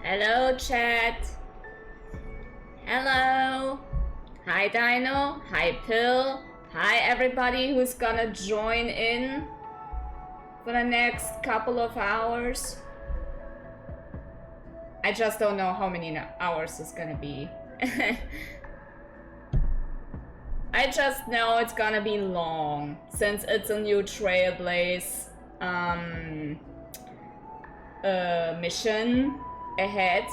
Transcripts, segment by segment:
Hello, chat. Hello. Hi, Dino. Hi, Pill. Hi, everybody who's gonna join in for the next couple of hours. I just don't know how many hours it's gonna be. I just know it's gonna be long, since it's a new Trailblaze mission ahead,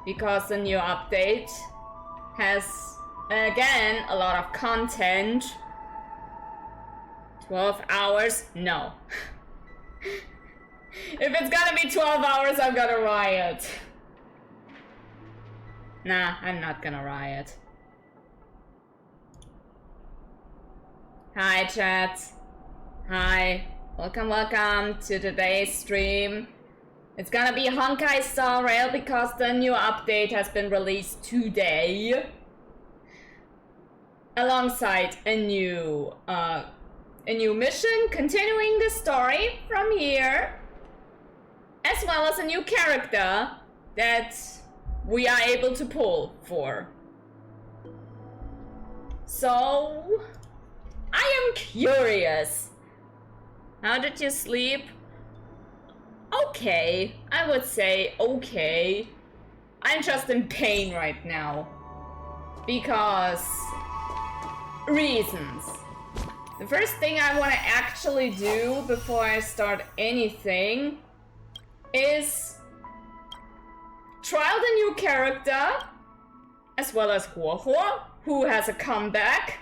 because the new update has, again, a lot of content. 12 hours? No. If it's gonna be 12 hours, I'm gonna riot. Nah, I'm not gonna riot. Hi, chat. Hi. Welcome to today's stream. It's gonna be Honkai Star Rail because the new update has been released today. Alongside a new mission continuing the story from here. As well as a new character that we are able to pull for. So, I am curious. How did you sleep? Okay, I would say okay. I'm just in pain right now. Because reasons. The first thing I want to actually do before I start anything is trial the new character, as well as Huo, who has a comeback.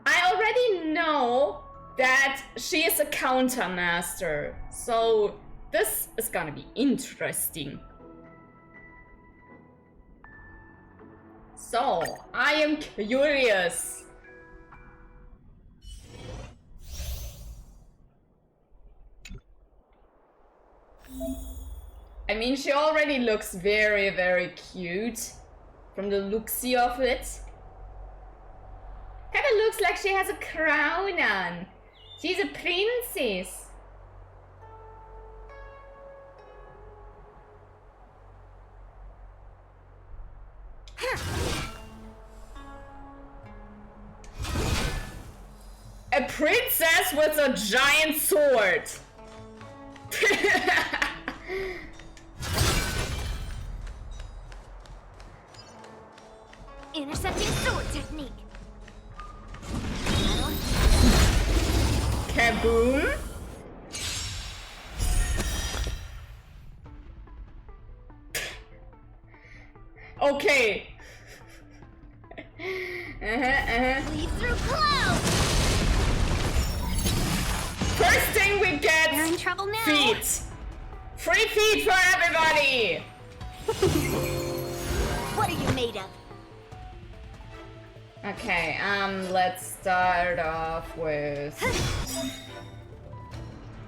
I already know that she is a counter master, so this is gonna be interesting. So, I am curious. I mean, she already looks very, very cute from the looksy of it. Kinda looks like she has a crown on. She's a princess. A princess with a giant sword. Intercepting sword technique. Kaboom. Okay. Lead through clouds. First thing we get, You're in trouble now. feet. Free feet for everybody. What are you made of? Okay, let's start off with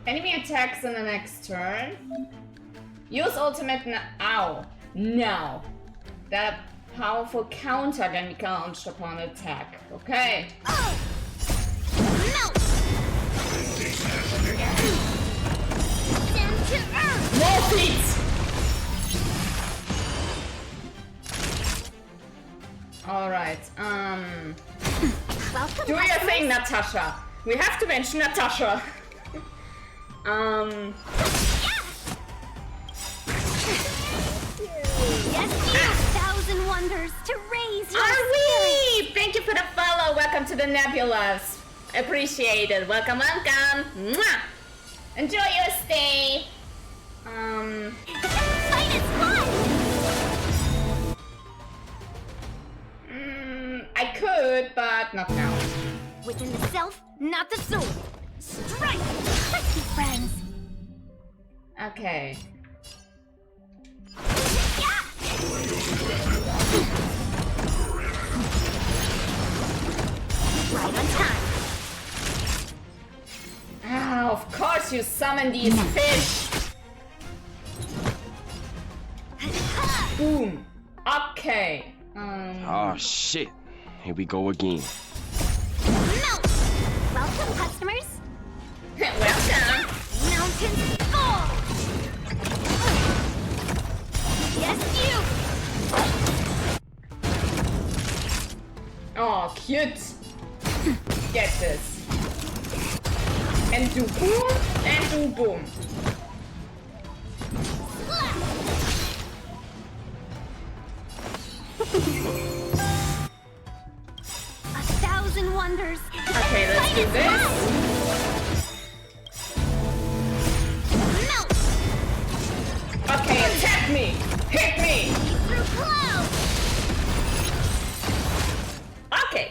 enemy attacks in the next turn. Use ultimate now. Now. That powerful counter can be launched upon attack. Okay. Melt. Down to earth. More feet. All right. Welcome. Do your thing, Natasha. We have to mention Natasha. Yes, you. Thousand wonders to raise your Are spirit. we? Thank you for the follow. Welcome to the Nebulas. Appreciate it. Welcome. Mwah. Enjoy your stay. Fight is fun. I could, but not now. Within the self, not the soul. Strike. Let's be friends. Okay. Right on time. Ah, of course you summon these fish. Boom. Okay. Oh shit. Here we go again. Melt. Welcome, customers. Welcome. Mountains fall. Yes, you! Oh, cute. Get this. And do boom, and do boom. A thousand wonders. Okay, let's do this. Melt! Okay, attack me! Hit me! Through clouds! Okay.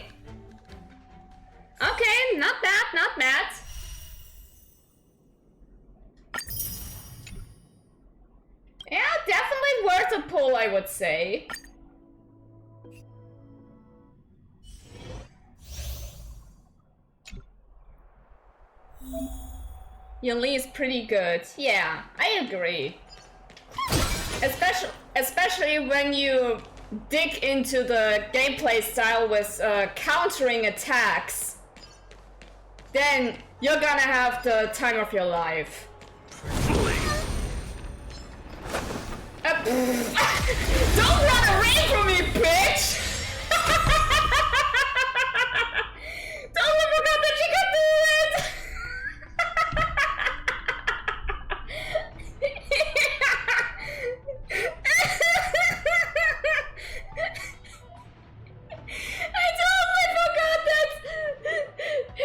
Okay, not bad, not bad. Yeah, definitely worth a pull, I would say. Yunli is pretty good. Yeah, I agree. Especially when you dig into the gameplay style with countering attacks, then you're gonna have the time of your life. Don't run away from me, bitch! Totally forgot that she could do it! I totally forgot that!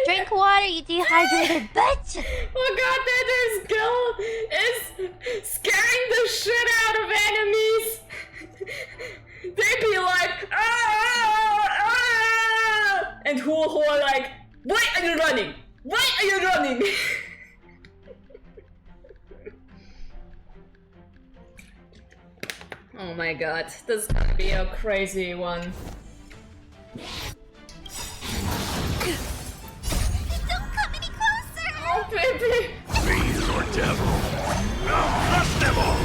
Drink water, you dehydrated bitch! Forgot that this girl is scaring the shit out of enemies! They'd be like, ah! And who are like, why are you running? Why are you running? Oh my god, this is gonna be a crazy one. Don't come any closer! Oh baby! Beast or devil? I'll crush them all!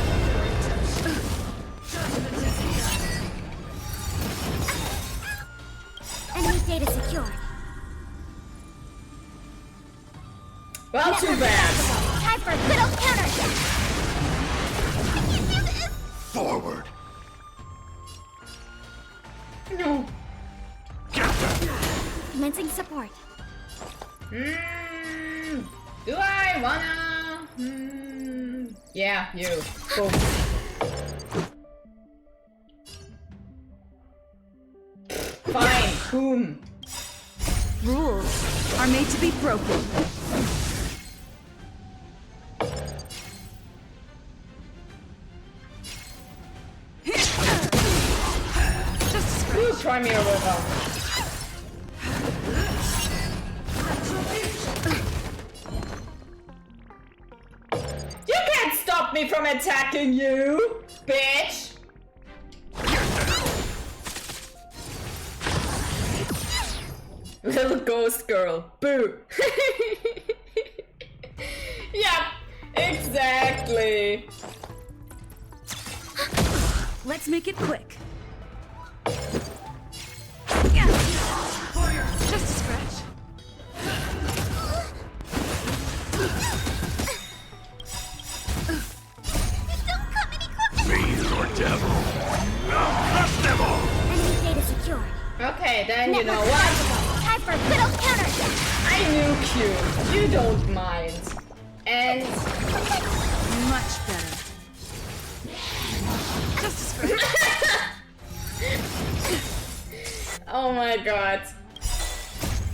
Enemy data secured. Well, too bad. Time for a good old counterattack! Can you do this? Forward! No. Commencing support. Do I wanna? Yeah, you. Boom. Fine, boom. Rules are made to be broken. Ooh, try me a little. You can't stop me from attacking you, bitch! Little ghost girl. Boo! Yep, exactly. Let's make it quick. Just a scratch. Don't come any closer! Beast or devil? I'll crush them all! Enemy data secured. Okay, then you know what? Time for a good old counterattack! I nuke you. You don't mind. And Much better. Just a scratch. oh my god.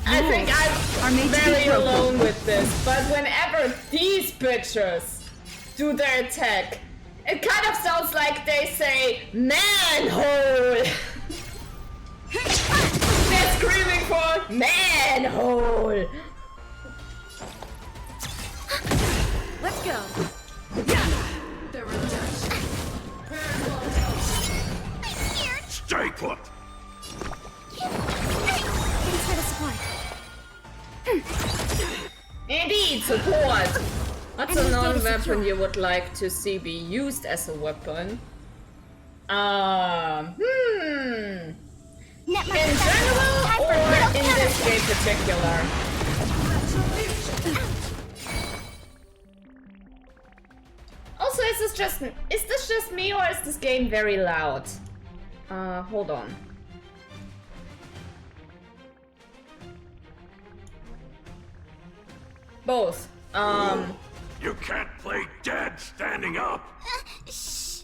I think are I'm made to be very broken. alone with this, but whenever these bitches do their attack, it kind of sounds like they say manhole. They're screaming for manhole. Let's go. Stay put! Thanks for the support. Indeed, support. What's a non-weapon you would like to see be used as a weapon? Net In general or in this game particular? Also, it's a is this just me or is this game very loud? Hold on. Both. You can't play dead standing up. Shh.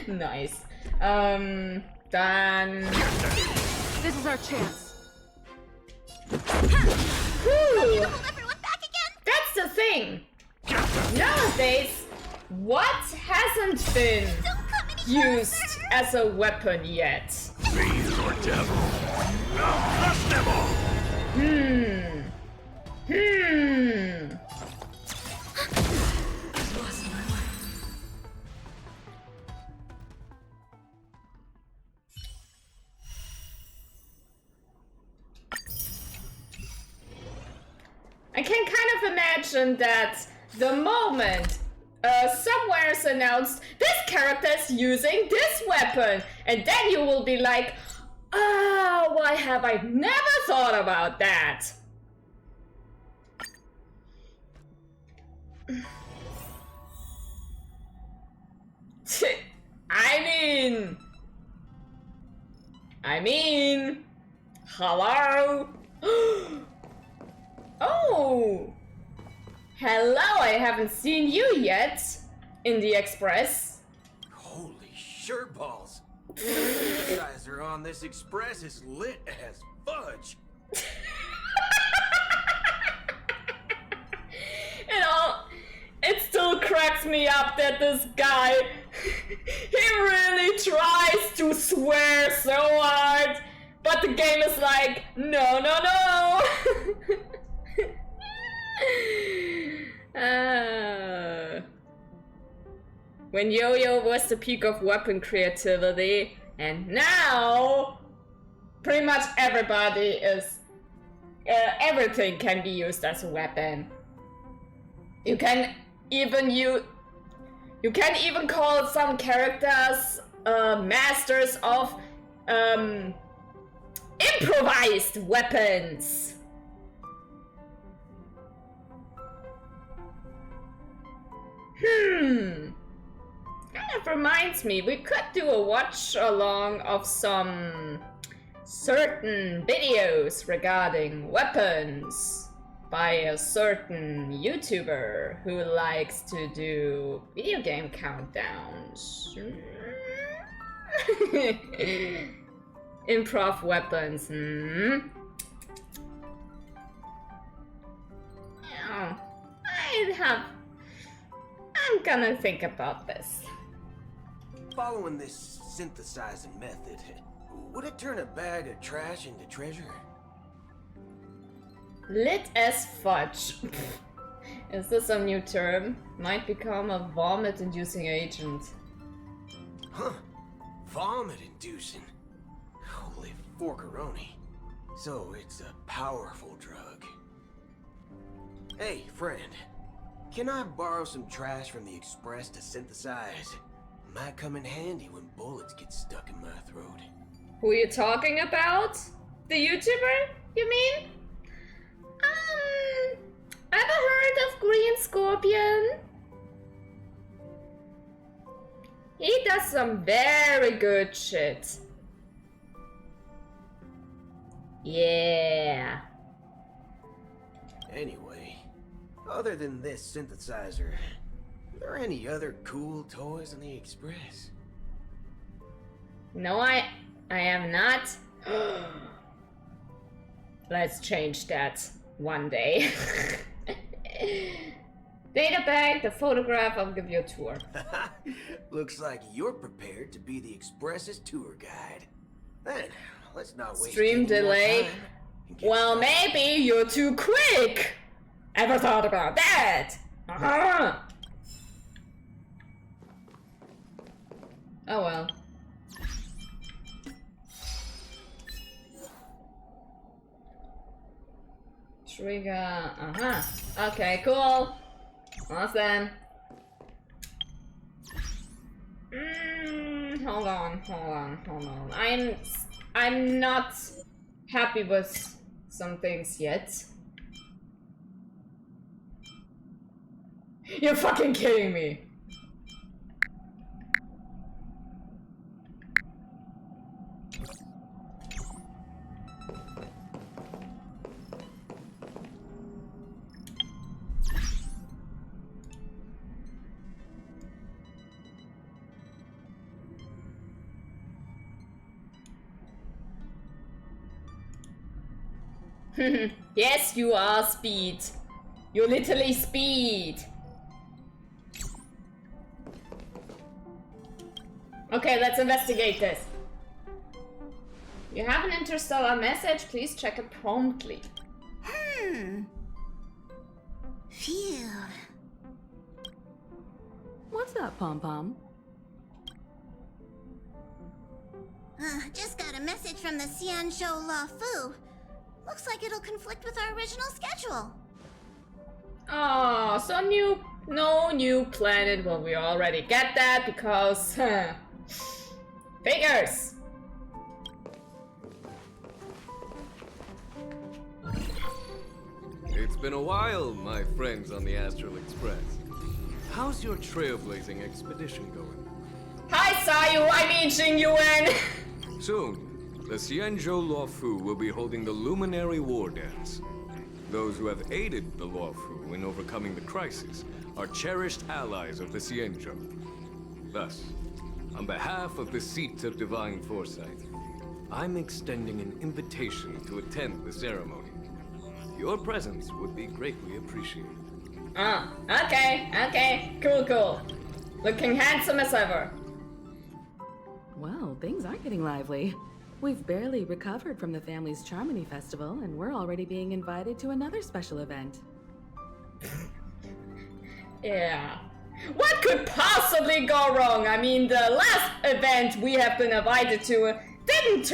Nice. Then This is our chance. whew, Hold everyone back again. that's the thing. Nowadays, what hasn't been Don't come any used closer. as a weapon yet? Fiend or devil. Now crush them all. I can kind of imagine that the moment somewhere is announced this character is using this weapon, and then you will be like, oh, why have I never thought about that? I mean, hello? Oh! Hello, I haven't seen you yet in the Express. Holy shirt balls! The synthesizer on this express is lit as fudge. It still cracks me up that this guy, he really tries to swear so hard, but the game is like, no, no, no. When Yo-Yo was the peak of weapon creativity, and now pretty much everybody is, everything can be used as a weapon. You can even call some characters masters of improvised weapons. Kind of reminds me, we could do a watch along of some certain videos regarding weapons by a certain YouTuber who likes to do video game countdowns. Improv weapons. Yeah, I'm gonna think about this. Following this synthesizing method, would it turn a bag of trash into treasure? Lit as fudge. Is this a new term? Might become a vomit-inducing agent. Huh. Vomit-inducing. Holy forkeroni. So it's a powerful drug. Hey, friend. Can I borrow some trash from the Express to synthesize? Might come in handy when bullets get stuck in my throat. Who are you talking about? The YouTuber, you mean? Ever heard of Green Scorpion? He does some very good shit. Yeah. Anyway, other than this synthesizer, are there any other cool toys on the Express? No, I am not. Let's change that one day. Data bag, the photograph, I'll give you a tour. Looks like you're prepared to be the Express's tour guide. Then, let's not waste Stream any more delay. time and get Well, started. maybe you're too quick. Ever thought about that? Uh-huh. Oh well. Trigger, uh-huh. Okay, cool. Awesome. Hold on. I'm not happy with some things yet. You're fucking kidding me. Yes, you are Speed. You're literally Speed. Okay, let's investigate this. You have an interstellar message, please check it promptly. Phew. What's that, Pom-Pom? Just got a message from the Xianzhou I. Looks like it'll conflict with our original schedule. Oh, so no new planet. Well, we already get that because figures. It's been a while, my friends on the Astral Express. How's your trailblazing expedition going? Hi, Sayu. I mean Xingyuan. Soon, the Xianzhou Luofu will be holding the Luminary War Dance. Those who have aided the Luofu in overcoming the crisis are cherished allies of the Xianzhou. Thus, on behalf of the Seat of Divine Foresight, I'm extending an invitation to attend the ceremony. Your presence would be greatly appreciated. Okay, cool. Looking handsome as ever. Well, things are getting lively. We've barely recovered from the family's Charmony Festival, and we're already being invited to another special event. Yeah. What could possibly go wrong? I mean, the last event we have been invited to didn't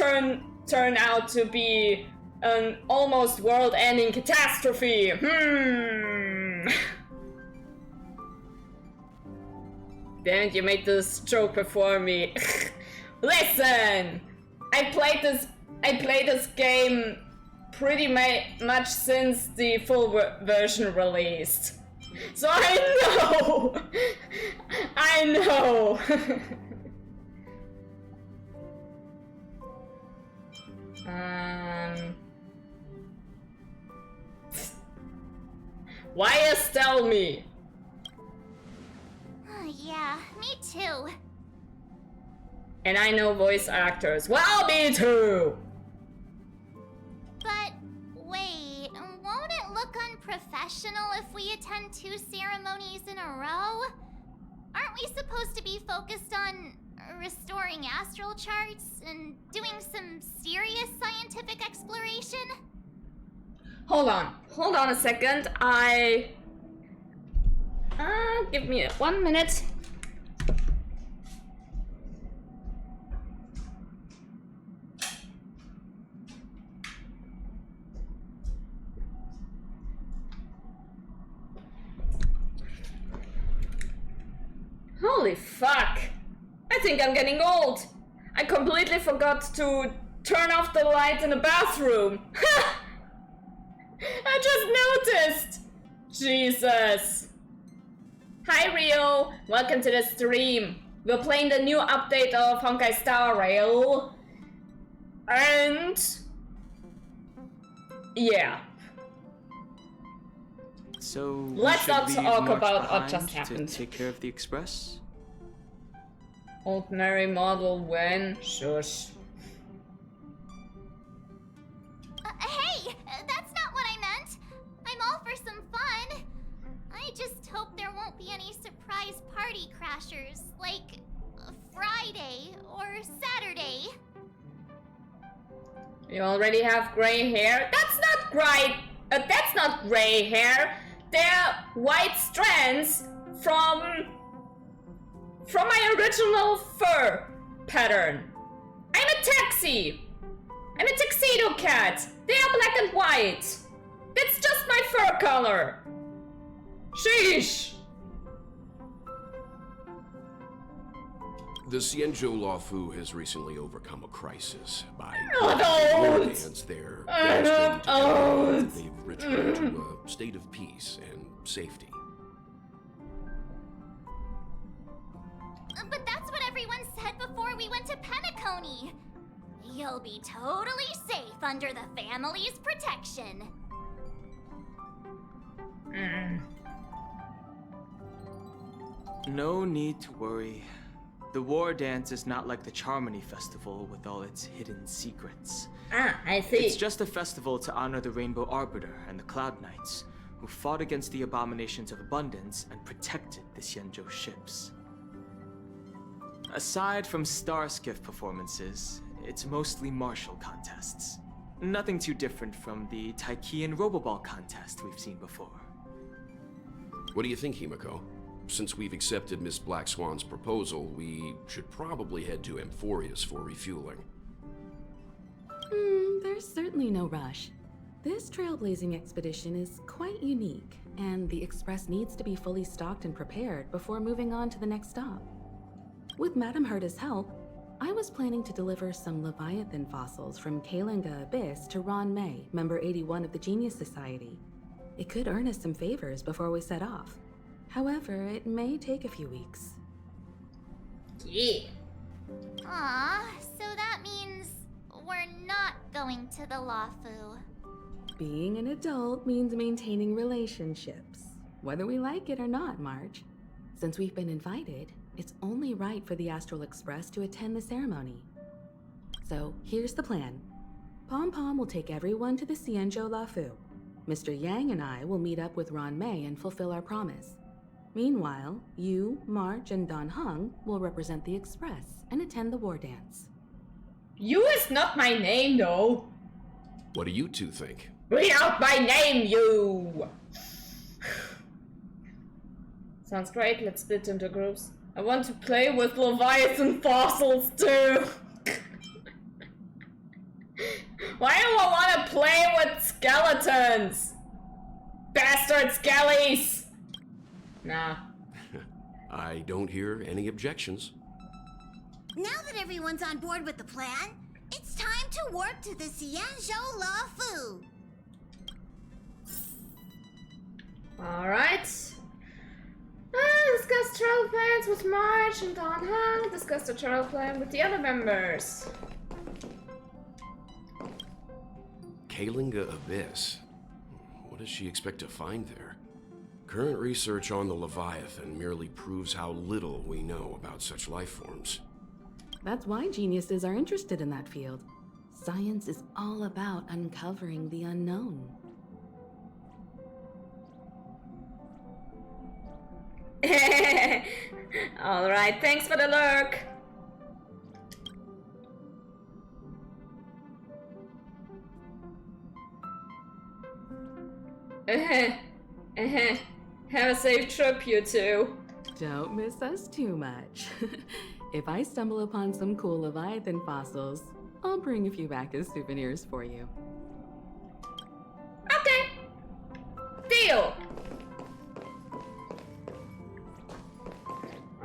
turn out to be an almost world-ending catastrophe. Damn it, you made this joke before me. Listen! I played this game pretty much since the full version released. So I know! Why Estelle me? Yeah, me too. And I know voice actors. Well, me too! But wait, won't it look unprofessional if we attend 2 ceremonies in a row? Aren't we supposed to be focused on restoring astral charts and doing some serious scientific exploration? Hold on a second. Give me 1 minute. Holy fuck! I think I'm getting old. I completely forgot to turn off the lights in the bathroom. I just noticed. Jesus. Hi Rio, welcome to the stream. We're playing the new update of Honkai Star Rail. And yeah. So Let's not talk about what just to happened. take care of the express. Old Mary model when? Shush. Hey, that's not what I meant. I'm all for some fun. I just hope there won't be any surprise party crashers, like Friday or Saturday. You already have gray hair? That's not gray. That's not gray hair. They're white strands from my original fur pattern. I'm a taxi. I'm a tuxedo cat. They are black and white. That's just my fur color. Sheesh. The Xianzhou Luofu has recently overcome a crisis by Don't. they're I'm demonstrating together old. that they've returned to a state of peace and safety. we went to Penacony. You'll be totally safe under the family's protection. No need to worry. The war dance is not like the Charmony Festival with all its hidden secrets. Ah, I see. It's just a festival to honor the Rainbow Arbiter and the Cloud Knights, who fought against the abominations of abundance and protected the Xianzhou ships. Aside from star skiff performances, it's mostly martial contests. Nothing too different from the Taiki and Roboball contest we've seen before. What do you think, Himiko? Since we've accepted Miss Black Swan's proposal, we should probably head to Amphorius for refueling. There's certainly no rush. This trailblazing expedition is quite unique, and the Express needs to be fully stocked and prepared before moving on to the next stop. With Madame Herta's help, I was planning to deliver some Leviathan fossils from Kalinga Abyss to Ron May, member 81 of the Genius Society. It could earn us some favors before we set off. However, it may take a few weeks. Yeah. Aw, so that means we're not going to the Lafu. Being an adult means maintaining relationships, whether we like it or not, Marge. Since we've been invited, it's only right for the Astral Express to attend the ceremony. So here's the plan. Pom Pom will take everyone to the Xianzhou Lafu. Mr. Yang and I will meet up with Ron May and fulfill our promise. Meanwhile, you, Marge, and Don Hung will represent the Express and attend the war dance. You is not my name, though. What do you two think? Read out my name, you! Sounds great, let's split into groups. I want to play with Leviathan fossils, too! Why do I want to play with skeletons? Bastard skellies! Nah. I don't hear any objections. Now that everyone's on board with the plan, it's time to warp to the Xianzhou Lafu. Alright. Discuss travel plans with March and Don Han. Discuss the travel plan with the other members. Kalinga Abyss. What does she expect to find there? Current research on the Leviathan merely proves how little we know about such life forms. That's why geniuses are interested in that field. Science is all about uncovering the unknown. Alright, thanks for the lurk. Have a safe trip, you two. Don't miss us too much. If I stumble upon some cool Leviathan fossils, I'll bring a few back as souvenirs for you. Okay. Deal.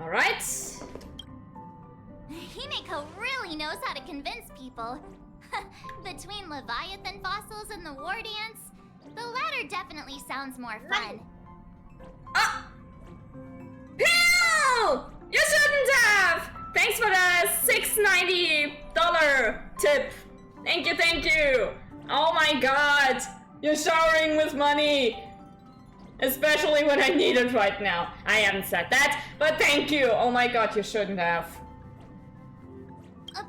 Alright. Himiko really knows how to convince people. Between Leviathan fossils and the war dance, the latter definitely sounds more fun. Ah! Pew! You shouldn't have! Thanks for the $690 tip. Thank you. Oh my god. You're showering with money. Especially when I need it right now. I haven't said that, but thank you. Oh my god, you shouldn't have.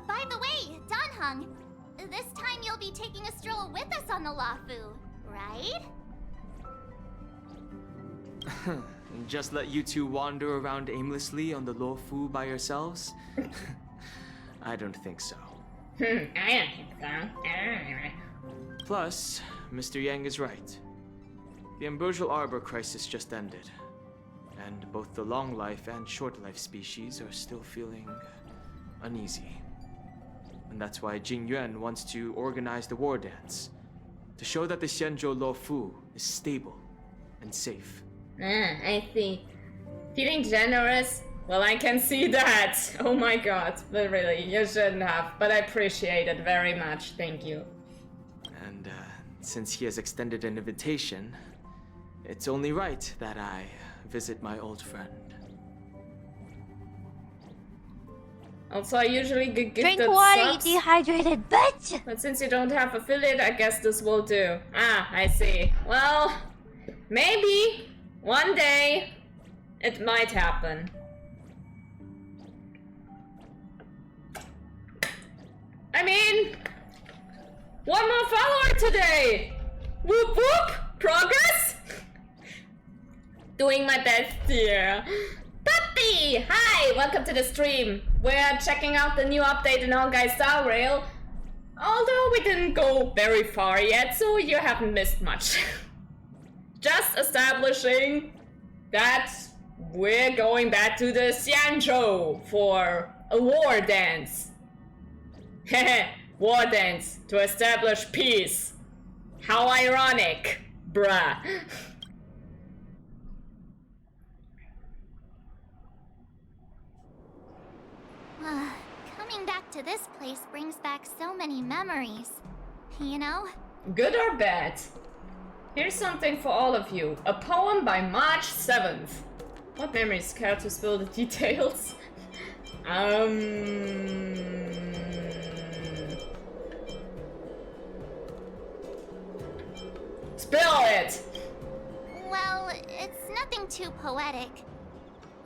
By the way, Don Hung, this time you'll be taking a stroll with us on the Lafu, right? Just let you two wander around aimlessly on the Luofu by yourselves? I don't think so. I don't think so. Plus, Mr. Yang is right. The Ambrosial Arbor crisis just ended, and both the long life and short life species are still feeling uneasy. And that's why Jing Yuan wants to organize the war dance, to show that the Xianzhou Luofu is stable and safe. I see. Feeling generous? Well, I can see that. Oh my god, but really, you shouldn't have. But I appreciate it very much, thank you. And since he has extended an invitation, it's only right that I visit my old friend. Also, I usually get Drink gifted water, you subs, dehydrated bitch! but since you don't have affiliate, I guess this will do. Ah, I see. Well, maybe one day it might happen. I mean, one more follower today! Whoop whoop! Progress? Doing my best here. Puppy! Hi! Welcome to the stream. We're checking out the new update in Honkai Star Rail. Although we didn't go very far yet, so you haven't missed much. Just establishing that we're going back to the Xianzhou for a war dance. Heh, war dance to establish peace. How ironic, bruh. Coming back to this place brings back so many memories. You know? Good or bad? Here's something for all of you. A poem by March 7th. What memories? Care to spill the details? Spill it! Well, it's nothing too poetic.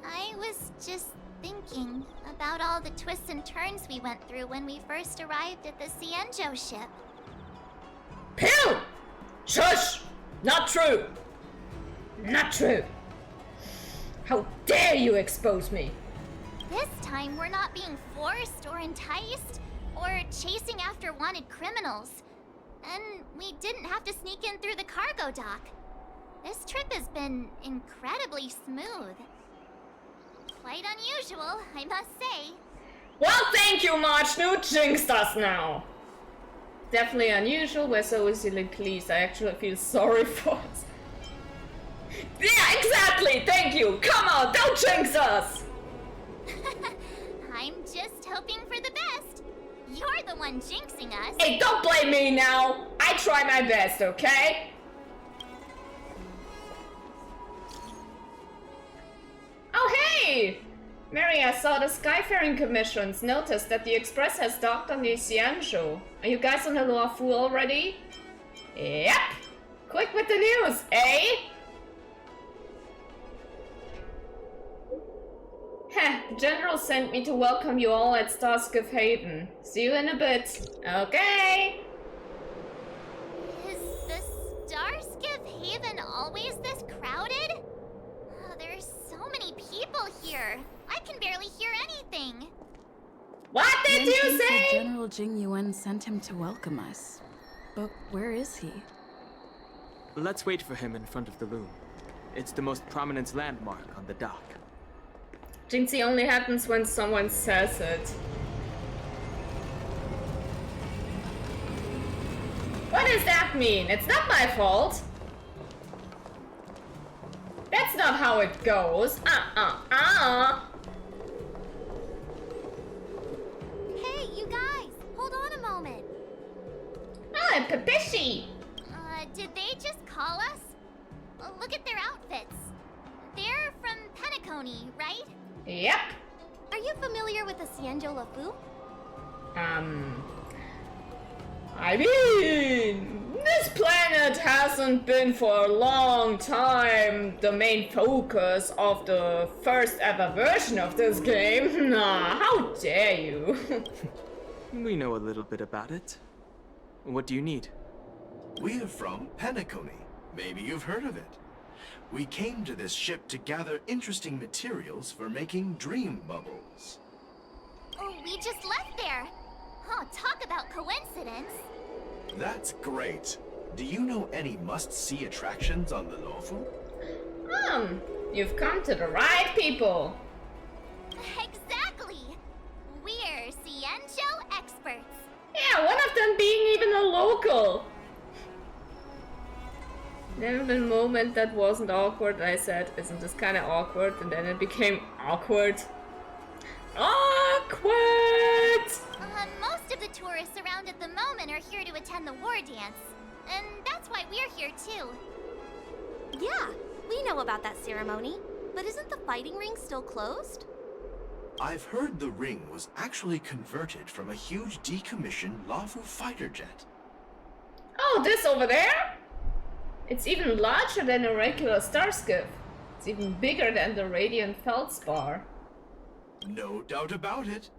I was just thinking about all the twists and turns we went through when we first arrived at the Xianzhou ship. Pew! Shush! Not true! Not true! How dare you expose me! This time we're not being forced or enticed or chasing after wanted criminals. And we didn't have to sneak in through the cargo dock. This trip has been incredibly smooth. Quite unusual, I must say. Well, thank you, March. You jinxed us now. Definitely unusual. We're so easily pleased. I actually feel sorry for us. Yeah, exactly. Thank you. Come on, don't jinx us. I'm just hoping for the best. You're the one jinxing us. Hey, don't blame me now. I try my best, okay? Oh, hey! Mary, I saw the Skyfaring commissions. Noticed that the Express has docked on the Xianzhou. Are you guys on the Luofu already? Yep! Quick with the news, eh? Heh, General sent me to welcome you all at Starskiff Haven. See you in a bit. Okay! Is the Starskiff Haven always this crowded? Oh, there's so many people here. I can barely hear anything. What did you say? General Jing Yuan sent him to welcome us. But where is he? Let's wait for him in front of the loom. It's the most prominent landmark on the dock. Jinxie only happens when someone says it. What does that mean? It's not my fault. That's not how it goes. Hey, you guys! Hold on a moment. Ah, Pepeshi! Did they just call us? Look at their outfits. They're from Penacony, right? Yep. Are you familiar with the Xianzhou Lafu? I mean, this planet hasn't been for a long time the main focus of the first ever version of this game. Nah, how dare you? We know a little bit about it. What do you need? We're from Penacony. Maybe you've heard of it. We came to this ship to gather interesting materials for making dream bubbles. Oh, we just left there. Oh, talk about coincidence. That's great. Do you know any must-see attractions on the Luofu? You've come to the right people. Exactly. We're Xianzhou experts. Yeah, one of them being even a local. Never been a moment that wasn't awkward. I said, isn't this kind of awkward? And then it became awkward. Awkward! Most of the tourists around at the moment are here to attend the war dance. And that's why we're here too. Yeah, we know about that ceremony. But isn't the fighting ring still closed? I've heard the ring was actually converted from a huge decommissioned Lafu fighter jet. Oh, this over there? It's even larger than a regular star skiff. It's even bigger than the Radiant Feldspar. No doubt about it.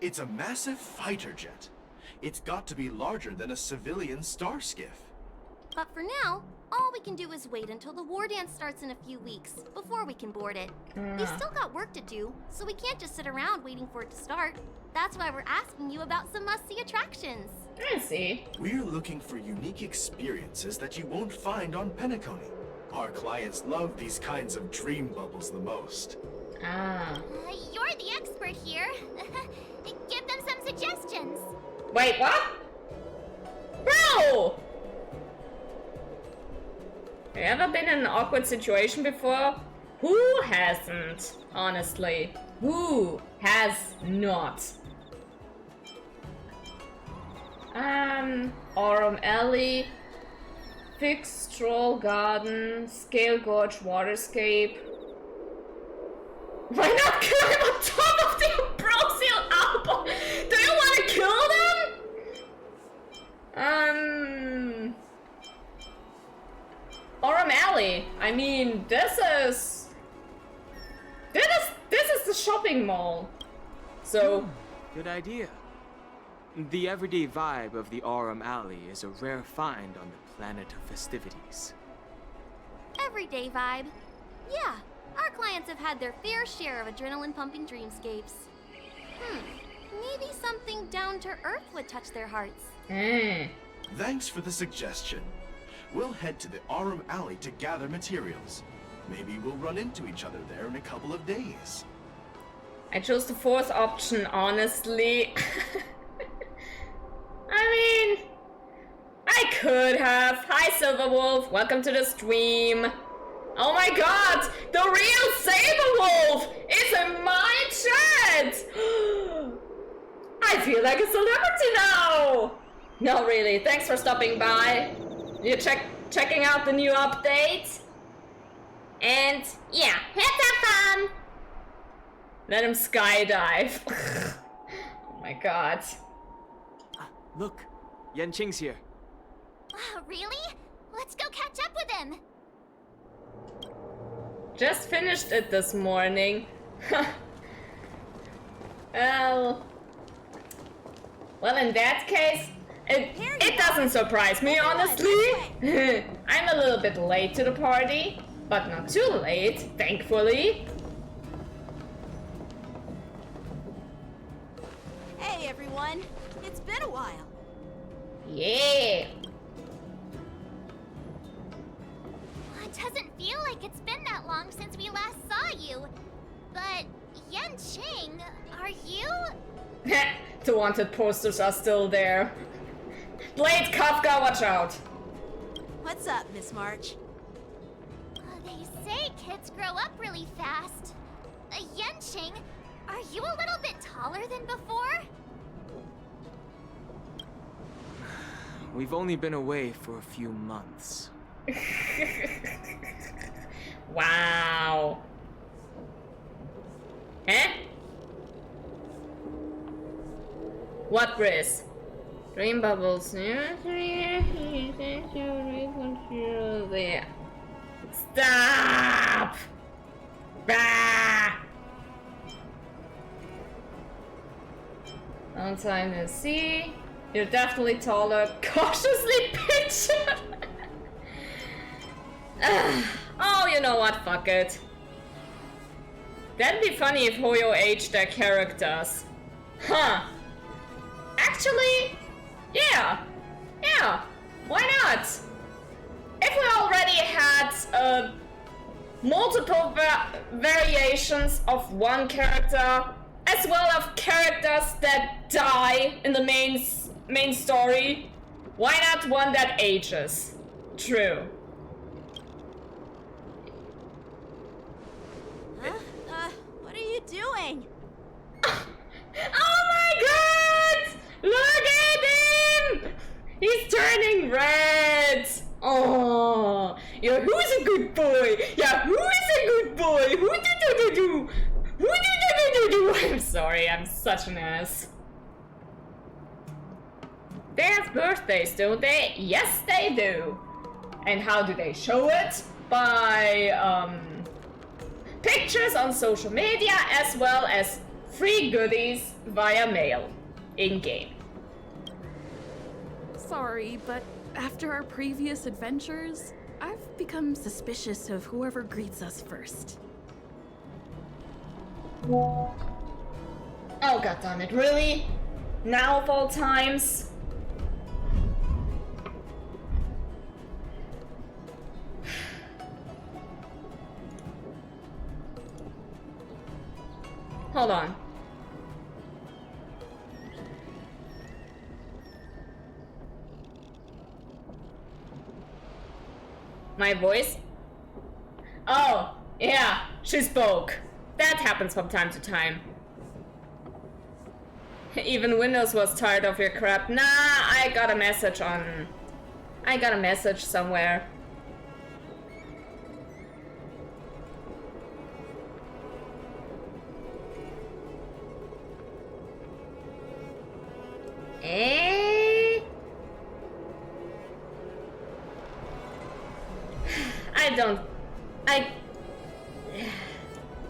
It's a massive fighter jet. It's got to be larger than a civilian star skiff. But for now, all we can do is wait until the war dance starts in a few weeks before we can board it. We've still got work to do, so we can't just sit around waiting for it to start. That's why we're asking you about some must-see attractions. I see. We're looking for unique experiences that you won't find on Penacony. Our clients love these kinds of dream bubbles the most. Ah. You're the expert here. Give them some suggestions. Wait, what? Bro! Have you ever been in an awkward situation before? Who hasn't? Honestly. Who has not? Aurum Alley, Fixed Stroll Garden, Scale Gorge Waterscape. Why not climb on top of the Ambrosial Album? Do you want to kill them? Aurum Alley. I mean, this is the shopping mall. So, Good idea. The everyday vibe of the Aurum Alley is a rare find on the planet of festivities. Everyday vibe. Yeah, our clients have had their fair share of adrenaline-pumping dreamscapes. Maybe something down to earth would touch their hearts. Thanks for the suggestion. We'll head to the Aurum Alley to gather materials. Maybe we'll run into each other there in a couple of days. I chose the fourth option, honestly. I mean, I could have. Hi, Silverwolf. Welcome to the stream. Oh my god, the real Saberwolf is in my chat. I feel like a celebrity now. No, really. Thanks for stopping by. You're checking out the new update. And yeah, let's have fun. Let him skydive. Oh my god. Look, Yanqing's here. Really? Let's go catch up with him. Just finished it this morning. Well, in that case, it doesn't surprise me, honestly. I'm a little bit late to the party, but not too late, thankfully. Hey everyone, it's been a while. Yeah. It doesn't feel like it's been that long since we last saw you. But Yanqing, are you? The wanted posters are still there. Blade Kafka, watch out. What's up, Miss March? They say kids grow up really fast. Yanqing, are you a little bit taller than before? We've only been away for a few months. Wow. Huh? What, Briz? Dream bubbles. Stop! Bah! Long time to see. You're definitely taller. Cautiously pictured. Oh, you know what? Fuck it. That'd be funny if Hoyo aged their characters. Huh. Actually, yeah. Yeah. Why not? If we already had multiple variations of one character, as well as characters that die in the main story, why not one that ages? True. What are you doing? Oh my god! Look at him! He's turning red! Oh, yeah, who's a good boy? Yeah, who is a good boy? Who do? Who do? they do. I'm sorry, I'm such an ass. They have birthdays, don't they? Yes, they do. And how do they show it? By pictures on social media, as well as free goodies via mail in-game. Sorry, but after our previous adventures, I've become suspicious of whoever greets us first. Oh, goddammit, really? Now of all times? Hold on. My voice? Oh, yeah, she spoke. That happens from time to time. Even Windows was tired of your crap. Nah, I got a message somewhere.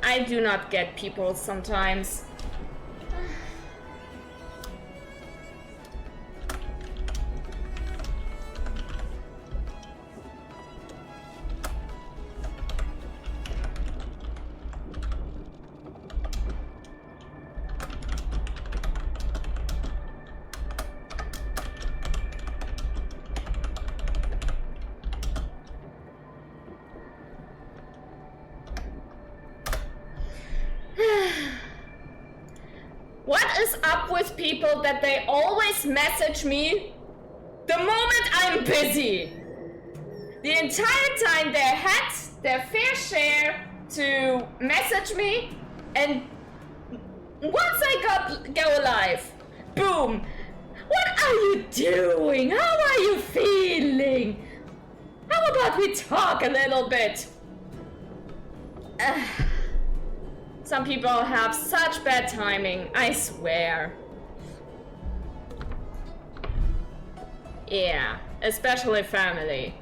I do not get people sometimes. What is up with people that they always message me the moment I'm busy? The entire time they had their fair share to message me, and once I go live, boom! What are you doing? How are you feeling? How about we talk a little bit? Some people have such bad timing, I swear. Yeah, especially family.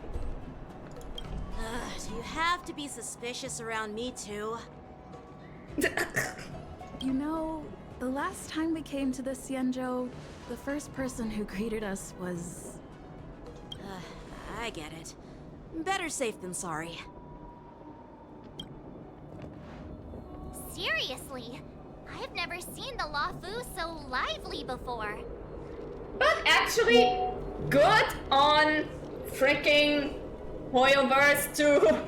Do you have to be suspicious around me too? You know, the last time we came to the Xianzhou, the first person who greeted us was... I get it. Better safe than sorry. Seriously, I've never seen the Luofu so lively before. But actually, good on freaking Hoyoverse to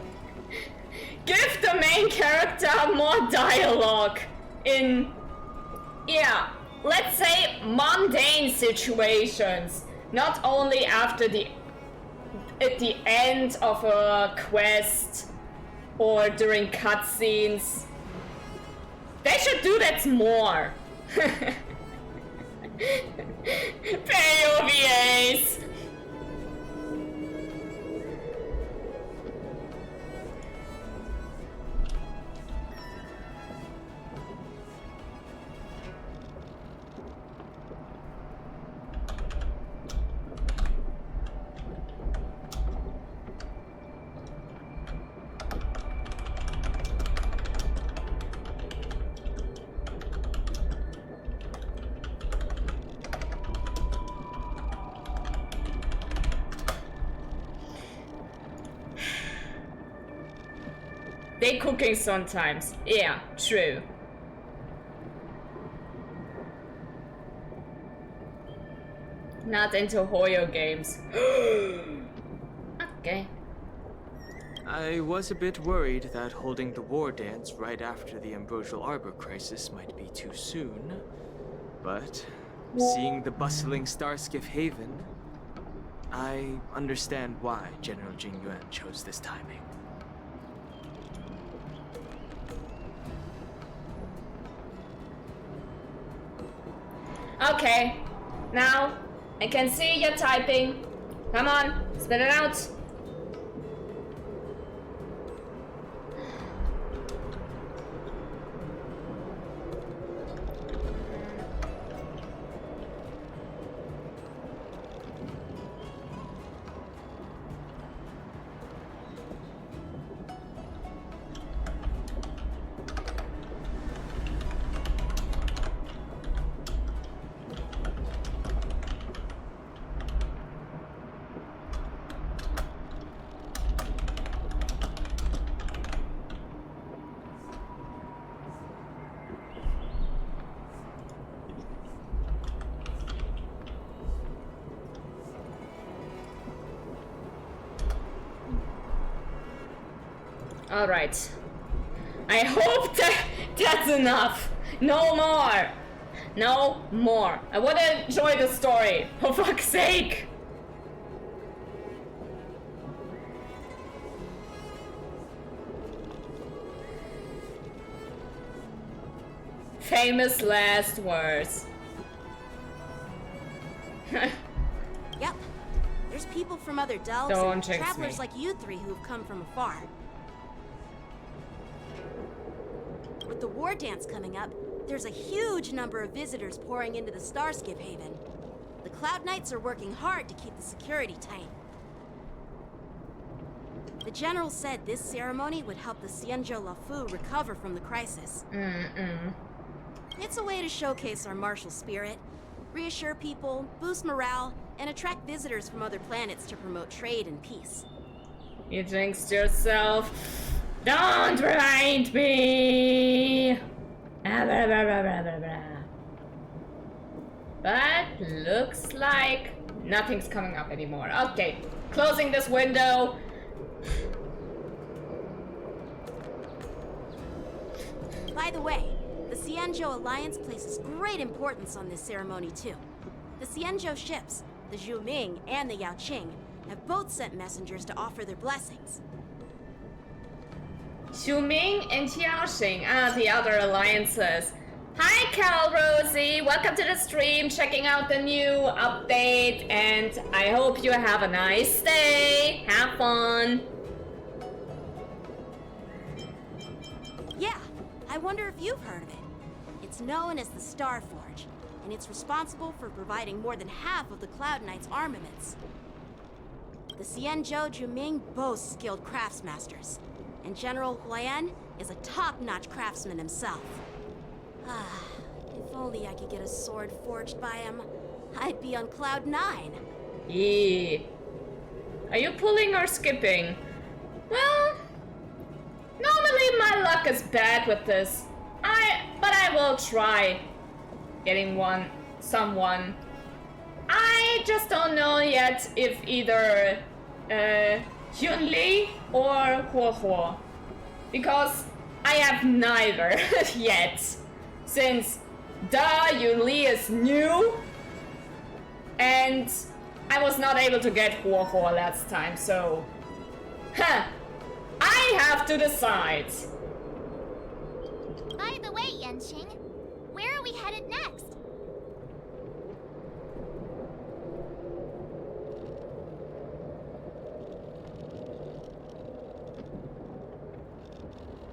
give the main character more dialogue in, yeah, let's say mundane situations. Not only at the end of a quest or during cutscenes. They should do that more. Pay OVAs. They cooking sometimes. Yeah, true. Not into Hoyo games. Okay. I was a bit worried that holding the war dance right after the Ambrosial Arbor crisis might be too soon. But seeing the bustling Starskiff Haven, I understand why General Jingyuan chose this timing. Okay, now I can see you typing. Come on, spit it out. Alright. I hope that's enough. No more. No more. I want to enjoy the story. For fuck's sake. Famous last words. Yep. There's people from other delves Don't and jinx travelers me. like you three who've come from afar. With the war dance coming up, there's a huge number of visitors pouring into the Starskip Haven. The Cloud Knights are working hard to keep the security tight. The General said this ceremony would help the Xianzhou I recover from the crisis. It's a way to showcase our martial spirit, reassure people, boost morale, and attract visitors from other planets to promote trade and peace. You jinxed yourself. Don't remind me! But looks like nothing's coming up anymore. Okay, closing this window. By the way, the Xianzhou Alliance places great importance on this ceremony too. The Xianzhou ships, the Zhu Ming and the Yao Qing, have both sent messengers to offer their blessings. Xu Ming and Xiaoxing are the other alliances. Hi Cal Rosie, welcome to the stream, checking out the new update, and I hope you have a nice day. Have fun. Yeah, I wonder if you've heard of it. It's known as the Star Forge, and it's responsible for providing more than half of the Cloud Knight's armaments. The Xianzhou Juming boasts skilled craftsmasters, and General Huayan is a top-notch craftsman himself. Ah, if only I could get a sword forged by him, I'd be on Cloud 9. Yeah. Are you pulling or skipping? Well, normally my luck is bad with this. But I will try getting someone. I just don't know yet if either Yunli or Huo, because I have neither yet, since Yunli is new and I was not able to get Huo last time, so I have to decide. By the way, Yanqing, where are we headed next?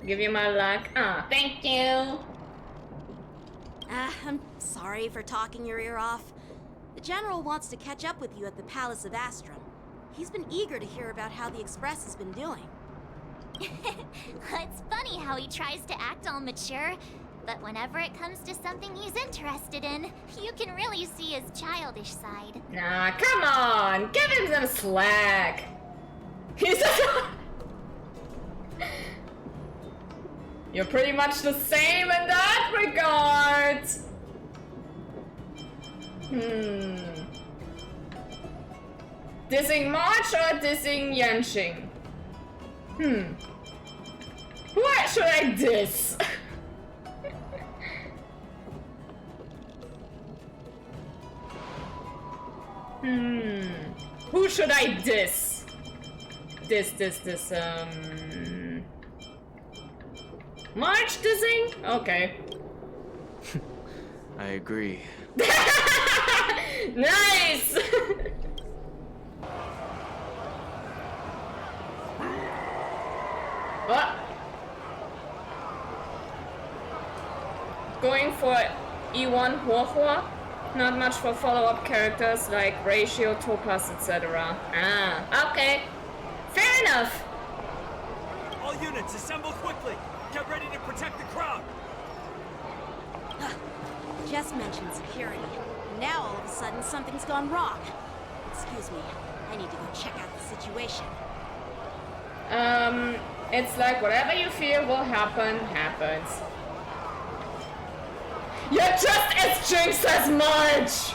Give you my luck. Ah, thank you. I'm sorry for talking your ear off. The General wants to catch up with you at the Palace of Astrum. He's been eager to hear about how the Express has been doing. It's funny how he tries to act all mature, but whenever it comes to something he's interested in, you can really see his childish side. Nah, come on! Give him some slack! He's You're pretty much the same in that regard! Dissing March or dissing Yanqing? Who should I diss? Who should I diss? March dissing? Okay. I agree. Nice! What? Going for E1 Huo. Not much for follow-up characters like Ratio, Topaz, etc. Ah, okay. Fair enough. All units, assemble quickly. Get ready to protect the crowd. Just mentioned security. Now all of a sudden something's gone wrong. Excuse me, I need to go check out the situation. It's like whatever you fear will happen, happens. You're just as jinxed as March!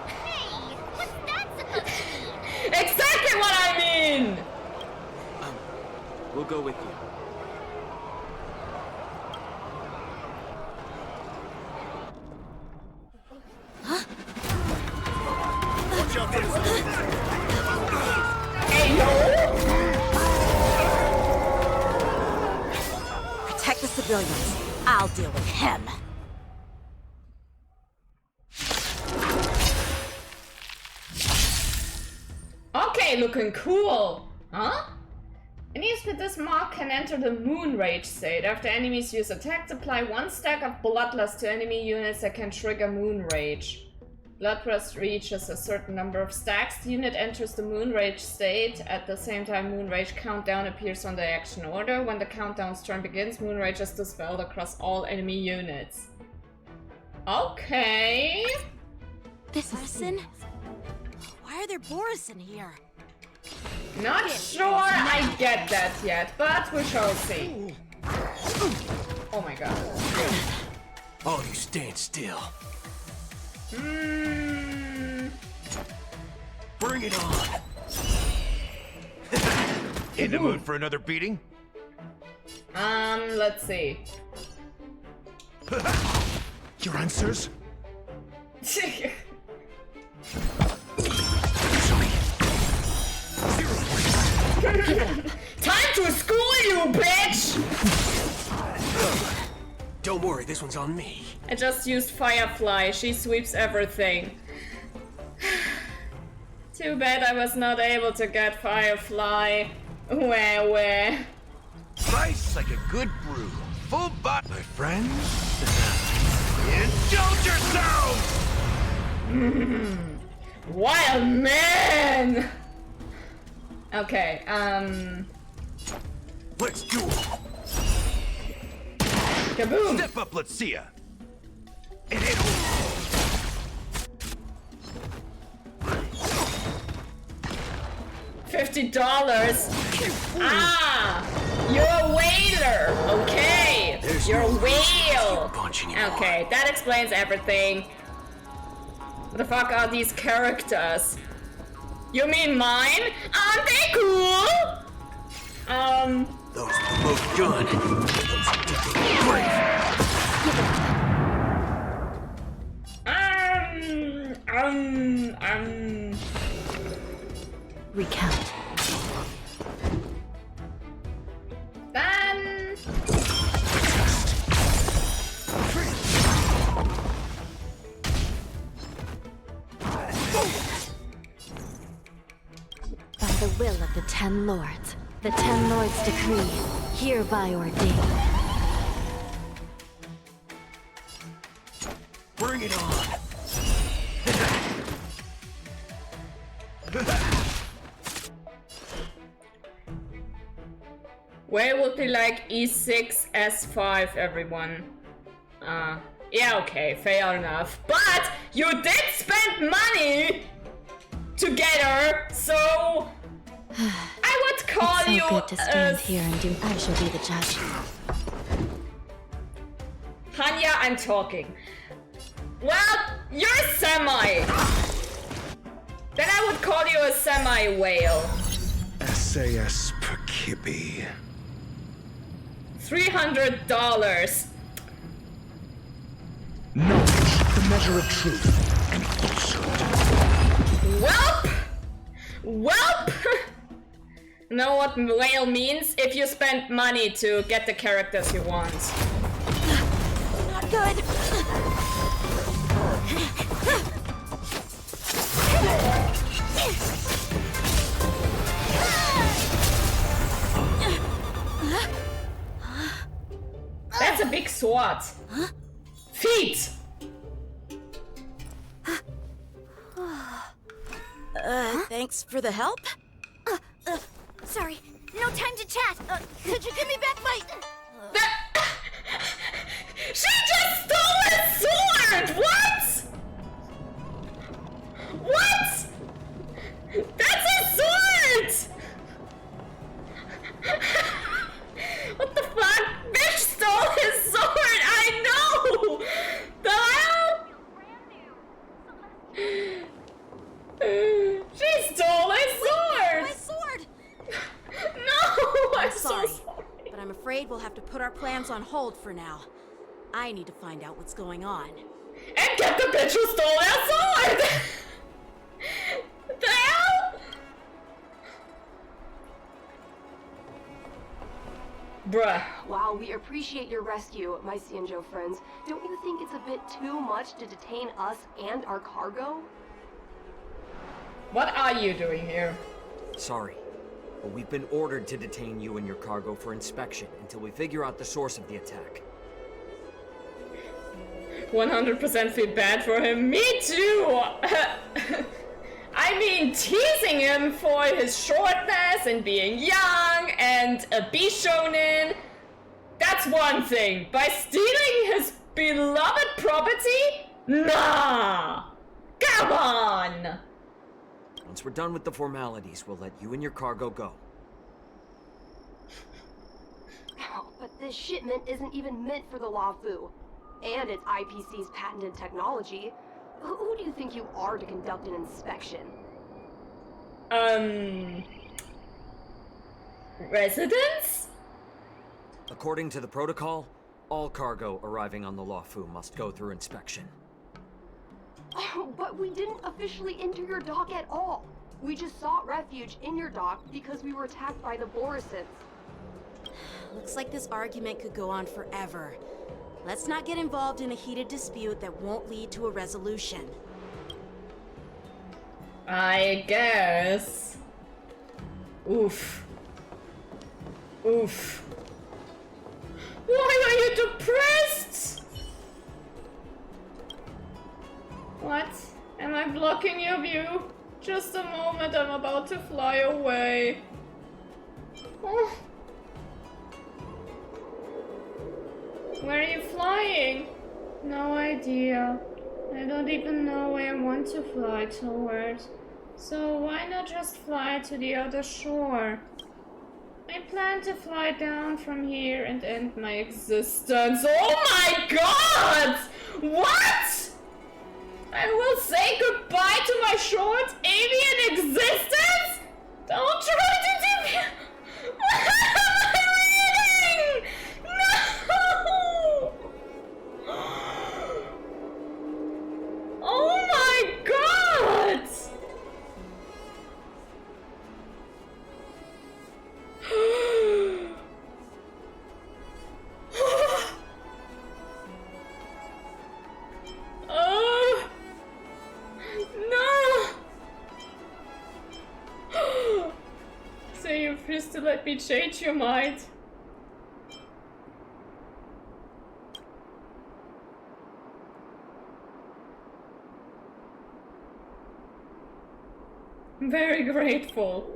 Hey, what's that supposed to mean? Exactly what I mean! We'll go with you. Watch out there! Hey, no! Protect the civilians. I'll deal with him. Okay, looking cool. Huh? Enemies with this mark can enter the Moon Rage state. After enemies use attacks, apply 1 stack of Bloodlust to enemy units that can trigger Moon Rage. Bloodlust reaches a certain number of stacks. The unit enters the Moon Rage state. At the same time, Moon Rage countdown appears on the action order. When the countdown's turn begins, Moon Rage is dispelled across all enemy units. Okay. This is sin. Why are there Boris in here? Not sure I get that yet, but we shall see. Oh my god. All you stand still. Bring it on. In the mood for another beating? Let's see. Your answers? Time to school you, bitch! Don't worry, this one's on me. I just used Firefly. She sweeps everything. Too bad I was not able to get Firefly. Where? Price like a good brew. Full bot, my friends. Indulge yourselves! Wild man! Okay, Let's do it. kaboom! Step up, let's see ya. And hit. $50. Ah! You're a whaler! Okay! You're a whale! Okay, that explains everything. What the fuck are these characters? You mean mine? Aren't they cool? Those with the most gun. Those who dig their grave. Recount. Then... By the will of the 10 Lords, the 10 Lords decree, hereby ordained. Bring it on. Where would be like E6, S5, everyone? Yeah, okay, fair enough. But you did spend money to get her, so I would call It's so you good to stand here and do. I shall be the judge. Hanya, I'm talking. Well, you're semi. Then I would call you a semi-whale. SAS per kippy. $300. Knowledge, the measure of truth and falsehood. Welp! Know what whale means? If you spend money to get the characters you want. Not good. That's a big sword. Feet! Thanks for the help. Sorry, no time to chat. Could you give me back my... She just stole his sword! What? What? That's a sword! What the fuck? Bitch stole his sword! I know! The hell? She stole his sword! My sword! No! I'm so sorry. afraid we'll have to put our plans on hold for now. I need to find out what's going on. And get the bitch who stole their sword! What the hell? Bruh. While we appreciate your rescue, my Xianzhou friends, don't you think it's a bit too much to detain us and our cargo? What are you doing here? Sorry, but we've been ordered to detain you and your cargo for inspection until we figure out the source of the attack. 100% feel bad for him. Me too! I mean, teasing him for his shortness and being young and a Bishonen, that's one thing. By stealing his beloved property? Nah! Come on! Once we're done with the formalities, we'll let you and your cargo go. But this shipment isn't even meant for the Luofu. And it's IPC's patented technology. Who do you think you are to conduct an inspection? Residents? According to the protocol, all cargo arriving on the Luofu must go through inspection. Oh, but we didn't officially enter your dock at all. We just sought refuge in your dock because we were attacked by the Borisons. Looks like this argument could go on forever. Let's not get involved in a heated dispute that won't lead to a resolution. I guess. Oof. Oof. Why are you depressed? What? Am I blocking your view? Just a moment, I'm about to fly away. Oh. Where are you flying? No idea. I don't even know where I want to fly towards. So why not just fly to the other shore? I plan to fly down from here and end my existence. Oh my god! What? I will say goodbye to my short avian existence? Don't try to do me. What am I reading? No! Oh my god! No! So you refuse to let me change your mind? I'm very grateful.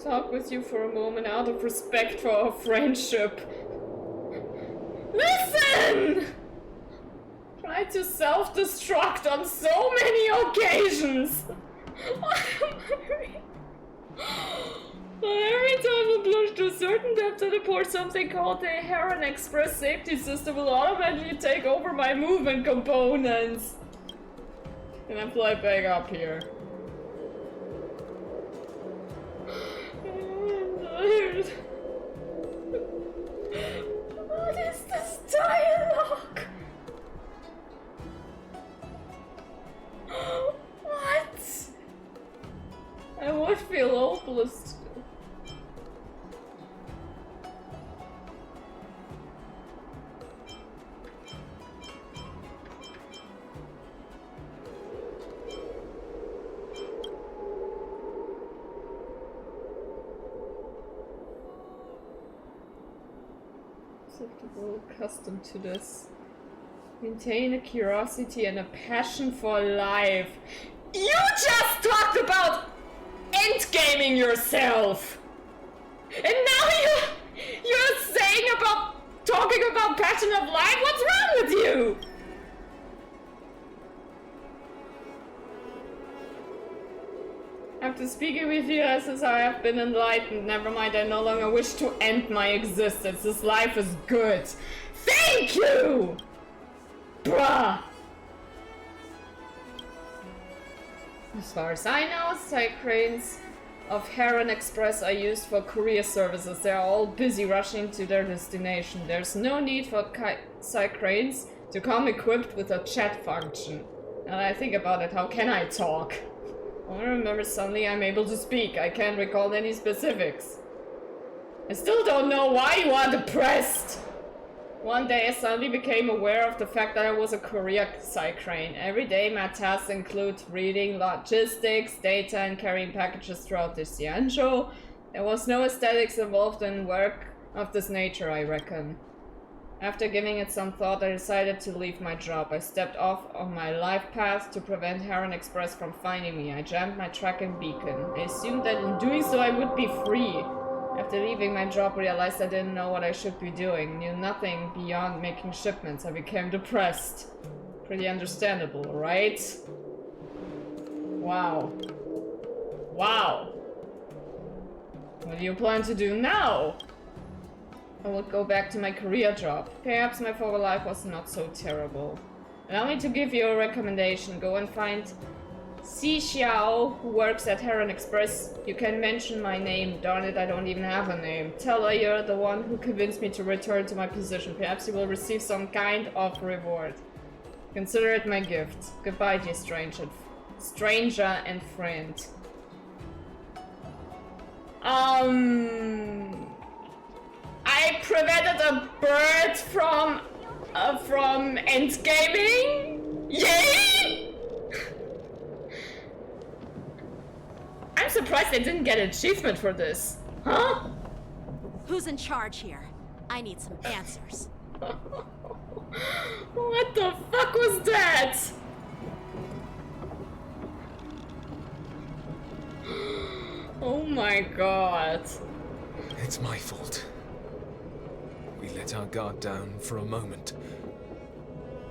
Talk with you for a moment out of respect for our friendship. Listen! Try to self-destruct on so many occasions. Every time we plunge to a certain depth and deport, something called the Heron Express safety system will automatically take over my movement components. And I fly back up here. What is this dialogue? What? I would feel hopeless. Accustomed to this. Maintain a curiosity and a passion for life. You just talked about endgaming yourself! And now you're saying about talking about passion of life? What's wrong with you? After speaking with you as I have been enlightened, never mind, I no longer wish to end my existence. This life is good. Thank you! Bruh! As far as I know, Side Cranes of Heron Express are used for courier services. They are all busy rushing to their destination. There's no need for Psycranes to come equipped with a chat function. And I think about it, how can I talk? I remember suddenly I'm able to speak. I can't recall any specifics. I still don't know why you are depressed. One day I suddenly became aware of the fact that I was a courier Psycrane. Every day my tasks include reading logistics, data, and carrying packages throughout the Xianzhou. There was no aesthetics involved in work of this nature, I reckon. After giving it some thought, I decided to leave my job. I stepped off on my life path to prevent Heron Express from finding me. I jammed my tracking beacon. I assumed that in doing so I would be free. After leaving my job, I realized I didn't know what I should be doing. Knew nothing beyond making shipments. I became depressed. Pretty understandable, right? Wow. Wow. What do you plan to do now? I will go back to my career job. Perhaps my former life was not so terrible. Allow me to give you a recommendation. Go and find Xiao, who works at Heron Express. You can mention my name. Darn it, I don't even have a name. Tell her you're the one who convinced me to return to my position. Perhaps you will receive some kind of reward. Consider it my gift. Goodbye, dear stranger and friend. I prevented a bird from endgaming. Yay! I'm surprised they didn't get an achievement for this. Huh? Who's in charge here? I need some answers. What the fuck was that? Oh my god. It's my fault. We let our guard down for a moment.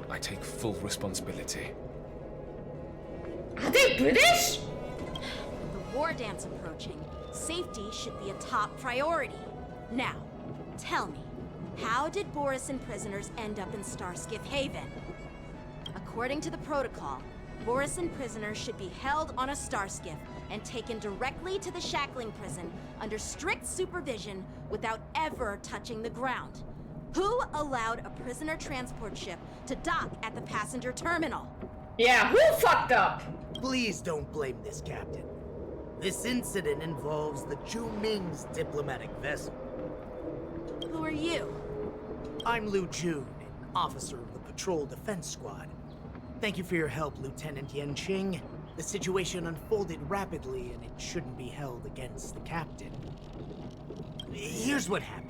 I take full responsibility. Are they British? With the war dance approaching, safety should be a top priority. Now, tell me, how did Borisin prisoners end up in Starskiff Haven? According to the protocol, Borisin prisoners should be held on a Starskiff and taken directly to the shackling prison under strict supervision without ever touching the ground. Who allowed a prisoner transport ship to dock at the passenger terminal? Yeah, who fucked up? Please don't blame this, Captain. This incident involves the Zhu Ming's diplomatic vessel. Who are you? I'm Liu Jun, an officer of the Patrol Defense Squad. Thank you for your help, Lieutenant Yanqing. The situation unfolded rapidly, and it shouldn't be held against the captain. Here's what happened.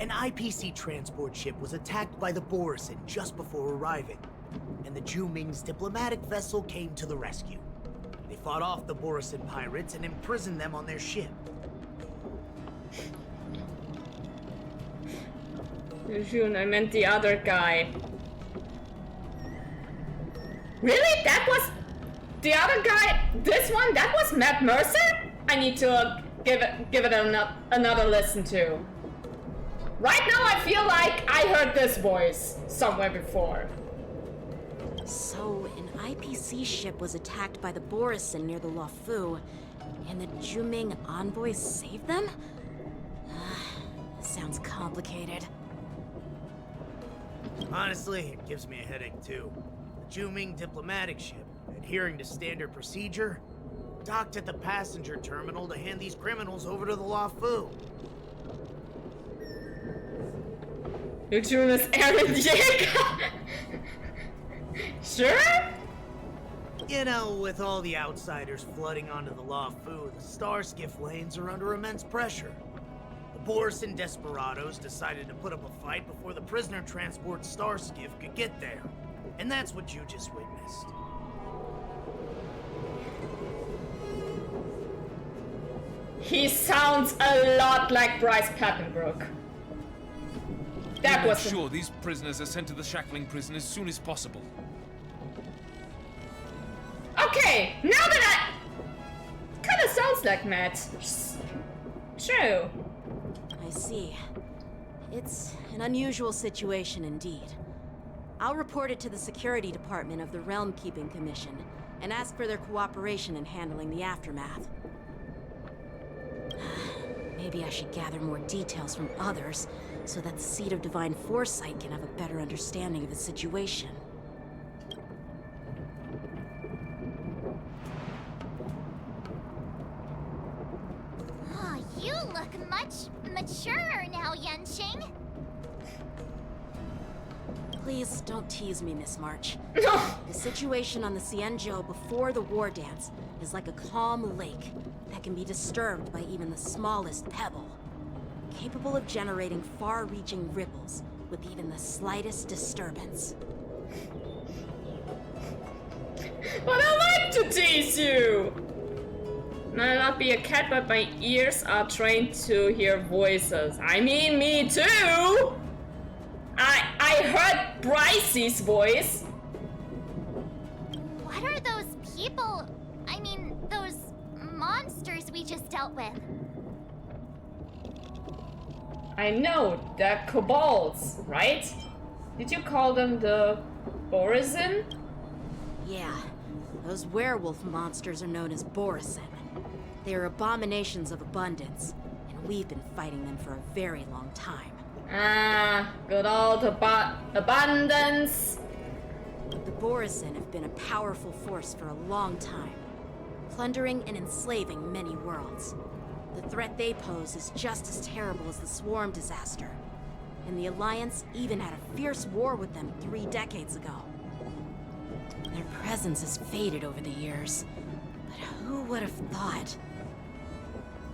An IPC transport ship was attacked by the Borisin just before arriving, and the Zhu Ming's diplomatic vessel came to the rescue. They fought off the Borisin pirates and imprisoned them on their ship. June, I meant the other guy. Really? That was the other guy? This one? That was Matt Mercer? I need to give it another listen to. Right now I feel like I heard this voice somewhere before. So, an IPC ship was attacked by the Borisin near the Luofu, and the Zhu Ming envoys saved them? Sounds complicated. Honestly, it gives me a headache too. The Zhu Ming diplomatic ship, adhering to standard procedure, docked at the passenger terminal to hand these criminals over to the Luofu. You're doing this errand, Jacob? Sure? You know, with all the outsiders flooding onto the Luofu, the Starskiff lanes are under immense pressure. The Borisin desperados decided to put up a fight before the prisoner transport Starskiff could get there. And that's what you just witnessed. He sounds a lot like Bryce Papenbrook. That was sure these prisoners are sent to the shackling prison as soon as possible. Okay, now that kinda sounds like Matt. True. I see. It's an unusual situation indeed. I'll report it to the security department of the Realm Keeping Commission and ask for their cooperation in handling the aftermath. Maybe I should gather more details from others, so that the Seed of Divine Foresight can have a better understanding of the situation. Oh, you look much maturer now, Yanqing. Please don't tease me, Miss March. The situation on the Xianzhou before the war dance is like a calm lake that can be disturbed by even the smallest pebble, capable of generating far-reaching ripples with even the slightest disturbance. But I like to tease you! Might not be a cat, but my ears are trained to hear voices. I mean, me too! I heard Bryce's voice. What are those people? I mean, those monsters we just dealt with? I know, they're kobolds, right? Did you call them the Borazin? Yeah, those werewolf monsters are known as Borazin. They are abominations of abundance, and we've been fighting them for a very long time. Ah, good old abundance. The Borazin have been a powerful force for a long time, plundering and enslaving many worlds. The threat they pose is just as terrible as the Swarm disaster, and the Alliance even had a fierce war with them 3 decades ago. Their presence has faded over the years, but who would have thought?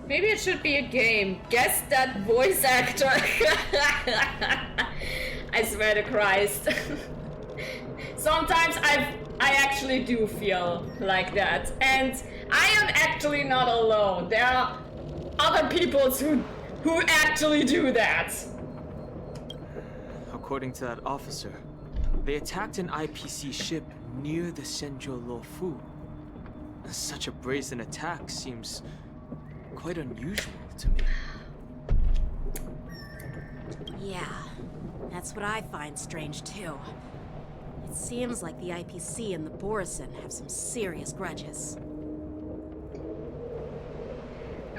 Maybe it should be a game. Guess that voice actor. I swear to Christ. Sometimes I actually do feel like that, and I am actually not alone. There are other people who actually do that. According to that officer, they attacked an IPC ship near the Xianzhou Luofu. Such a brazen attack seems quite unusual to me. Yeah, that's what I find strange too. It seems like the IPC and the Borazin have some serious grudges.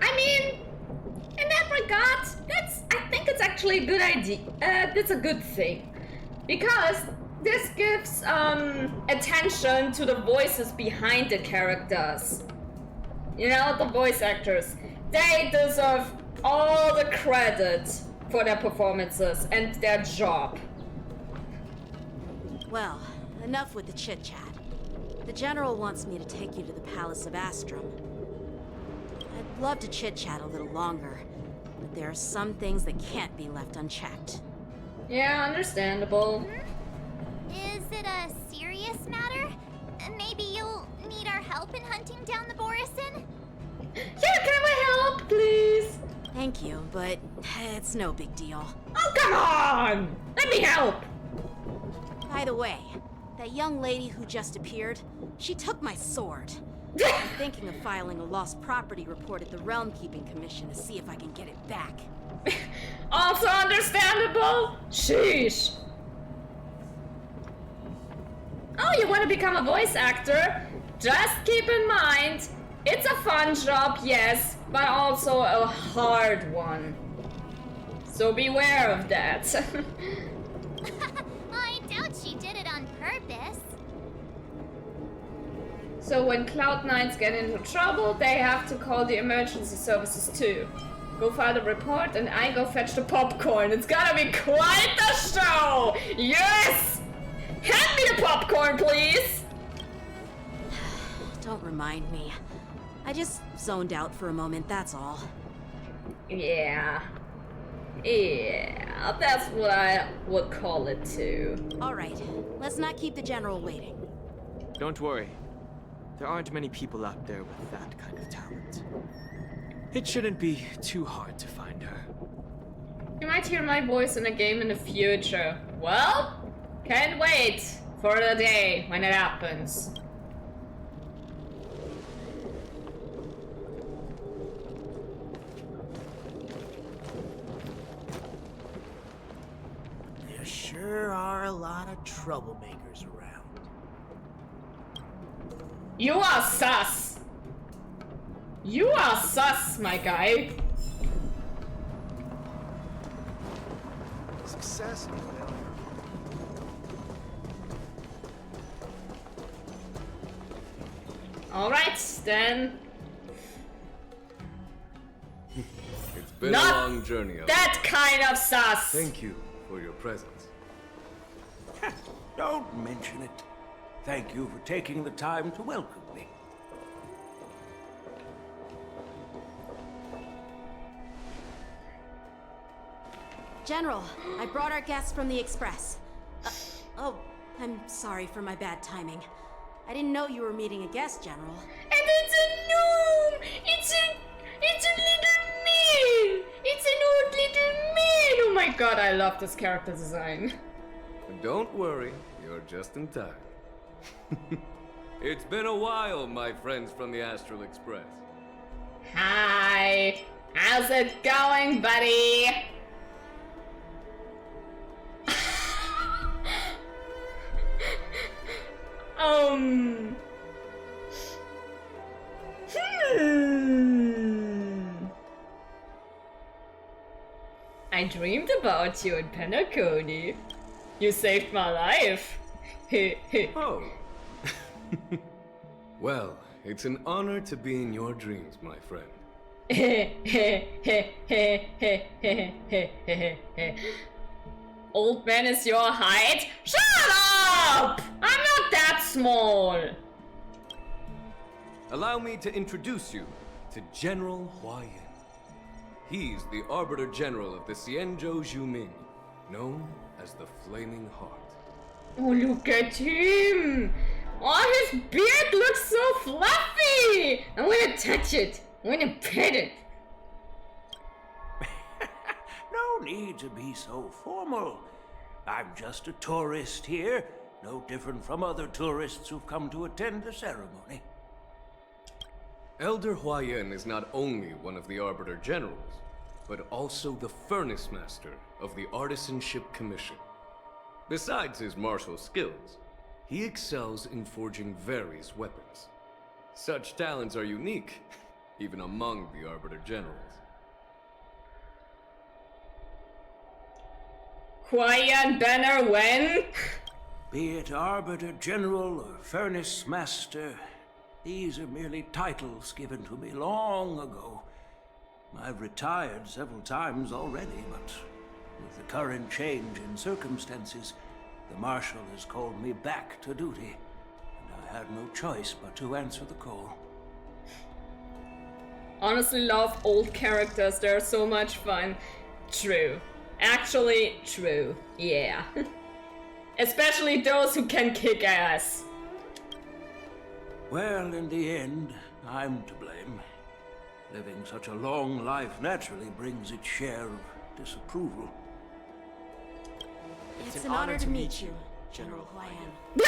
I mean, in that regard, I think it's actually a good idea. That's a good thing. Because this gives attention to the voices behind the characters. You know, the voice actors. They deserve all the credit for their performances and their job. Well, enough with the chit-chat. The General wants me to take you to the Palace of Astrum. I'd love to chit-chat a little longer, but there are some things that can't be left unchecked. Yeah, understandable. Is it a serious matter? Maybe you'll need our help in hunting down the Borazin? Yeah, can I help, please? Thank you, but it's no big deal. Oh, come on! Let me help! By the way, that young lady who just appeared, she took my sword. I'm thinking of filing a lost property report at the Realm Keeping Commission to see if I can get it back. Also understandable? Sheesh. Oh, you want to become a voice actor? Just keep in mind, it's a fun job, yes, but also a hard one. So beware of that. I doubt she did it on purpose. So when Cloud9s get into trouble, they have to call the emergency services too. Go file the report and I go fetch the popcorn. It's gonna be quite the show! Yes! Hand me the popcorn, please! Don't remind me. I just zoned out for a moment, that's all. Yeah. Yeah, that's what I would call it too. Alright, let's not keep the General waiting. Don't worry. There aren't many people out there with that kind of talent. It shouldn't be too hard to find her. You might hear my voice in a game in the future. Well, can't wait for the day when it happens. There sure are a lot of troublemakers around. You are sus! You are sus, my guy. success. Alright, then. It's been Not a long journey. that kind of sus! Thank you for your presence. Don't mention it. Thank you for taking the time to welcome me. General, I brought our guests from the Express. Oh, I'm sorry for my bad timing. I didn't know you were meeting a guest, General. And it's a gnome! It's a little man! It's an old little man! Oh my god, I love this character design. Don't worry, you're just in time. It's been a while, my friends from the Astral Express. Hi! How's it going, buddy? I dreamed about you in Penacony. You saved my life. Oh. Well, it's an honor to be in your dreams, my friend. Old man is your height? Shut up! I'm not that small. Allow me to introduce you to General Hua Yin. He's the Arbiter General of the Xianzhou I, known as the Flaming Heart. Oh, look at him! Oh, his beard looks so fluffy! I wanna touch it. I wanna pet it. No need to be so formal. I'm just a tourist here, no different from other tourists who've come to attend the ceremony. Elder Hua Yin is not only one of the Arbiter Generals, but also the Furnace Master of the Artisanship Commission. Besides his martial skills, he excels in forging various weapons. Such talents are unique, even among the Arbiter Generals. Hua Yin banner when? Be it Arbiter General or Furnace Master, these are merely titles given to me long ago. I've retired several times already, but with the current change in circumstances, the Marshal has called me back to duty, and I had no choice but to answer the call. Honestly love old characters, they're so much fun. True. Actually, true. Yeah. Especially those who can kick ass. Well, in the end, I'm to blame. Living such a long life naturally brings its share of disapproval. It's an honor to meet you, General Hua Yin.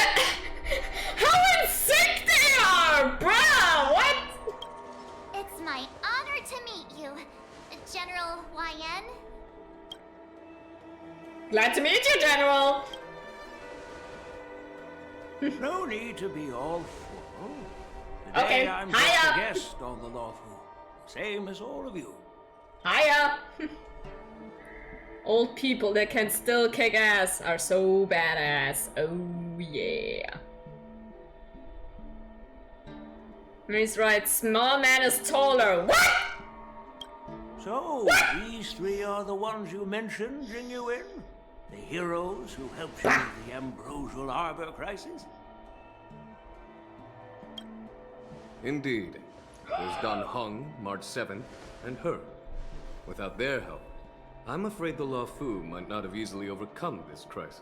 How in sync they are, bro! What? It's my honor to meet you, General Hua Yin. Glad to meet you, General! No need to be all formal. Today Okay, I'm just hiya. a guest on the lawful, same as all of you. Hiya! Old people that can still kick ass are so badass. Oh yeah. He's right, small man is taller. What? So, these three are the ones you mentioned, Jingyuin? The heroes who helped you with the Ambrosial Arbor crisis? Indeed. There's Don Hung, March 7th, and her. Without their help, I'm afraid the Law Fu might not have easily overcome this crisis.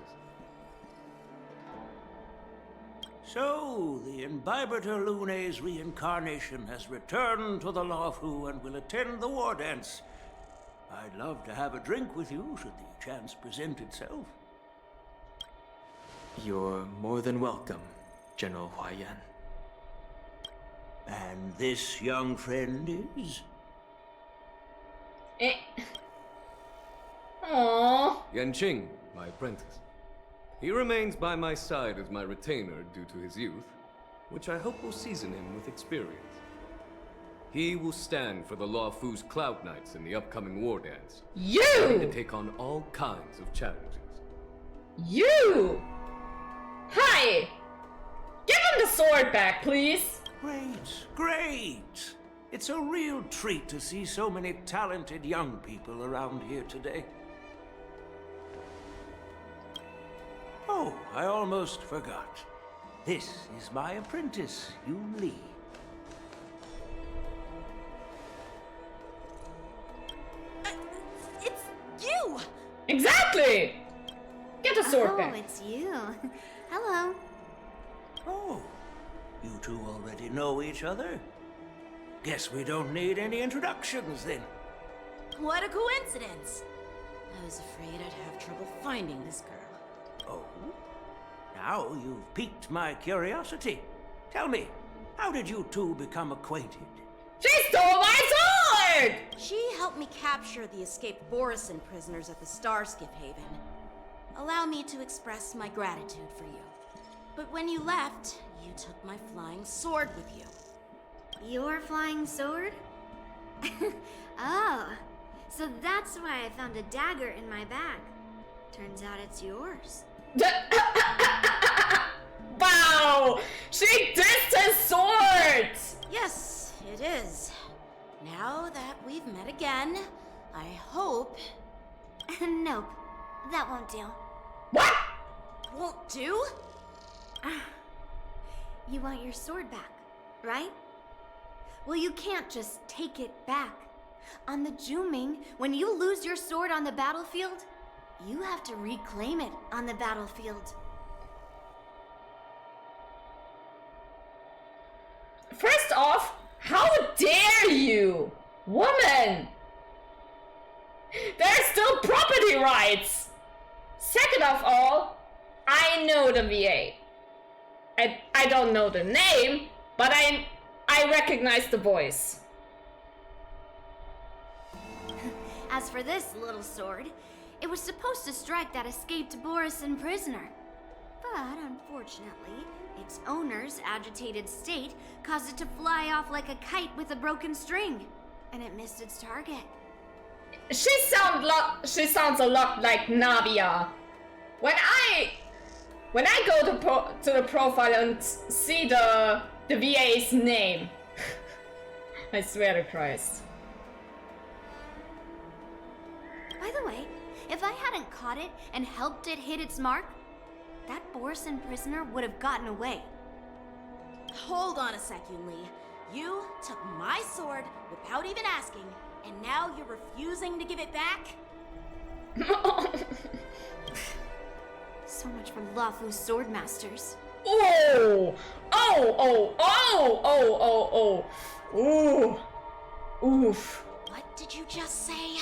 So, the Imbibitor Lune's reincarnation has returned to the Law Fu and will attend the war dance. I'd love to have a drink with you should the chance present itself. You're more than welcome, General Hua Yin. And this young friend is? Aww. Yanqing, my apprentice. He remains by my side as my retainer due to his youth, which I hope will season him with experience. He will stand for the Law Fu's Cloud Knights in the upcoming war dance. You! Ready to take on all kinds of challenges. You! Hi! Give him the sword back, please! Great, great! It's a real treat to see so many talented young people around here today. Oh, I almost forgot. This is my apprentice, Yun Li. It's you! Exactly! Get the sword back. Oh, it's you. Hello. Oh, you two already know each other? Guess we don't need any introductions then. What a coincidence! I was afraid I'd have trouble finding this girl. Oh? Now you've piqued my curiosity. Tell me, how did you two become acquainted? She stole my sword! She helped me capture the escaped Borisin prisoners at the Starskiff Haven. Allow me to express my gratitude for you. But when you left, you took my flying sword with you. Your flying sword? Oh, so that's why I found a dagger in my bag. Turns out it's yours. Wow! She dissed his sword! Yes, it is. Now that we've met again, I hope... Nope, that won't do. What? Won't do? You want your sword back, right? Well, you can't just take it back. On the Juming, when you lose your sword on the battlefield, you have to reclaim it on the battlefield. First off, how dare you? Woman! There's still property rights! Second of all, I know the VA. I don't know the name, but I recognize the voice. As for this little sword, it was supposed to strike that escaped Borisin prisoner. But unfortunately, its owner's agitated state caused it to fly off like a kite with a broken string, and it missed its target. She sounds a lot like Navia. When I go to the profile and see the VA's name, I swear to Christ. By the way, if I hadn't caught it and helped it hit its mark, that Borisin prisoner would have gotten away. Hold on a second, Lee. You took my sword without even asking, and now you're refusing to give it back? So much for Lafu's swordmasters. Oh! Oh! Oh! Oh! Oh! Oh! Oh! Ooh! Oof! What did you just say?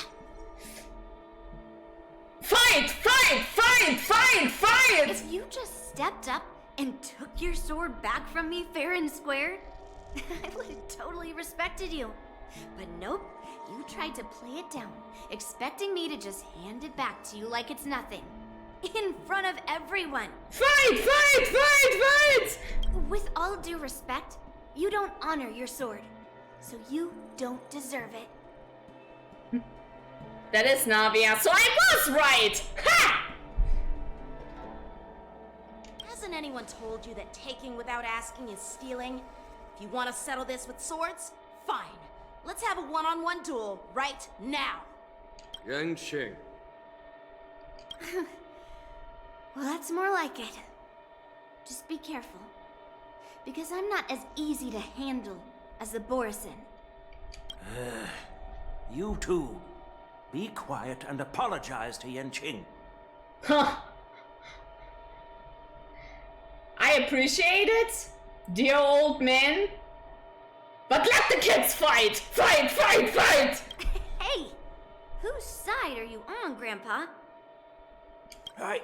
Fight! Fight! Fight! Fight! Fight! If you just stepped up and took your sword back from me fair and square, I would have totally respected you. But nope, you tried to play it down, expecting me to just hand it back to you like it's nothing. In front of everyone. Fight! Fight! Fight! Fight! With all due respect, you don't honor your sword, so you don't deserve it. That is Navia, so I was right! Ha! Hasn't anyone told you that taking without asking is stealing? If you want to settle this with swords, fine. Let's have a one-on-one duel right now. Yanqing. Well, that's more like it. Just be careful, because I'm not as easy to handle as the Borisin. You two, be quiet and apologize to Yanqing. Huh. I appreciate it, dear old man. But let the kids fight! Fight! Fight! Fight! Hey! Whose side are you on, Grandpa? I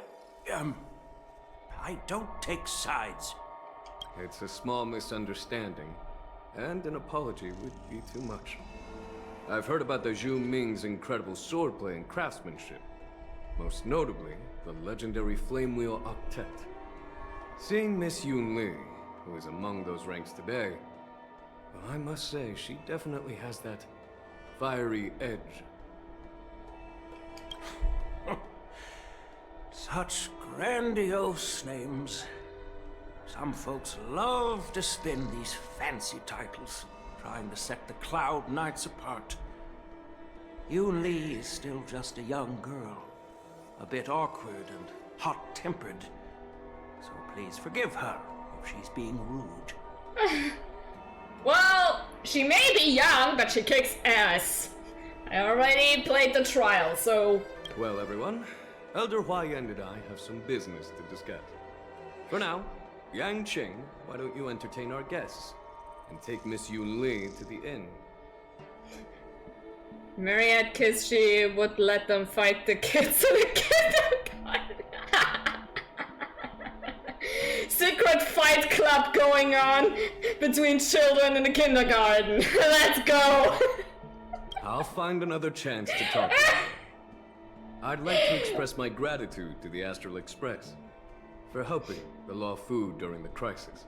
don't take sides. It's a small misunderstanding, and an apology would be too much. I've heard about the Zhu Ming's incredible swordplay and craftsmanship. Most notably, the legendary Flame Wheel Octet. Seeing Miss Yun Li, who is among those ranks today, Well, I must say, she definitely has that fiery edge. Such grandiose names. Some folks love to spin these fancy titles, trying to set the Cloud Knights apart. Yun Li is still just a young girl, a bit awkward and hot-tempered. So please forgive her if she's being rude. Well, she may be young, but she kicks ass. I already played the trial, so... Well, everyone, Elder Huayan and I have some business to discuss. For now, Yang Qing, why don't you entertain our guests and take Miss Yun Li to the inn? Myriad kissed she would let them fight the kids in the kindergarten. Secret fight club going on between children in the kindergarten. Let's go! I'll find another chance to talk to you. I'd like to express my gratitude to the Astral Express for helping the Law Fu during the crisis.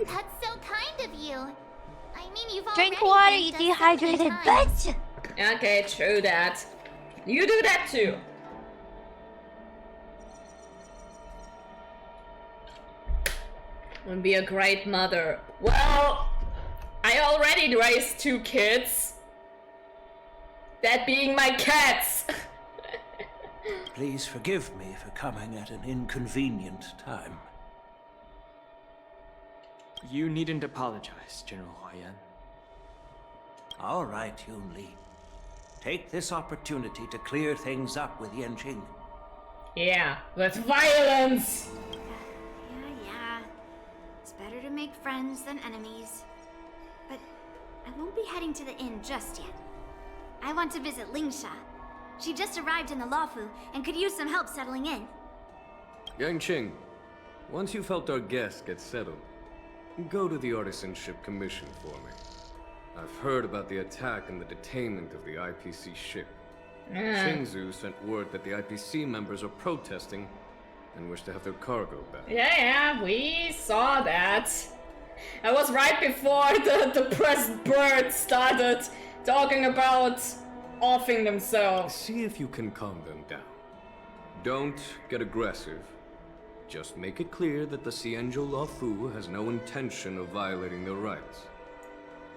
That's so kind of you. I mean, you've Drink already water, you thanked us so many dehydrated times. bitch! Okay, true that. You do that too. Would be a great mother. Well, I already raised 2 kids. That being my cats. Please forgive me for coming at an inconvenient time. You needn't apologize, General Huayan. All right, Yun Li. Take this opportunity to clear things up with Yanqing. Yeah, with violence! Yeah. It's better to make friends than enemies. But I won't be heading to the inn just yet. I want to visit Lingsha. She just arrived in the Luofu and could use some help settling in. Yang Qing, once you've helped our guests get settled, go to the Artisanship Commission for me. I've heard about the attack and the detainment of the IPC ship. Xianzhou sent word that the IPC members are protesting and wish to have their cargo back. Yeah, we saw that. It was right before the depressed bird started talking about offing themselves. See if you can calm them down. Don't get aggressive. Just make it clear that the Xianzhou Luofu has no intention of violating their rights.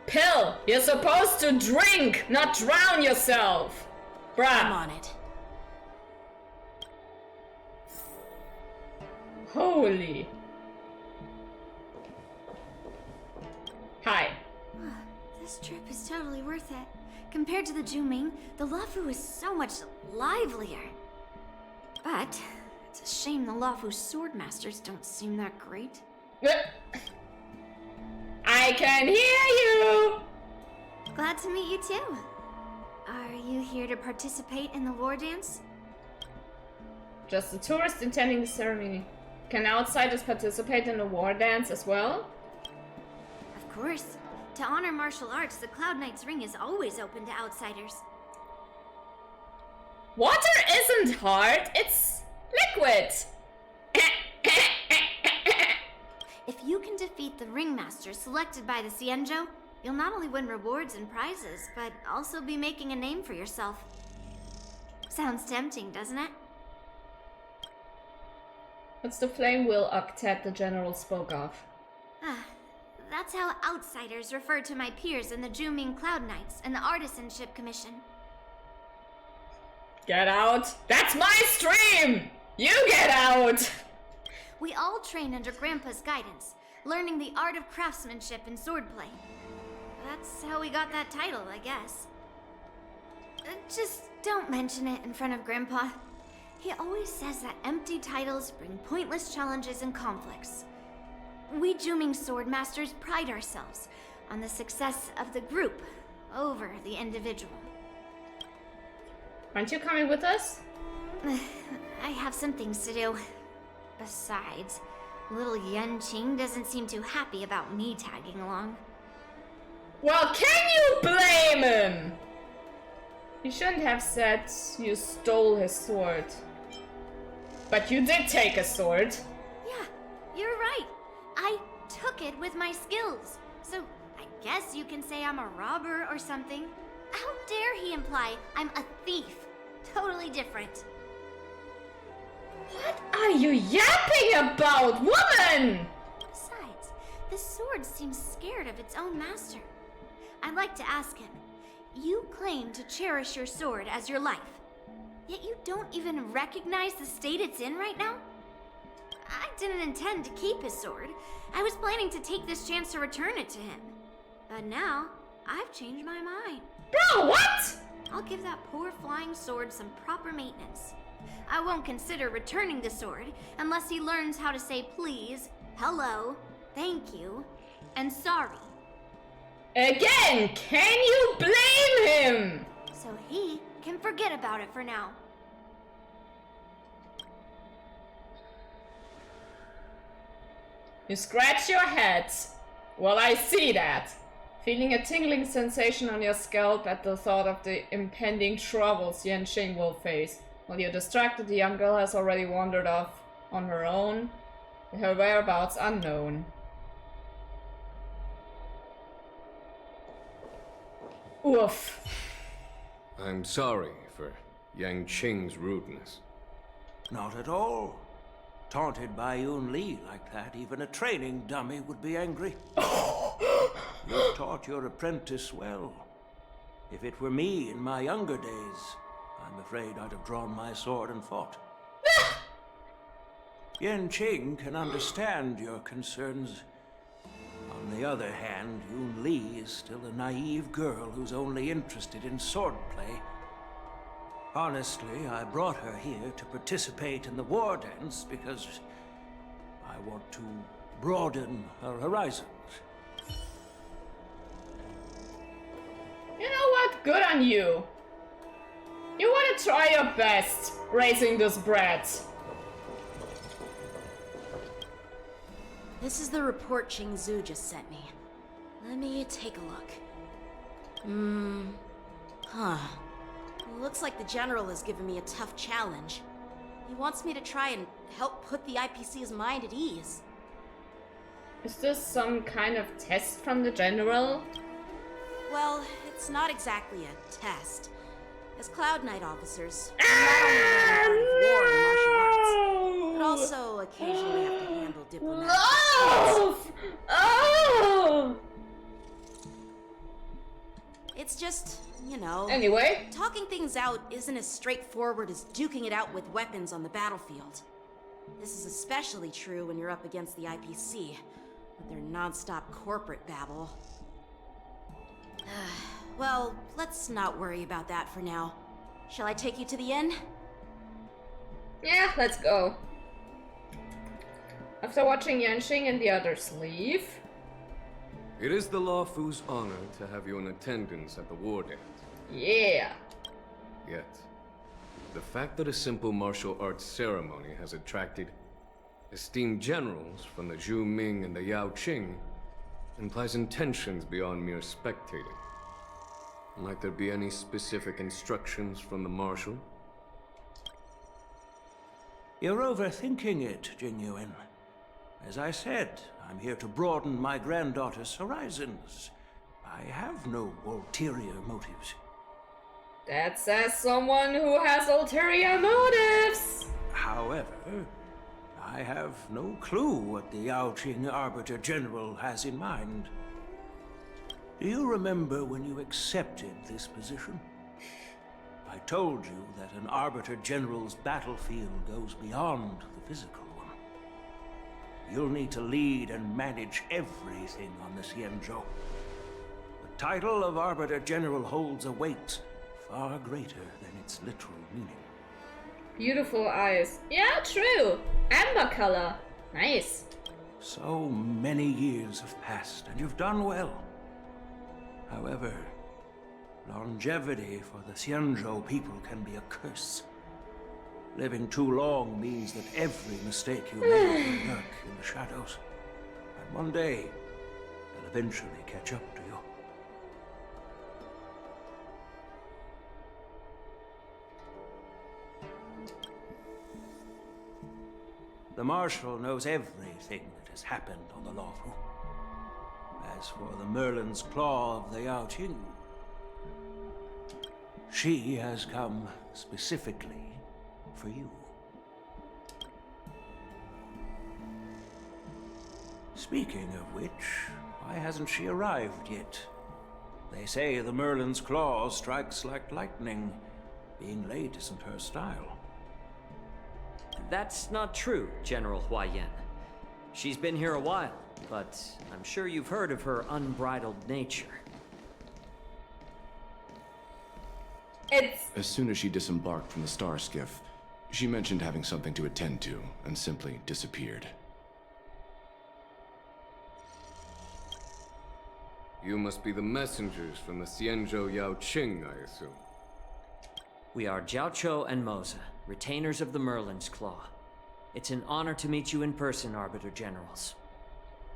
Pill, you're supposed to drink, not drown yourself. Bruh. I'm on it. Holy. Hi. This trip is totally worth it. Compared to the Juming, the Luofu is so much livelier. But it's a shame the Luofu swordmasters don't seem that great. I can hear you! Glad to meet you too. Are you here to participate in the war dance? Just a tourist attending the ceremony. Can outsiders participate in the war dance as well? Of course. To honor martial arts, the Cloud Knight's ring is always open to outsiders. Water isn't hard, it's liquid. If you can defeat the ringmaster selected by the Xianzhou, you'll not only win rewards and prizes, but also be making a name for yourself. Sounds tempting, doesn't it? What's the flame wheel octet the general spoke of? That's how outsiders refer to my peers in the Juming Cloud Knights and the Artisanship Commission. Get out! That's my stream! You get out! We all train under Grandpa's guidance, learning the art of craftsmanship and swordplay. That's how we got that title, I guess. Just don't mention it in front of Grandpa. He always says that empty titles bring pointless challenges and conflicts. We Juming swordmasters pride ourselves on the success of the group over the individual. Aren't you coming with us? I have some things to do. Besides, little Yanqing doesn't seem too happy about me tagging along. Well, can you blame him? You shouldn't have said you stole his sword. But you did take a sword. Yeah, you're right. I took it with my skills. So, I guess you can say I'm a robber or something. How dare he imply I'm a thief? Totally different. What are you yapping about, woman? Besides, the sword seems scared of its own master. I'd like to ask him, you claim to cherish your sword as your life, yet you don't even recognize the state it's in right now? I didn't intend to keep his sword. I was planning to take this chance to return it to him. But now, I've changed my mind. Bro, what? I'll give that poor flying sword some proper maintenance. I won't consider returning the sword unless he learns how to say please, hello, thank you, and sorry. Again, can you blame him? So he can forget about it for now. You scratch your head. Well, I see that. Feeling a tingling sensation on your scalp at the thought of the impending troubles Xianzhou will face. While you're distracted, the young girl has already wandered off on her own, her whereabouts unknown. Oof. I'm sorry for Yang Qing's rudeness. Not at all. Taunted by Yun Li like that, even a training dummy would be angry. You've taught your apprentice well. If it were me in my younger days, I'm afraid I'd have drawn my sword and fought. Yan Qing can understand your concerns. On the other hand, Yun Li is still a naive girl who's only interested in swordplay. Honestly, I brought her here to participate in the war dance because I want to broaden her horizons. You know what? Good on you. You want to try your best raising this brat. This is the report Xianzhou just sent me. Let me take a look. Looks like the General has given me a tough challenge. He wants me to try and help put the IPC's mind at ease. Is this some kind of test from the General? Well, it's not exactly a test. As Cloud Knight officers, we not only learn the art of war and martial arts, but also occasionally have to handle diplomatic disputes. Oh! It's just, you know... Anyway. Talking things out isn't as straightforward as duking it out with weapons on the battlefield. This is especially true when you're up against the IPC, with their non-stop corporate babble. Well, let's not worry about that for now. Shall I take you to the inn? Yeah, let's go. After watching Yanxing and the others leave... It is the Luofu's honor to have you in attendance at the war dance. Yeah. Yet, the fact that a simple martial arts ceremony has attracted esteemed generals from the Zhu Ming and the Yao Qing implies intentions beyond mere spectating. Might there be any specific instructions from the Marshal? You're overthinking it, Jingyuan. As I said, I'm here to broaden my granddaughter's horizons. I have no ulterior motives. That says someone who has ulterior motives! However, I have no clue what the Yao Qing Arbiter General has in mind. Do you remember when you accepted this position? I told you that an Arbiter General's battlefield goes beyond the physical one. You'll need to lead and manage everything on the Xianzhou. The title of Arbiter General holds a weight far greater than its literal meaning. Beautiful eyes. Yeah, true. Amber color. Nice. So many years have passed, and you've done well. However, longevity for the Xianzhou people can be a curse. Living too long means that every mistake you make will lurk in the shadows. And one day, they'll eventually catch up to you. The Marshal knows everything that has happened on the Luofu. As for the Merlin's Claw of the Yaoqing, she has come specifically for you. Speaking of which, why hasn't she arrived yet? They say the Merlin's Claw strikes like lightning. Being late isn't her style. That's not true, General Huayan. She's been here a while, but I'm sure you've heard of her unbridled nature. As soon as she disembarked from the star skiff, she mentioned having something to attend to and simply disappeared. You must be the messengers from the Xianzhou Yaoqing, I assume. We are Jiaoqiu and Moza, retainers of the Merlin's Claw. It's an honor to meet you in person, Arbiter Generals.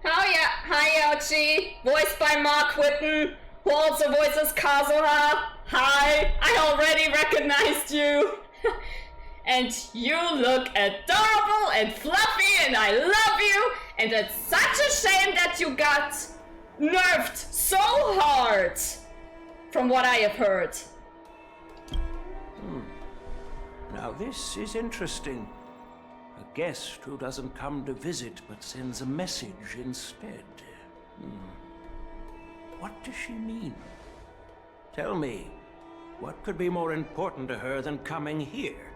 Oh yeah, hi Yaoqi, voiced by Mark Whitten, who also voices Kazuha. Hi, I already recognized you. And you look adorable and fluffy and I love you. And it's such a shame that you got nerfed so hard, from what I have heard. Now this is interesting. A guest who doesn't come to visit but sends a message instead. What does she mean? Tell me, what could be more important to her than coming here?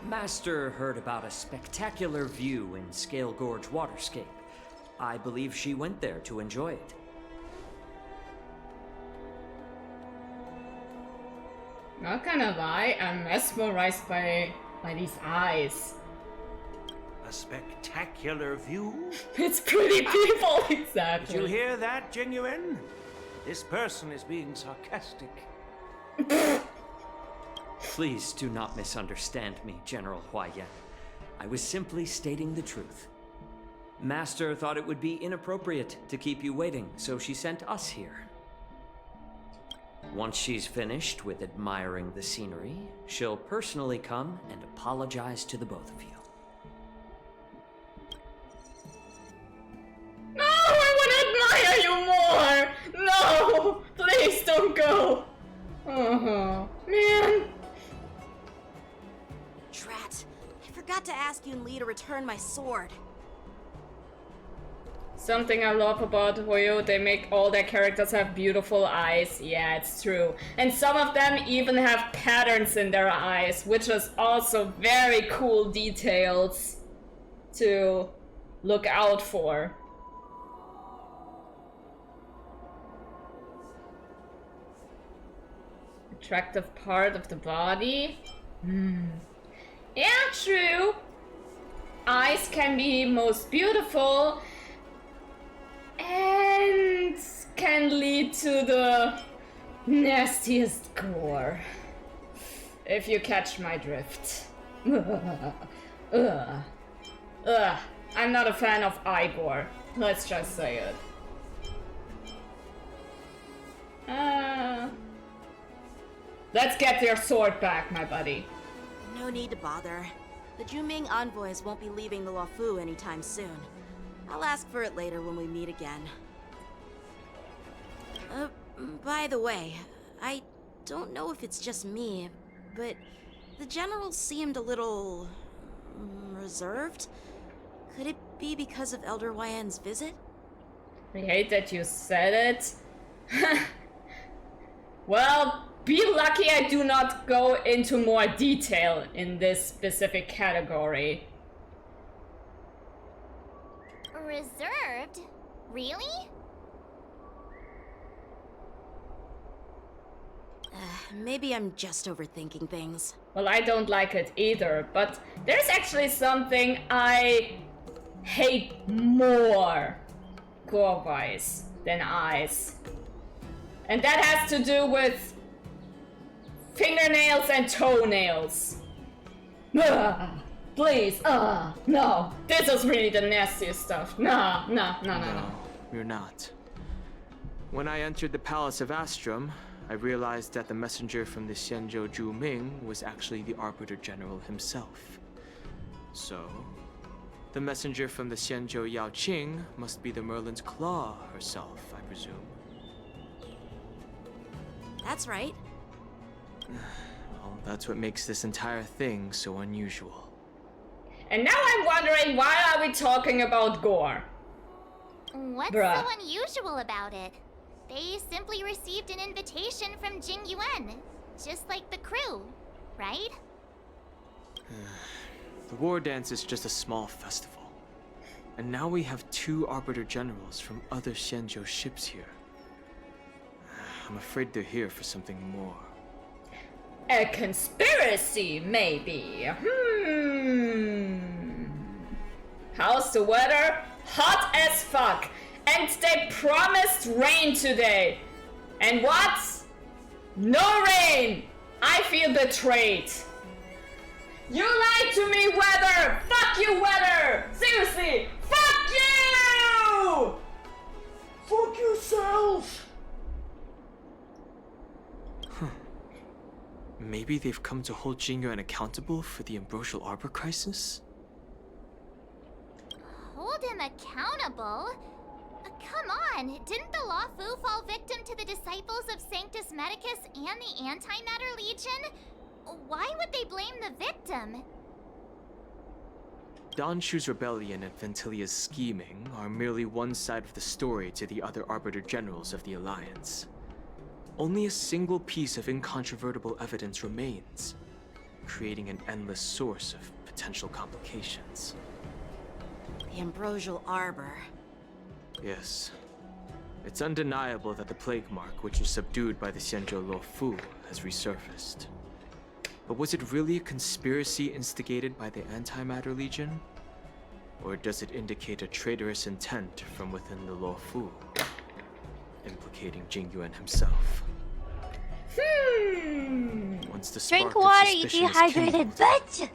Master heard about a spectacular view in Scale Gorge Waterscape. I believe she went there to enjoy it. Not gonna lie, I'm mesmerized by these eyes. A spectacular view? It's pretty people, exactly. Did you hear that, Genuine? This person is being sarcastic. Please do not misunderstand me, General Huayan. I was simply stating the truth. Master thought it would be inappropriate to keep you waiting, so she sent us here. Once she's finished with admiring the scenery, she'll personally come and apologize to the both of you. No, I want to admire you more! No! Please don't go! Oh, man. Drat. I forgot to ask Yun Li to return my sword. Something I love about Hoyo, they make all their characters have beautiful eyes. Yeah, it's true. And some of them even have patterns in their eyes, which is also very cool details to look out for. Attractive part of the body? Yeah, true. Eyes can be most beautiful and can lead to the nastiest gore, if you catch my drift. I'm not a fan of eye gore, let's just say it. Let's get your sword back, my buddy. No need to bother. The Juming envoys won't be leaving the Luofu anytime soon. I'll ask for it later when we meet again. By the way, I don't know if it's just me, but the general seemed a little reserved. Could it be because of Elder Huayan's visit? I hate that you said it. Well, be lucky I do not go into more detail in this specific category. Reserved? Really? Maybe I'm just overthinking things. Well, I don't like it either, but there's actually something I hate more gore-wise than eyes. And that has to do with fingernails and toenails. Please, no. This is really the nastiest stuff. No. You're not. When I entered the Palace of Astrum, I realized that the messenger from the Xianzhou Juming was actually the Arbiter General himself. So, The messenger from the Xianzhou I must be the Merlin's Claw herself, I presume. That's right. Well, that's what makes this entire thing so unusual. And now I'm wondering, why are we talking about gore? What's Bruh. so unusual about it? They simply received an invitation from Jing Yuan, just like the crew, right? The war dance is just a small festival. And now we have 2 Arbiter Generals from other Xianzhou ships here. I'm afraid they're here for something more. A conspiracy, maybe. How's the weather? Hot as fuck. And they promised rain today. And what? No rain! I feel betrayed. You lied to me, weather! Fuck you, weather! Seriously! Fuck you! Fuck yourself! Maybe they've come to hold Jingyuan accountable for the Ambrosial Arbor crisis? Hold him accountable? Come on, didn't the Luofu fall victim to the disciples of Sanctus Medicus and the Antimatter Legion? Why would they blame the victim? Danshu's rebellion and Ventilia's scheming are merely one side of the story to the other Arbiter Generals of the Alliance. Only a single piece of incontrovertible evidence remains, creating an endless source of potential complications. The Ambrosial Arbor. Yes. It's undeniable that the plague mark, which was subdued by the Xianzhou Luofu, has resurfaced. But was it really a conspiracy instigated by the Antimatter Legion? Or does it indicate a traitorous intent from within the Luofu, implicating Jingyuan himself? Once the spark Drink of water, you suspicion is dehydrated kindled, bitch!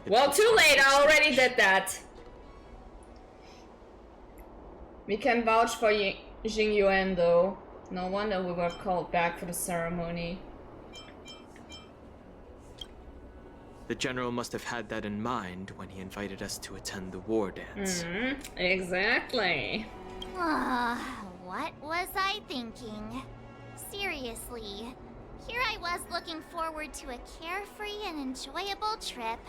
Well, too late, I already did that. We can vouch for Jing Yuan though. No wonder we were called back for the ceremony. The general must have had that in mind when he invited us to attend the war dance. Exactly. What was I thinking? Seriously, here I was looking forward to a carefree and enjoyable trip.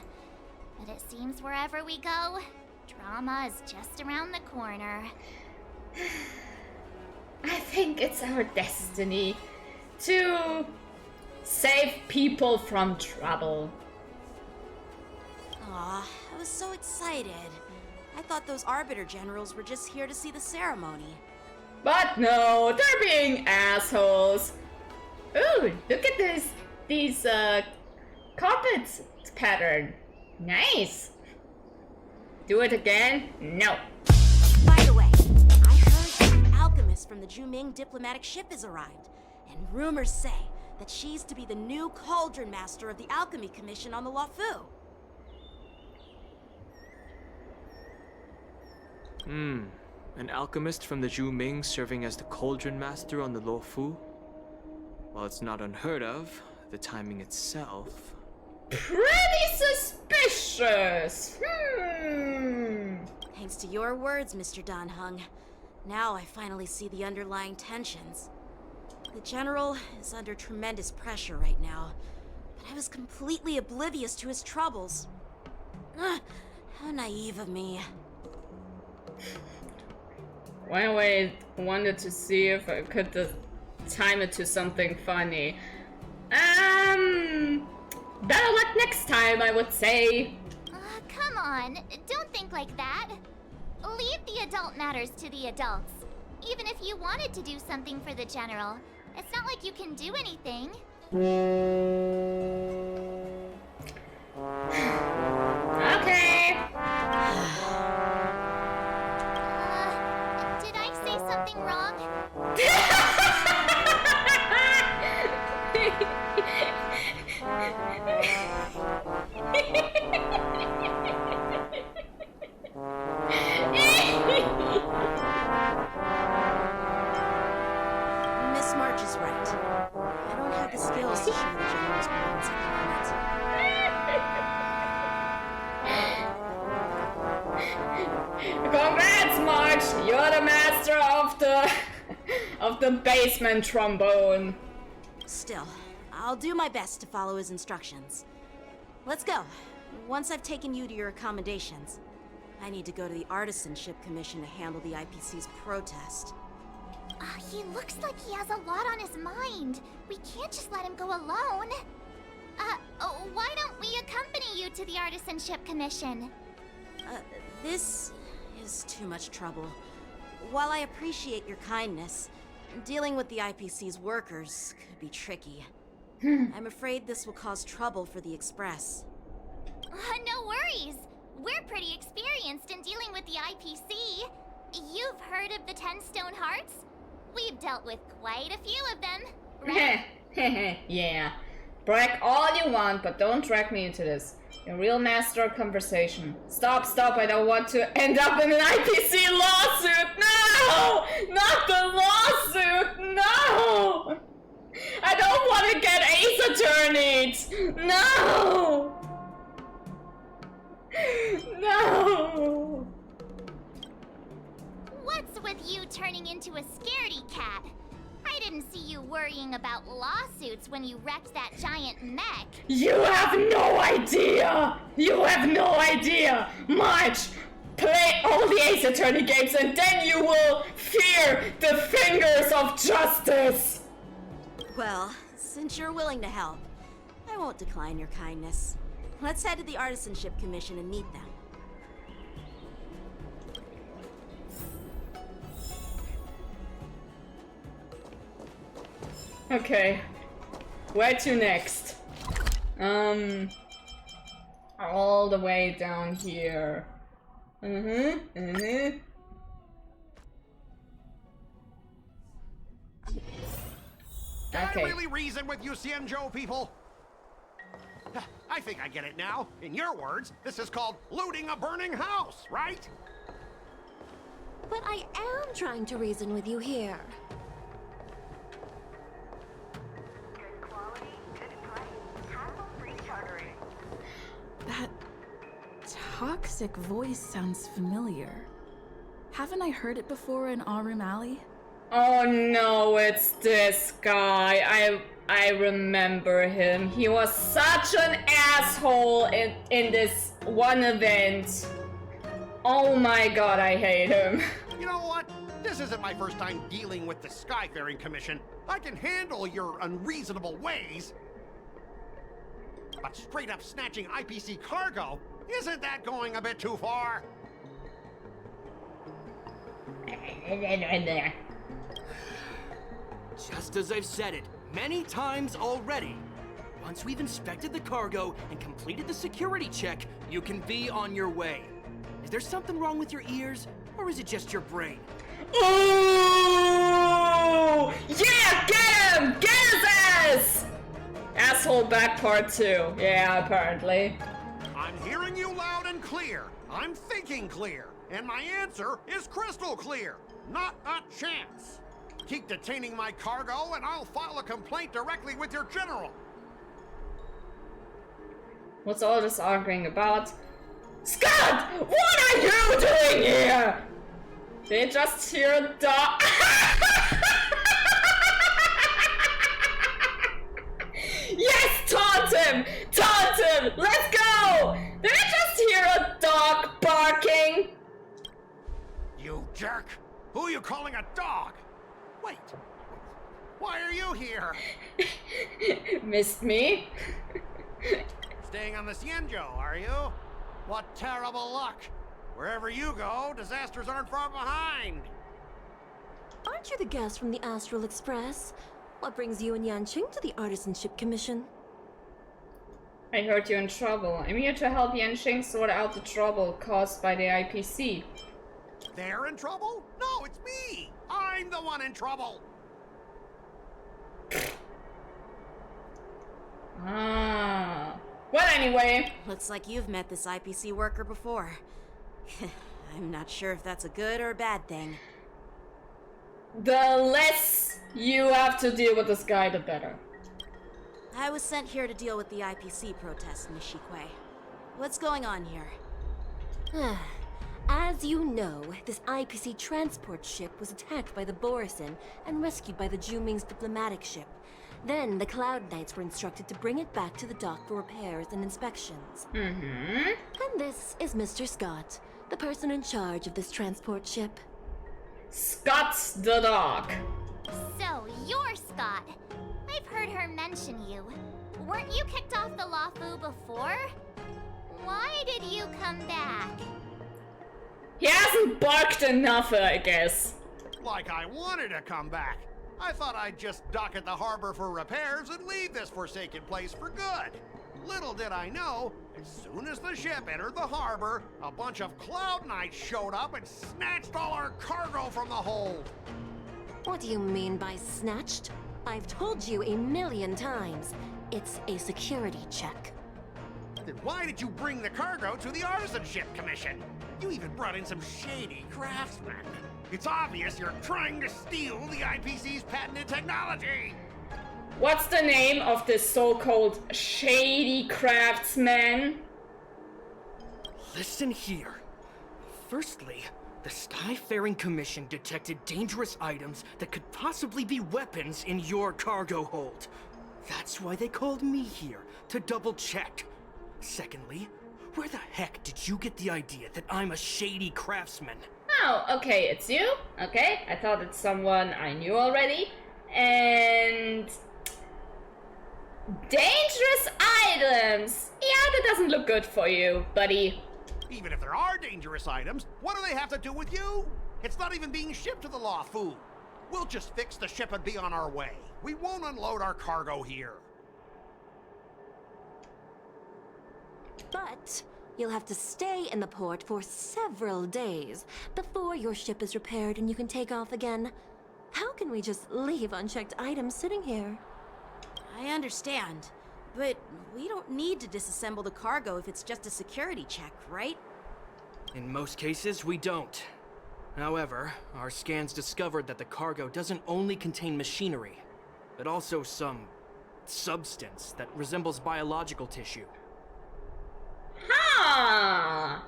But it seems wherever we go, drama is just around the corner. I think it's our destiny to save people from trouble. Aw, I was so excited. I thought those Arbiter Generals were just here to see the ceremony. But no, they're being assholes. Ooh, look at these carpets pattern. Nice. Do it again? No. By the way, I heard an alchemist from the Juming diplomatic ship has arrived, and rumors say that she's to be the new Cauldron Master of the Alchemy Commission on the Luofu. An alchemist from the Juming serving as the Cauldron Master on the Luofu? While it's not unheard of, the timing itself... Pretty suspicious. Thanks to your words, Mr. Danheng. Now I finally see the underlying tensions. The General is under tremendous pressure right now, but I was completely oblivious to his troubles. How naive of me. I wanted to see if I could time it to something funny. Better luck next time, I would say. Come on, don't think like that. Leave the adult matters to the adults. Even if you wanted to do something for the General, it's not like you can do anything. Okay. Did I say something wrong? Miss March is right. I don't have the skills to share the General's plans. of the basement trombone. Still, I'll do my best to follow his instructions. Let's go. Once I've taken you to your accommodations, I need to go to the Artisanship Commission to handle the IPC's protest. He looks like he has a lot on his mind. We can't just let him go alone. Why don't we accompany you to the Artisanship Commission? This is too much trouble. While I appreciate your kindness, dealing with the IPC's workers could be tricky. I'm afraid this will cause trouble for the Express. No worries. We're pretty experienced in dealing with the IPC. You've heard of the 10 Stone Hearts? We've dealt with quite a few of them, right? Yeah. Brag all you want, but don't drag me into this. A real master of conversation. Stop, I don't want to end up in an IPC lawsuit! No! Not the lawsuit! No! I don't want to get ace attorneyed! No! No! What's with you turning into a scaredy cat? I didn't see you worrying about lawsuits when you wrecked that giant mech. You have no idea! You have no idea! March! Play all the Ace Attorney games and then you will fear the fingers of justice! Well, since you're willing to help, I won't decline your kindness. Let's head to the Artisanship Commission and meet them. Okay. Where to next? All the way down here. Okay. Can I really reason with you Xianzhou people? I think I get it now. In your words, this is called looting a burning house, right? But I am trying to reason with you here. That toxic voice sounds familiar. Haven't I heard it before in Aurum Alley? Oh no, it's this guy. I remember him. He was such an asshole in this one event. Oh my god, I hate him. You know what? This isn't my first time dealing with the Skyfaring Commission. I can handle your unreasonable ways. But straight up snatching IPC cargo, isn't that going a bit too far? Just as I've said it many times already. Once we've inspected the cargo and completed the security check, you can be on your way. Is there something wrong with your ears, or is it just your brain? Ooh! Yeah, get him! Get his ass! Asshole back part 2. Yeah, apparently. I'm hearing you loud and clear. I'm thinking clear. And my answer is crystal clear. Not a chance. Keep detaining my cargo and I'll file a complaint directly with your general. What's all this arguing about? Scott! What are you doing here? They just hear a dog. Yes, taunt him! Taunt him! Let's go! Did I just hear a dog barking? You jerk! Who are you calling a dog? Wait, why are you here? Missed me? Staying on the Xianzhou, are you? What terrible luck! Wherever you go, disasters aren't far behind! Aren't you the guest from the Astral Express? What brings you and Yanqing to the Artisanship Commission? I heard you're in trouble. I'm here to help Yanqing sort out the trouble caused by the IPC. They're in trouble? No, it's me! I'm the one in trouble! Ah. Well, anyway. Looks like you've met this IPC worker before. I'm not sure if that's a good or a bad thing. The less you have to deal with this guy, the better. I was sent here to deal with the IPC protest, Nishikwe. What's going on here? As you know, this IPC transport ship was attacked by the Borisin and rescued by the Juming's diplomatic ship. Then the Cloud Knights were instructed to bring it back to the dock for repairs and inspections. Mm-hmm. And this is Mr. Scott, the person in charge of this transport ship. Scott's the dog. So, you're Scott. I've heard her mention you. Weren't you kicked off the Lafu before? Why did you come back? He hasn't barked enough, I guess. Like I wanted to come back. I thought I'd just dock at the harbor for repairs and leave this forsaken place for good. Little did I know, as soon as the ship entered the harbor, a bunch of Cloud Knights showed up and snatched all our cargo from the hold. What do you mean by snatched? I've told you 1,000,000 times. It's a security check. Then why did you bring the cargo to the Artisan Ship Commission? You even brought in some shady craftsmen. It's obvious you're trying to steal the IPC's patented technology. What's the name of this so-called shady craftsman? Listen here. Firstly, the Skyfaring Commission detected dangerous items that could possibly be weapons in your cargo hold. That's why they called me here, to double-check. Secondly, where the heck did you get the idea that I'm a shady craftsman? Oh, okay, it's you? Okay, I thought it's someone I knew already. And... dangerous items! Yeah, that doesn't look good for you, buddy. Even if there are dangerous items, what do they have to do with you? It's not even being shipped to the Lafu. We'll just fix the ship and be on our way. We won't unload our cargo here. But you'll have to stay in the port for several days before your ship is repaired and you can take off again. How can we just leave unchecked items sitting here? I understand, but we don't need to disassemble the cargo if it's just a security check, right? In most cases, we don't. However, our scans discovered that the cargo doesn't only contain machinery, but also some substance that resembles biological tissue. Huh.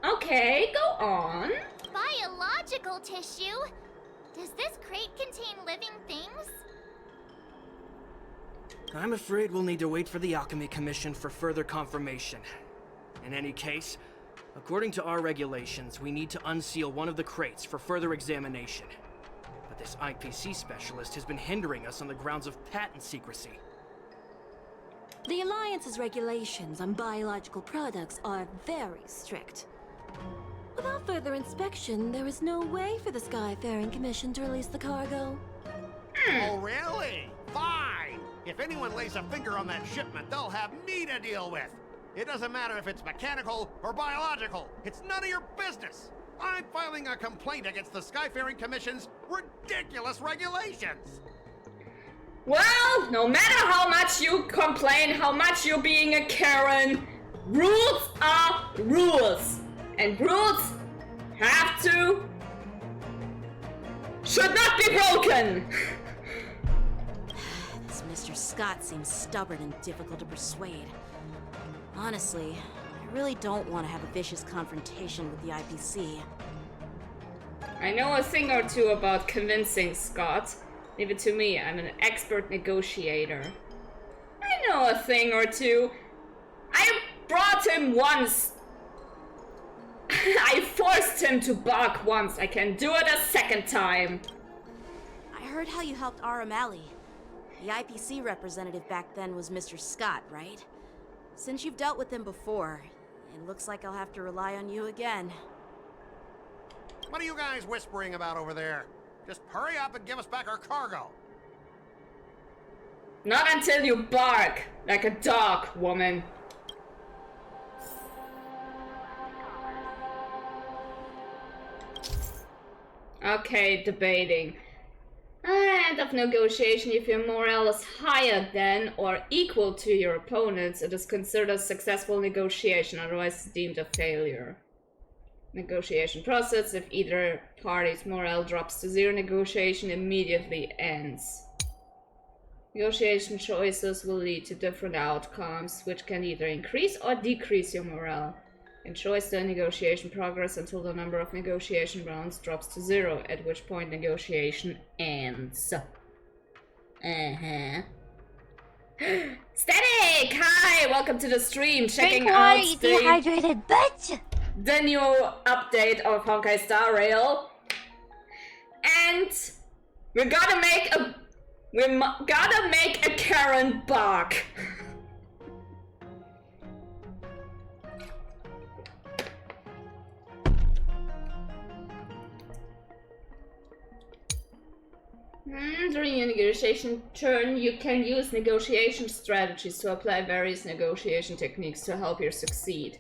Okay, go on. Biological tissue? Does this crate contain living things? I'm afraid we'll need to wait for the Alchemy Commission for further confirmation. In any case, according to our regulations, we need to unseal one of the crates for further examination. But this IPC specialist has been hindering us on the grounds of patent secrecy. The Alliance's regulations on biological products are very strict. Without further inspection, there is no way for the Skyfaring Commission to release the cargo. Oh, really? Fine! If anyone lays a finger on that shipment, they'll have me to deal with. It doesn't matter if it's mechanical or biological. It's none of your business. I'm filing a complaint against the Skyfaring Commission's ridiculous regulations. Well, no matter how much you complain, how much you're being a Karen, rules are rules. And rules should not be broken. This Mr. Scott seems stubborn and difficult to persuade. Honestly, I really don't want to have a vicious confrontation with the IPC. I know a thing or two about convincing Scott. Leave it to me, I'm an expert negotiator. I know a thing or two. I brought him once. I forced him to bark once. I can do it a second time. I heard how you helped Aramali. The IPC representative back then was Mr. Scott, right? Since you've dealt with him before, it looks like I'll have to rely on you again. What are you guys whispering about over there? Just hurry up and give us back our cargo. Not until you bark like a dog, woman. Okay, debating. End of negotiation. If your morale is higher than or equal to your opponent's, it is considered a successful negotiation, otherwise it's deemed a failure. Negotiation process. If either party's morale drops to 0, negotiation immediately ends. Negotiation choices will lead to different outcomes, which can either increase or decrease your morale. Enjoys the negotiation progress until the number of negotiation rounds drops to 0, at which point negotiation ends. Static! Hi! Welcome to the stream. Checking out dehydrated bitch! the new update of Honkai Star Rail. And we're gonna make a Karen bark. During your negotiation turn, you can use negotiation strategies to apply various negotiation techniques to help you succeed.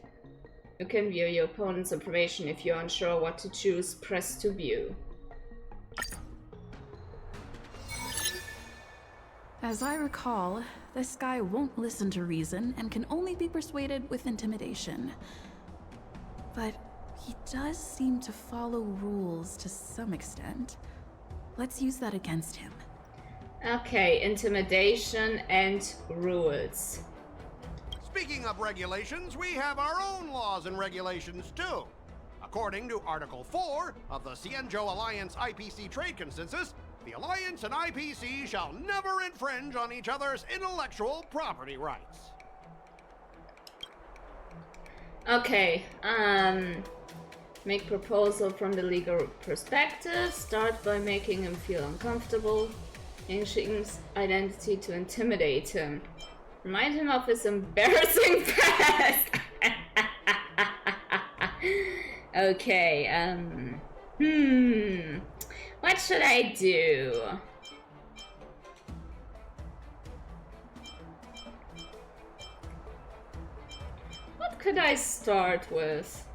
You can view your opponent's information. If you're unsure what to choose, press to view. As I recall, this guy won't listen to reason and can only be persuaded with intimidation. But he does seem to follow rules to some extent. Let's use that against him. Okay, intimidation and rules. Speaking of regulations, we have our own laws and regulations too. According to Article 4 of the Xianzhou Alliance IPC Trade Consensus, the Alliance and IPC shall never infringe on each other's intellectual property rights. Okay, make proposal from the legal perspective. Start by making him feel uncomfortable. Yingxing's identity to intimidate him. Remind him of his embarrassing past. Okay, what should I do? What could I start with?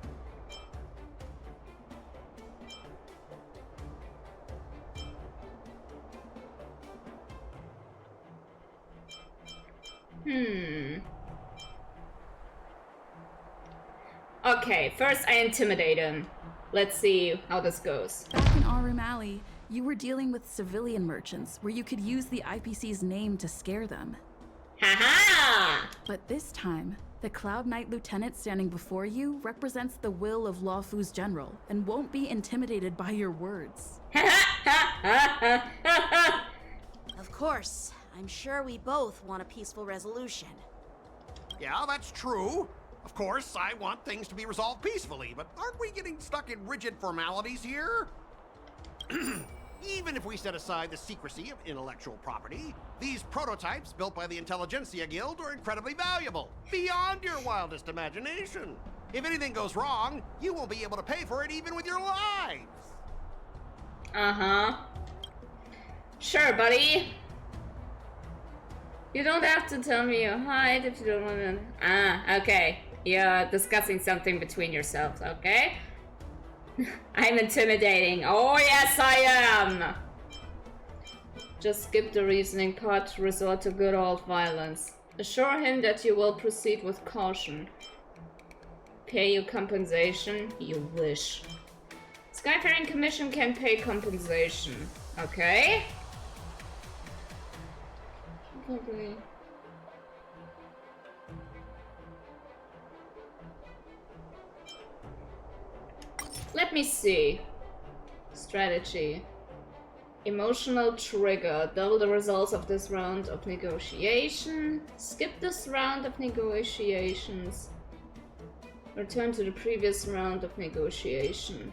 Okay, first I intimidate him. Let's see how this goes. Back in Aurum Alley, you were dealing with civilian merchants where you could use the IPC's name to scare them. Haha! But this time, the Cloud Knight Lieutenant standing before you represents the will of Law Fu's general and won't be intimidated by your words. Of course, I'm sure we both want a peaceful resolution. Yeah, that's true. Of course, I want things to be resolved peacefully, but aren't we getting stuck in rigid formalities here? Even if we set aside the secrecy of intellectual property, these prototypes built by the Intelligentsia Guild are incredibly valuable, beyond your wildest imagination. If anything goes wrong, you won't be able to pay for it even with your lives. Uh-huh. Sure, buddy. You don't have to tell me your height if you don't want to... Ah, okay. You're discussing something between yourselves, okay? I'm intimidating. Oh, yes, I am! Just skip the reasoning part, resort to good old violence. Assure him that you will proceed with caution. Pay you compensation? You wish. Skyfaring Commission can pay compensation. Okay? Okay. Let me see. Strategy. Emotional trigger. Double the results of this round of negotiation. Skip this round of negotiations. Return to the previous round of negotiation.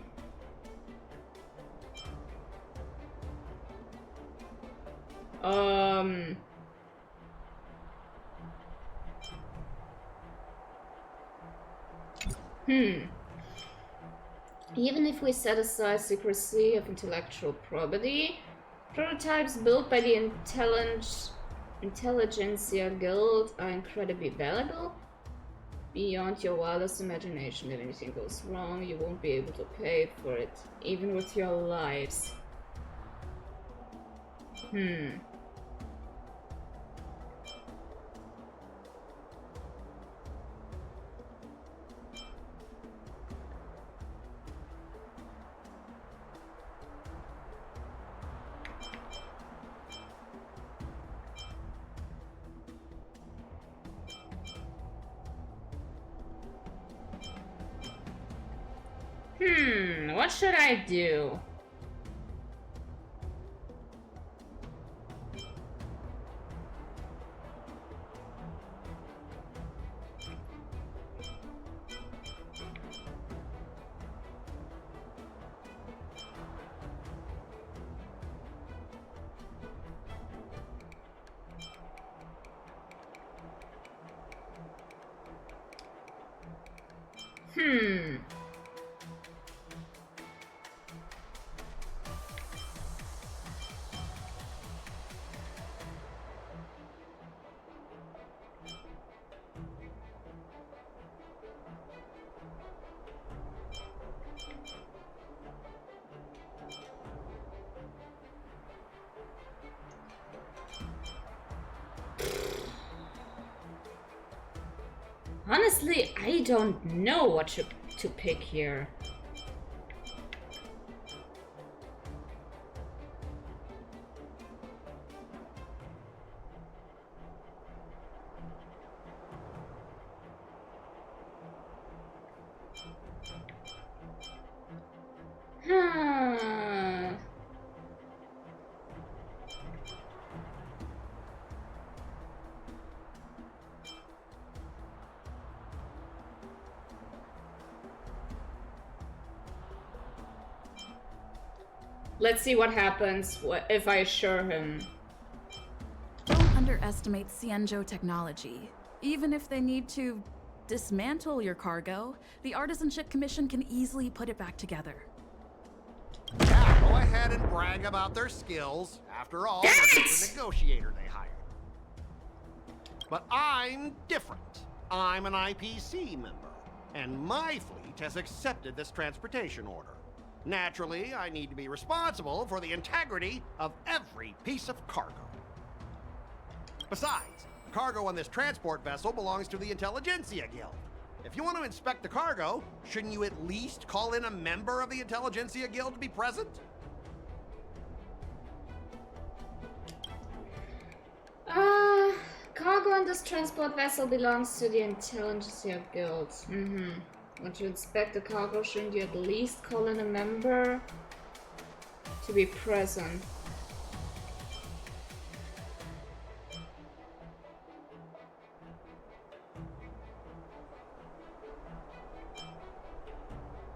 Even if we set aside secrecy of intellectual property, prototypes built by the Intelligentsia Guild are incredibly valuable. Beyond your wildest imagination, if anything goes wrong, you won't be able to pay for it, even with your lives. what should I do? Honestly, I don't know what to pick here. Let's see what happens if I assure him. Don't underestimate Xianzhou technology. Even if they need to dismantle your cargo, the Artisanship Commission can easily put it back together. Yeah, go ahead and brag about their skills. After all, it's the negotiator they hired. But I'm different. I'm an IPC member, and my fleet has accepted this transportation order. Naturally, I need to be responsible for the integrity of every piece of cargo. Besides, cargo on this transport vessel belongs to the Intelligentsia Guild. If you want to inspect the cargo, shouldn't you at least call in a member of the Intelligentsia Guild to be present? Cargo on this transport vessel belongs to the Intelligentsia Guild. Want to inspect the cargo, shouldn't you at least call in a member to be present?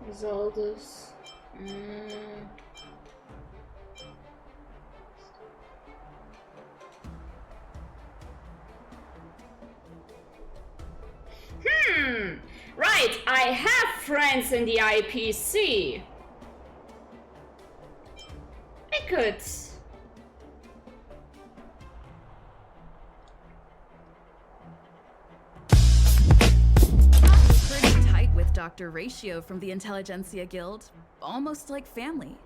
Isolde's. Right, I have friends in the IPC. I could. Pretty tight with Dr. Ratio from the Intelligentsia Guild. Almost like family.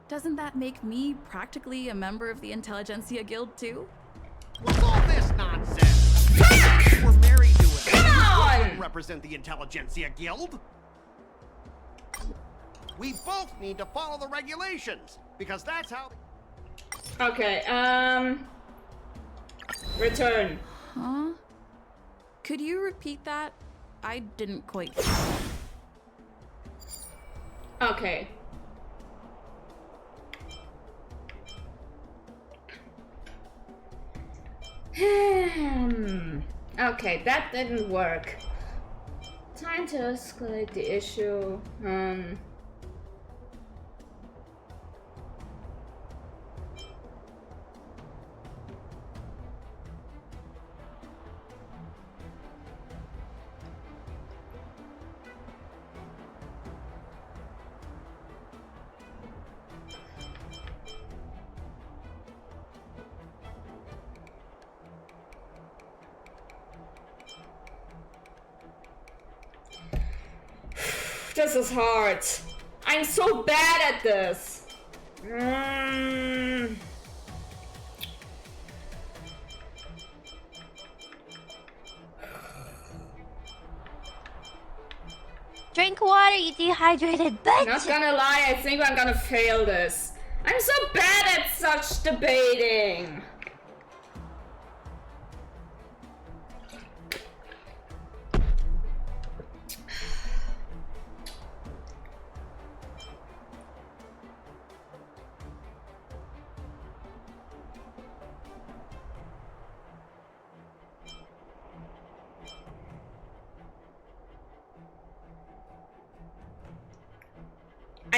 Doesn't that make me practically a member of the Intelligentsia Guild too? What's all this nonsense? We're married to it. Come on! You wouldn't represent the Intelligentsia Guild. We both need to follow the regulations, because that's how... Okay, return. Huh? Could you repeat that? I didn't quite... Okay. Okay, that didn't work. Time to escalate the issue. This is hard. I'm so bad at this. Drink water, you dehydrated bitch! Not gonna lie, I think I'm gonna fail this. I'm so bad at such debating.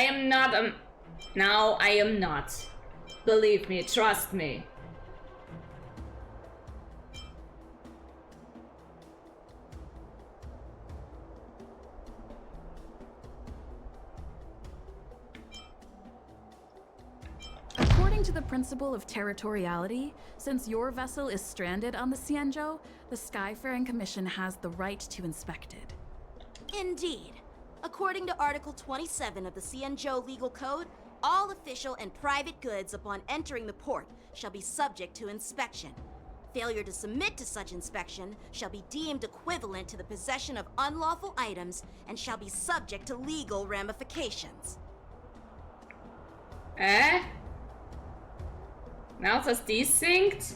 am not No, I am not. Believe me, trust me. According to the principle of territoriality, since your vessel is stranded on the Xianzhou, the Skyfaring Commission has the right to inspect it. Indeed. According to Article 27 of the Xianzhou Legal Code, all official and private goods upon entering the port shall be subject to inspection. Failure to submit to such inspection shall be deemed equivalent to the possession of unlawful items and shall be subject to legal ramifications. Eh? Now it's desynced?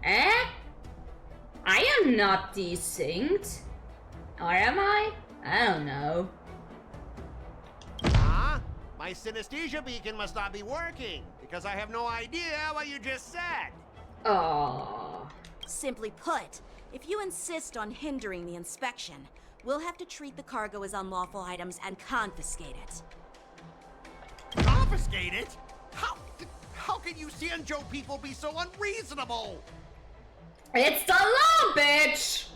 Eh? I am not desynced. Or am I? I don't know. My synesthesia beacon must not be working, because I have no idea what you just said. Oh. Simply put, if you insist on hindering the inspection, we'll have to treat the cargo as unlawful items and confiscate it. Confiscate it? How can you Xianzhou people be so unreasonable? It's the law, bitch!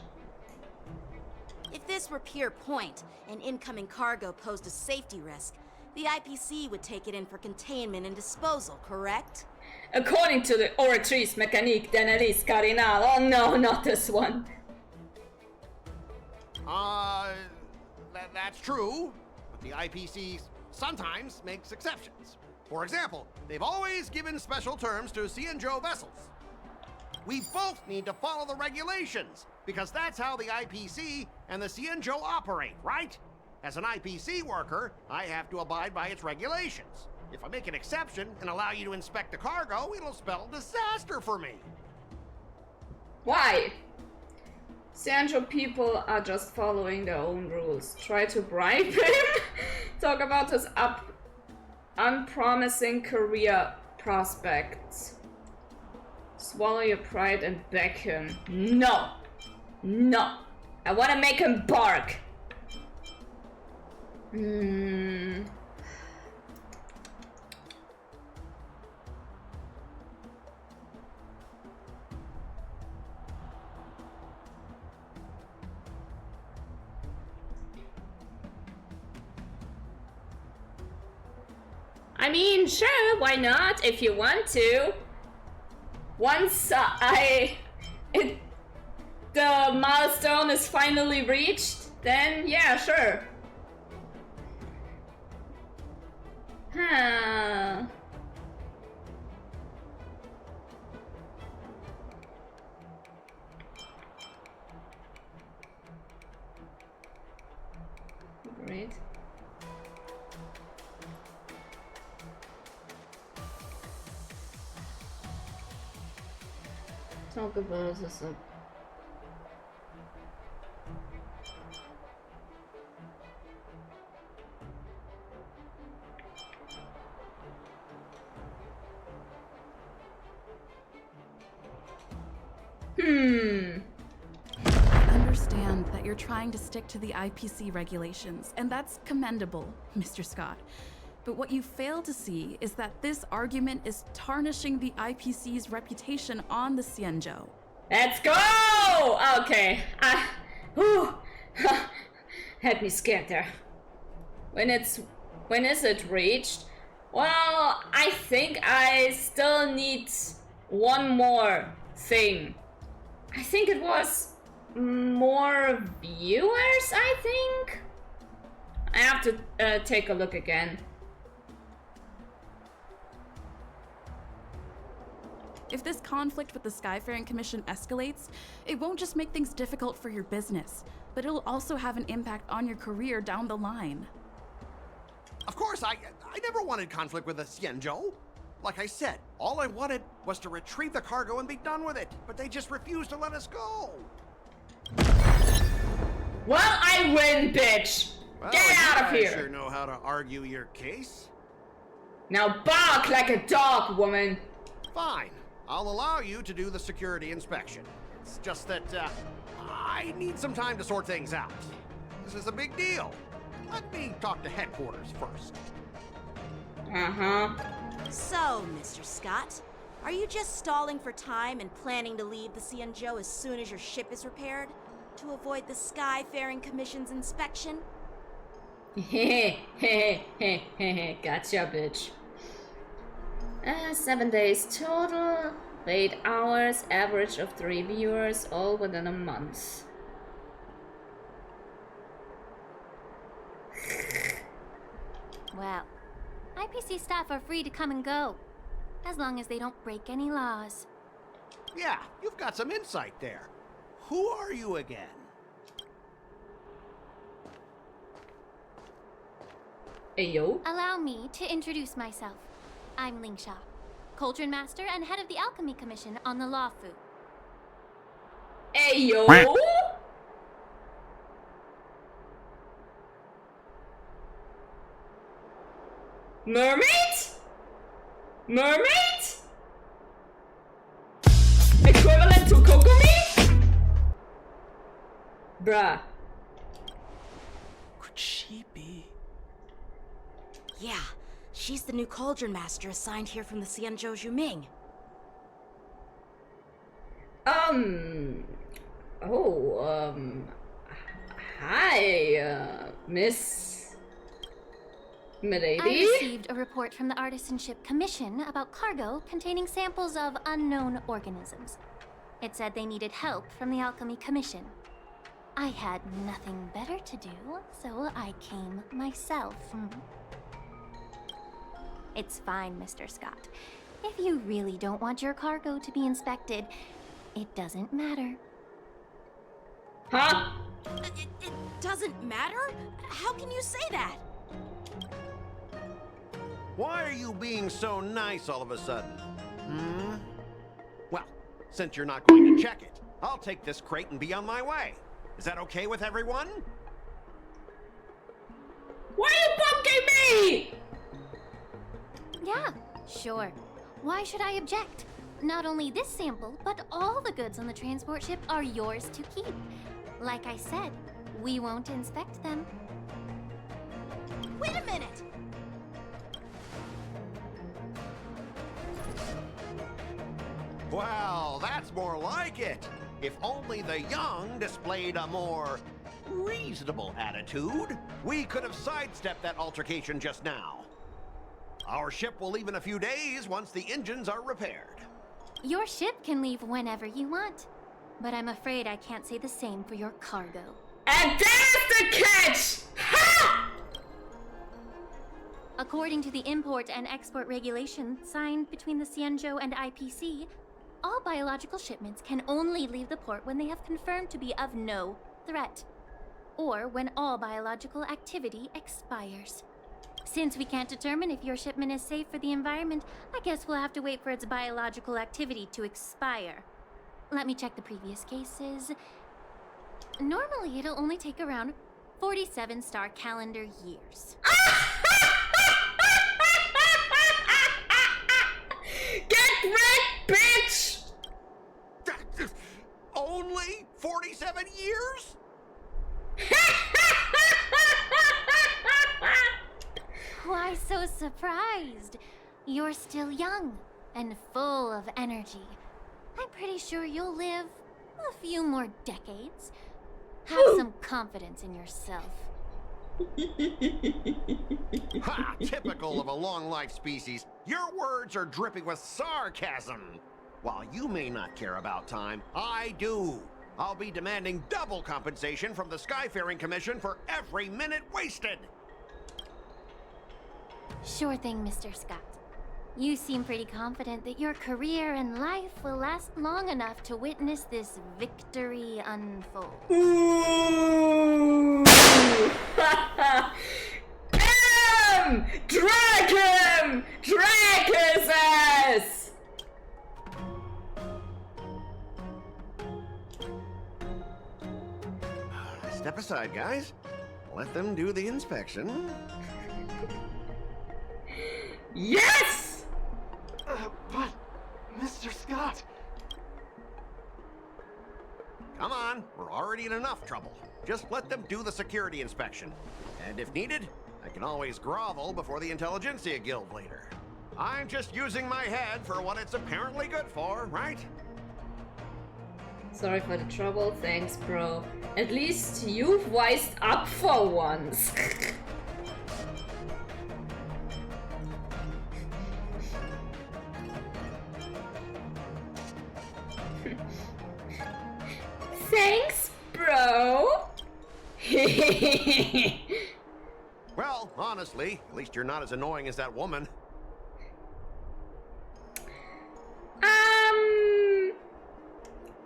If this were pure point, and incoming cargo posed a safety risk, the IPC would take it in for containment and disposal, correct? According to the Oratrice Mécanique d'Analyse Cardinal. Oh no, not this one. That's true, but the IPC sometimes makes exceptions. For example, they've always given special terms to Xianzhou vessels. We both need to follow the regulations, because that's how the IPC and the Xianzhou operate, right? As an IPC worker, I have to abide by its regulations. If I make an exception and allow you to inspect the cargo, it'll spell disaster for me. Why? Xianzhou people are just following their own rules. Try to bribe him? Talk about his unpromising career prospects. Swallow your pride and back him. No! No! I want to make him bark! I mean, sure, why not? If you want to. Once the milestone is finally reached, then yeah, sure. Huh. Great. Talk about this. I understand that you're trying to stick to the IPC regulations, and that's commendable, Mr. Scott. But what you fail to see is that this argument is tarnishing the IPC's reputation on the Xianzhou. Let's go! Okay. Had me scared there. When is it reached? Well, I think I still need one more thing. I think it was more viewers, I think? I have to take a look again. If this conflict with the Skyfaring Commission escalates, it won't just make things difficult for your business, but it'll also have an impact on your career down the line. Of course, I never wanted conflict with the Xianzhou. Like I said, all I wanted was to retrieve the cargo and be done with it, but they just refused to let us go. Well, I win, bitch! Well, Get out of here! I sure know how to argue your case. Now bark like a dog, woman! Fine. I'll allow you to do the security inspection. It's just that, I need some time to sort things out. This is a big deal. Let me talk to headquarters first. Uh-huh. So, Mr. Scott, are you just stalling for time and planning to leave the Xianzhou as soon as your ship is repaired? To avoid the Skyfaring Commission's inspection? Gotcha, bitch. 7 days total, 8 hours, average of 3 viewers, all within a month. Well, IPC staff are free to come and go, as long as they don't break any laws. Yeah, you've got some insight there. Who are you again? Ayo. Allow me to introduce myself. I'm Lingsha, Cauldron Master and head of the Alchemy Commission on the Law Fu. Ayo. Mermaid? Mermaid? Equivalent to Kokomi? Bruh. Could she be? Yeah, she's the new Cauldron Master assigned here from the Xianzhou Juming. Hi, Miss Milady. I received a report from the Artisanship Commission about cargo containing samples of unknown organisms. It said they needed help from the Alchemy Commission. I had nothing better to do, so I came myself. It's fine, Mr. Scott. If you really don't want your cargo to be inspected, it doesn't matter. Huh? It doesn't matter? How can you say that? Why are you being so nice all of a sudden? Well, since you're not going to check it, I'll take this crate and be on my way. Is that okay with everyone? Why are you bumping me? Yeah, sure. Why should I object? Not only this sample, but all the goods on the transport ship are yours to keep. Like I said, we won't inspect them. Wait a minute! Well, that's more like it. If only the young displayed a more reasonable attitude, we could have sidestepped that altercation just now. Our ship will leave in a few days once the engines are repaired. Your ship can leave whenever you want, but I'm afraid I can't say the same for your cargo. And there's the catch! Ha! According to the import and export regulations signed between the Xianzhou and IPC, all biological shipments can only leave the port when they have confirmed to be of no threat, or when all biological activity expires. Since we can't determine if your shipment is safe for the environment, I guess we'll have to wait for its biological activity to expire. Let me check the previous cases. Normally, it'll only take around 47 star calendar years. Get wrecked, bitch! Only 47 years? Why so surprised? You're still young and full of energy. I'm pretty sure you'll live a few more decades. Have some confidence in yourself. Ha! Typical of a long-life species. Your words are dripping with sarcasm. While you may not care about time, I do. I'll be demanding double compensation from the Skyfaring Commission for every minute wasted. Sure thing, Mr. Scott. You seem pretty confident that your career and life will last long enough to witness this victory unfold. Ooh! Drag him! Drag his ass! Step aside, guys. Let them do the inspection. Yes! But, Mr. Scott... Come on, we're already in enough trouble. Just let them do the security inspection. And if needed, I can always grovel before the Intelligentsia Guild later. I'm just using my head for what it's apparently good for, right? Sorry for the trouble, thanks bro. At least you've wised up for once. Thanks, bro. Well, honestly, at least you're not as annoying as that woman.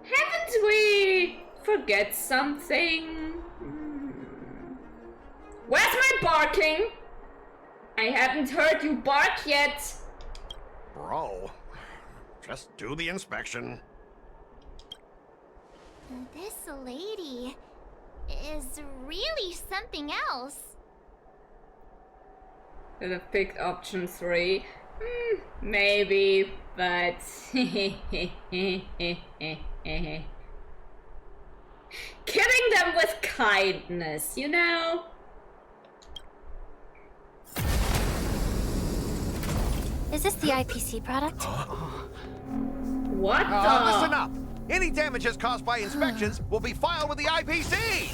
Haven't we forget something? Where's my barking? I haven't heard you bark yet. Bro, just do the inspection. This lady is really something else. Could have picked option 3. Maybe, but killing them with kindness, you know? Is this the IPC product? What Listen up! Any damages caused by inspections will be filed with the IPC!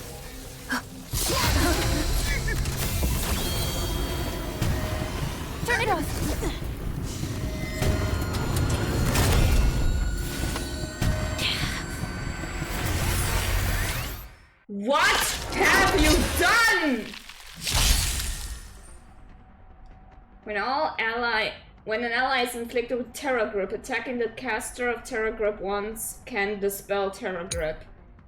Turn it off! What have you done? When an ally is inflicted with Terror Grip, attacking the caster of Terror Grip once can dispel Terror Grip.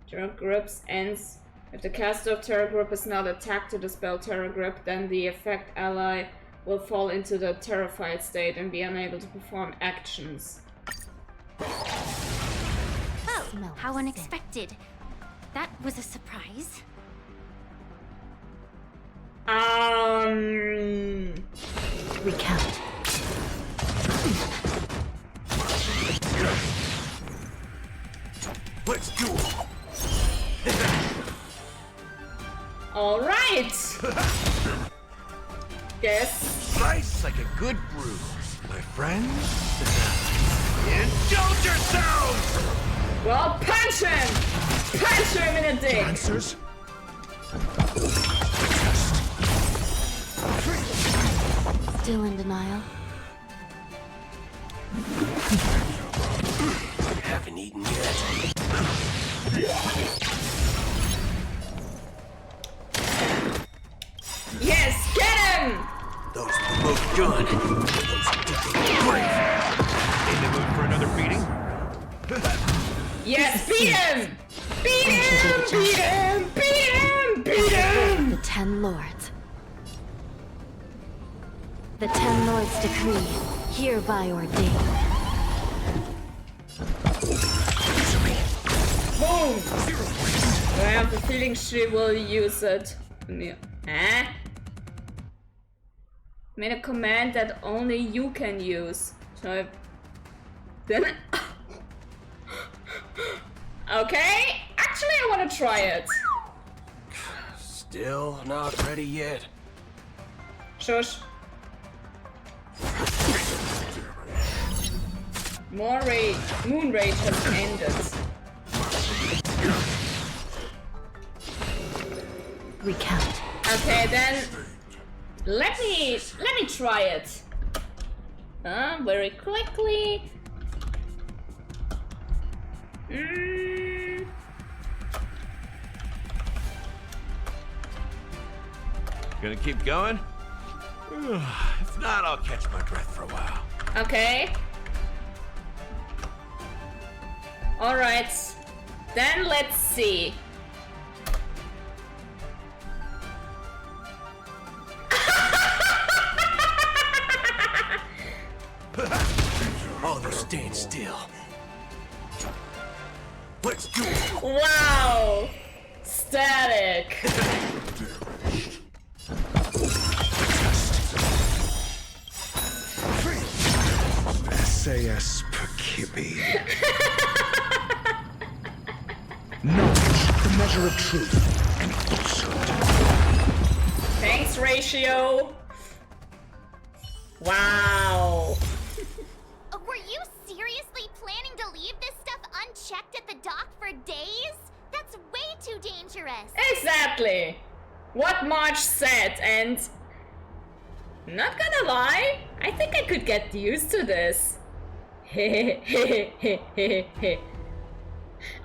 Terror Grip ends if the caster of Terror Grip is not attacked to dispel Terror Grip, then the effect ally will fall into the terrified state and be unable to perform actions. Oh, how unexpected. That was a surprise. Recount. Let's do it. All right. Yes. Slice like a good bruise, my friends. Indulge yourselves. Well, punch him! Punch him in the dick! Answers? Still in denial? Haven't eaten yet. Yes, get him! Those are both done. Those great. In the mood for another beating? Yes, beat him! Beat him! Beat him! Beat him! Beat him! The 10 Lords. The 10 Lords decree, hereby ordained. Boom! I have the feeling she will use it. Huh? Made a command that only you can use. So then okay, actually I want to try it. Still not ready yet. Shush. Moon Rage has ended. Recount. Okay, then let me try it. Very quickly. Gonna keep going? If not, I'll catch my breath for a while. Okay. Alright. Then let's see. Oh, they're staying still. Let's do it. Wow! Static. SAS Perkibi. Knowledge, the measure of truth and falsehood. Thanks, mass ratio. Wow. Were you seriously planning to leave this stuff unchecked at the dock for days? That's way too dangerous. Exactly. What Marge said, and not gonna lie, I think I could get used to this. Oh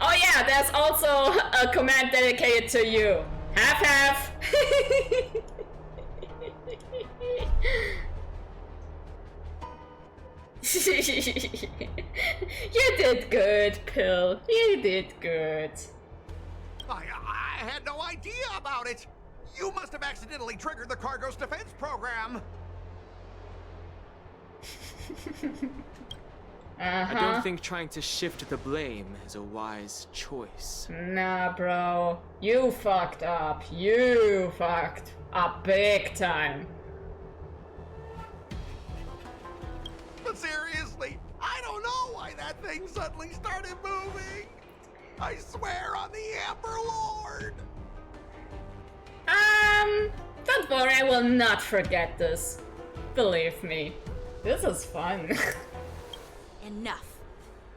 yeah, there's also a command dedicated to you. Half. You did good, Pill. You did good. I had no idea about it. You must have accidentally triggered the cargo's defense program. I don't think trying to shift the blame is a wise choice. Nah, bro. You fucked up. You fucked up big time. But seriously, I don't know why that thing suddenly started moving. I swear on the Amber Lord. Don't worry, I will not forget this. Believe me. This is fun. Enough.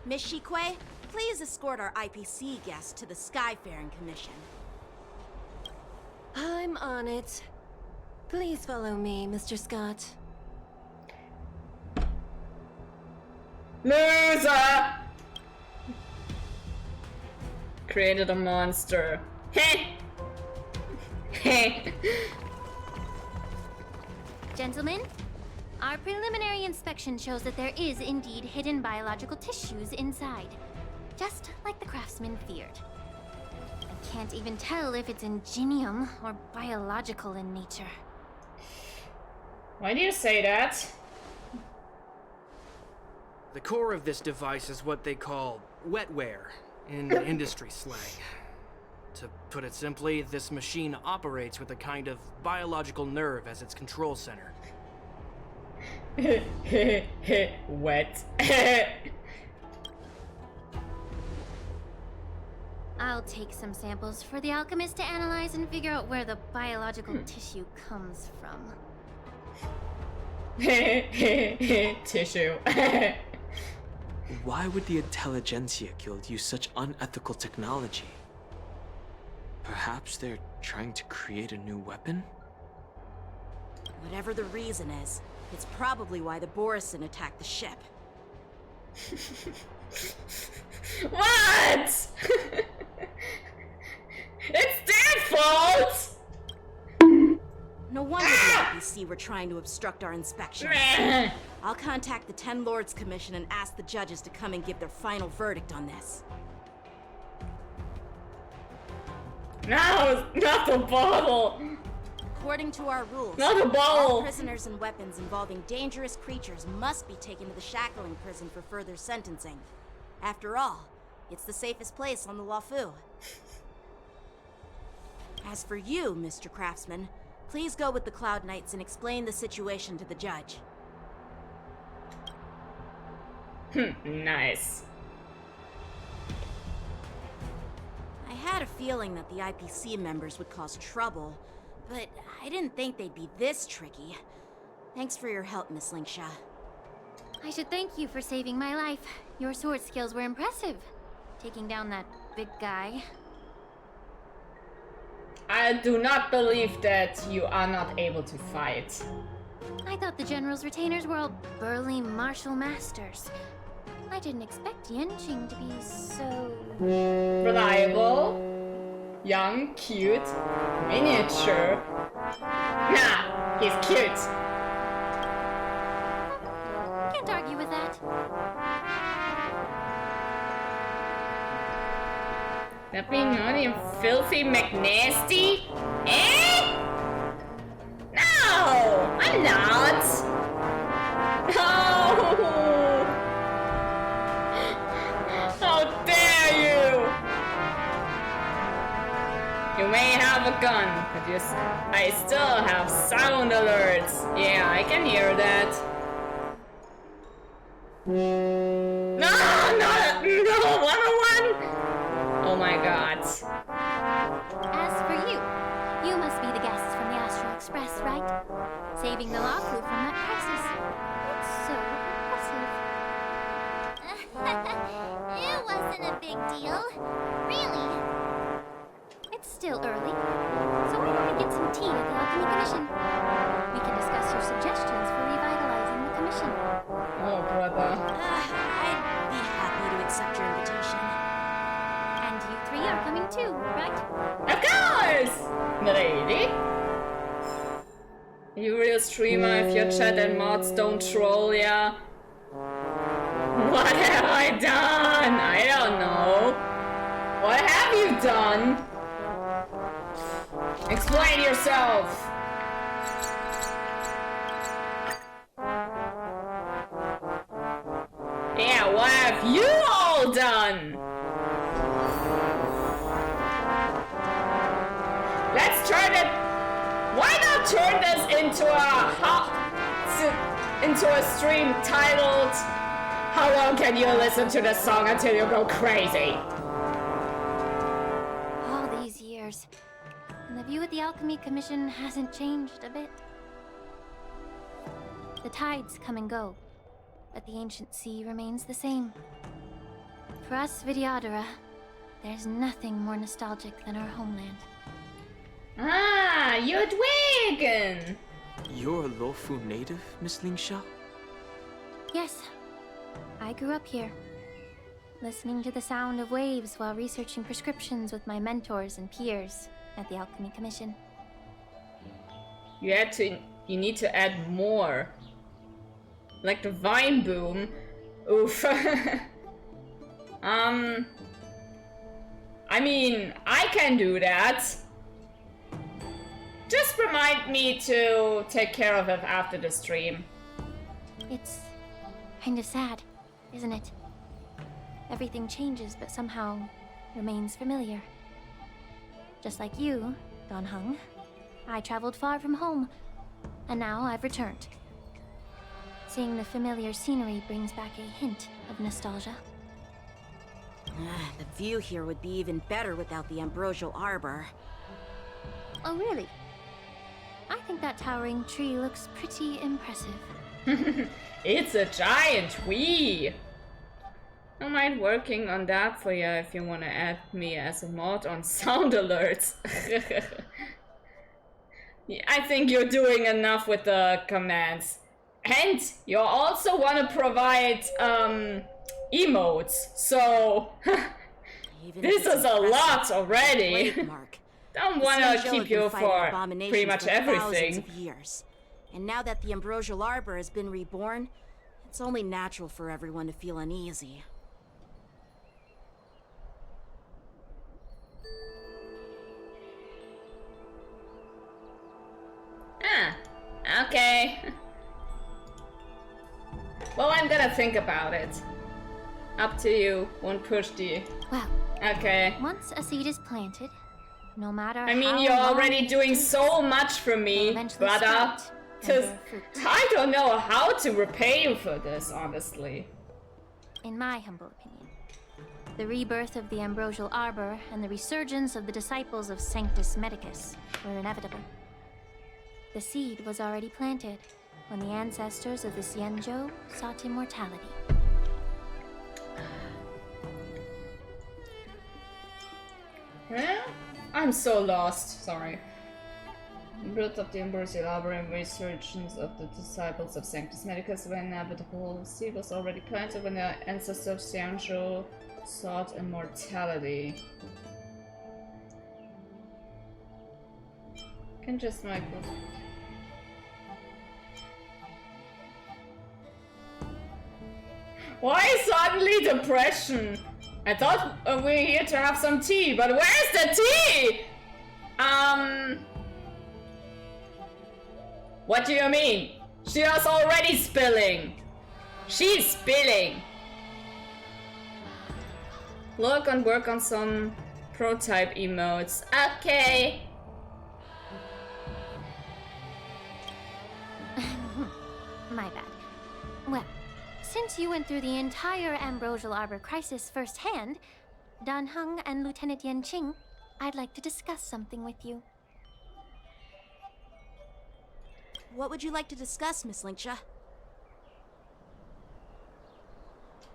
Miss Shikue, please escort our IPC guest to the Skyfaring Commission. I'm on it. Please follow me, Mr. Scott. Loser! Created a monster. Heh! Heh! Gentlemen, our preliminary inspection shows that there is indeed hidden biological tissues inside. Just like the craftsman feared. I can't even tell if it's ingenium or biological in nature. Why do you say that? The core of this device is what they call wetware in industry slang. To put it simply, this machine operates with a kind of biological nerve as its control center. Wet. I'll take some samples for the alchemist to analyze and figure out where the biological tissue comes from. Tissue. Why would the Intelligentsia Guild use such unethical technology? Perhaps they're trying to create a new weapon? Whatever the reason is, it's probably why the Borison attacked the ship. What? It's their fault! No wonder the IPC were trying to obstruct our inspection. I'll contact the 10 Lords Commission and ask the judges to come and give their final verdict on this. No, not the bottle! According to our rules, not the all bottle! prisoners and weapons involving dangerous creatures must be taken to the shackling prison for further sentencing. After all, it's the safest place on the Luofu. As for you, Mr. Craftsman, please go with the Cloud Knights and explain the situation to the judge. Nice. I had a feeling that the IPC members would cause trouble, but I didn't think they'd be this tricky. Thanks for your help, Miss Lingsha. I should thank you for saving my life. Your sword skills were impressive. Taking down that big guy. I do not believe that you are not able to fight. I thought the General's retainers were all burly martial masters. I didn't expect Yanqing to be so... reliable, young, cute, miniature. Nah, he's cute. Can't argue with that. That being naughty and filthy McNasty? Eh? No! I'm not! No! How dare you! You may have a gun, but I still have sound alerts. Yeah, I can hear that. No, no, 101! Oh my god. As for you, you must be the guests from the Astral Express, right? saving the Lafu from that crisis. It's so impressive. It wasn't a big deal. Really. It's still early, so why don't we get some tea at the Alchemy Commission? We can discuss your suggestions for revitalizing the commission. Oh, brother. I'd be happy to accept your invitation. And you three are coming too, right? Of course! Lady. You real streamer if your chat and mods don't troll ya. What have I done? I don't know. What have you done? Explain yourself. Yeah, what have you all done? Let's turn it. Why not turn this into a stream titled "How long can you listen to this song until you go crazy?" All these years, and the view at the Alchemy Commission hasn't changed a bit. The tides come and go, but the ancient sea remains the same. For us Vidyadhara, there's nothing more nostalgic than our homeland. Ah, you're Dwagon! You're a Luofu native, Miss Lingsha? Yes, I grew up here, listening to the sound of waves while researching prescriptions with my mentors and peers at the Alchemy Commission. You need to add more. Like the vine boom. Oof. I mean, I can do that. Just remind me to take care of it after the stream. It's kind of sad, isn't it? Everything changes, but somehow remains familiar. Just like you, Don Hung, I traveled far from home, and now I've returned. Seeing the familiar scenery brings back a hint of nostalgia. The view here would be even better without the ambrosial arbor. Oh, really? I think that towering tree looks pretty impressive. It's a giant tree! I don't mind working on that for you if you want to add me as a mod on sound alerts. Yeah, I think you're doing enough with the commands. And you also want to provide emotes, so this is a lot already. Don't want to keep you for pretty much everything. Years. And now that the ambrosial arbor has been reborn, it's only natural for everyone to feel uneasy. Ah, okay. Well, I'm gonna think about it. Up to you. Won't push the... Well, okay. Once a seed is planted, no matter I mean, how you're long already it doing takes, so much for me, eventually brother. sprout and Just, bear fruit. I don't know how to repay you for this, honestly. In my humble opinion, the rebirth of the ambrosial arbor and the resurgence of the disciples of Sanctus Medicus were inevitable. The seed was already planted when the ancestors of the Xianzhou sought immortality. Huh? I'm so lost, sorry. The birth of the ambrosial arbor and resurgence of the disciples of Sanctus Medicus were inevitable. The seed was already planted when the ancestors of Xianzhou sought immortality. Can just make it. Why suddenly depression? I thought we were here to have some tea, but where's the tea? What do you mean? She was already spilling. She's spilling. Look and work on some prototype emotes. Okay. My bad. Well, since you went through the entire ambrosial arbor crisis firsthand, Dan Heng and Lieutenant Yanqing, I'd like to discuss something with you. what would you like to discuss, Miss Linksha?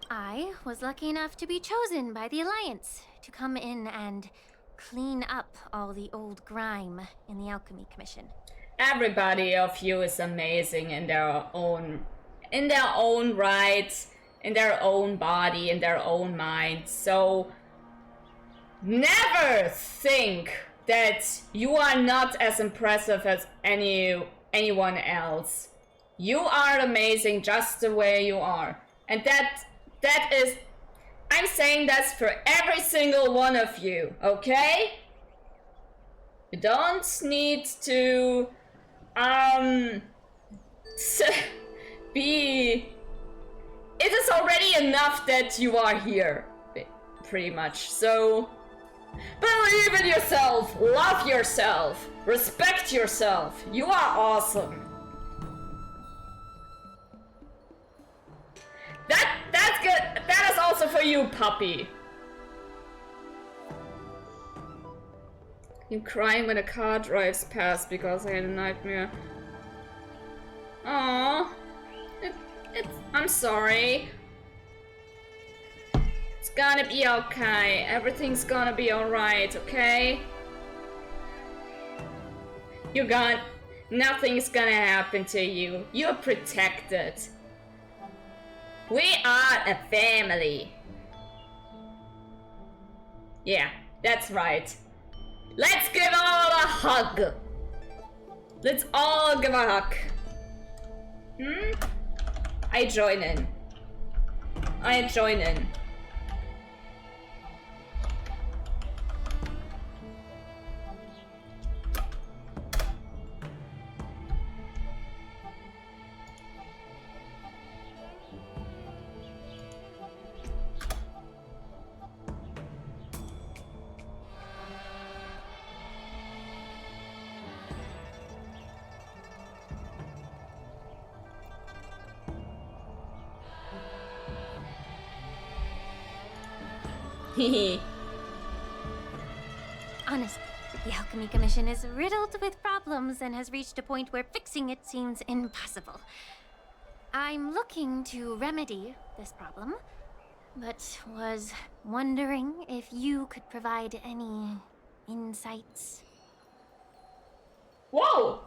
I was lucky enough to be chosen by the Alliance to come in and clean up all the old grime in the Alchemy Commission. Everybody of you is amazing in their own right, in their own body, in their own mind. So never think that you are not as impressive as anyone else. You are amazing just the way you are. And that is, I'm saying that's for every single one of you, okay? You don't need to be, it is already enough that you are here, pretty much. So believe in yourself, love yourself, respect yourself. You are awesome. That's good. That is also for you, puppy. I'm crying when a car drives past because I had a nightmare. Aww. I'm sorry. It's gonna be okay. Everything's gonna be alright, okay? Nothing's gonna happen to you. You're protected. We are a family. Yeah, that's right. Let's give all a hug. Let's all give a hug. I join in. I join in. Honestly, the Alchemy Commission is riddled with problems and has reached a point where fixing it seems impossible. I'm looking to remedy this problem, but was wondering if you could provide any insights. Whoa!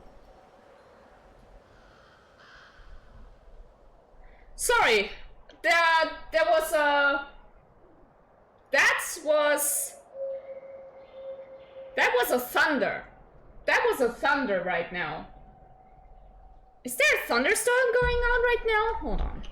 Sorry, there was a... That was a thunder. That was a thunder right now. Is there a thunderstorm going on right now? Hold on.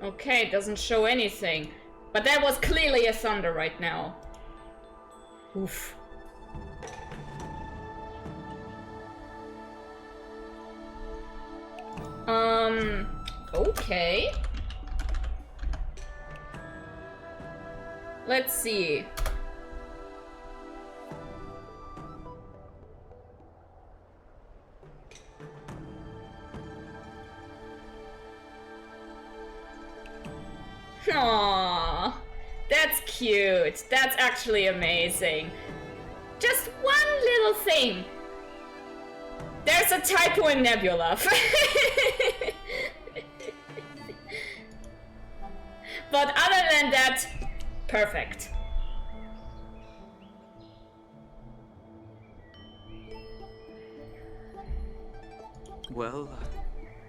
Okay, it doesn't show anything. But that was clearly a thunder right now. Oof. Okay. Let's see. Aww, that's cute. That's actually amazing. Just one little thing. There's a typo in Nebula. But other than that, perfect. Well,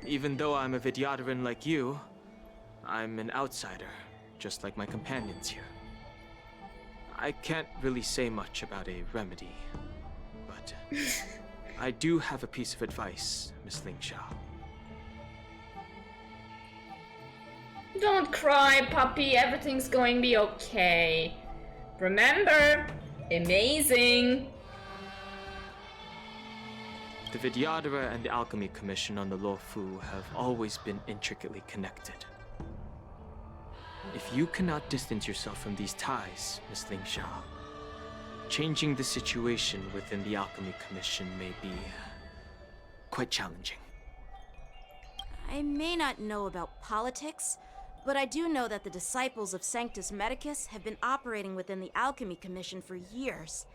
even though I'm a Vidyadharan like you, I'm an outsider, just like my companions here. I can't really say much about a remedy, but I do have a piece of advice, Miss Linksha. Don't cry, puppy. Everything's going to be okay. Remember, amazing. The Vidyadhara and the Alchemy Commission on the Luofu have always been intricately connected. If you cannot distance yourself from these ties, Miss Linksha, changing the situation within the Alchemy Commission may be quite challenging. I may not know about politics, but I do know that the disciples of Sanctus Medicus have been operating within the Alchemy Commission for years.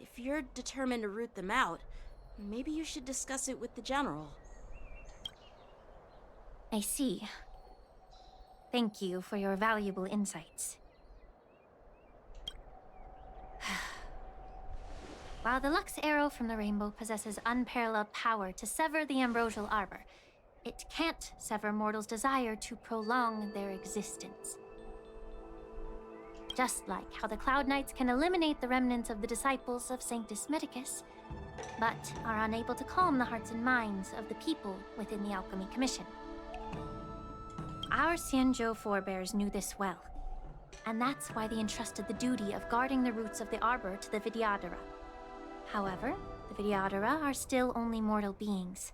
If you're determined to root them out, maybe you should discuss it with the General. I see. Thank you for your valuable insights. While the Lux Arrow from the Rainbow possesses unparalleled power to sever the Ambrosial Arbor, it can't sever mortals' desire to prolong their existence. Just like how the Cloud Knights can eliminate the remnants of the disciples of Sanctus Medicus, but are unable to calm the hearts and minds of the people within the Alchemy Commission. Our Xianzhou forebears knew this well, and that's why they entrusted the duty of guarding the roots of the Arbor to the Vidyadhara. However, the Vidyadhara are still only mortal beings.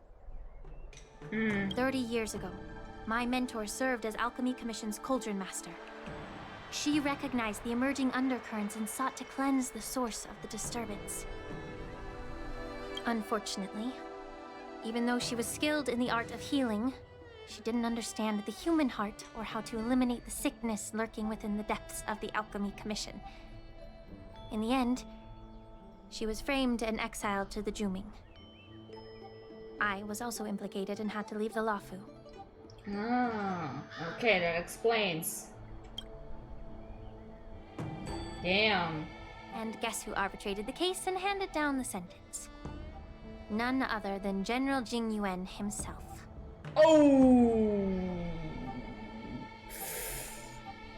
30 years ago, my mentor served as Alchemy Commission's Cauldron Master. She recognized the emerging undercurrents and sought to cleanse the source of the disturbance. Unfortunately, even though she was skilled in the art of healing, she didn't understand the human heart or how to eliminate the sickness lurking within the depths of the Alchemy Commission. In the end, she was framed and exiled to the Juming. I was also implicated and had to leave the Lafu. Ah, okay, that explains. Damn. And guess who arbitrated the case and handed down the sentence? None other than General Jing Yuan himself. Oh!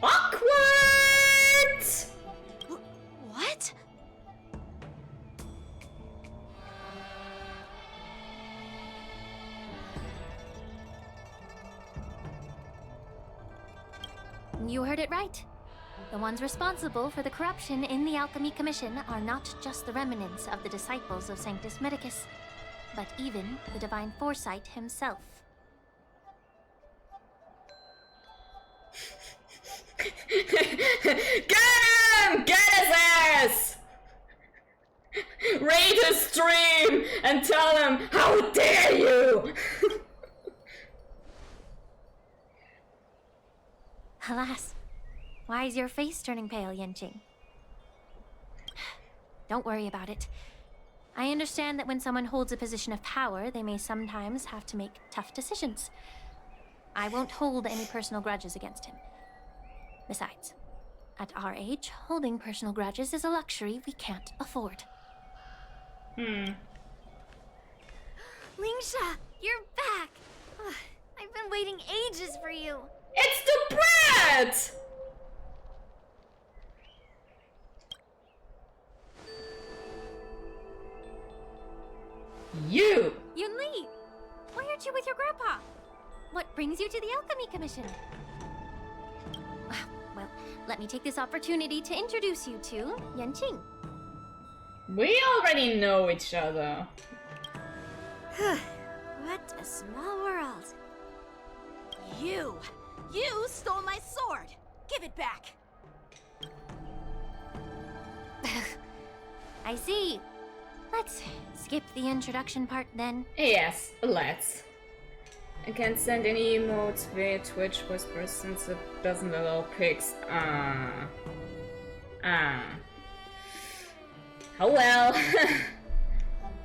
Awkward! What? You heard it right. The ones responsible for the corruption in the Alchemy Commission are not just the remnants of the disciples of Sanctus Medicus, but even the Divine Foresight himself. Get him! Get his ass! Raid his stream and tell him, how dare you! Alas, why is your face turning pale, Yanqing? Don't worry about it. I understand that when someone holds a position of power, they may sometimes have to make tough decisions. I won't hold any personal grudges against him. Besides, at our age, holding personal grudges is a luxury we can't afford. Lingsha, you're back! Ugh, I've been waiting ages for you. It's the brat! You! Yunli! Why aren't you with your grandpa? What brings you to the Alchemy Commission? Well, let me take this opportunity to introduce you to Yanqing. We already know each other. What a small world. You stole my sword! Give it back! I see. Let's skip the introduction part then. Yes, let's. I can't send any emotes via Twitch Whisper since it doesn't allow pics. Oh well.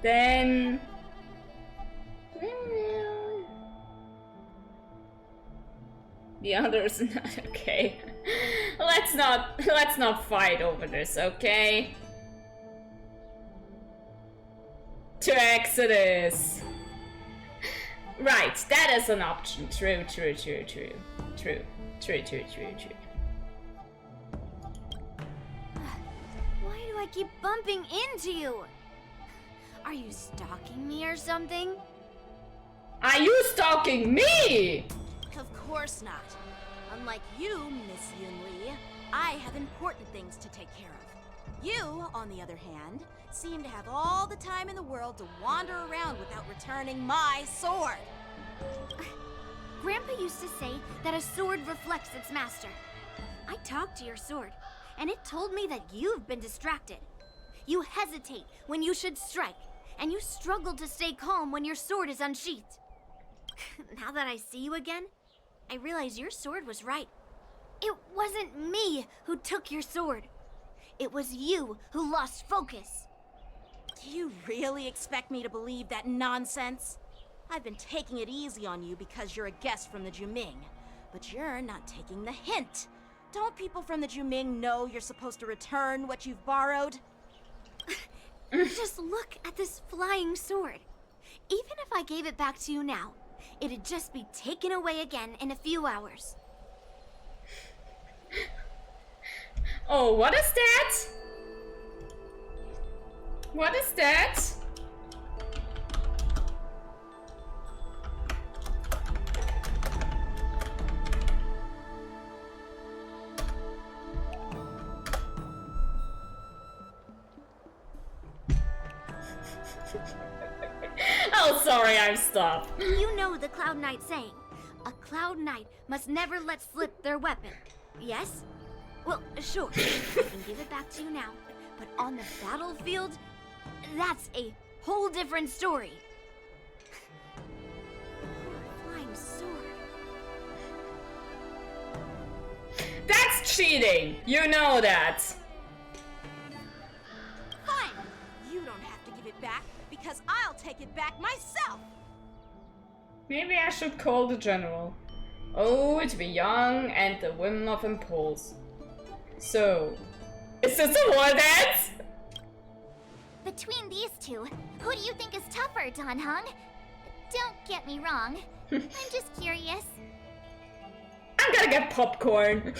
Then... The others not okay. Let's not fight over this, okay? To Exodus. Right, that is an option. True. Why do I keep bumping into you? Are you stalking me or something? Are you stalking me? Of course not. Unlike you, Miss Yunli, I have important things to take care of. You, on the other hand, seem to have all the time in the world to wander around without returning my sword. Grandpa used to say that a sword reflects its master. I talked to your sword, and it told me that you've been distracted. You hesitate when you should strike, and you struggle to stay calm when your sword is unsheathed. Now that I see you again, I realize your sword was right. It wasn't me who took your sword. It was you who lost focus. Do you really expect me to believe that nonsense? I've been taking it easy on you because you're a guest from the Juming. But you're not taking the hint. Don't people from the Juming know you're supposed to return what you've borrowed? Just look at this flying sword. Even if I gave it back to you now, it'd just be taken away again in a few hours. Oh, what is that? What is that? Oh, sorry, I've stopped. You know the Cloud Knight saying, a Cloud Knight must never let slip their weapon. Yes? Well, sure, I can give it back to you now, but on the battlefield, that's a whole different story. Flying sword. That's cheating! You know that. Fine! You don't have to give it back, because I'll take it back myself! Maybe I should call the general. Oh, to be young and the whim of impulse. So, is this a war dance? Between these two, who do you think is tougher, Don Hung? Don't get me wrong. I'm just curious. I'm gonna get popcorn.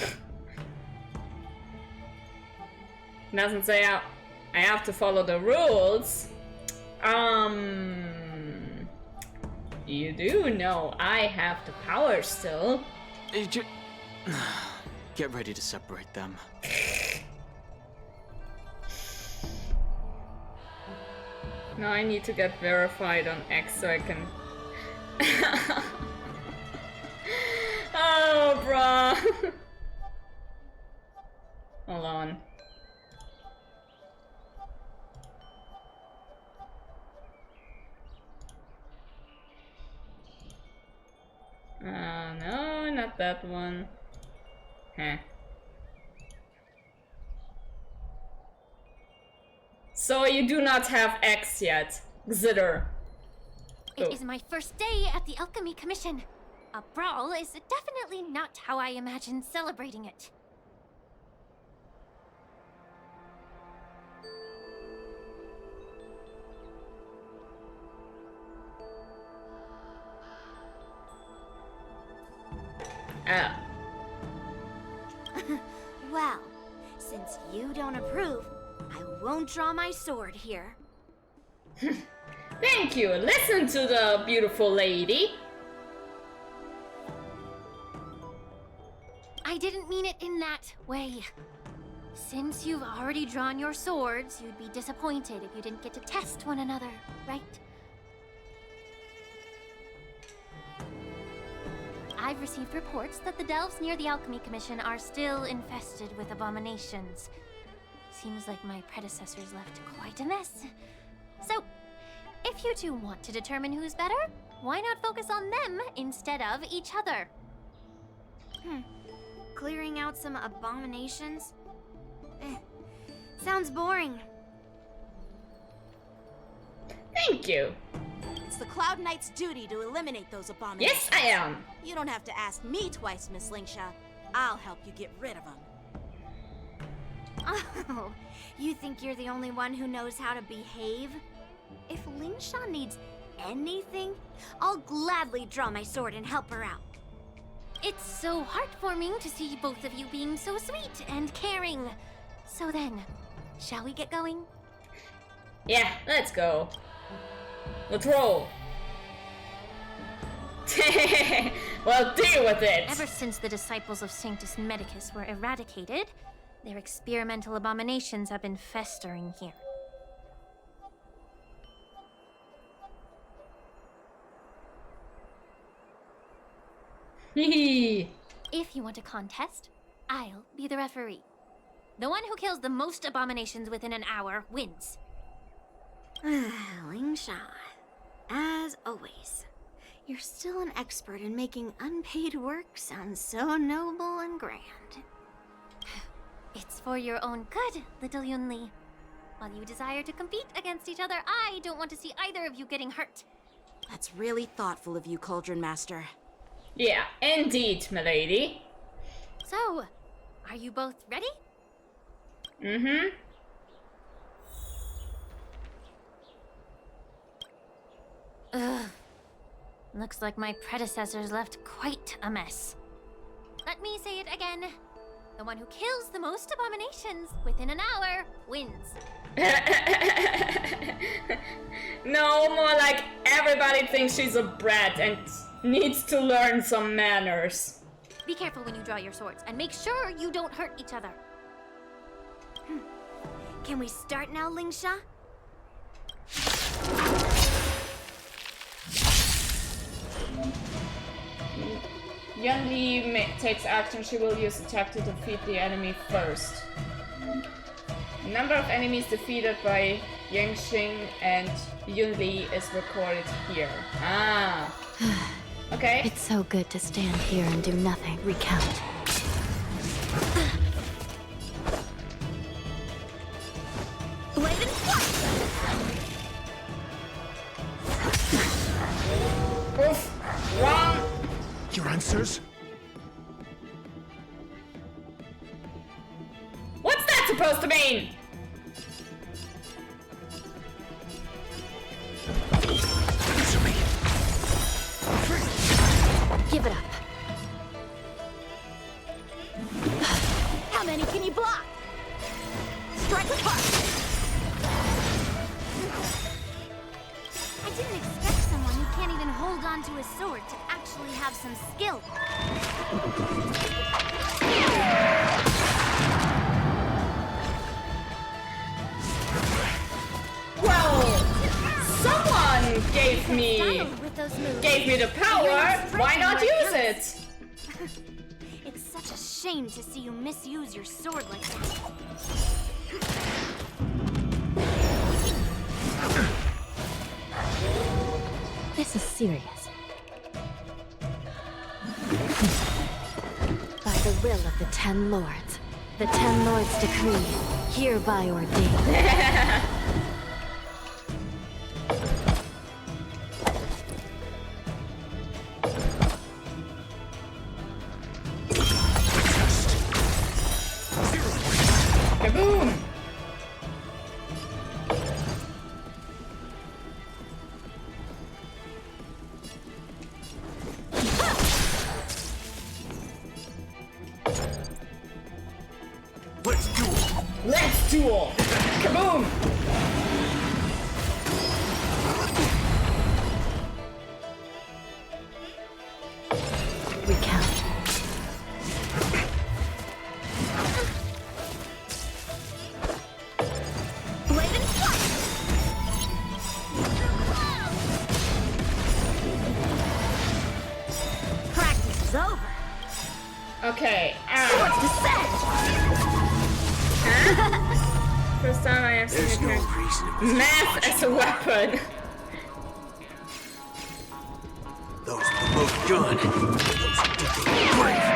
Doesn't say I have to follow the rules. You do know I have the power still. Get ready to separate them. Now I need to get verified on X so I can... Oh, bruh. Hold on. No, not that one. Huh. So you do not have X yet, Xitter. It is my first day at the Alchemy Commission. A brawl is definitely not how I imagined celebrating it. Oh. Well, since you don't approve, I won't draw my sword here. Thank you. Listen to the beautiful lady. I didn't mean it in that way. Since you've already drawn your swords, you'd be disappointed if you didn't get to test one another, right? I've received reports that the delves near the Alchemy Commission are still infested with abominations. Seems like my predecessors left quite a mess. So, if you two want to determine who's better, why not focus on them instead of each other? Clearing out some abominations? Sounds boring. Thank you. It's the Cloud Knight's duty to eliminate those abominations. Yes, I am. You don't have to ask me twice, Miss Lingsha. I'll help you get rid of them. Oh, you think you're the only one who knows how to behave? If Lingsha needs anything, I'll gladly draw my sword and help her out. It's so heartwarming to see both of you being so sweet and caring. So then, shall we get going? Yeah, let's go. Let's roll. Well, deal with it. Ever since the disciples of Sanctus Medicus were eradicated, their experimental abominations have been festering here. If you want a contest, I'll be the referee. The one who kills the most abominations within an hour wins. Lingsha, as always, You're still an expert in making unpaid work sound so noble and grand. It's for your own good, little Yunli. While you desire to compete against each other, I don't want to see either of you getting hurt. That's really thoughtful of you, Cauldron Master. Yeah, indeed, milady. So, are you both ready? Mm-hmm. Ugh. Looks like my predecessors left quite a mess. Let me say it again. The one who kills the most abominations within an hour wins. No, more like everybody thinks she's a brat and needs to learn some manners. Be careful when you draw your swords, and make sure you don't hurt each other. Can we start now, Lingsha? Yunli takes action. She will use attack to defeat the enemy first. Number of enemies defeated by Yangxing and Yunli is recorded here. Ah. Okay. It's so good to stand here and do nothing. Recount. Blade and Oof. Wrong. Your answers? What's that supposed to mean? Give it up. How many can you block? Strike apart! I didn't expect someone who can't even hold on to a sword to actually have some skill. Well, someone gave me the power. Why not use it? It's such a shame to see you misuse your sword like that. This is serious. By the will of the 10 Lords, the 10 Lords decree, hereby ordained. Kaboom! Let's duel! Kaboom! Recount. blade and flight! Practice is over. Okay. Swords descend! First time I have seen math as a weapon. Those were both done. Those who did the brave.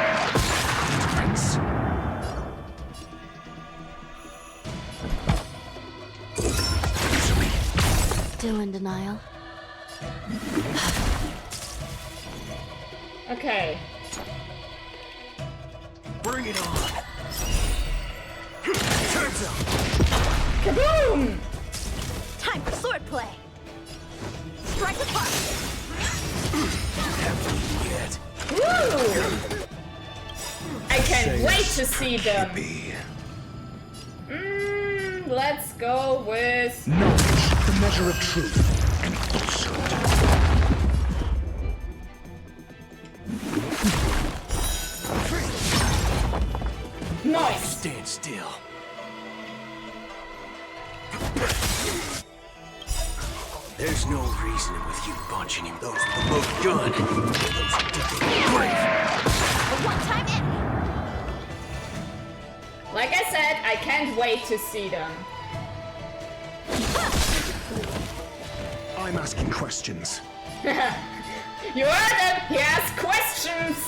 Still in denial? Okay. Bring it on. Turns up. Kaboom! Time for swordplay. Strike apart. Yet. Woo! I can't wait to see them. Let's go with Knowledge, the measure of truth and falsehood. Nice. Stand still. There's no reasoning with you bunching him. Those were both done. Those who did the brave. A one-time hit. Like I said, I can't wait to see them. I'm asking questions. You heard him! He asked questions!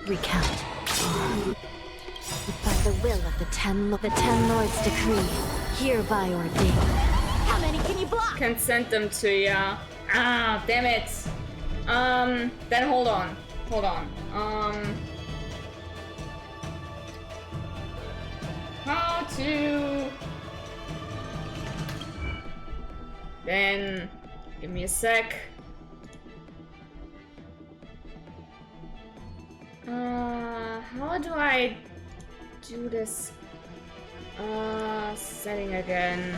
Recount. By the will of the Ten Lords' decree, hereby ordained. How many can you block? Can send them to ya. Ah, damn it. Then hold on. How to... Then, give me a sec. How do I do this? Setting again.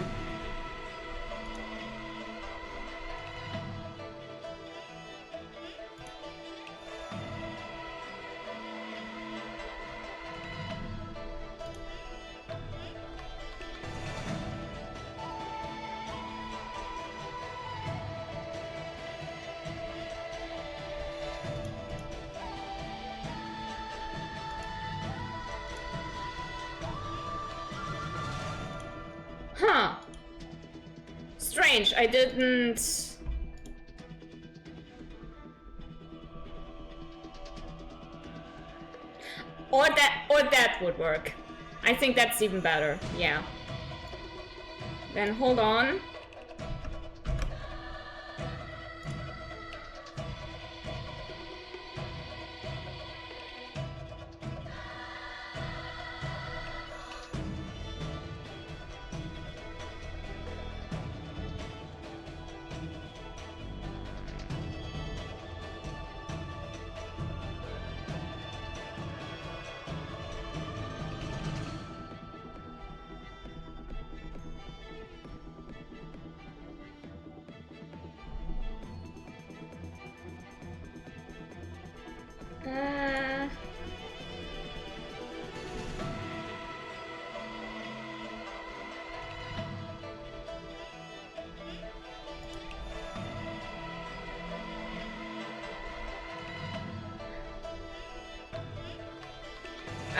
Huh. Strange, I didn't... Or that would work. I think that's even better, yeah. Then hold on.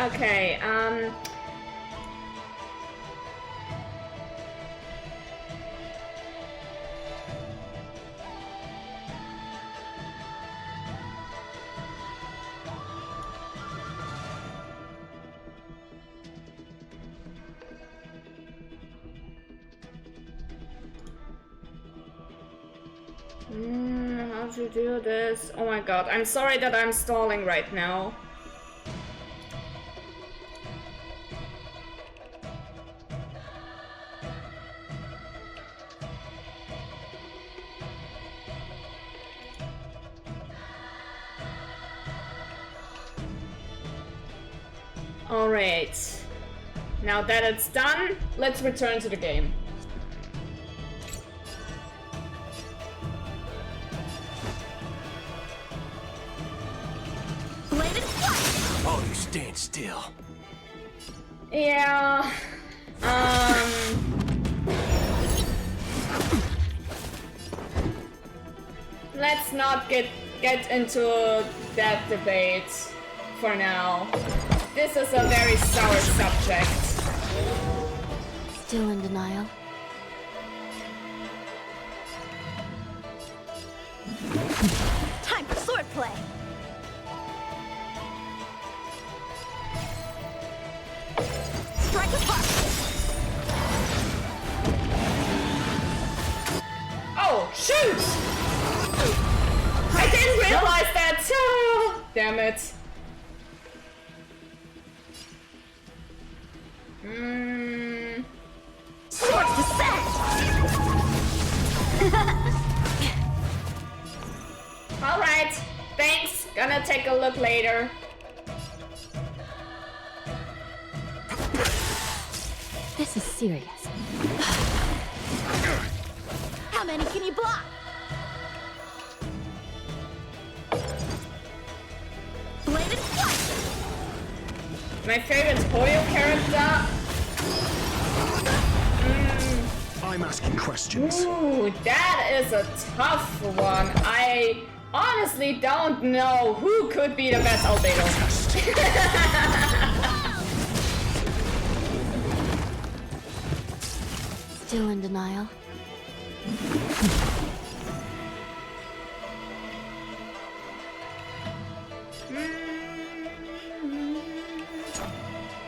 Okay, how to do this? Oh my god, I'm sorry that I'm stalling right now. Alright, now that it's done, let's return to the game. Oh, you stand still. Yeah, let's not get into that debate for now. This is a very sour subject. Still in denial? Time for swordplay. Strike apart. Oh, shoot! I didn't realize that! Oh, damn it. Swords descend! Alright, thanks. Gonna take a look later. This is serious. How many can you block? Bladed flight! My favorite Hoyo character I'm asking questions. Ooh, that is a tough one. I honestly don't know who could be the best Albedo. Still in denial?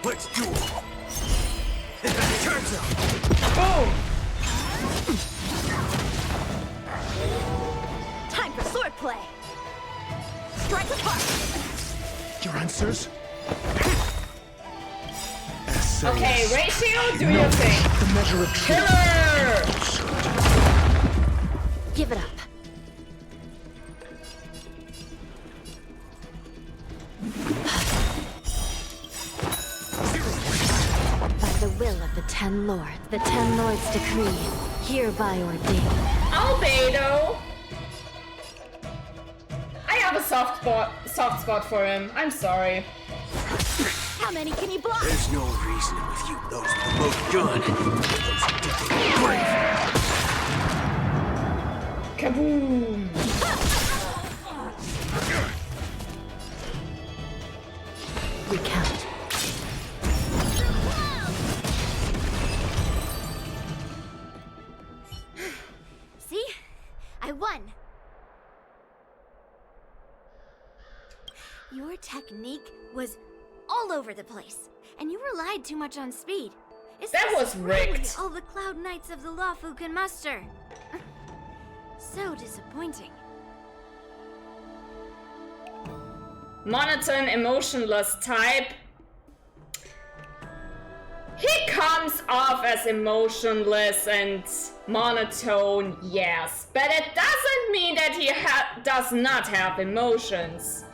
Let's do it! Turns out! Boom! Time for swordplay! Strike apart! Your answers? Okay, Ratio, do your thing. The measure of truth. Killer! Give it up. By the will of the Ten Lords, the Ten Lords decree, hereby ordained. Albedo! I have a soft spot for him. I'm sorry. How many can you block? There's no reasoning with you. Those are the most gun. Those are definitely brave. Kaboom! Recount. See? I won. Your technique was all over the place, and you relied too much on speed. That was rigged. All the Cloud Knights of the Lawfu can muster. So disappointing. Monotone, emotionless type. He comes off as emotionless and monotone, yes, but it doesn't mean that he does not have emotions.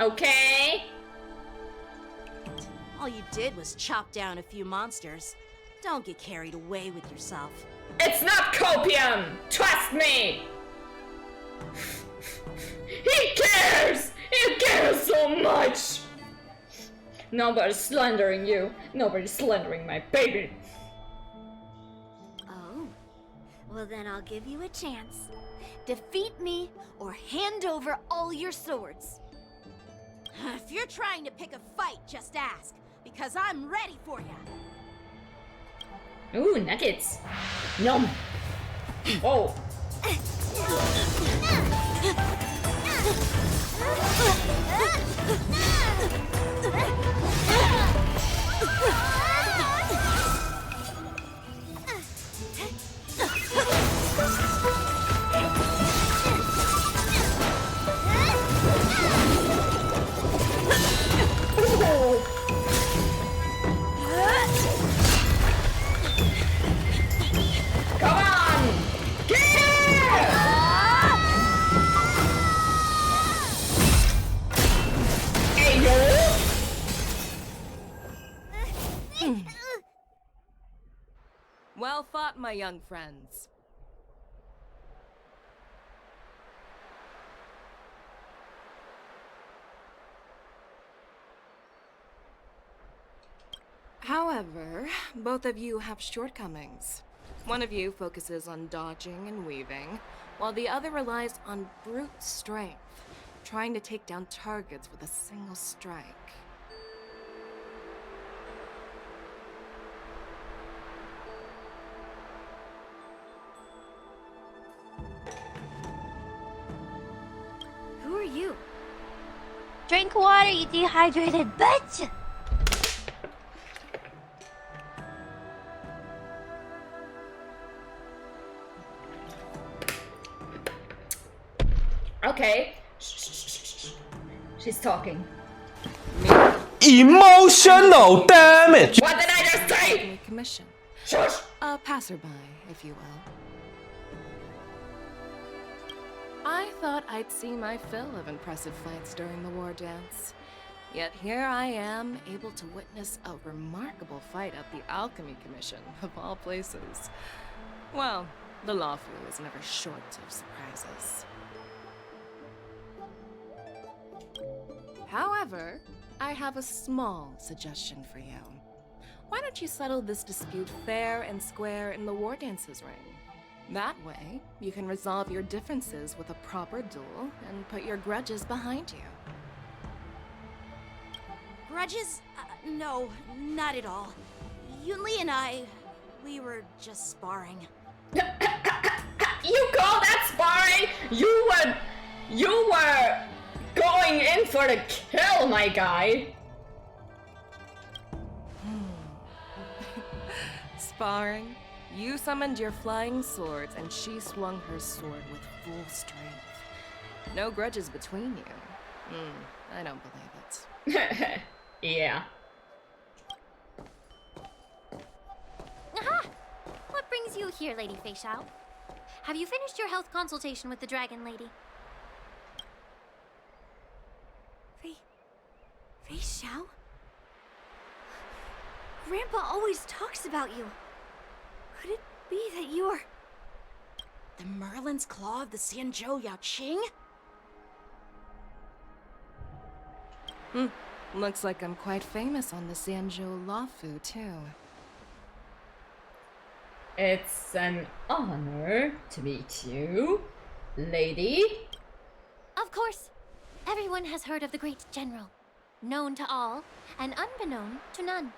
Okay? All you did was chop down a few monsters. Don't get carried away with yourself. It's not copium! Trust me! He cares! He cares so much! Nobody's slandering you. Nobody's slandering my baby. Oh, well then I'll give you a chance. Defeat me or hand over all your swords. If you're trying to pick a fight, just ask, because I'm ready for you. Ooh, nuggets. Yum. Whoa. Come on! Get it! Hey, yo! Well fought, my young friends. However, both of you have shortcomings. One of you focuses on dodging and weaving, while the other relies on brute strength, trying to take down targets with a single strike. Who are you? Drink water, you dehydrated bitch! Okay. Shh. She's talking. Emotional damage! What did I just say? Commission. Shush! A passerby, if you will. I thought I'd see my fill of impressive fights during the war dance. Yet here I am, able to witness a remarkable fight at the Alchemy Commission, of all places. Well, the Lawfu is never short of surprises. However, I have a small suggestion for you. Why don't you settle this dispute fair and square in the War Dances ring? That way, you can resolve your differences with a proper duel and put your grudges behind you. Grudges? No, not at all. Yunli and we were just sparring. You call that sparring? You were going in for the kill, my guy. Sparring? You summoned your flying swords and she swung her sword with full strength. No grudges between you. I don't believe it. Yeah. Aha! What brings you here, Lady Fei Xiao? Have you finished your health consultation with the Dragon Lady? Fei Xiao? Grandpa always talks about you. Could it be that you're... The Merlin's Claw of the Xianzhou I? Looks like I'm quite famous on the Xianzhou Lafu, too. It's an honor to meet you, lady. Of course. Everyone has heard of the great general. Known to all, and unbeknown to none.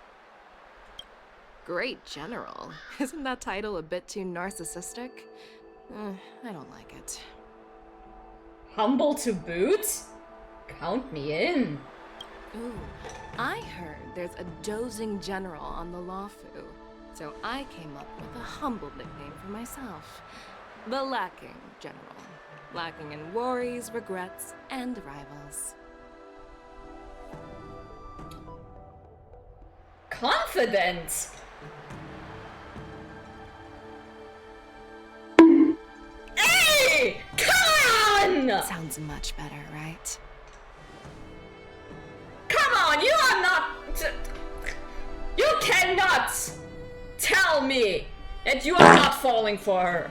Great general? Isn't that title a bit too narcissistic? I don't like it. Humble to boot? Count me in. Ooh, I heard there's a dozing general on the Lafu, so I came up with a humble nickname for myself. The Lacking General. Lacking in worries, regrets, and rivals. Confident! Hey! Come on! Sounds much better, right? Come on, you are not... You cannot tell me that you are not falling for her.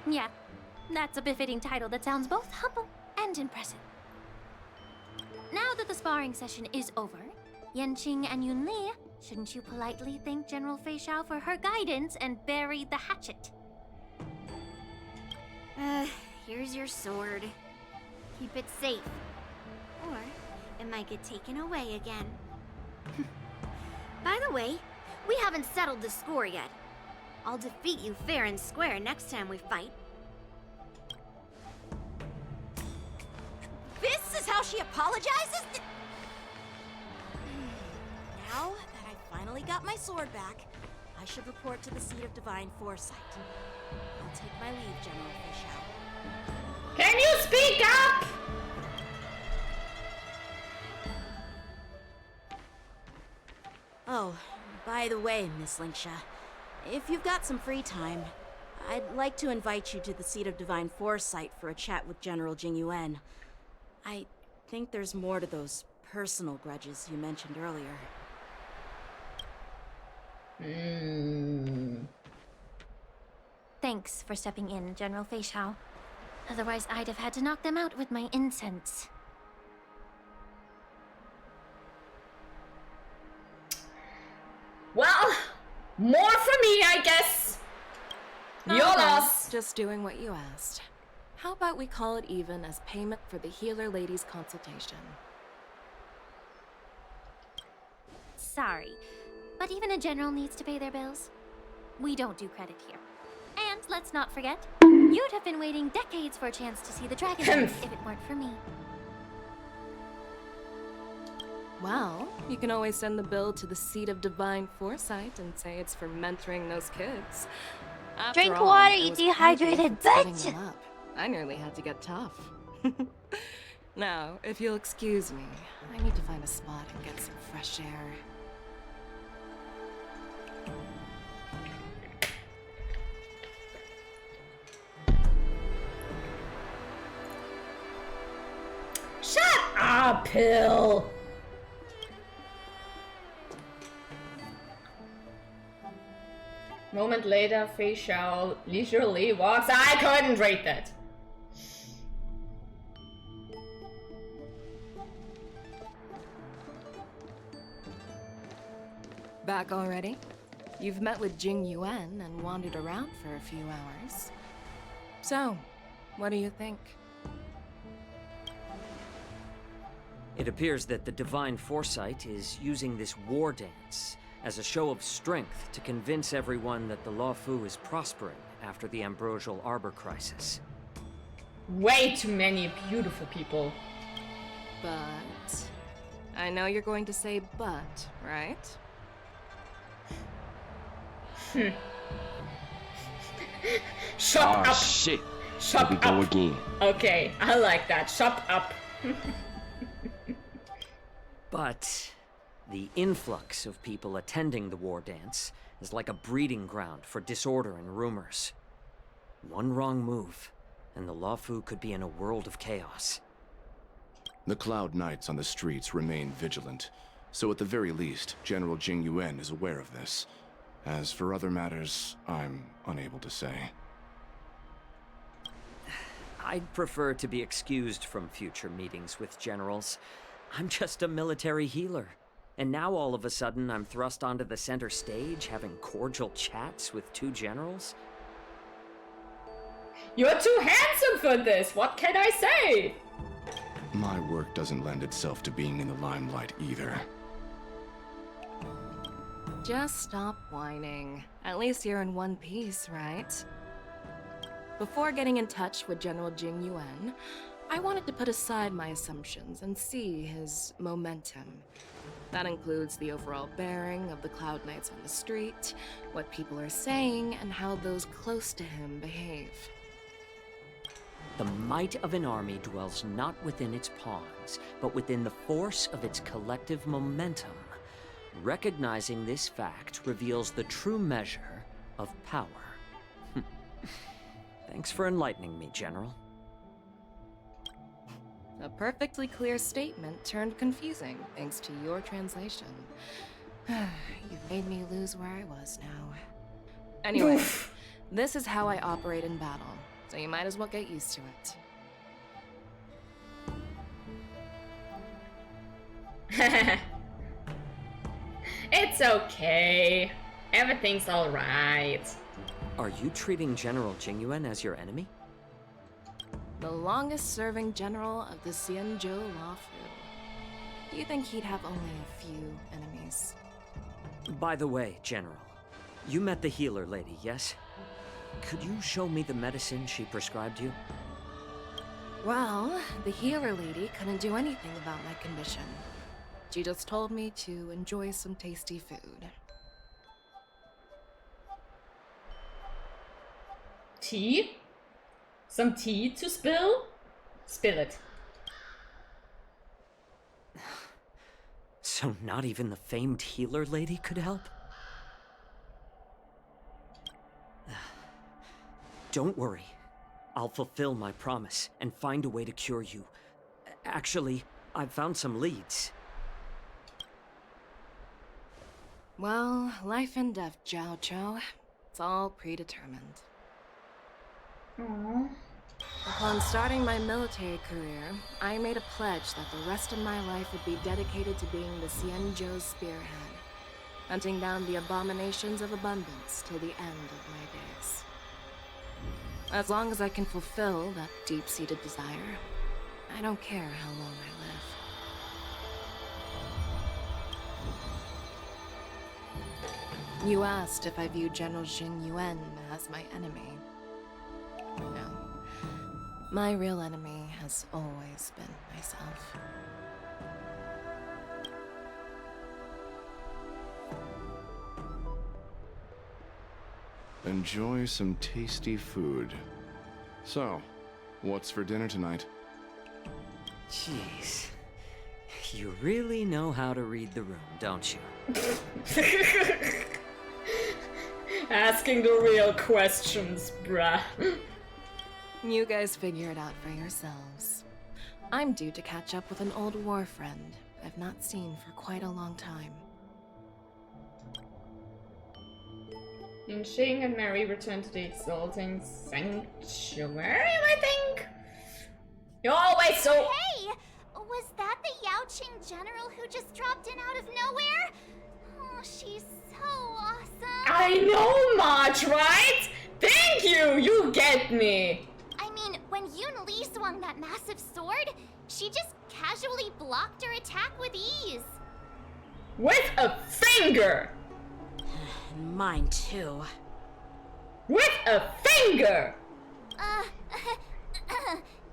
Yeah, that's a befitting title that sounds both humble and impressive. Now that the sparring session is over, Yanqing and Yunli, shouldn't you politely thank General Fei Xiao for her guidance and bury the hatchet? Here's your sword. Keep it safe. Or it might get taken away again. By the way, we haven't settled the score yet. I'll defeat you fair and square next time we fight. This is how she apologizes? Now that I finally got my sword back, I should report to the seat of divine foresight. I'll take my leave, General Fei Xiao. Can you speak up? Oh, by the way, Miss Linksha, if you've got some free time, I'd like to invite you to the seat of divine foresight for a chat with General Jing Yuan. I think there's more to those personal grudges you mentioned earlier. Thanks for stepping in, General Fei Xiao. Otherwise, I'd have had to knock them out with my incense. Well, more for me, I guess. Not Your at all. loss. Just doing what you asked. How about we call it even as payment for the healer lady's consultation? Sorry, but even a general needs to pay their bills. We don't do credit here. And let's not forget, you'd have been waiting decades for a chance to see the dragon if it weren't for me. Well, you can always send the bill to the seat of divine foresight and say it's for mentoring those kids. After Drink all, water, it you was dehydrated splitting bitch! them up. I nearly had to get tough. Now, if you'll excuse me, I need to find a spot and get some fresh air. Shut up, Pill. Moment later, Fei Xiao leisurely walks. I couldn't read that. Back already? You've met with Jing Yuan and wandered around for a few hours. So, what do you think? It appears that the Divine Foresight is using this war dance as a show of strength to convince everyone that the Luofu is prospering after the Ambrosial Arbor crisis. Way too many beautiful people. But... I know you're going to say but, right? Shut up! Shit. Shut Here we go again. Okay, I like that. Shut up. But the influx of people attending the war dance is like a breeding ground for disorder and rumors. One wrong move, and the Luofu could be in a world of chaos. The Cloud Knights on the streets remain vigilant, so at the very least, General Jing Yuan is aware of this. As for other matters, I'm unable to say. I'd prefer to be excused from future meetings with generals. I'm just a military healer. And now all of a sudden I'm thrust onto the center stage having cordial chats with two generals? You're too handsome for this! What can I say? My work doesn't lend itself to being in the limelight either. Just stop whining. At least you're in one piece, right? Before getting in touch with General Jing Yuan, I wanted to put aside my assumptions and see his momentum. That includes the overall bearing of the Cloud Knights on the street, what people are saying, and how those close to him behave. The might of an army dwells not within its pawns, but within the force of its collective momentum. Recognizing this fact reveals the true measure of power. Thanks for enlightening me, General. A perfectly clear statement turned confusing thanks to your translation. You've made me lose where I was now. Anyway, this is how I operate in battle, so you might as well get used to it. It's okay. Everything's alright. Are you treating General Jing Yuan as your enemy? The longest-serving general of the Xianzhou Luofu. Do you think he'd have only a few enemies? By the way, General, you met the healer lady, yes? Could you show me the medicine she prescribed you? Well, the healer lady couldn't do anything about my condition. She just told me to enjoy some tasty food. Tea? Some tea to spill? Spill it. So not even the famed healer lady could help? Don't worry. I'll fulfill my promise and find a way to cure you. Actually, I've found some leads. Well, life and death, Jiao Chou. It's all predetermined. Aww. Upon starting my military career, I made a pledge that the rest of my life would be dedicated to being the Xianzhou's spearhead, hunting down the abominations of abundance till the end of my days. As long as I can fulfill that deep-seated desire, I don't care how long I live. You asked if I view General Jing Yuan as my enemy. No. My real enemy has always been myself. Enjoy some tasty food. So, what's for dinner tonight? Jeez. You really know how to read the room, don't you? Asking the real questions, bruh. You guys figure it out for yourselves. I'm due to catch up with an old war friend I've not seen for quite a long time. Xing and Mary return to the exalting sanctuary, I think? You're always so... Hey! Was that the Yaoqing general who just dropped in out of nowhere? she's so awesome. I know, Marge, right? Thank you! You get me! I mean, when Yun Li swung that massive sword, she just casually blocked her attack with ease. With a finger! Mine too. With a finger!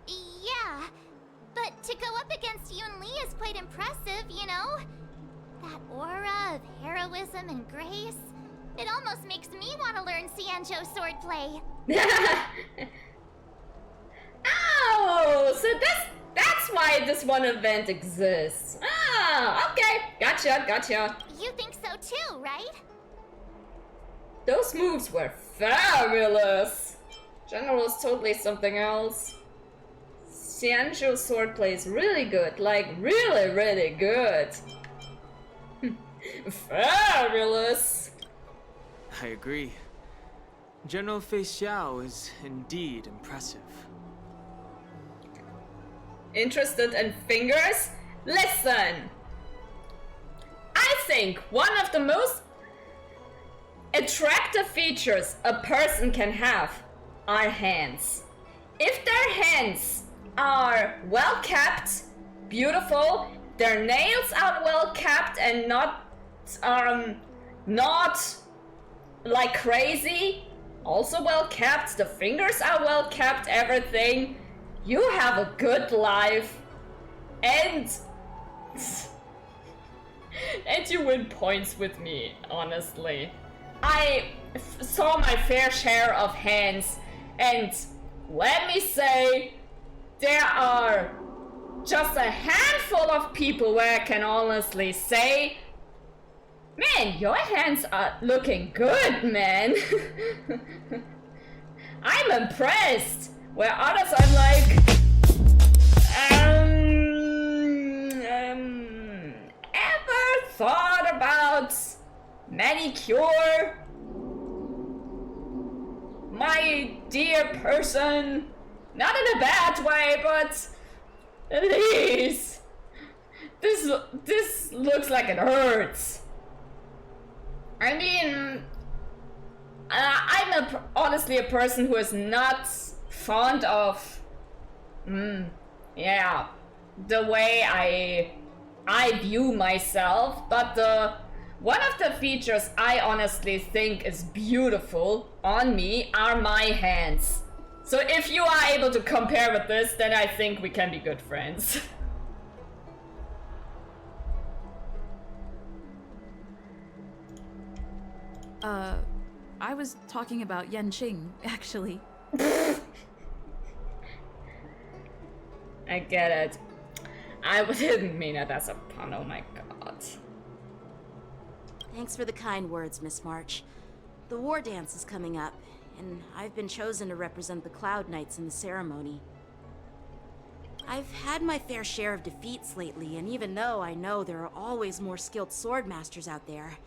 Yeah. But to go up against Yun Li is quite impressive, you know? That aura of heroism and grace. It almost makes me want to learn Xianzhou swordplay. Oh, so that's why this one event exists. Ah, okay. Gotcha. You think so too, right? Those moves were fabulous. General is totally something else. Xianzhou swordplay is really good. Like, really, really good. Fabulous. I agree. General Fei Xiao is indeed impressive. Interested in fingers? Listen! I think one of the most attractive features a person can have are hands. If their hands are well kept, beautiful, their nails are well kept and not like crazy, also well kept, the fingers are well kept, everything, you have a good life, and you win points with me, honestly. I saw my fair share of hands, and let me say, there are just a handful of people where I can honestly say, man, your hands are looking good, man. I'm impressed. Where others I'm like, ever thought about manicure? My dear person, not in a bad way, but at least this looks like it hurts. I mean, I'm honestly a person who is not fond of, yeah, the way I view myself, but one of the features I honestly think is beautiful on me are my hands. So if you are able to compare with this, then I think we can be good friends. I was talking about Yanqing, actually. I get it. I didn't mean it as a pun, oh my god. Thanks for the kind words, Miss March. The war dance is coming up, and I've been chosen to represent the Cloud Knights in the ceremony. I've had my fair share of defeats lately, and even though I know there are always more skilled swordmasters out there,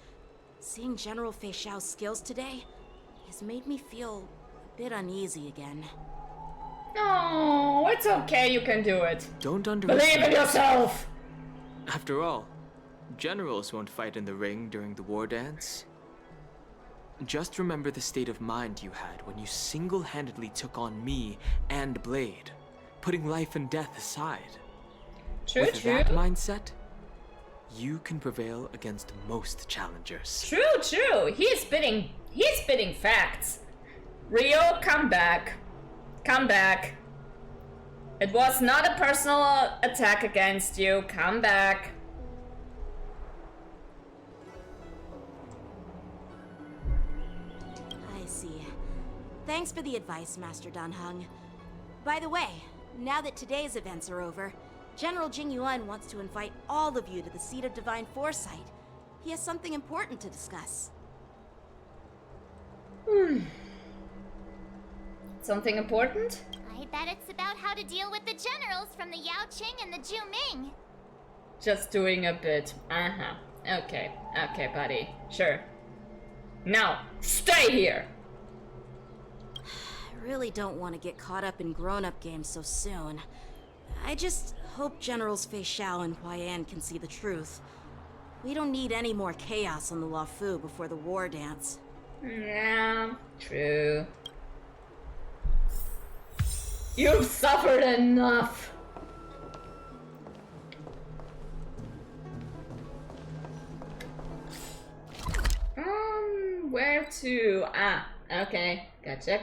seeing General Fei Xiao's skills today has made me feel a bit uneasy again. Oh, it's okay, you can do it. Don't underestimate. Believe in yourself! After all, generals won't fight in the ring during the war dance. Just remember the state of mind you had when you single-handedly took on me and Blade, putting life and death aside. With that mindset, you can prevail against most challengers. True. He's spitting facts. Rio, come back. Come back. It was not a personal attack against you. Come back. I see. Thanks for the advice, Master Danheng. By the way, now that today's events are over, General Jing Yuan wants to invite all of you to the Seat of Divine Foresight. He has something important to discuss. Something important? I bet it's about how to deal with the generals from the Yao Qing and the Zhu Ming. Just doing a bit. Okay, buddy. Sure. Now, stay here! I really don't want to get caught up in grown-up games so soon. I just hope Generals Fei Xiao and Huaiyan can see the truth. We don't need any more chaos on the Luofu before the war dance. Yeah, true. You've suffered enough. Where to? Ah, okay. Gotcha.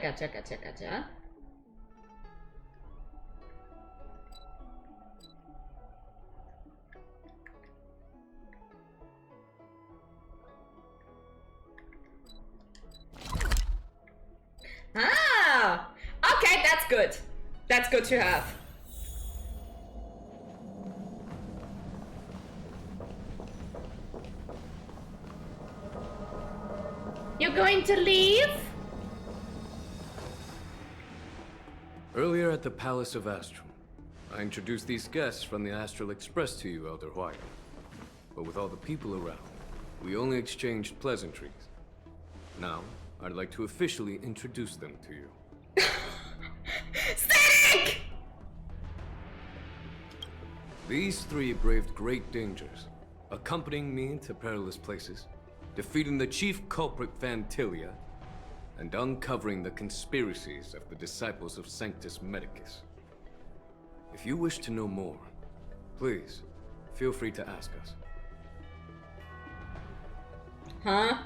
Ah! Okay, that's good. That's good to have. You're going to leave? Earlier at the Palace of Astral, I introduced these guests from the Astral Express to you, Elder Huayan. But with all the people around, we only exchanged pleasantries. Now, I'd like to officially introduce them to you. Static! These three braved great dangers, accompanying me to perilous places, defeating the chief culprit Vantilia, and uncovering the conspiracies of the disciples of Sanctus Medicus. If you wish to know more, please, feel free to ask us. Huh?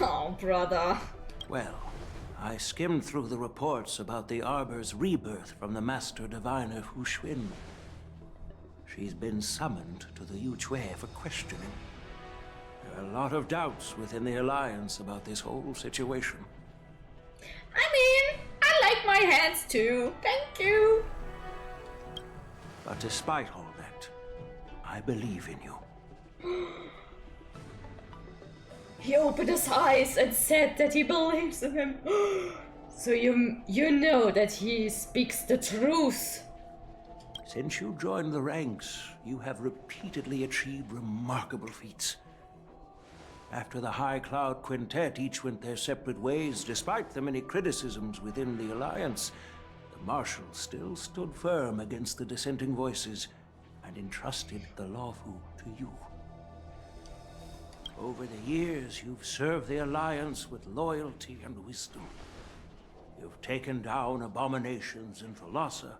Oh, brother. Well, I skimmed through the reports about the Arbor's rebirth from the Master Diviner Hu Xuan. She's been summoned to the Yuchue for questioning. There are a lot of doubts within the Alliance about this whole situation. I mean, I like my hands too. Thank you. But despite all that, I believe in you. He opened his eyes and said that he believes in him. So you know that he speaks the truth. Since you joined the ranks, you have repeatedly achieved remarkable feats. After the High Cloud Quintet each went their separate ways, despite the many criticisms within the Alliance, the Marshal still stood firm against the dissenting voices and entrusted the Luofu to you. Over the years, you've served the Alliance with loyalty and wisdom. You've taken down abominations in Thalassa,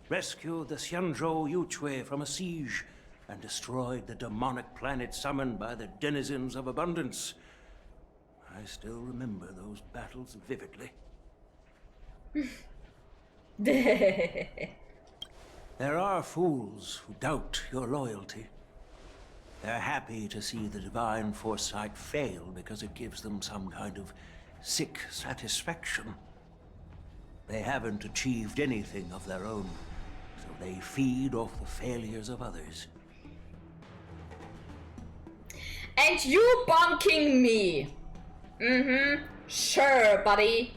rescued the Xianzhou Yuchue from a siege, and destroyed the demonic planet summoned by the denizens of abundance. I still remember those battles vividly. There are fools who doubt your loyalty. They're happy to see the divine foresight fail because it gives them some kind of sick satisfaction. They haven't achieved anything of their own, so they feed off the failures of others. And you bonking me. Sure, buddy.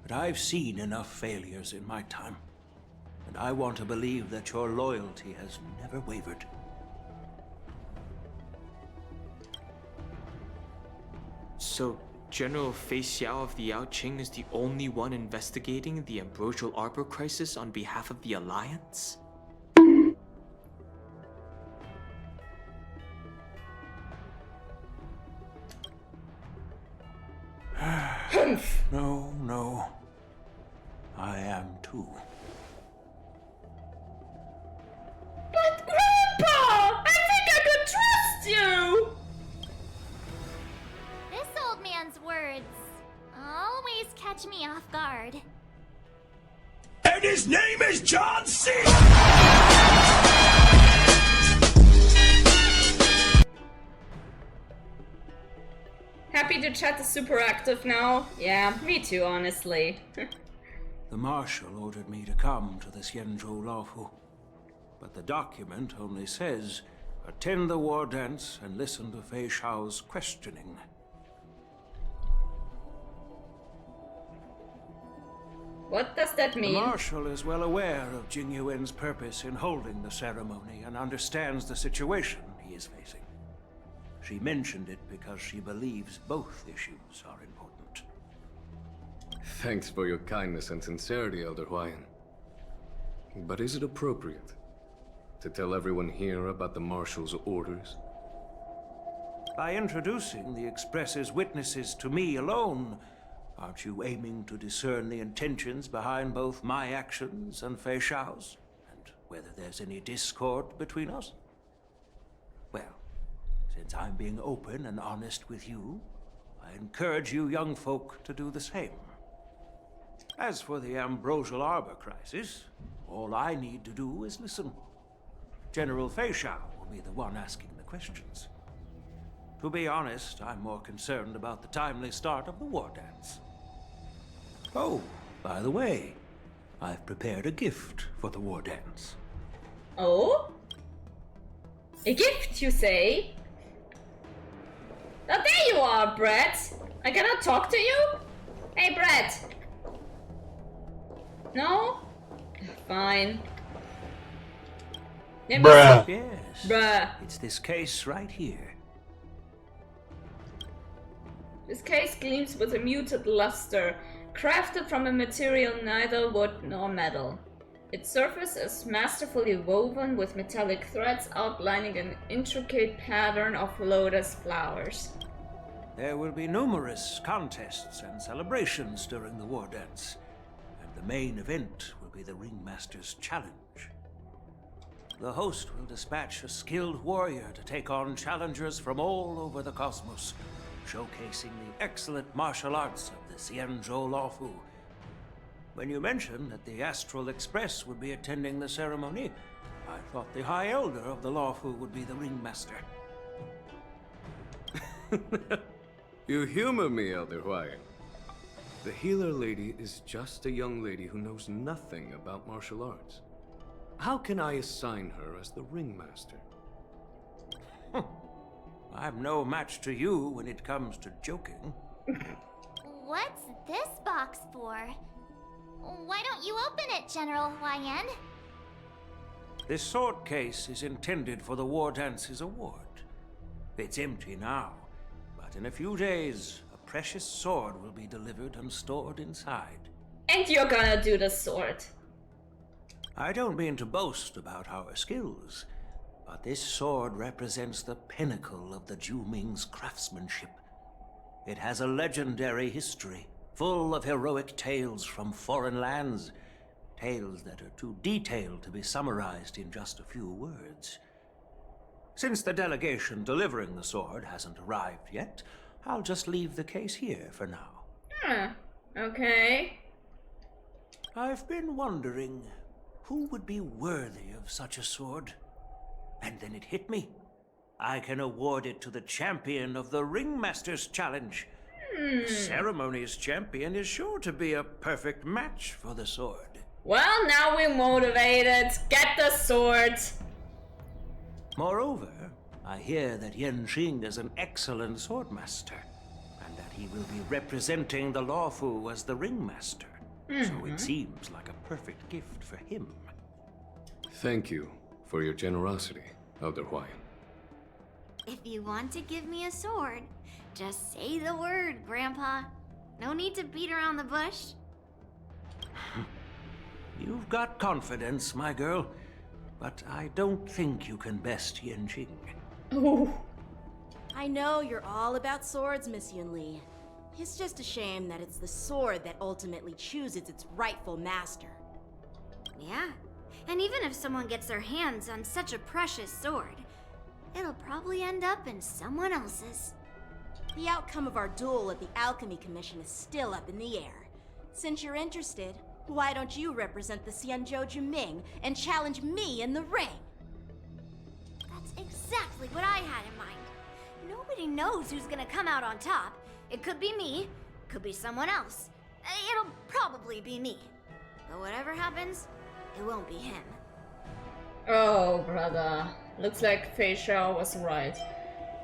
But I've seen enough failures in my time. And I want to believe that your loyalty has never wavered. So, General Fei Xiao of the Yaoqing is the only one investigating the Ambrosial Arbor crisis on behalf of the Alliance? No. I am too. But Grandpa! I think I could trust you! This old man's words always catch me off guard. And his name is John C. Happy the chat is super active now. Yeah, me too, honestly. The Marshal ordered me to come to the Xianzhou Luofu. But the document only says, attend the war dance and listen to Fei Xiao's questioning. What does that mean? The Marshal is well aware of Jing Yuan's purpose in holding the ceremony and understands the situation he is facing. She mentioned it because she believes both issues are important. Thanks for your kindness and sincerity, Elder Huayan. But is it appropriate to tell everyone here about the Marshal's orders? By introducing the Express's witnesses to me alone, aren't you aiming to discern the intentions behind both my actions and Fei Xiao's? And whether there's any discord between us? Well, since I'm being open and honest with you, I encourage you young folk to do the same. As for the Ambrosial Arbor crisis, all I need to do is listen. General Fei Xiao will be the one asking the questions. To be honest, I'm more concerned about the timely start of the war dance. Oh, by the way, I've prepared a gift for the war dance. Oh? A gift, you say? Oh, there you are, Brett! I cannot talk to you? Hey, Brett! No? Fine. Bruh. Yes. Bruh. It's this case right here. This case gleams with a muted luster, crafted from a material neither wood nor metal. Its surface is masterfully woven with metallic threads outlining an intricate pattern of lotus flowers. There will be numerous contests and celebrations during the war dance, and the main event will be the Ringmaster's Challenge. The host will dispatch a skilled warrior to take on challengers from all over the cosmos, showcasing the excellent martial arts of the Xianzhou I. When you mentioned that the Astral Express would be attending the ceremony, I thought the High Elder of the Lawfu would be the Ringmaster. You humor me, Elder Huayan. The healer lady is just a young lady who knows nothing about martial arts. How can I assign her as the Ringmaster? I'm no match to you when it comes to joking. What's this box for? Why don't you open it, General Huayan? This sword case is intended for the War Dance's award. It's empty now, but in a few days, a precious sword will be delivered and stored inside. And you're gonna do the sword. I don't mean to boast about our skills, but this sword represents the pinnacle of the Zhu-Ming's craftsmanship. It has a legendary history, full of heroic tales from foreign lands, tales that are too detailed to be summarized in just a few words. Since the delegation delivering the sword hasn't arrived yet, I'll just leave the case here for now. Okay. I've been wondering, who would be worthy of such a sword? And then it hit me. I can award it to the champion of the Ringmaster's Challenge. The ceremony's champion is sure to be a perfect match for the sword. Well, now we're motivated. Get the sword. Moreover, I hear that Yanqing is an excellent swordmaster, and that he will be representing the Lawfu as the Ringmaster. So it seems like a perfect gift for him. Thank you for your generosity, Elder Huayan. If you want to give me a sword, just say the word, Grandpa. No need to beat around the bush. You've got confidence, my girl, but I don't think you can best Yanqing. I know you're all about swords, Miss Yunli. It's just a shame that it's the sword that ultimately chooses its rightful master. Yeah, and even if someone gets their hands on such a precious sword, it'll probably end up in someone else's. The outcome of our duel at the Alchemy Commission is still up in the air. Since you're interested, why don't you represent the Xianzhou Jiming and challenge me in the ring? That's exactly what I had in mind. Nobody knows who's gonna come out on top. It could be me, could be someone else. It'll probably be me. But whatever happens, it won't be him. Oh, brother. Looks like Fei Xiao was right.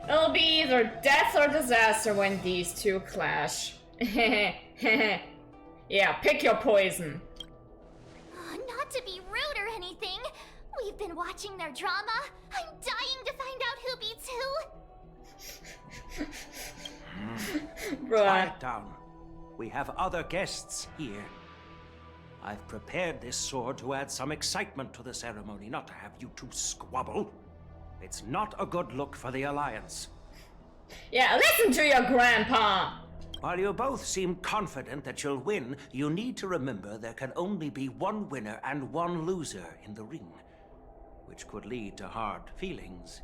It'll be either death or disaster when these two clash. Yeah, pick your poison. Not to be rude or anything, we've been watching their drama. I'm dying to find out who beats who. Quiet down. We have other guests here. I've prepared this sword to add some excitement to the ceremony, not to have you two squabble. It's not a good look for the Alliance. Yeah, listen to your grandpa! While you both seem confident that you'll win, you need to remember there can only be one winner and one loser in the ring, which could lead to hard feelings.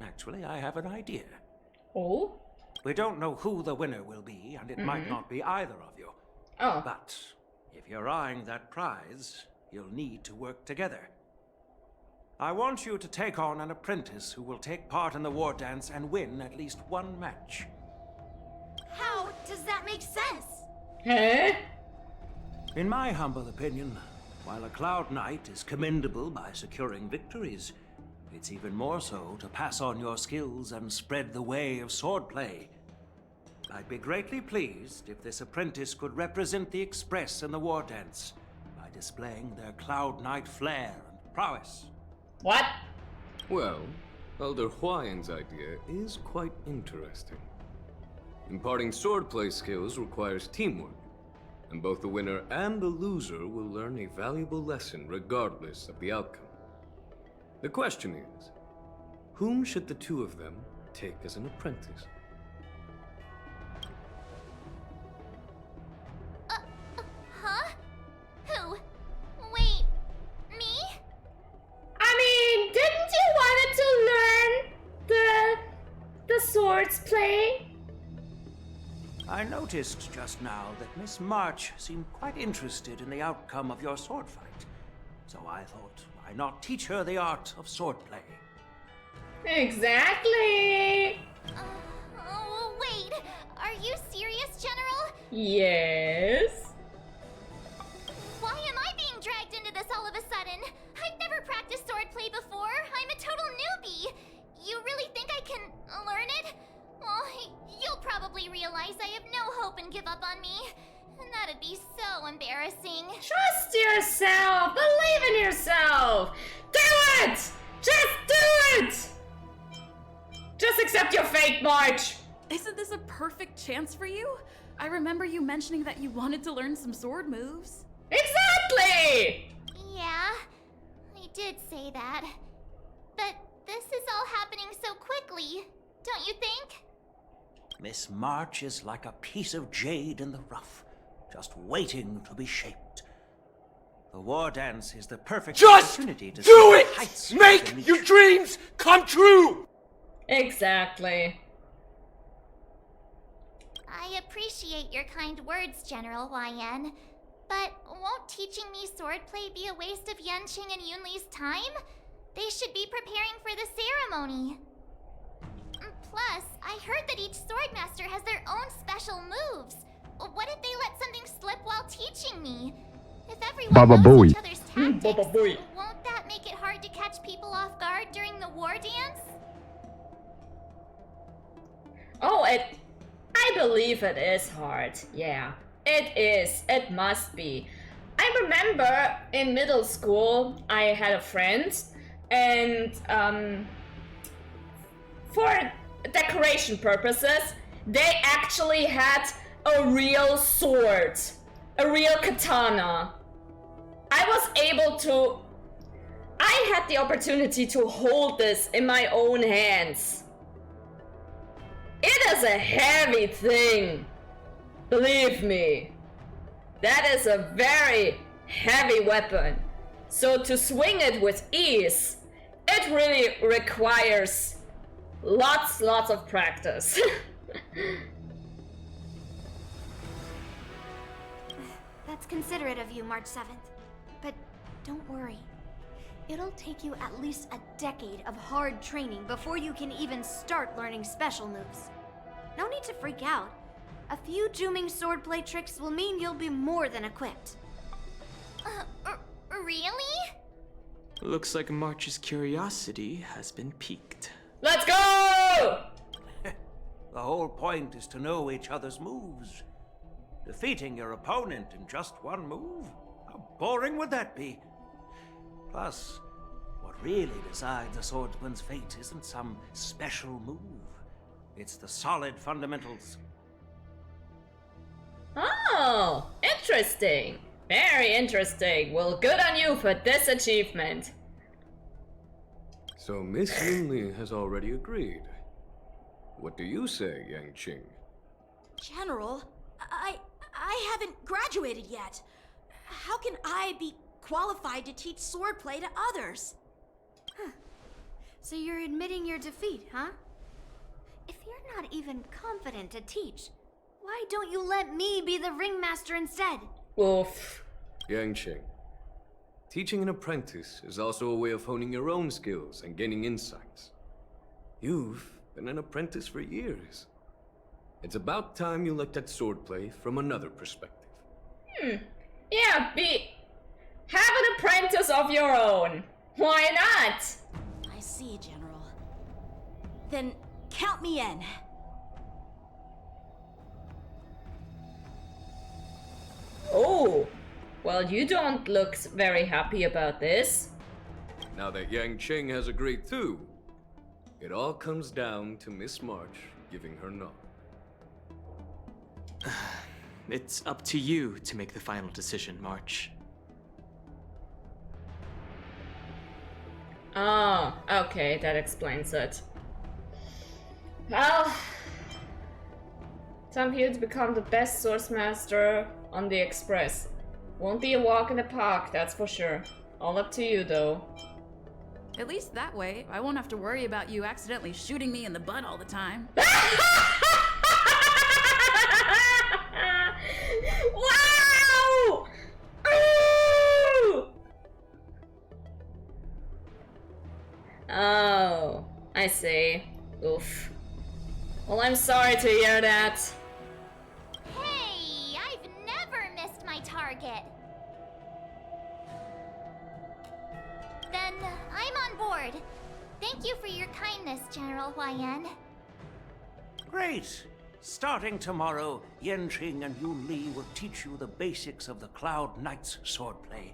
Actually, I have an idea. Oh? We don't know who the winner will be, and it might not be either of you. Oh. But if you're eyeing that prize, you'll need to work together. I want you to take on an apprentice who will take part in the war dance and win at least one match. How does that make sense? Huh? In my humble opinion, while a Cloud Knight is commendable by securing victories, it's even more so to pass on your skills and spread the way of swordplay. I'd be greatly pleased if this apprentice could represent the Express in the war dance by displaying their Cloud Knight flair and prowess. What? Well, Elder Huayan's idea is quite interesting. Imparting swordplay skills requires teamwork, and both the winner and the loser will learn a valuable lesson regardless of the outcome. The question is, whom should the two of them take as an apprentice? Huh? Who? Wait, me? I mean, didn't you wanted to learn the swords play? I noticed just now that Miss March seemed quite interested in the outcome of your sword fight. So I thought, why not teach her the art of swordplay? Exactly. Oh, wait. Are you serious, General? Yes. Why am I being dragged into this all of a sudden? I've never practiced swordplay before. I'm a total newbie. You really think I can learn it? Well, you'll probably realize I have no hope and give up on me. And that'd be so embarrassing. Trust yourself. Believe in yourself. Do it. Just do it. Just accept your fate, March. Isn't this a perfect chance for you? I remember you mentioning that you wanted to learn some sword moves. Exactly! Yeah, I did say that. But this is all happening so quickly, don't you think? Miss March is like a piece of jade in the rough, just waiting to be shaped. The war dance is the perfect opportunity to do see it! heights Make your dreams come true! Exactly. I appreciate your kind words, General YN. But won't teaching me swordplay be a waste of Yanqing and Yunli's time? They should be preparing for the ceremony. Plus, I heard that each swordmaster has their own special moves. What if they let something slip while teaching me? If everyone knows each other's tactics, won't that make it hard to catch people off guard during the war dance? Oh, I believe it is hard. Yeah, it is. It must be. I remember in middle school, I had a friend, and for decoration purposes, they actually had a real sword, a real katana. I had the opportunity to hold this in my own hands. It is a heavy thing. Believe me. That is a very heavy weapon. So to swing it with ease, it really requires lots of practice. That's considerate of you, March 7th. But don't worry. It'll take you at least a decade of hard training before you can even start learning special moves. No need to freak out. A few Juming swordplay tricks will mean you'll be more than equipped. Really? Looks like March's curiosity has been piqued. Let's go! The whole point is to know each other's moves. Defeating your opponent in just one move? How boring would that be? Plus, what really decides a swordsman's fate isn't some special move. It's the solid fundamentals. Oh, interesting. Very interesting. Well, good on you for this achievement. So Miss Yunli has already agreed. What do you say, Yang Qing? General, I haven't graduated yet. How can I be qualified to teach swordplay to others? So you're admitting your defeat, huh? If you're not even confident to teach, why don't you let me be the ringmaster instead? Oof. Yang Qing, teaching an apprentice is also a way of honing your own skills and gaining insights. You've been an apprentice for years. It's about time you looked at swordplay from another perspective. Yeah, have an apprentice of your own. Why not? I see, General. Then count me in. Oh, well, you don't look very happy about this. Now that Yang Qing has agreed too, it all comes down to Miss March giving her nod. It's up to you to make the final decision, March. Oh, okay, that explains it. Well, time for you to become the best Swordsmaster on the Express. Won't be a walk in the park, that's for sure. All up to you, though. At least that way, I won't have to worry about you accidentally shooting me in the butt all the time. Wow! Ooh! Oh, I see. Oof. Well, I'm sorry to hear that. Hey, I've never missed my target. Then I'm on board. Thank you for your kindness, General Huaiyan. Great. Starting tomorrow, Yanqing and Yunli will teach you the basics of the Cloud Knight's swordplay.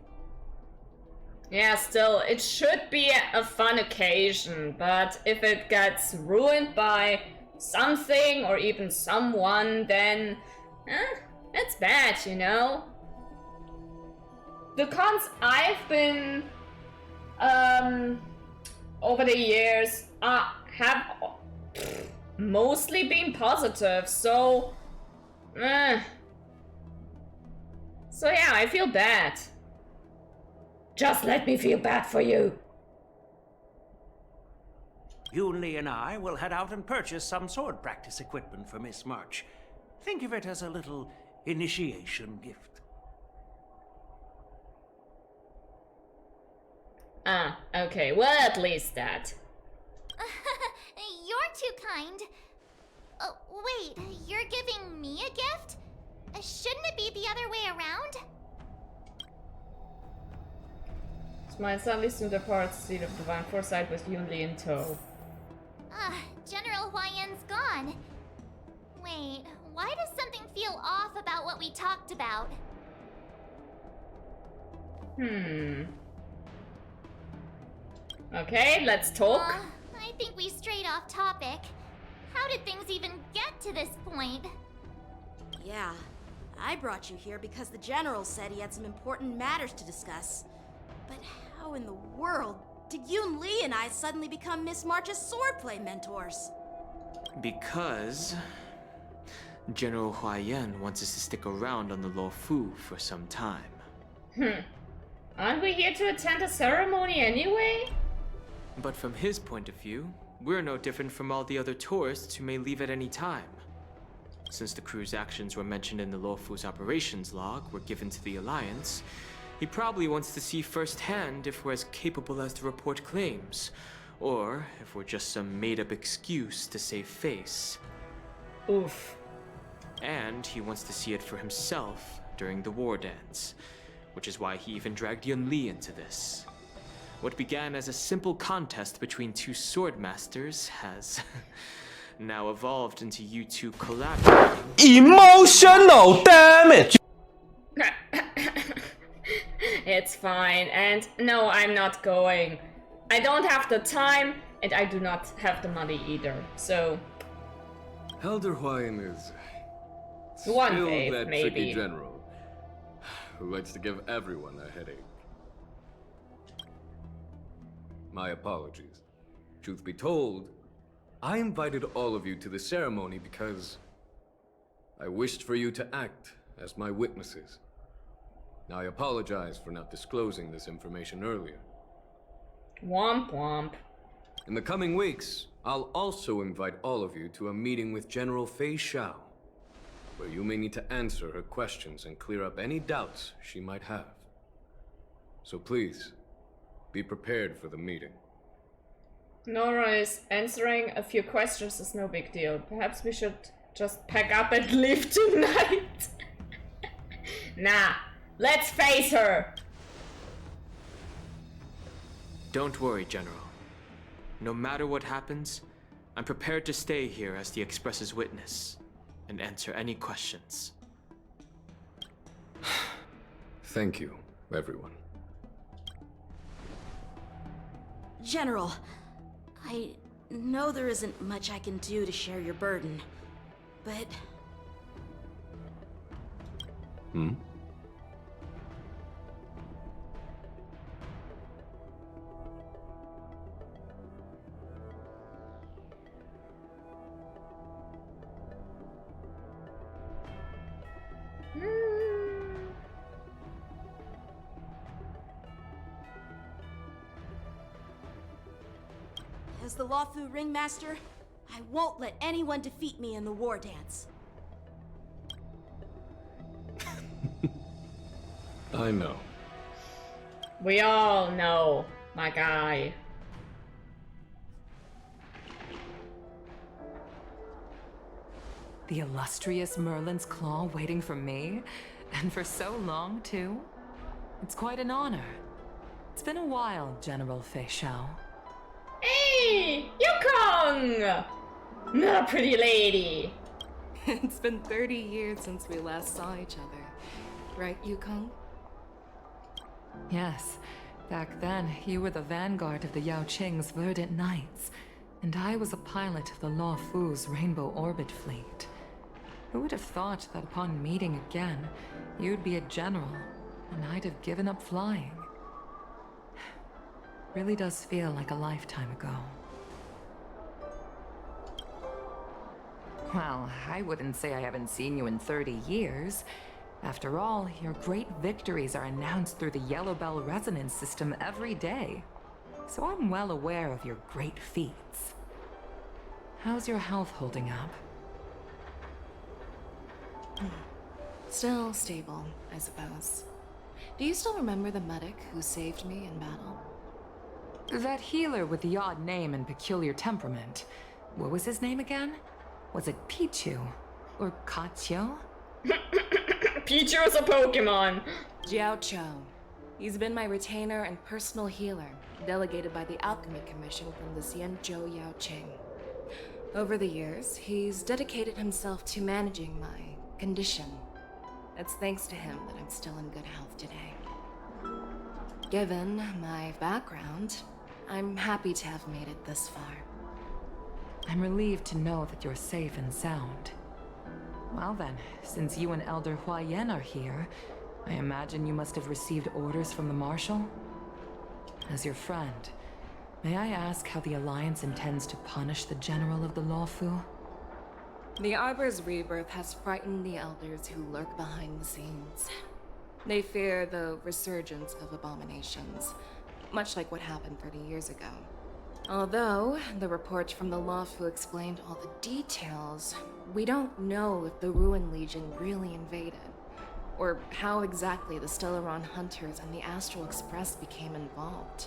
Yeah, still, it should be a fun occasion, but if it gets ruined by something or even someone, then it's bad, you know? The cons I've been over the years have mostly been positive, so yeah, I feel bad. Just let me feel bad for you. Yunli and I will head out and purchase some sword practice equipment for Miss March. Think of it as a little initiation gift. Ah, okay, well, at least that. You're too kind. Oh, wait, you're giving me a gift? Shouldn't it be the other way around? My son leads to depart seat of divine foresight with Yunli in tow. General Huaiyan's gone. Wait, why does something feel off about what we talked about? Okay, let's talk. I think we strayed off topic. How did things even get to this point? Yeah, I brought you here because the General said he had some important matters to discuss. But how in the world did Yunli and I suddenly become Miss March's swordplay mentors? Because General Huaiyan wants us to stick around on the Luofu for some time. Aren't we here to attend a ceremony anyway? But from his point of view, we're no different from all the other tourists who may leave at any time. Since the crew's actions were mentioned in the Luofu's operations log were given to the Alliance, he probably wants to see firsthand if we're as capable as the report claims, or if we're just some made-up excuse to save face. Oof. And he wants to see it for himself during the war dance, which is why he even dragged Yunli into this. What began as a simple contest between two sword masters has now evolved into you two collaborating. Emotional damage! It's fine, and no, I'm not going. I don't have the time, and I do not have the money either, so... Elder Huaiyan is One still day, that maybe. tricky general. who likes to give everyone a headache. My apologies. Truth be told, I invited all of you to the ceremony because I wished for you to act as my witnesses. Now, I apologize for not disclosing this information earlier. Womp womp. In the coming weeks, I'll also invite all of you to a meeting with General Fei Xiao, where you may need to answer her questions and clear up any doubts she might have. So please, be prepared for the meeting. No worries, answering a few questions is no big deal. Perhaps we should just pack up and leave tonight. Nah, let's face her. Don't worry, General. No matter what happens, I'm prepared to stay here as the Express's witness and answer any questions. Thank you, everyone. General, I know there isn't much I can do to share your burden, but... Hmm? As the Luofu Ringmaster, I won't let anyone defeat me in the war dance. I know. We all know, my guy. The illustrious Merlin's Claw waiting for me? And for so long, too? It's quite an honor. It's been a while, General Fei Xiao. Hey, Yukong! Not a pretty lady. It's been 30 years since we last saw each other. Right, Yukong? Yes. Back then, you were the vanguard of the Yao Qing's Verdant Knights, and I was a pilot of the Luofu's Rainbow Orbit Fleet. Who would have thought that upon meeting again, you'd be a general, and I'd have given up flying? Really does feel like a lifetime ago. Well, I wouldn't say I haven't seen you in 30 years. After all, your great victories are announced through the Yellow Bell resonance system every day. So I'm well aware of your great feats. How's your health holding up? Still stable, I suppose. Do you still remember the medic who saved me in battle? That healer with the odd name and peculiar temperament. What was his name again? Was it Pichu? Or Kachio? Pichu is a Pokemon! Jiao Chou. He's been my retainer and personal healer, delegated by the Alchemy Commission from the Xianzhou I. Over the years, he's dedicated himself to managing my condition. It's thanks to him that I'm still in good health today. Given my background, I'm happy to have made it this far. I'm relieved to know that you're safe and sound. Well then, since you and Elder Huayan are here, I imagine you must have received orders from the Marshal? As your friend, may I ask how the Alliance intends to punish the General of the Luofu? The Arbor's rebirth has frightened the Elders who lurk behind the scenes. They fear the resurgence of abominations, much like what happened 30 years ago. Although the report from the Luofu explained all the details, we don't know if the Ruin Legion really invaded, or how exactly the Stellaron Hunters and the Astral Express became involved.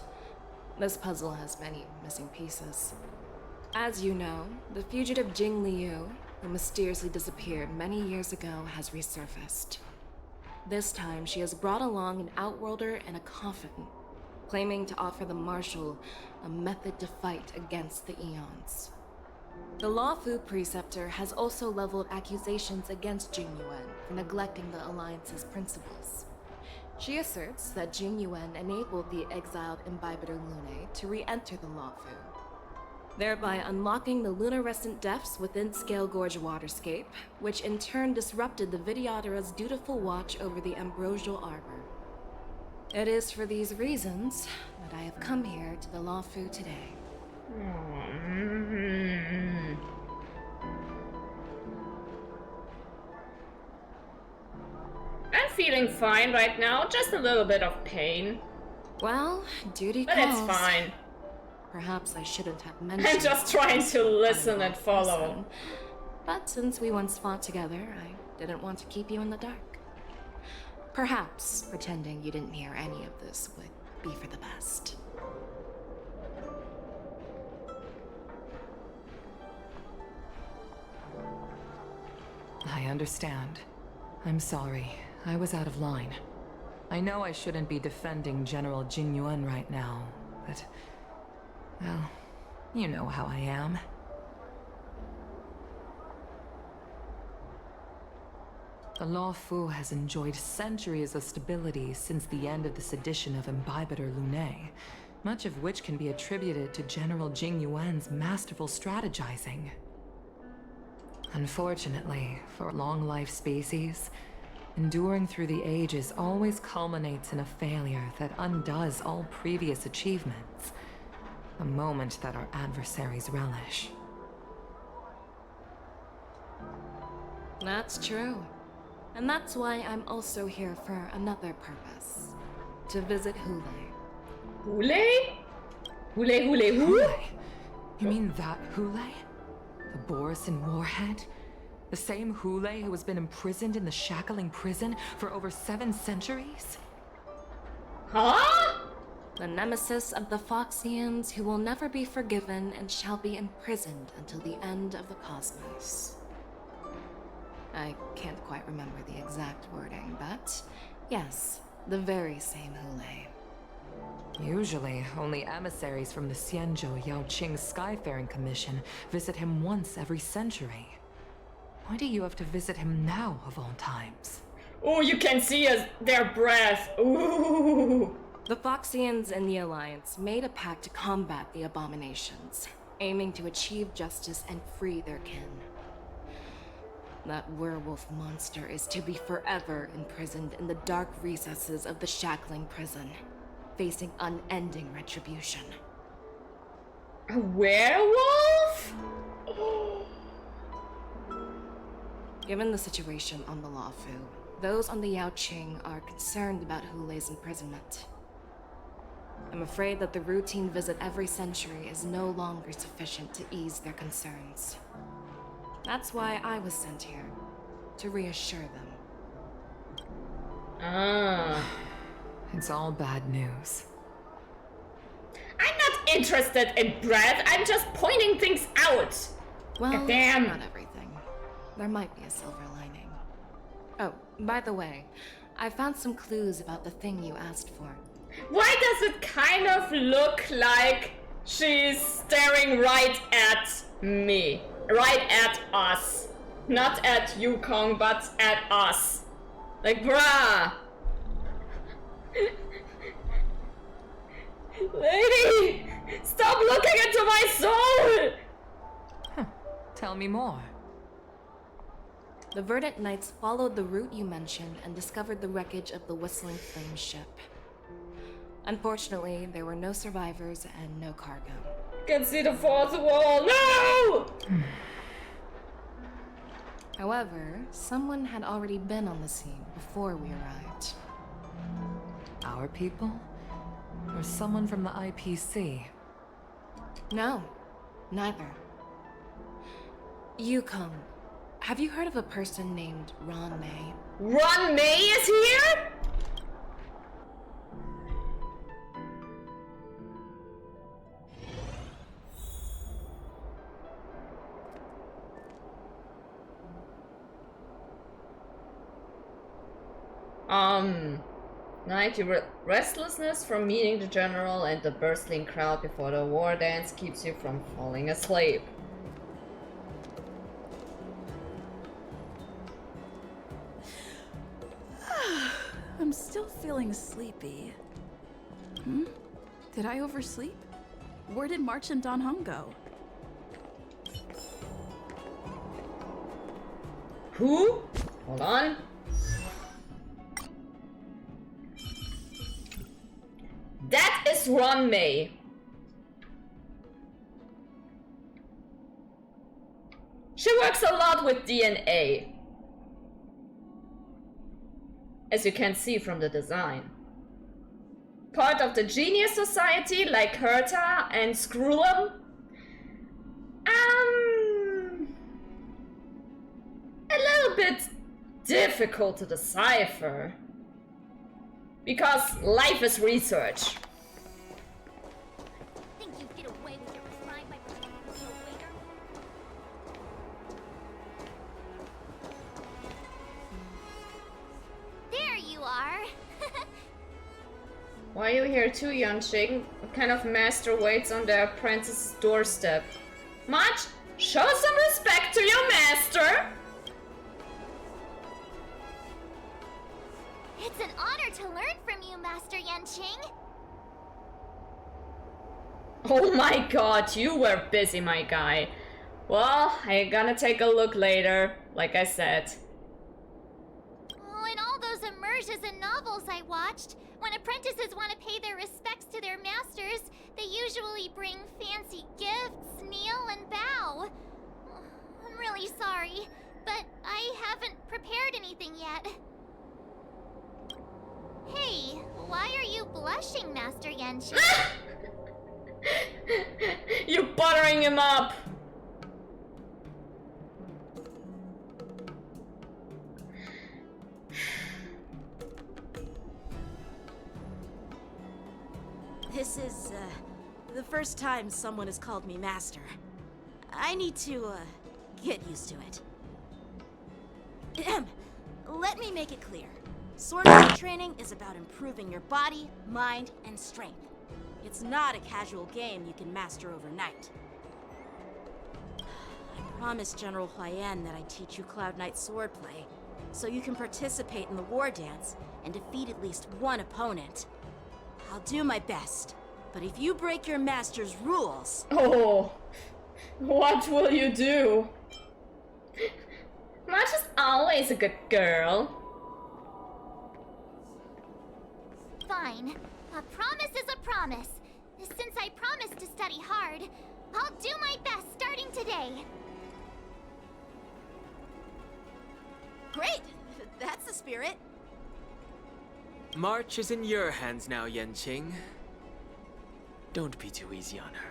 This puzzle has many missing pieces. As you know, the fugitive Jing Liu, who mysteriously disappeared many years ago, has resurfaced. This time, she has brought along an Outworlder and a coffin, claiming to offer the Marshal a method to fight against the Eons. The Luofu Preceptor has also leveled accusations against Jing Yuan for neglecting the Alliance's principles. She asserts that Jing Yuan enabled the exiled Imbibitor Lune to re-enter the Luofu. thereby unlocking the luminescent depths within Scale Gorge waterscape, which in turn disrupted the Vidyadhara's dutiful watch over the Ambrosial Arbor. It is for these reasons that I have come here to the Luofu today. I'm feeling fine right now, just a little bit of pain. Well, duty but calls. It's fine. Perhaps I shouldn't have mentioned. I'm just trying to listen and follow. Person. But since we once fought together, I didn't want to keep you in the dark. Perhaps pretending you didn't hear any of this would be for the best. I understand. I'm sorry. I was out of line. I know I shouldn't be defending General Jing Yuan right now, but... well, you know how I am. The Luofu has enjoyed centuries of stability since the end of the sedition of Imbibitor Lunae, much of which can be attributed to General Jing Yuan's masterful strategizing. Unfortunately, for long-life species, enduring through the ages always culminates in a failure that undoes all previous achievements, a moment that our adversaries relish. That's true. And that's why I'm also here for another purpose. To visit Hule. Hule? Hule who? You mean that Hule? The Borisin warhead? The same Hule who has been imprisoned in the Shackling prison for over 7 centuries? Huh? The nemesis of the Foxians who will never be forgiven and shall be imprisoned until the end of the cosmos. I can't quite remember the exact wording, but yes, the very same Hule. Usually, only emissaries from the Xianzhou I Skyfaring Commission visit him once every century. Why do you have to visit him now, of all times? Oh, you can see their breath. Ooh. The Foxians and the Alliance made a pact to combat the abominations, aiming to achieve justice and free their kin. That werewolf monster is to be forever imprisoned in the dark recesses of the Shackling prison, facing unending retribution. A werewolf? Given the situation on the Luofu, those on the Yaoqing are concerned about Hule's imprisonment. I'm afraid that the routine visit every century is no longer sufficient to ease their concerns. That's why I was sent here, to reassure them. It's all bad news. I'm not interested in breath, I'm just pointing things out. Well, damn. Not everything. There might be a silver lining. Oh, by the way, I found some clues about the thing you asked for. Why does it kind of look like she's staring right at me? Right at us. Not at Yukong, but at us. Like, bruh. Lady! Stop looking into my soul! Tell me more. The Verdant Knights followed the route you mentioned and discovered the wreckage of the Whistling Flame ship. Unfortunately, there were no survivors and no cargo. Can see the fourth wall. No! However, someone had already been on the scene before we arrived. Our people? Or someone from the IPC? No, neither. Yukong, have you heard of a person named Ron May? Ron May is here? Night, your restlessness from meeting the general and the bustling crowd before the war dance keeps you from falling asleep. I'm still feeling sleepy. Did I oversleep? Where did March and Don Hung go? Who? Hold on. That is Ron May. She works a lot with DNA, as you can see from the design. Part of the Genius Society like Herta and Skrullum. A little bit difficult to decipher. Because life is research. Think you get away with your crime by pretending to be a waiter? There you are. Why are you here too, Yanqing? What kind of master waits on their apprentice's doorstep? March, show some respect to your master! It's an honor to learn from you, Master Yanqing. Oh my god, you were busy, my guy. Well, I'm gonna take a look later, like I said. Oh, in all those immersions and novels I watched, when apprentices want to pay their respects to their masters, they usually bring fancy gifts, kneel, and bow. I'm really sorry, but I haven't prepared anything yet. Hey, why are you blushing, Master Yanqing? You're buttering him up! This is, the first time someone has called me master. I need to, get used to it. Ahem. Let me make it clear. Swordplay training is about improving your body, mind, and strength. It's not a casual game you can master overnight. I promised General Huayan that I'd teach you Cloud Knight swordplay, so you can participate in the war dance and defeat at least one opponent. I'll do my best, but if you break your master's rules... Oh, what will you do? March is always a good girl. Fine. A promise is a promise. Since I promised to study hard, I'll do my best starting today. Great! That's the spirit. March is in your hands now, Yanqing. Don't be too easy on her.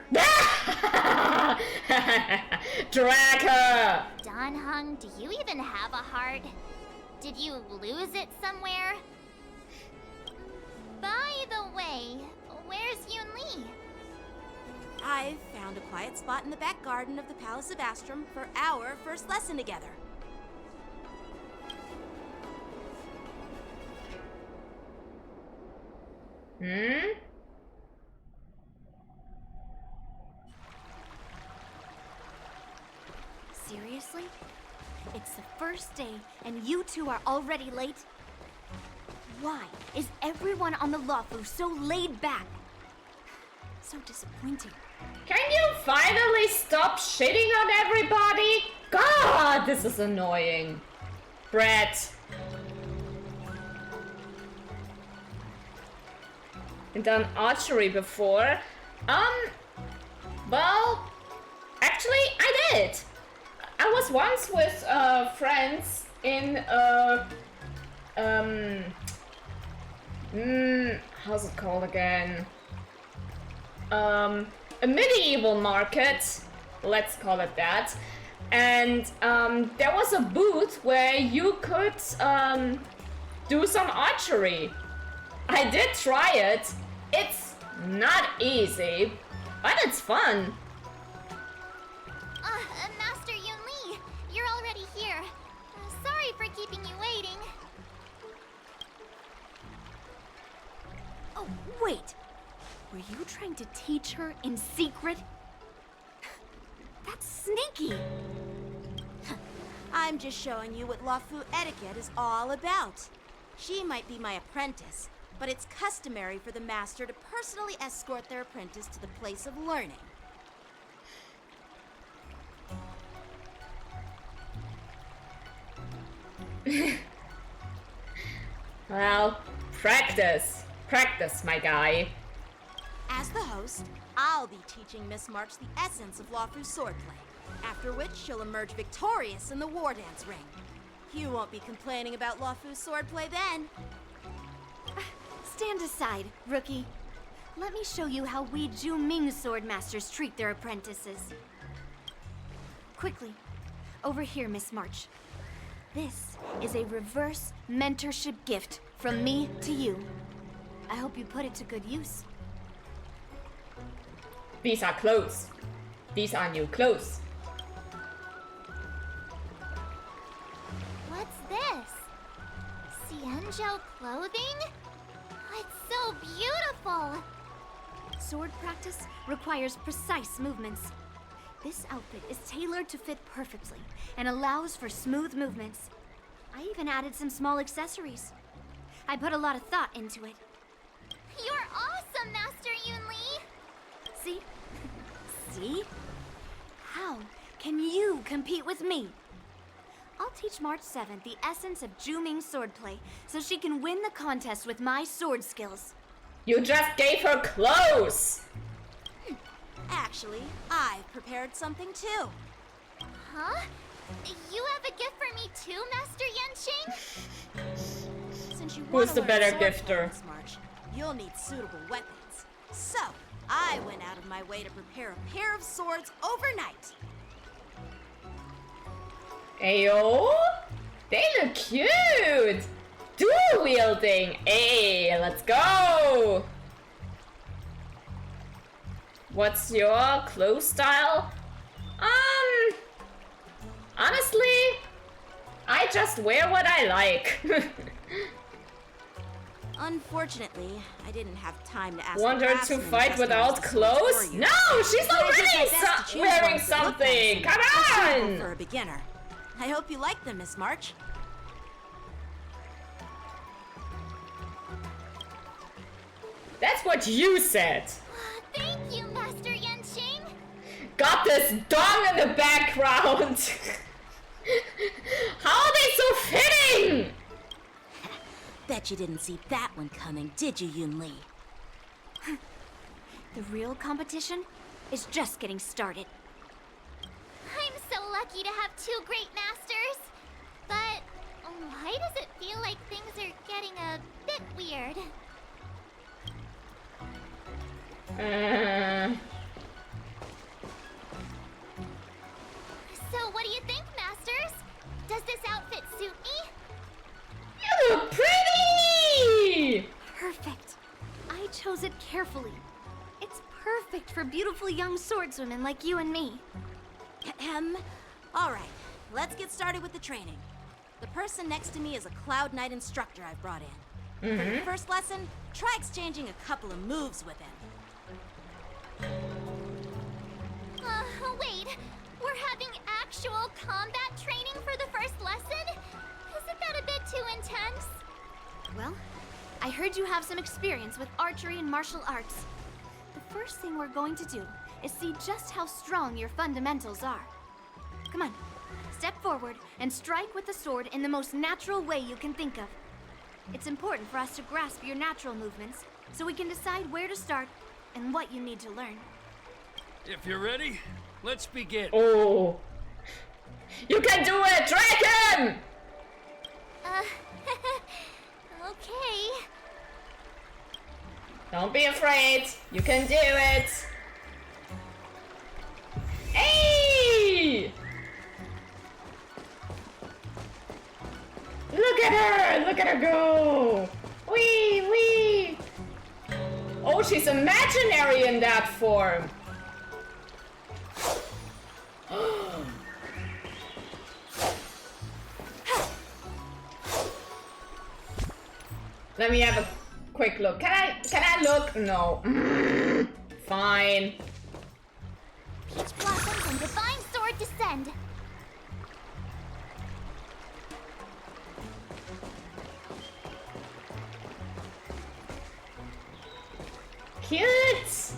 Drag her! Danheng, do you even have a heart? Did you lose it somewhere? By the way, where's Yunli? I've found a quiet spot in the back garden of the Palace of Astrum for our first lesson together. Seriously? It's the first day and you two are already late? Why is everyone on the Luofu so laid back? So disappointing. Can you finally stop shitting on everybody? God, this is annoying. Brett. I've done archery before. Well, actually, I did. I was once with friends in how's it called again? A medieval market, let's call it that. And there was a booth where you could do some archery. I did try it. It's not easy, but it's fun. Master Yunli, you're already here. Sorry for keeping you waiting. Oh, wait. Were you trying to teach her in secret? That's sneaky. I'm just showing you what Luofu etiquette is all about. She might be my apprentice, but it's customary for the master to personally escort their apprentice to the place of learning. Well, practice. Practice, my guy. As the host, I'll be teaching Miss March the essence of Lawfu swordplay, after which she'll emerge victorious in the war dance ring. You won't be complaining about Lawfu swordplay then. Stand aside, rookie. Let me show you how we Ju-Ming swordmasters treat their apprentices. Quickly, over here, Miss March. This is a reverse mentorship gift from me to you. I hope you put it to good use. These are clothes. These are new clothes. What's this? Xianzhou clothing? It's so beautiful! Sword practice requires precise movements. This outfit is tailored to fit perfectly and allows for smooth movements. I even added some small accessories. I put a lot of thought into it. You're awesome, Master Yunli! See? See? How can you compete with me? I'll teach March 7th the essence of Ju-Ming swordplay so she can win the contest with my sword skills. You just gave her clothes! Actually, I've prepared something too. Huh? You have a gift for me too, Master Yanqing? Since you Who's want the to better learn sword gifter? Miss March, you'll need suitable weapons. So, I went out of my way to prepare a pair of swords overnight. Ayo! They look cute! Dual wielding! Hey, let's go! What's your clothes style? Honestly, I just wear what I like. Unfortunately, I didn't have time to ask. Want her to fight without clothes? No, she's already wearing something! Come on! For a beginner. I hope you like them, Miss March. That's what you said. Thank you, Master Yanqing. Got this dong in the background. How are they so fitting? Bet you didn't see that one coming, did you, Yunli? The real competition is just getting started. I'm so lucky to have two great masters. But why does it feel like things are getting a bit weird? So what do you think, masters? Does this outfit suit me? You look pretty! Perfect. I chose it carefully. It's perfect for beautiful young swordswomen like you and me. All right, let's get started with the training. The person next to me is a Cloud Knight instructor I've brought in. For your first lesson, try exchanging a couple of moves with him. Wait. We're having actual combat training for the first lesson? Isn't that a bit too intense? Well, I heard you have some experience with archery and martial arts. The first thing we're going to do is see just how strong your fundamentals are. Come on, step forward and strike with the sword in the most natural way you can think of. It's important for us to grasp your natural movements so we can decide where to start and what you need to learn. If you're ready, let's begin. Oh. You can do it! Dragon! Okay. Don't be afraid. You can do it. Hey! Look at her! Look at her go! Wee, wee! Oh, she's imaginary in that form. Let me have a quick look. Can I look? No. Fine. Peach blossoms and divine sword descend. Cute.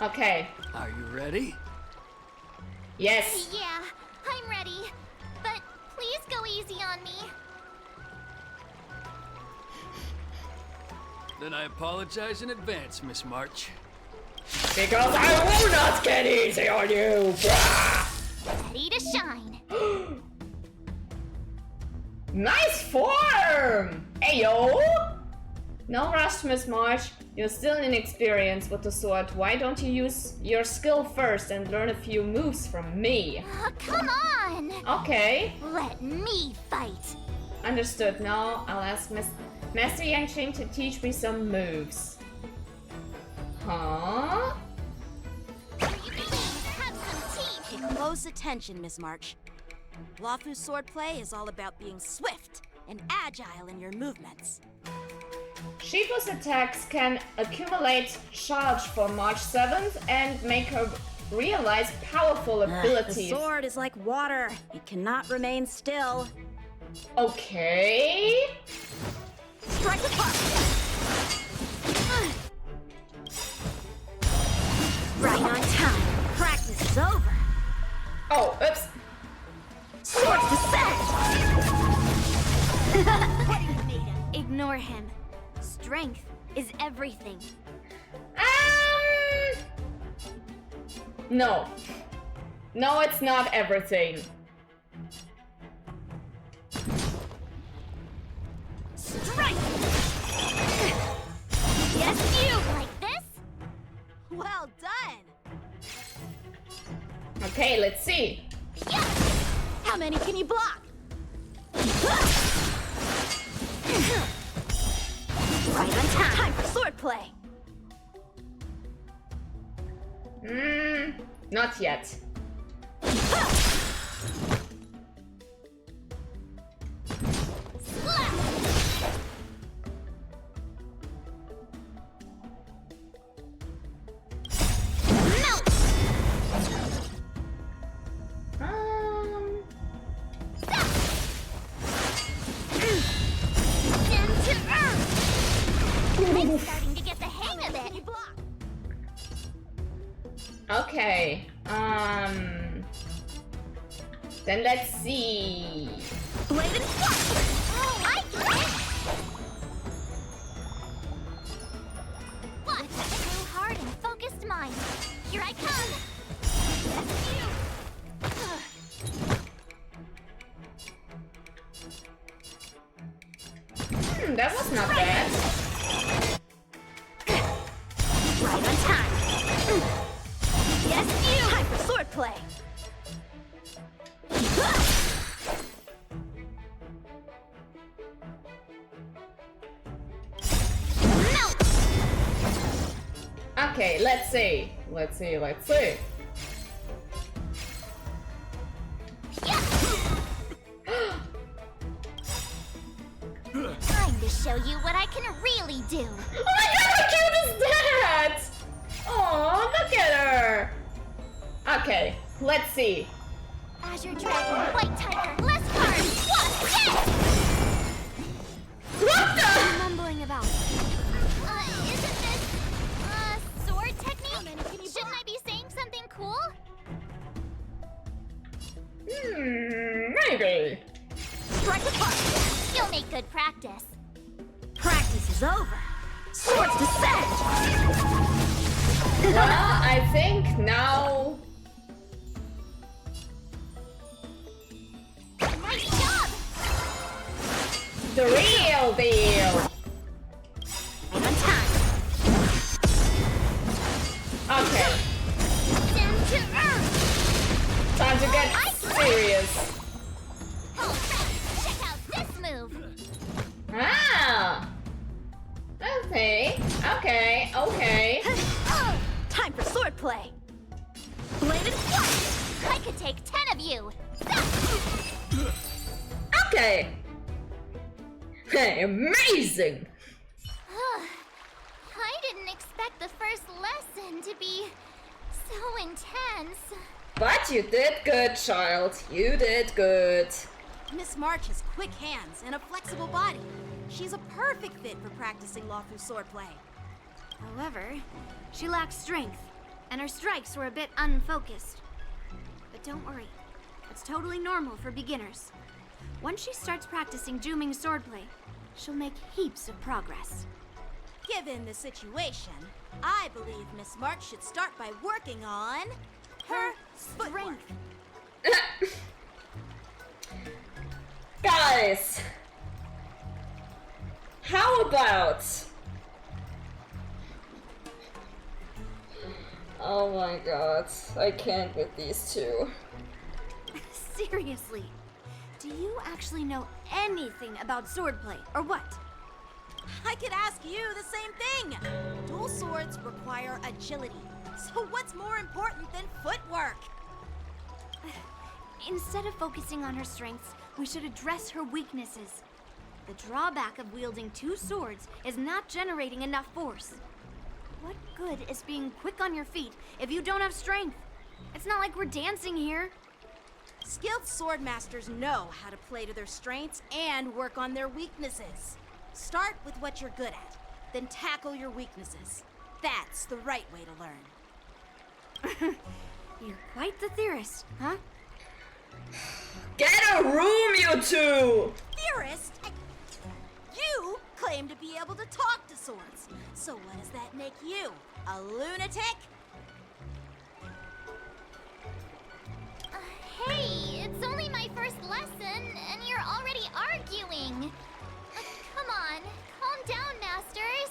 Okay. Are you ready? Yes. Yeah, I'm ready. But please go easy on me. Then I apologize in advance, Miss March. Because I will not get easy on you! Ready to shine. Nice form! Ayo! No rush, Miss March. You're still inexperienced with the sword. Why don't you use your skill first and learn a few moves from me? Oh, come on! Okay. Let me fight. Understood. Now I'll ask Master Yangqing to teach me some moves. Huh? Have some tea. Pay close attention, Miss March. Luofu's swordplay is all about being swift and agile in your movements. Shifu's attacks can accumulate charge for March 7th and make her realize powerful abilities. The sword is like water. It cannot remain still. Okay. Strike apart. Right on time. Practice is over. Oh, oops. Swords descend! Ignore him. Strength is everything. No. No, it's not everything. Strike! Yes, you! Like this? Well done! Okay, let's see. How many can you block? Right on time. Time for swordplay. Not yet. I'm starting to get the hang of it. Okay. Then let's see. Bladed oh, I get it. What? With a true heart and focused mind. Here I come. Yes, you. That was not bad. Right on time. Yes, you. Time for swordplay. Okay, let's see. Let's see. Time to show you what I can really do. Oh my god, how cute is that? Oh, look at her. Okay, let's see. Azure Dragon, White Tiger, less cards. What? Yes! What the? What are you mumbling about? Isn't this, sword technique? Shouldn't I be saying something cool? Maybe. Strike apart. You'll make good practice. Practice is over. Swords descend. Well, I think now. Nice job! The real deal. Right on time. Okay, Down to earth! time to get serious. Oh, check out this move! Ah. Okay. Time for swordplay. Bladed flash. I could take 10 of you! Okay. Hey, amazing. I didn't expect the first lesson to be so intense. But you did good, child. You did good. Miss March has quick hands and a flexible body. She's a perfect fit for practicing Luofu swordplay. However, she lacks strength, and her strikes were a bit unfocused. But don't worry, it's totally normal for beginners. Once she starts practicing Juming swordplay, she'll make heaps of progress. Given the situation, I believe Miss March should start by working on her strength. Guys, how about... Oh my god, I can't with these two. Seriously, do you actually know anything about swordplay, or what? I could ask you the same thing! Dual swords require agility, so what's more important than footwork? Instead of focusing on her strengths, we should address her weaknesses. The drawback of wielding two swords is not generating enough force. What good is being quick on your feet if you don't have strength? It's not like we're dancing here. Skilled sword masters know how to play to their strengths and work on their weaknesses. Start with what you're good at, then tackle your weaknesses. That's the right way to learn. You're quite the theorist, huh? Get a room, you two! Theorist? You claim to be able to talk to swords. So what does that make you? A lunatic? Hey, it's only my first lesson, and you're already arguing. Come on, calm down, masters.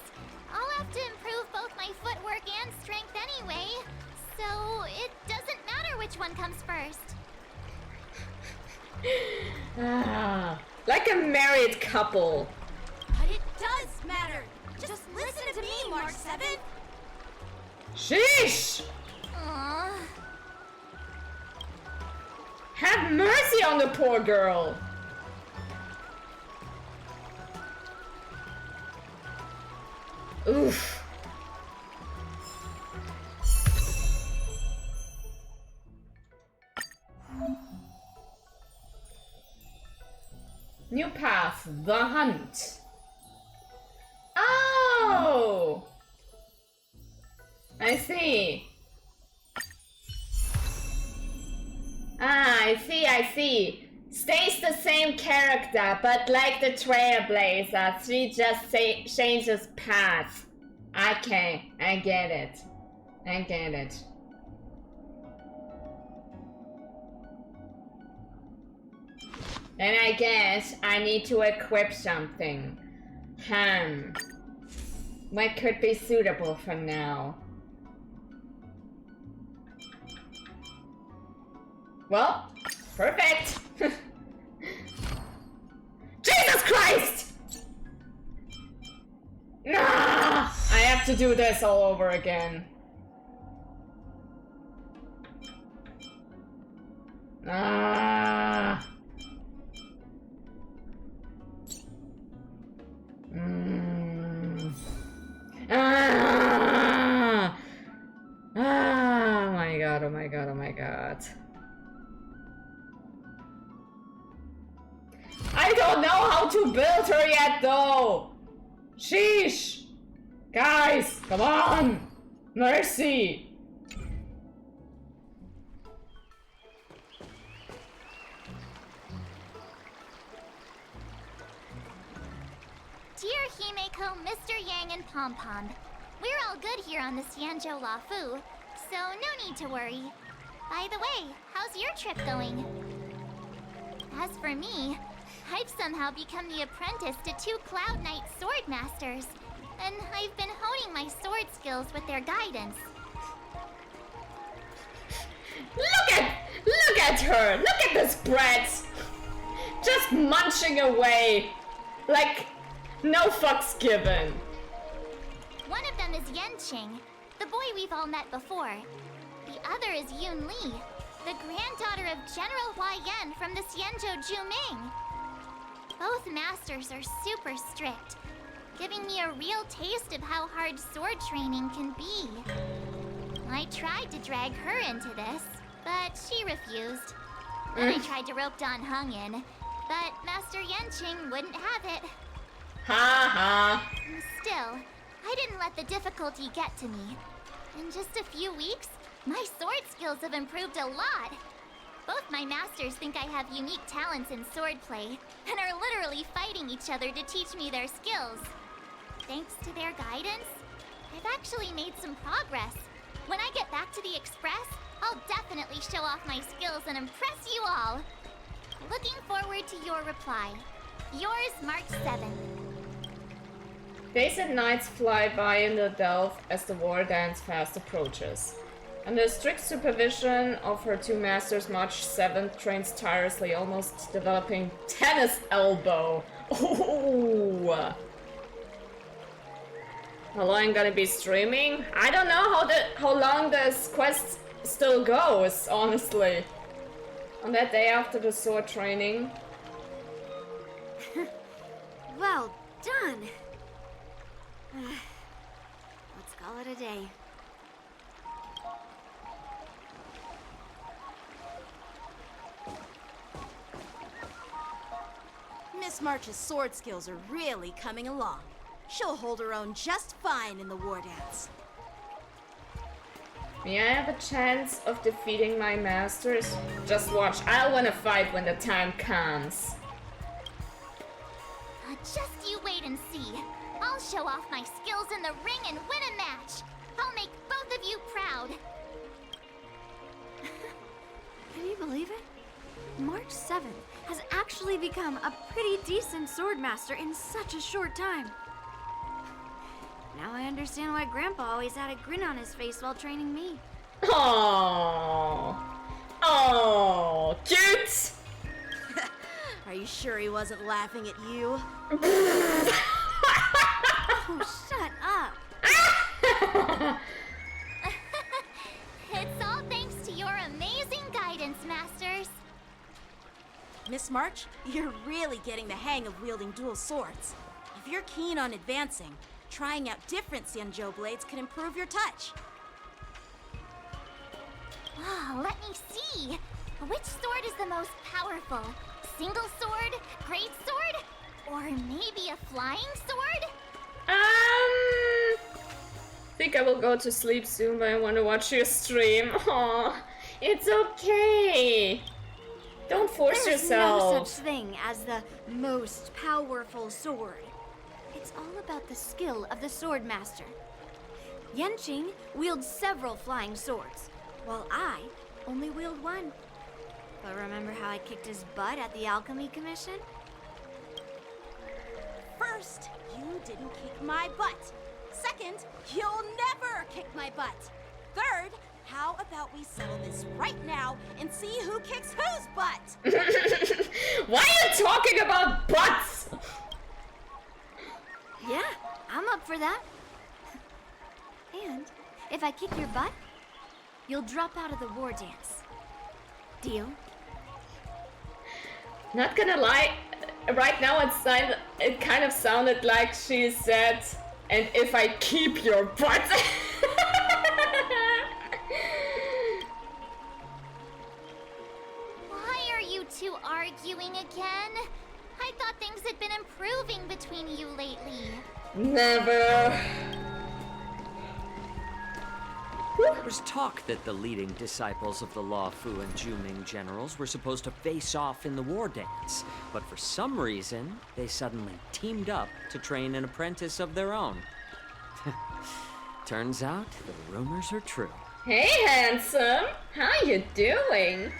I'll have to improve both my footwork and strength anyway, so it doesn't matter which one comes first. Like a married couple. But it does matter. Just listen to me, March 7th. Sheesh! Aww. Have mercy on the poor girl. Oof. New path, the hunt. Oh! I see. Ah, I see. Stays the same character, but like the Trailblazer, she just changes paths. Okay, I get it. And I guess I need to equip something. What could be suitable for now? Well, perfect! Jesus Christ! Nah! I have to do this all over again. Ah! Ah! Ah! My god, oh my god, oh my god. I don't know how to build her yet though! Sheesh! Guys, come on! Mercy! Dear Himeko, Mr. Yang, and Pom Pom, we're all good here on the Xianzhou I, so no need to worry. By the way, how's your trip going? As for me, I've somehow become the apprentice to 2 Cloud Knight sword masters, and I've been honing my sword skills with their guidance. Look at her! Look at this brat! Just munching away! Like, no fucks given. One of them is Yanqing, the boy we've all met before. The other is Yun Li, the granddaughter of General Hua Yan from the Xianzhou Juming. Both masters are super strict, giving me a real taste of how hard sword training can be. I tried to drag her into this, but she refused. Then I tried to rope Dan Heng in, but Master Yanqing wouldn't have it. Ha ha. Still, I didn't let the difficulty get to me. In just a few weeks, my sword skills have improved a lot. Both my masters think I have unique talents in swordplay, and are literally fighting each other to teach me their skills. Thanks to their guidance, I've actually made some progress. When I get back to the Express, I'll definitely show off my skills and impress you all. Looking forward to your reply. Yours, March 7th. Days and nights fly by in the Delve as the war dance fast approaches. Under strict supervision of her two masters, March 7th trains tirelessly, almost developing tennis elbow. Ooh. How long I'm gonna be streaming? I don't know how long this quest still goes, honestly. On that day after the sword training. Well done. Let's call it a day. Miss March's sword skills are really coming along. She'll hold her own just fine in the war dance. May I have a chance of defeating my masters? Just watch, I'll win a fight when the time comes. Just you wait and see. I'll show off my skills in the ring and win a match. I'll make both of you proud. Can you believe it? March 7th has actually become a pretty decent swordmaster in such a short time. Now I understand why Grandpa always had a grin on his face while training me. Aww. Oh, cute! Are you sure he wasn't laughing at you? Oh, shut up! It's all thanks to your amazing guidance, masters. Miss March, you're really getting the hang of wielding dual swords. If you're keen on advancing, trying out different Xianzhou blades can improve your touch. Oh, let me see. Which sword is the most powerful? Single sword? Great sword? Or maybe a flying sword? I think I will go to sleep soon, but I want to watch your stream. Aw, it's okay. Don't force yourself. There's no such thing as the most powerful sword. It's all about the skill of the swordmaster. Yanqing wields several flying swords, while I only wield one. But remember how I kicked his butt at the Alchemy Commission? First, you didn't kick my butt. Second, you'll never kick my butt. Third, how about we settle this right now and see who kicks whose butt? Why are you talking about butts? Yeah, I'm up for that. And if I kick your butt, you'll drop out of the war dance. Deal? Not gonna lie, right now it kind of sounded like she said, and if I keep your butt. Why are you two arguing again? I thought things had been improving between you lately. Never. There was talk that the leading disciples of the Luofu and Juming generals were supposed to face off in the war dance, but for some reason, they suddenly teamed up to train an apprentice of their own. Turns out, the rumors are true. Hey, handsome! How you doing?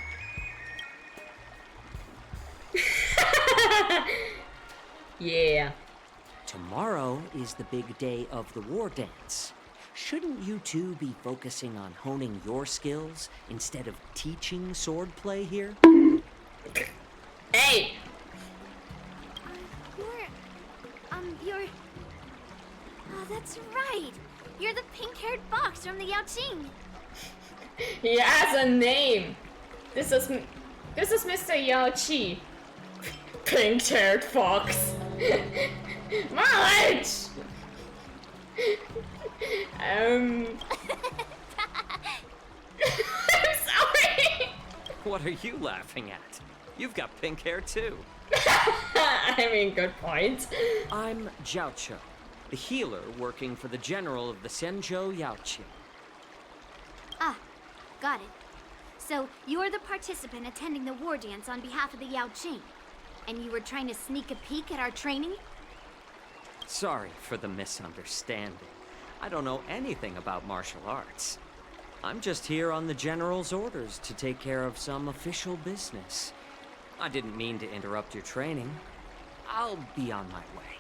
Yeah. Tomorrow is the big day of the war dance. Shouldn't you two be focusing on honing your skills instead of teaching swordplay here? Hey! You're... Oh, that's right! You're the pink-haired fox from the Yaoqing! He has a name! This is Mr. Yaoqi. Pink-haired fox. March! I'm sorry! What are you laughing at? You've got pink hair too. I mean, good point. I'm Jiaoqiu, the healer working for the general of the Xianzhou I. Ah, got it. So, you're the participant attending the war dance on behalf of the Yaoqing. And you were trying to sneak a peek at our training? Sorry for the misunderstanding. I don't know anything about martial arts. I'm just here on the General's orders to take care of some official business. I didn't mean to interrupt your training. I'll be on my way.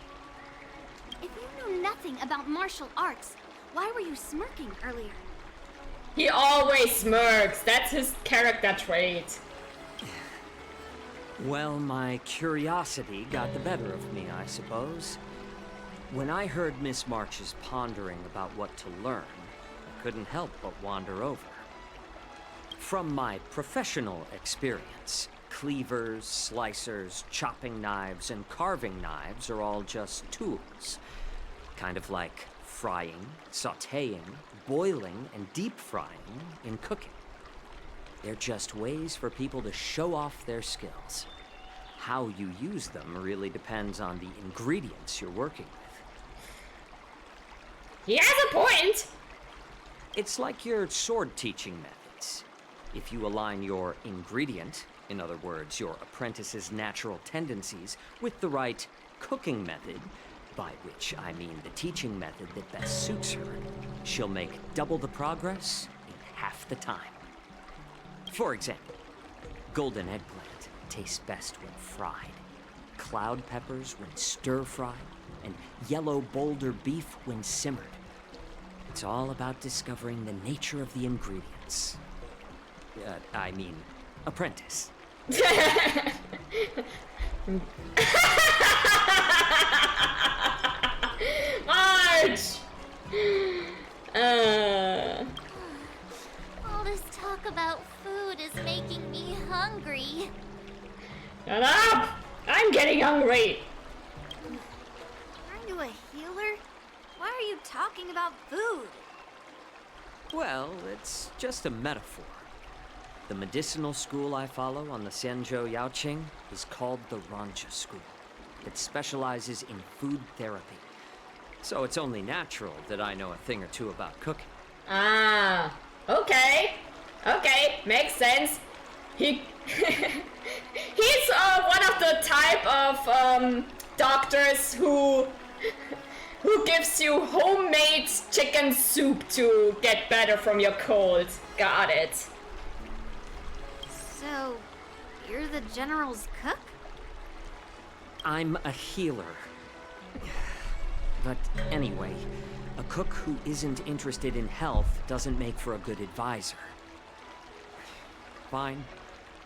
If you know nothing about martial arts, why were you smirking earlier? He always smirks. That's his character trait. Well, my curiosity got the better of me, I suppose. When I heard Miss March's pondering about what to learn, I couldn't help but wander over. From my professional experience, cleavers, slicers, chopping knives, and carving knives are all just tools. Kind of like frying, sautéing, boiling, and deep frying in cooking. They're just ways for people to show off their skills. How you use them really depends on the ingredients you're working with. He has a point! It's like your sword teaching methods. If you align your ingredient, in other words, your apprentice's natural tendencies, with the right cooking method, by which I mean the teaching method that best suits her, she'll make double the progress in half the time. For example, golden eggplant tastes best when fried, cloud peppers when stir-fried, and yellow boulder beef when simmered. It's all about discovering the nature of the ingredients. I mean, apprentice. March! All this talk about food is making me hungry. Shut up! I'm getting hungry! Aren't you a healer? Why are you talking about food? Well, it's just a metaphor. The medicinal school I follow on the Xianzhou Yaoqing is called the Rancha School. It specializes in food therapy. So it's only natural that I know a thing or two about cooking. Ah, okay. Okay, makes sense. He's one of the type of doctors who gives you homemade chicken soup to get better from your cold. Got it. So, you're the General's cook? I'm a healer. But anyway, a cook who isn't interested in health doesn't make for a good advisor. Fine.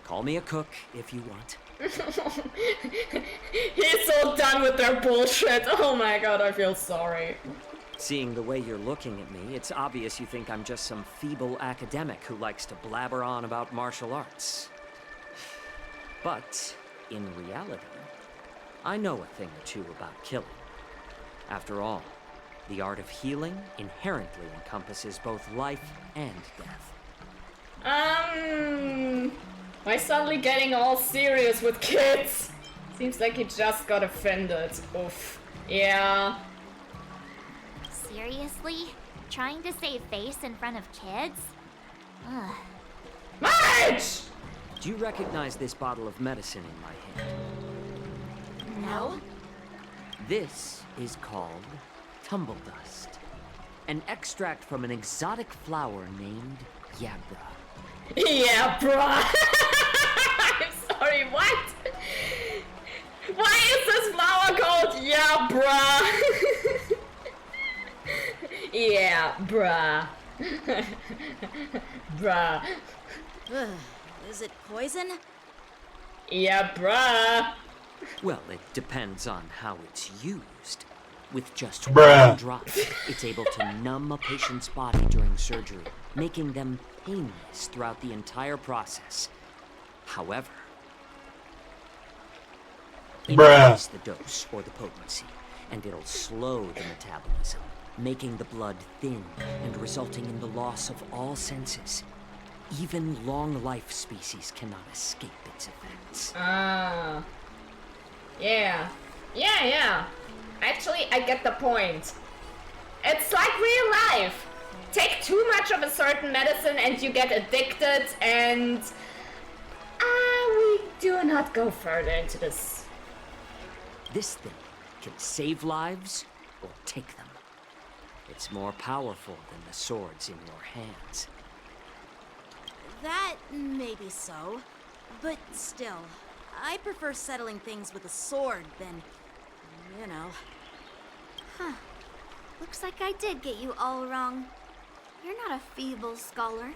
Call me a cook if you want. He's so done with their bullshit. Oh my god, I feel sorry. Seeing the way you're looking at me, it's obvious you think I'm just some feeble academic who likes to blabber on about martial arts. But, in reality, I know a thing or two about killing. After all, the art of healing inherently encompasses both life and death. Why suddenly getting all serious with kids? Seems like he just got offended. Oof. Yeah. Seriously? Trying to save face in front of kids? Ugh. March! Do you recognize this bottle of medicine in my hand? No. This is called tumble dust, an extract from an exotic flower named Yabra. Yeah, bruh. I'm sorry, what? Why is this flower called Yeah, bruh? Yeah, bruh. Bruh. Is it poison? Yeah, bruh. Well, it depends on how it's used. With just Bruh. one drop, it's able to numb a patient's body during surgery, making them painless throughout the entire process. However, increase the dose or the potency, and it'll slow the metabolism, making the blood thin and resulting in the loss of all senses. Even long-life species cannot escape its effects. Ah. Yeah. Yeah. Actually, I get the point. It's like real life. take too much of a certain medicine and you get addicted, and we do not go further into this. This thing can save lives or take them. It's more powerful than the swords in your hands. That may be so, but still, I prefer settling things with a sword than, you know. Huh. Looks like I did get you all wrong. You're not a feeble scholar,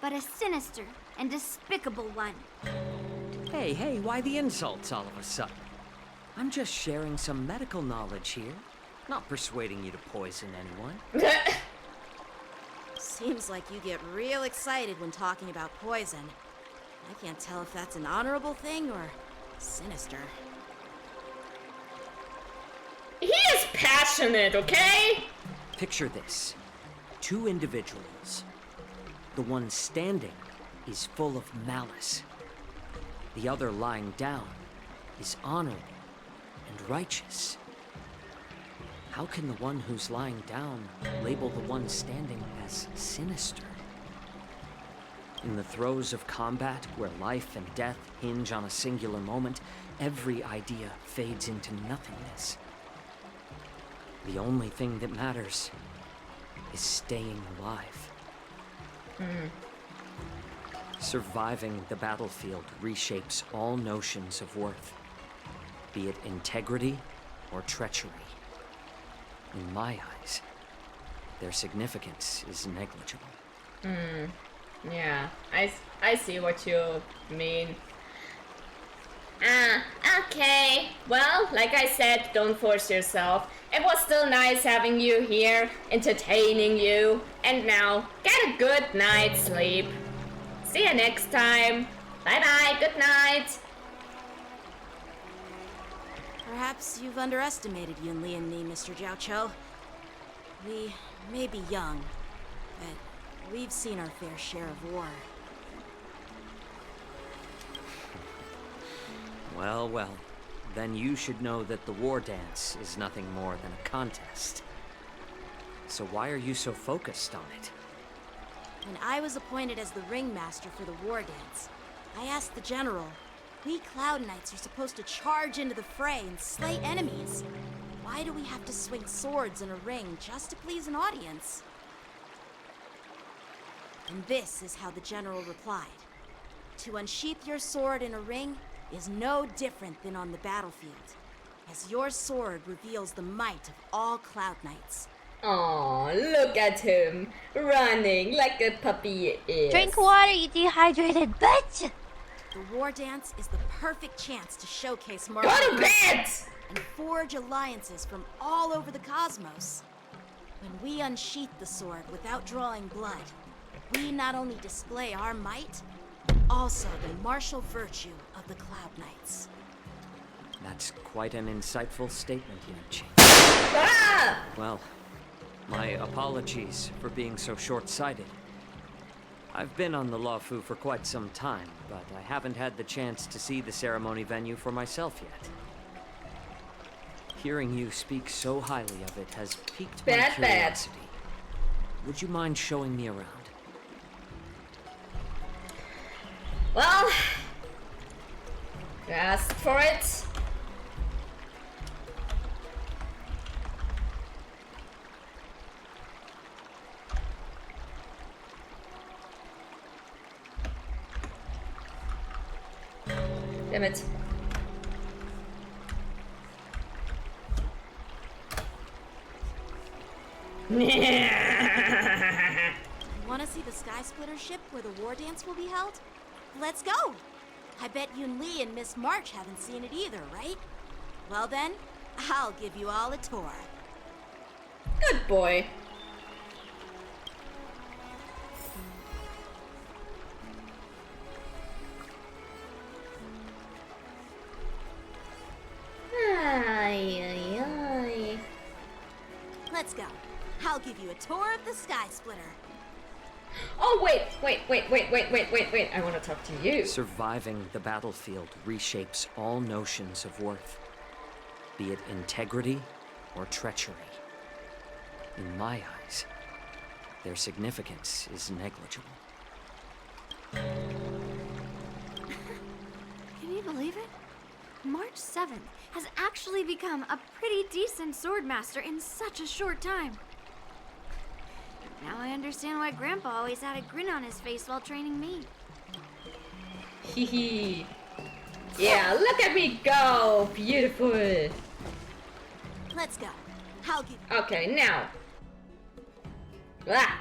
but a sinister and despicable one. Hey, why the insults all of a sudden? I'm just sharing some medical knowledge here, not persuading you to poison anyone. Seems like you get real excited when talking about poison. I can't tell if that's an honorable thing or sinister. He is passionate, okay? Picture this. 2 individuals. The one standing is full of malice. The other lying down is honorable and righteous. How can the one who's lying down label the one standing as sinister? In the throes of combat, where life and death hinge on a singular moment, every idea fades into nothingness. The only thing that matters is staying alive. Surviving the battlefield reshapes all notions of worth, be it integrity or treachery. In my eyes, their significance is negligible. Yeah, I see what you mean. Okay. Well, like I said, don't force yourself. It was still nice having you here, entertaining you. And now, get a good night's sleep. See you next time. Bye-bye, good night. Perhaps you've underestimated Yunli and me, Mr. Jiaoqiu. We may be young, but we've seen our fair share of war. Well, then you should know that the war dance is nothing more than a contest. So why are you so focused on it? When I was appointed as the ringmaster for the war dance, I asked the general, we Cloud Knights are supposed to charge into the fray and slay enemies. Why do we have to swing swords in a ring just to please an audience? And this is how the general replied. To unsheath your sword in a ring is no different than on the battlefield, as your sword reveals the might of all Cloud Knights. Aw, look at him, running like a puppy is. Drink water, you dehydrated bitch! The war dance is the perfect chance to showcase martial Go to bed! arts and forge alliances from all over the cosmos. When we unsheath the sword without drawing blood, we not only display our might, but also the martial virtue of the Cloud Knights. That's quite an insightful statement, Yuan-Qing. Ah! Well, my apologies for being so short-sighted. I've been on the Luofu for quite some time, but I haven't had the chance to see the ceremony venue for myself yet. Hearing you speak so highly of it has piqued my curiosity. Would you mind showing me around? Well, you asked for it. Damn it. Want to see the Sky Splitter ship where the war dance will be held? Let's go! I bet Yunli and Miss March haven't seen it either, right? Well then, I'll give you all a tour. Good boy. Let's go. I'll give you a tour of the Sky Splitter. Oh, wait. I want to talk to you. Surviving the battlefield reshapes all notions of worth, be it integrity or treachery. In my eyes, their significance is negligible. Can you believe it? March 7th has actually become a pretty decent swordmaster in such a short time. Now I understand why Grandpa always had a grin on his face while training me. Hehe. Yeah, look at me go! Beautiful! Let's go. I'll give Okay, now. Ah.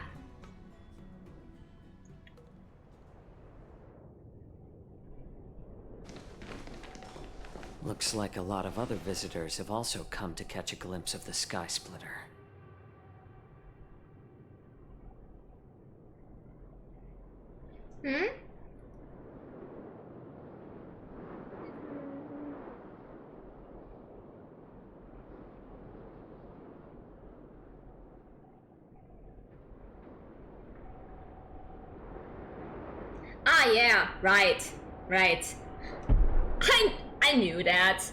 Looks like a lot of other visitors have also come to catch a glimpse of the Sky Splitter. Hmm? Ah, yeah, right. I knew that.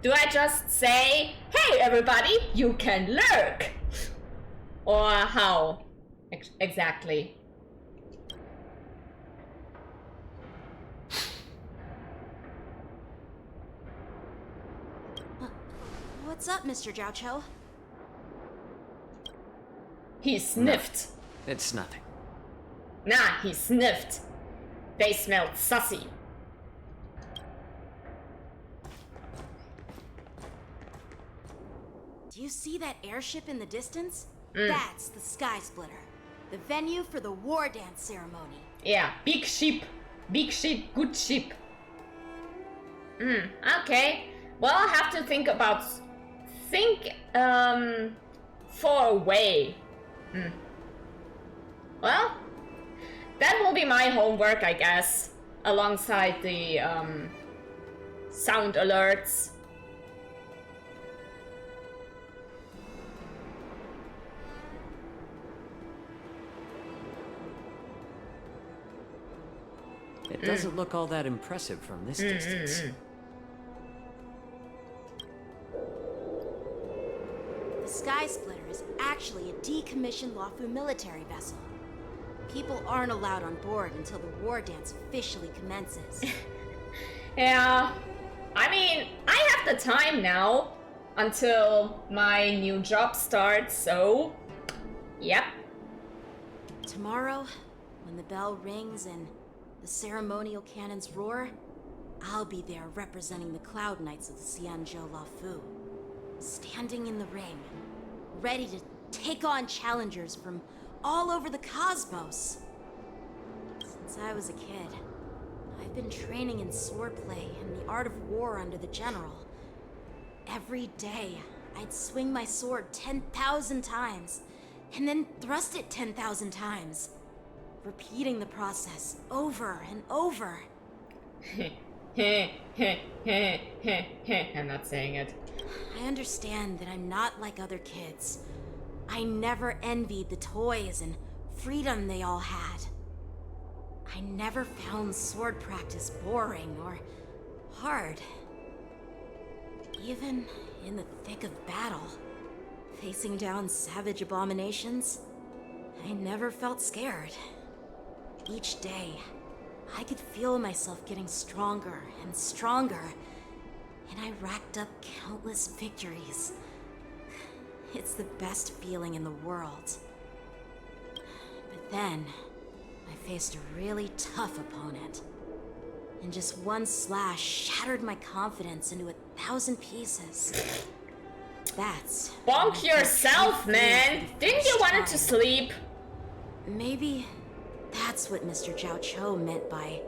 Do I just say, hey everybody, you can lurk? Or how exactly? What's up, Mr. Xianzhou? He sniffed. No, it's nothing. Nah, he sniffed. They smelled sussy. Do you see that airship in the distance? That's the Sky Splitter, the venue for the war dance ceremony. Yeah, big ship, good ship. Okay. Well, I'll have to think for a way. Well, that will be my homework, I guess, alongside the sound alerts. It doesn't look all that impressive from this distance. The Sky Splitter is actually a decommissioned Luofu military vessel. People aren't allowed on board until the war dance officially commences. Yeah, I mean, I have the time now until my new job starts, so yep. Tomorrow, when the bell rings and the ceremonial cannons roar, I'll be there representing the Cloud Knights of the Xianzhou Luofu, standing in the ring, ready to take on challengers from all over the cosmos. Since I was a kid, I've been training in swordplay and the art of war under the general. Every day, I'd swing my sword 10,000 times, and then thrust it 10,000 times, repeating the process over and over. I'm not saying it. I understand that I'm not like other kids. I never envied the toys and freedom they all had. I never found sword practice boring or hard. Even in the thick of battle, facing down savage abominations, I never felt scared. Each day, I could feel myself getting stronger and stronger, and I racked up countless victories. It's the best feeling in the world. But then, I faced a really tough opponent, and just one slash shattered my confidence into 1,000 pieces. That's... Bonk yourself, man! Didn't you want to sleep? Maybe that's what Mr. Xianzhou meant by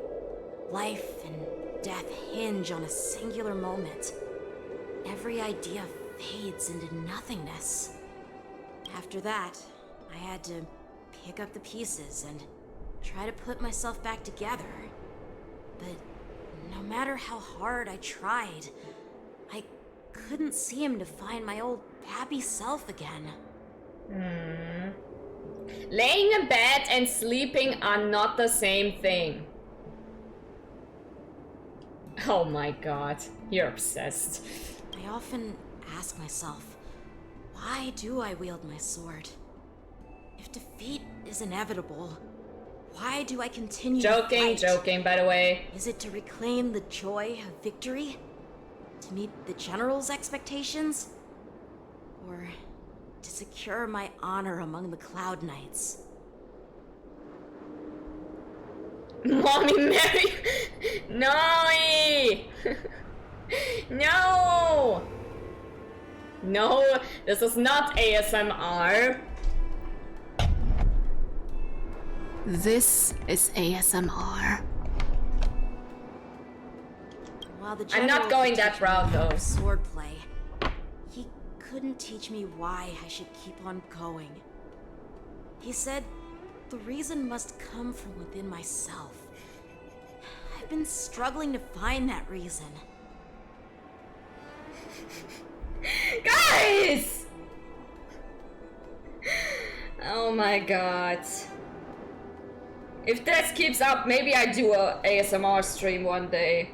life and death hinge on a singular moment. Every idea fades into nothingness. After that, I had to pick up the pieces and try to put myself back together. But no matter how hard I tried, I couldn't seem to find my old happy self again. Laying in bed and sleeping are not the same thing. Oh my god, you're obsessed. I often ask myself, why do I wield my sword? If defeat is inevitable, why do I continue to fight? Joking, by the way. Is it to reclaim the joy of victory? To meet the general's expectations? Or to secure my honor among the Cloud Knights? Mommy Mary! No! No! No, this is not ASMR. This is ASMR. While the I'm not going that route though. Swordplay, he couldn't teach me why I should keep on going. He said the reason must come from within myself. I've been struggling to find that reason. Guys! Oh my god. If this keeps up, maybe I do a ASMR stream one day.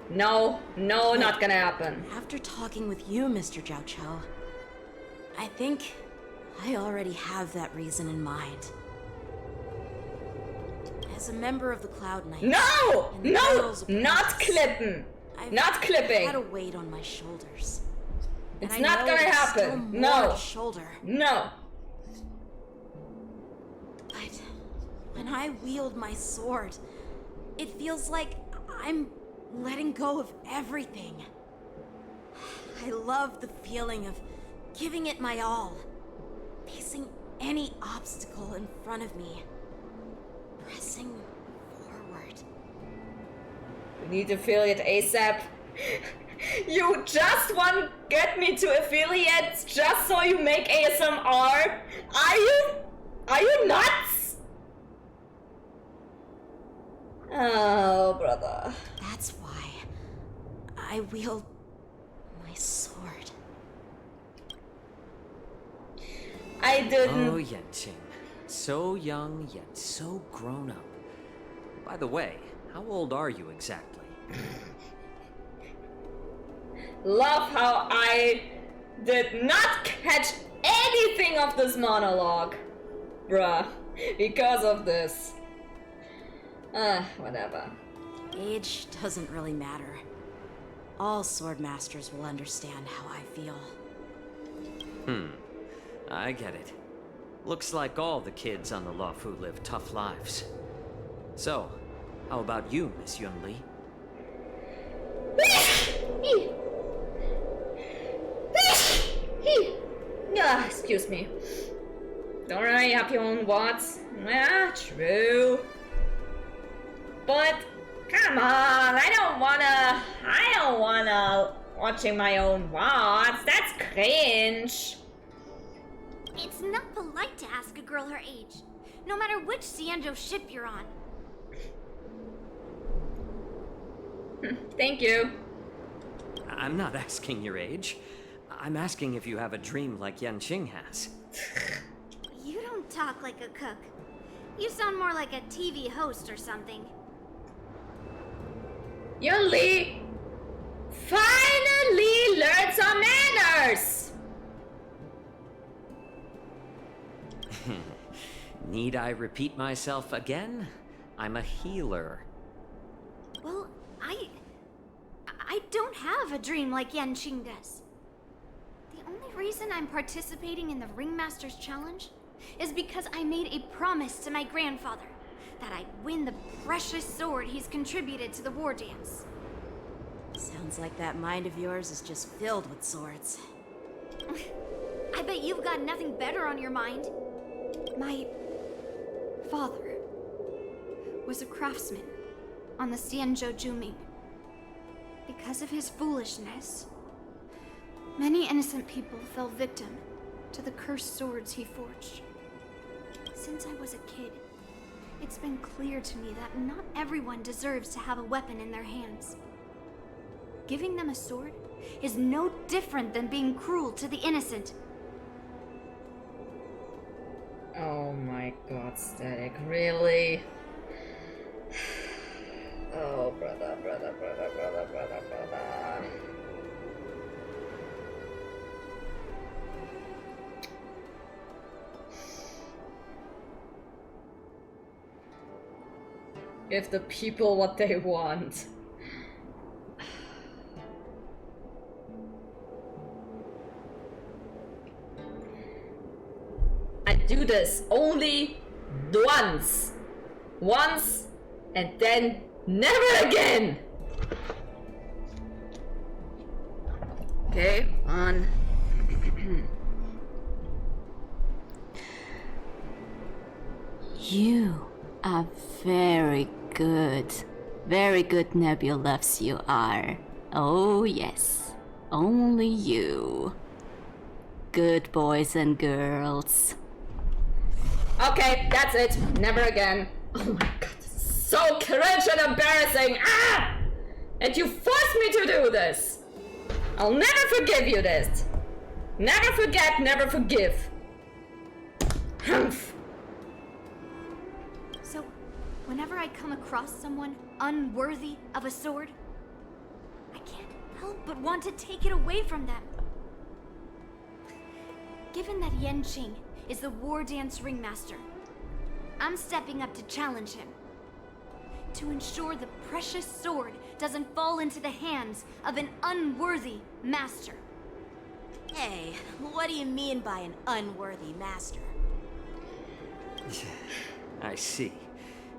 No, not gonna happen. After talking with you, Mr. Xianzhou, I think I already have that reason in mind. As a member of the Cloud Knights... No! No! Not clipping! Not clipping! I had a weight on my shoulders. It's not gonna happen. No. No. But when I wield my sword, it feels like I'm letting go of everything. I love the feeling of giving it my all, facing any obstacle in front of me, pressing forward. We need affiliate ASAP. You just want to get me to affiliates just so you make ASMR? Are you nuts? Oh, brother. That's why I wield my sword. I didn't. Oh, Yanqing. So young, yet so grown up. By the way, how old are you exactly? Love how I did not catch anything of this monologue. Bruh. Because of this. Whatever. Age doesn't really matter. All sword masters will understand how I feel. I get it. Looks like all the kids on the Luofu live tough lives. So, how about you, Miss Yunli? Excuse me. Don't worry, up your own watts. Yeah, true. But come on, I don't wanna watching my own watts. That's cringe. It's not polite to ask a girl her age, no matter which Xianzhou ship you're on. Thank you. I'm not asking your age. I'm asking if you have a dream like Yanqing has. You don't talk like a cook. You sound more like a TV host or something. Yunli finally learned some manners! Need I repeat myself again? I'm a healer. Well, I don't have a dream like Yanqing does. The only reason I'm participating in the Ringmaster's Challenge is because I made a promise to my grandfather that I'd win the precious sword he's contributed to the war dance. Sounds like that mind of yours is just filled with swords. I bet you've got nothing better on your mind. My father was a craftsman on the Xianzhou I. Because of his foolishness, many innocent people fell victim to the cursed swords he forged. Since I was a kid, It's been clear to me that not everyone deserves to have a weapon in their hands. Giving them a sword is no different than being cruel to the innocent. Oh my god, Static, really? Oh, brother. Give the people what they want. I do this only once. Once and then never again. Okay, on. You are very good. Very good Nebulefs you are. Oh yes, only you. Good boys and girls. Okay, that's it. Never again. Oh my god, this is so cringe and embarrassing. Ah! And you forced me to do this. I'll never forgive you this. Never forget, never forgive. Humph. So, whenever I come across someone unworthy of a sword, I can't help but want to take it away from them. Given that Yanqing is the war dance ringmaster, I'm stepping up to challenge him. To ensure the precious sword doesn't fall into the hands of an unworthy master. Hey, what do you mean by an unworthy master? I see.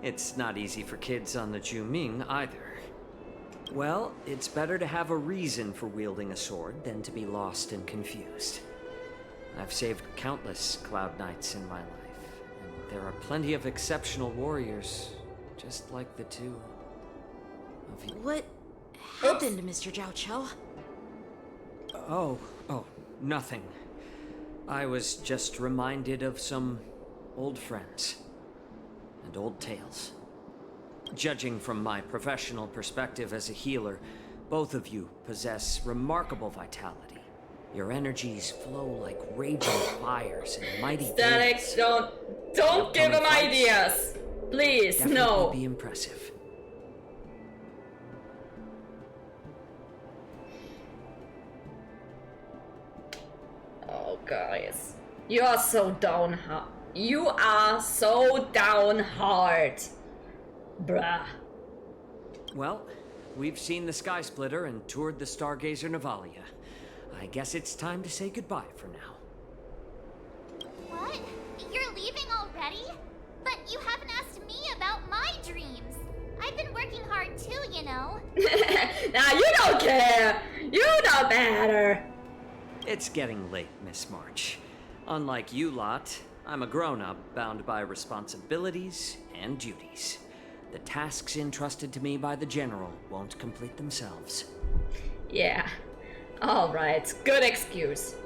It's not easy for kids on the Juming either. Well, it's better to have a reason for wielding a sword than to be lost and confused. I've saved countless Cloud Knights in my life, and there are plenty of exceptional warriors, just like the two of you. What happened, Mr. Zhao Cho? Oh, nothing. I was just reminded of some old friends and old tales. Judging from my professional perspective as a healer, both of you possess remarkable vitality. Your energies flow like raging fires and mighty Static, gales. don't give him ideas. Please, Definitely no. be impressive. Oh, guys. You are so down hard. You are so down hard. Bruh. Well, we've seen the Sky Splitter and toured the Stargazer Navalia. I guess it's time to say goodbye for now. What? You're leaving already? But you haven't asked me about my dreams. I've been working hard too, you know. Now you don't care. You know better. It's getting late, Miss March. Unlike you lot, I'm a grown-up bound by responsibilities and duties. The tasks entrusted to me by the General won't complete themselves. Yeah. Alright, good excuse.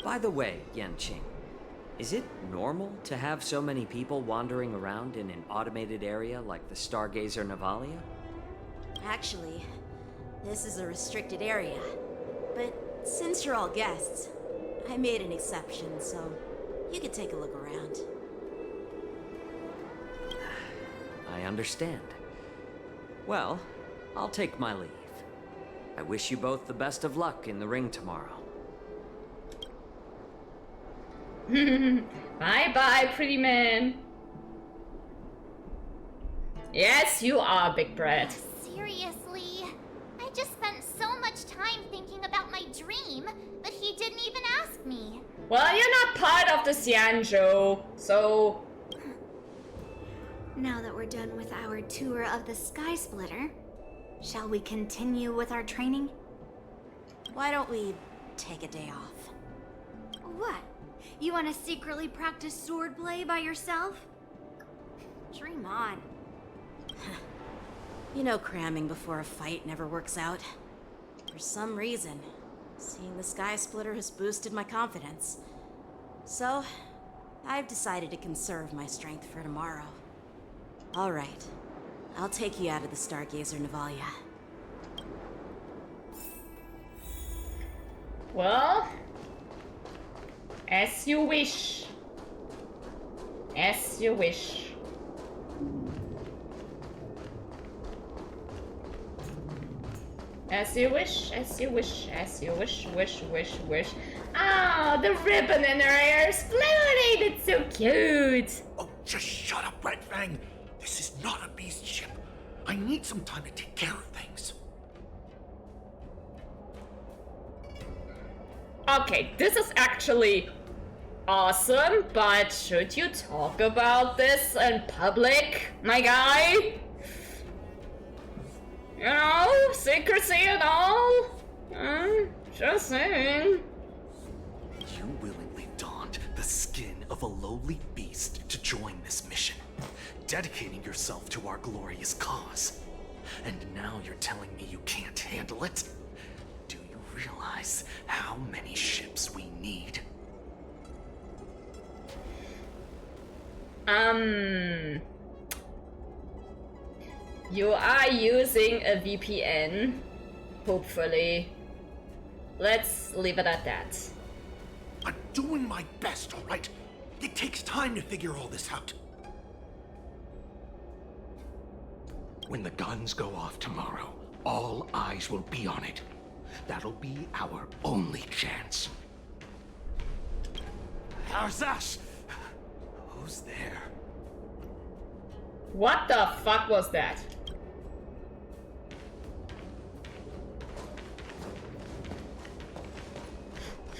By the way, Yanqing, is it normal to have so many people wandering around in an automated area like the Stargazer Navalia? Actually, this is a restricted area. But since you're all guests, I made an exception, so you could take a look around. I understand. Well, I'll take my leave. I wish you both the best of luck in the ring tomorrow. Bye-bye, pretty man. Yes, you are, Big Bread. Seriously? I just spent so much time thinking about my dream, but he didn't even ask me. Well, you're not part of the Xianzhou, so... Now that we're done with our tour of the Sky Splitter, shall we continue with our training? Why don't we take a day off? What? You want to secretly practice swordplay by yourself? Dream on. You know cramming before a fight never works out. For some reason, seeing the Sky Splitter has boosted my confidence. So, I've decided to conserve my strength for tomorrow. All right. I'll take you out of the Stargazer, Navalia. Well, as you wish. As you wish. As you wish, as you wish, as you wish, wish. Oh, the ribbon in her hair exploded! It's so cute! Oh, just shut up, Red Fang. This is not a beast ship. I need some time to take care of things. Okay, this is actually awesome, but should you talk about this in public, my guy? You know, secrecy and all? Just saying. You willingly donned the skin of a lowly beast to join this mission, dedicating yourself to our glorious cause. And now you're telling me you can't handle it? Do you realize how many ships we need? You are using a VPN, hopefully. Let's leave it at that. I'm doing my best, all right? It takes time to figure all this out. When the guns go off tomorrow, all eyes will be on it. That'll be our only chance. How's that? Who's there? What the fuck was that?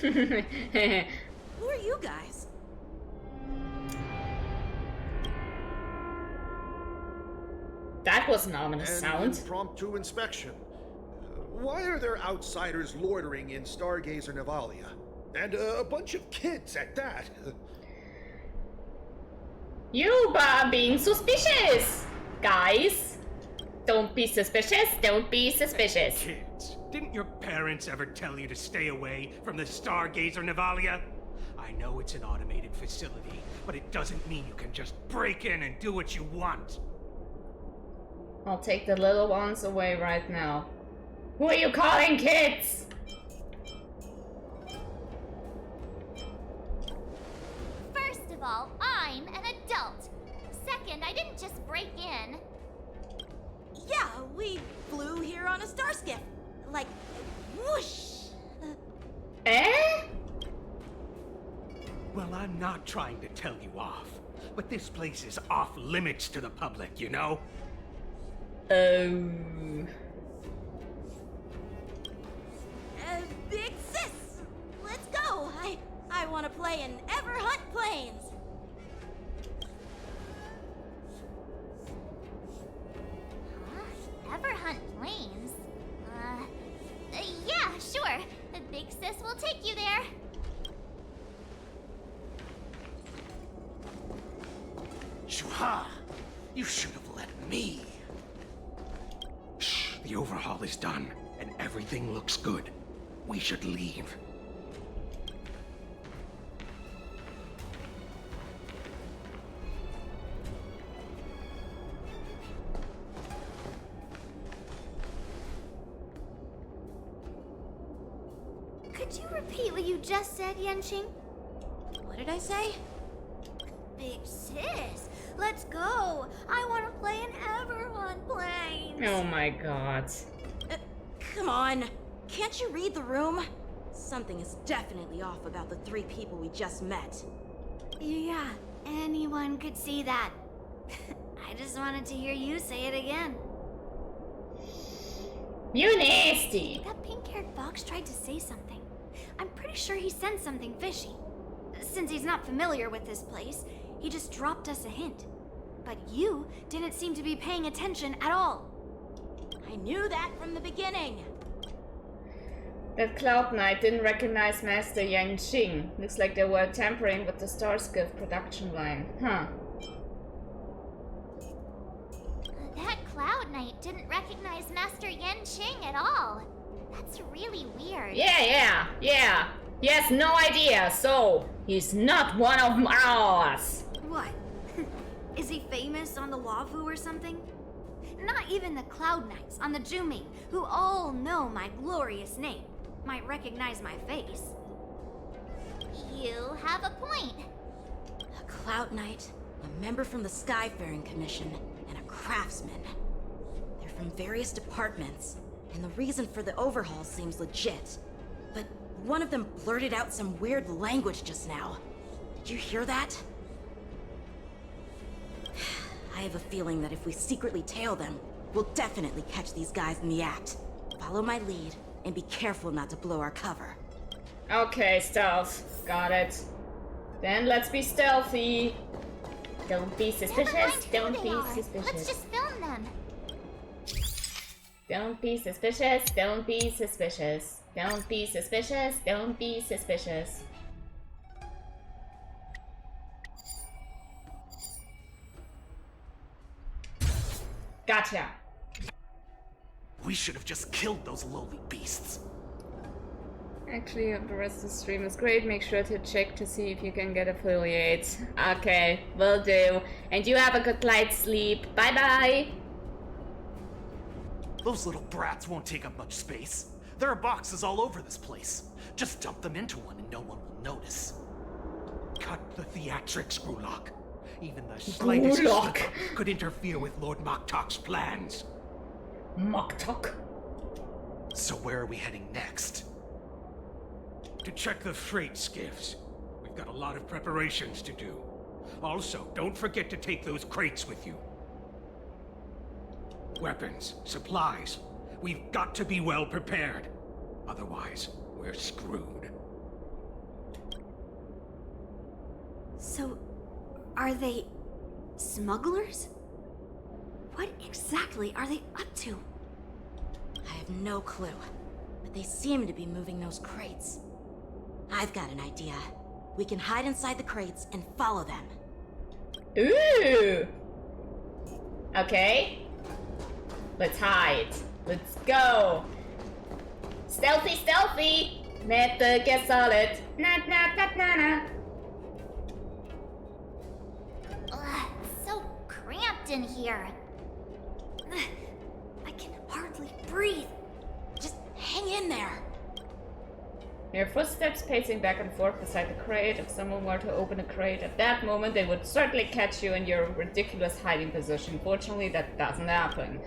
Who are you guys? That was an ominous sound. Impromptu inspection. Why are there outsiders loitering in Stargazer Navalia? And a bunch of kids at that. You are being suspicious, guys. Don't be suspicious. Don't be suspicious. Kids, didn't your parents ever tell you to stay away from the Stargazer Navalia? I know it's an automated facility, but it doesn't mean you can just break in and do what you want. I'll take the little ones away right now. Who are you calling kids? First of all, I'm an adult. Second, I didn't just break in. Yeah, we flew here on a star skiff. Like, whoosh. Eh? Well, I'm not trying to tell you off, but this place is off limits to the public, you know? Big sis, let's go. I want to play in Everhunt Plains. Huh? Everhunt Plains? Yeah, sure. The big sis will take you there. Shuha! You should have let me. Shh, the overhaul is done, and everything looks good. We should leave. Could you repeat what you just said, Yanqing? What did I say? Big sis, let's go. I want to play in Everhunt Plains. Oh my god. Come on. Can't you read the room? Something is definitely off about the 3 people we just met. Yeah, anyone could see that. I just wanted to hear you say it again. You nasty! That pink-haired fox tried to say something. I'm pretty sure he sensed something fishy. Since he's not familiar with this place, he just dropped us a hint. But you didn't seem to be paying attention at all. I knew that from the beginning. That Cloud Knight didn't recognize Master Yanqing. Looks like they were tampering with the Starskiff production line. Huh. That Cloud Knight didn't recognize Master Yanqing at all. That's really weird. Yeah. He has no idea, so he's not one of ours. What? Is he really famous on the Lavu or something? Not even the Cloud Knights on the Juming, who all know my glorious name, might recognize my face. You have a point. A Cloud Knight, a member from the Skyfaring Commission, and a craftsman. They're from various departments, and the reason for the overhaul seems legit. But one of them blurted out some weird language just now. Did you hear that? I have a feeling that if we secretly tail them, we'll definitely catch these guys in the act. Follow my lead, and be careful not to blow our cover. Okay, stealth. Got it. Then let's be stealthy. Don't be suspicious. Don't be suspicious. Let's just film them. Don't be suspicious. Don't be suspicious. Don't be suspicious. Don't be suspicious. Gotcha. We should have just killed those lowly beasts. Actually, the rest of the stream is great. Make sure to check to see if you can get affiliates. Okay, will do. And you have a good night's sleep. Bye bye. Those little brats won't take up much space. There are boxes all over this place. Just dump them into one and no one will notice. Cut the theatrics, Grulok. Even the slightest slip could interfere with Lord Moktok's plans. Moktok? So where are we heading next? To check the freight skiffs. We've got a lot of preparations to do. Also, don't forget to take those crates with you. Weapons, supplies. We've got to be well prepared. Otherwise, we're screwed. So, are they smugglers? What exactly are they up to? I have no clue, but they seem to be moving those crates. I've got an idea. We can hide inside the crates and follow them. Ooh! Okay. Let's hide. Let's go. Stealthy, stealthy! Method get solid. Na na na na na. Ugh, so cramped in here. I can hardly breathe. Just hang in there. Your footsteps pacing back and forth beside the crate. If someone were to open a crate at that moment, they would certainly catch you in your ridiculous hiding position. Fortunately, that doesn't happen.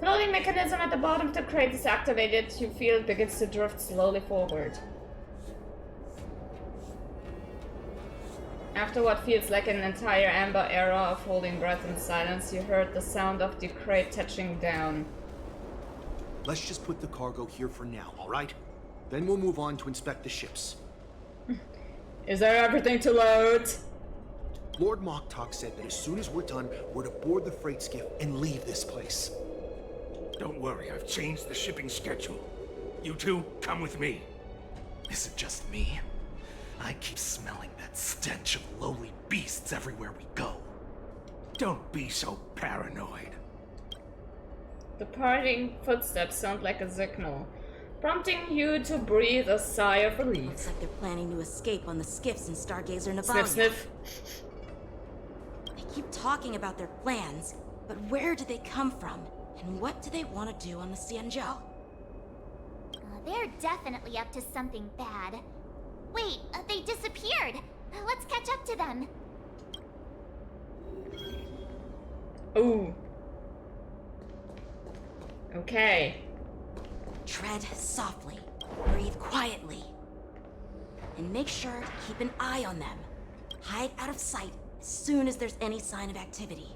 Floating mechanism at the bottom of the crate is activated. You feel it begins to drift slowly forward. After what feels like an entire amber era of holding breath in silence, you heard the sound of the crate touching down. Let's just put the cargo here for now, alright? Then we'll move on to inspect the ships. Is there everything to load? Lord Moktok said that as soon as we're done, we're to board the freight skiff and leave this place. Don't worry, I've changed the shipping schedule. You two, come with me. Is it just me? I keep smelling that stench of lowly beasts everywhere we go. Don't be so paranoid. Departing footsteps sound like a signal, prompting you to breathe a sigh of relief. Looks like they're planning to escape on the skiffs in Stargazer Navalia. Sniff, sniff. They keep talking about their plans, but where do they come from? And what do they want to do on the Xianzhou? They're definitely up to something bad. Wait, they disappeared. Let's catch up to them. Ooh. Okay. Tread softly, breathe quietly, and make sure to keep an eye on them. Hide out of sight as soon as there's any sign of activity.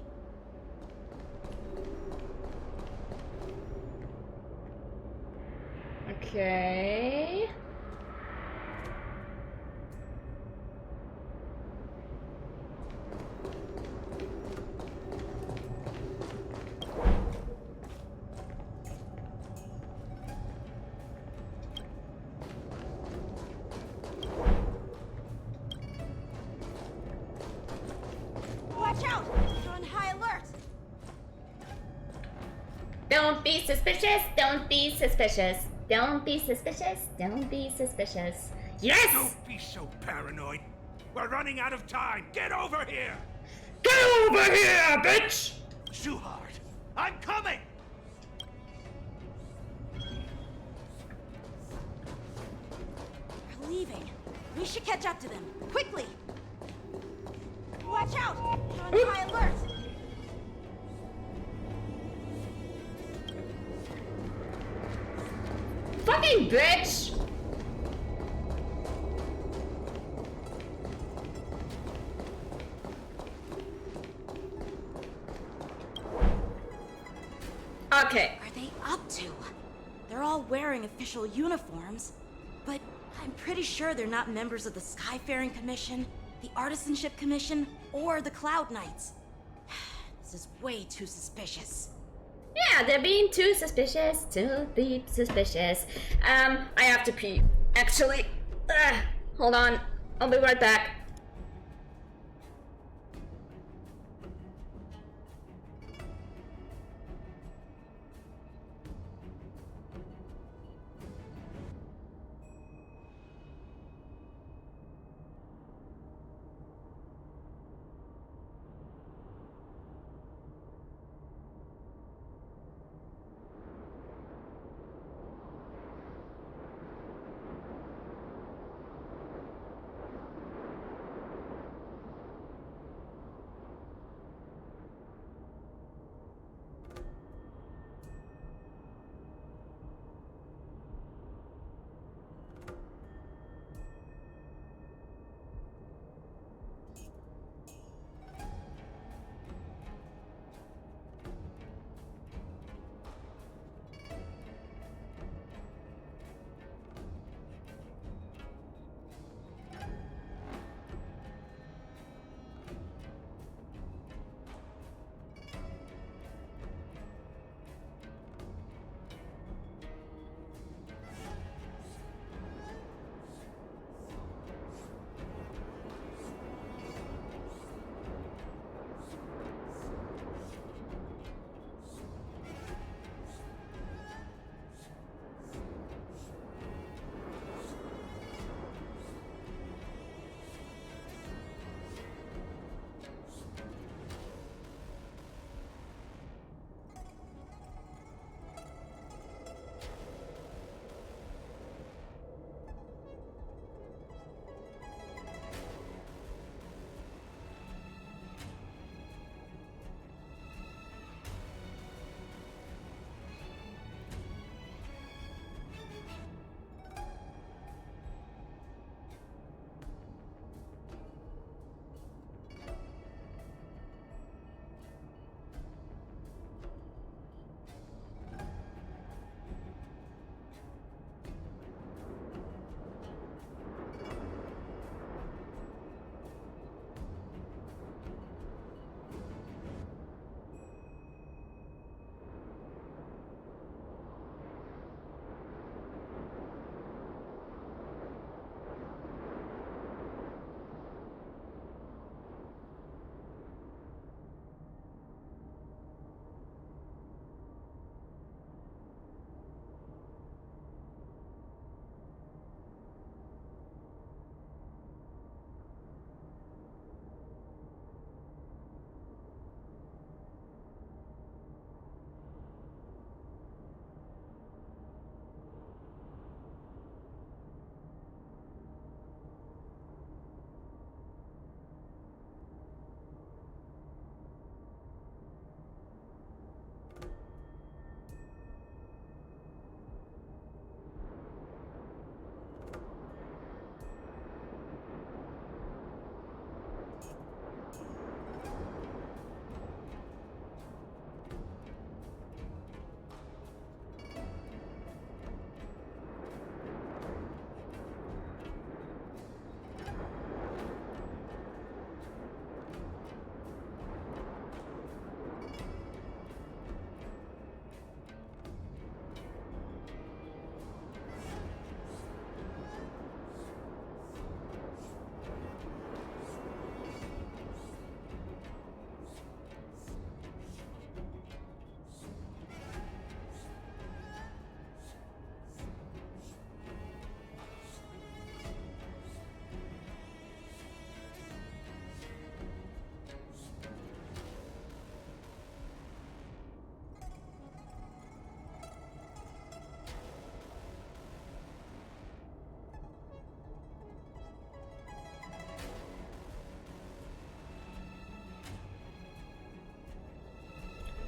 Okay. Watch out! You're on high alert! Don't be suspicious, don't be suspicious. Don't be suspicious, don't be suspicious. Yes! Don't be so paranoid. We're running out of time. Get over here! Get over here, bitch! Shuhard, I'm coming! They're leaving. We should catch up to them. Quickly! Watch out! They're on high alert! Fucking bitch! Okay. Are they up to? They're all wearing official uniforms, but I'm pretty sure they're not members of the Skyfaring Commission, the Artisanship Commission, or the Cloud Knights. This is way too suspicious. Yeah, they're being too suspicious. Too deep suspicious. I have to pee. Actually, hold on. I'll be right back.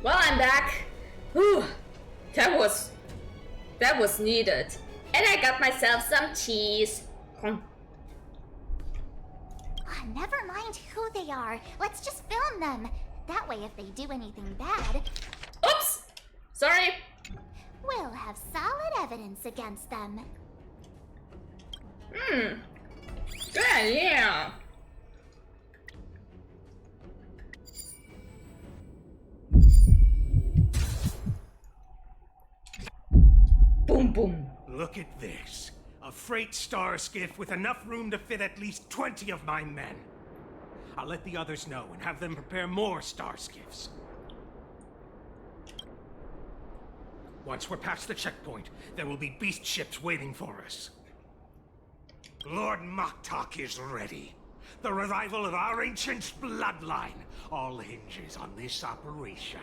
Well, I'm back. Whew. That was needed. And I got myself some cheese. Never mind who they are. Let's just film them. That way, if they do anything bad... Oops! Sorry. We'll have solid evidence against them. Good idea. Boom, boom. Look at this. A freight star skiff with enough room to fit at least 20 of my men. I'll let the others know and have them prepare more star skiffs. Once we're past the checkpoint, there will be beast ships waiting for us. Lord Moktok is ready. The revival of our ancient bloodline all hinges on this operation.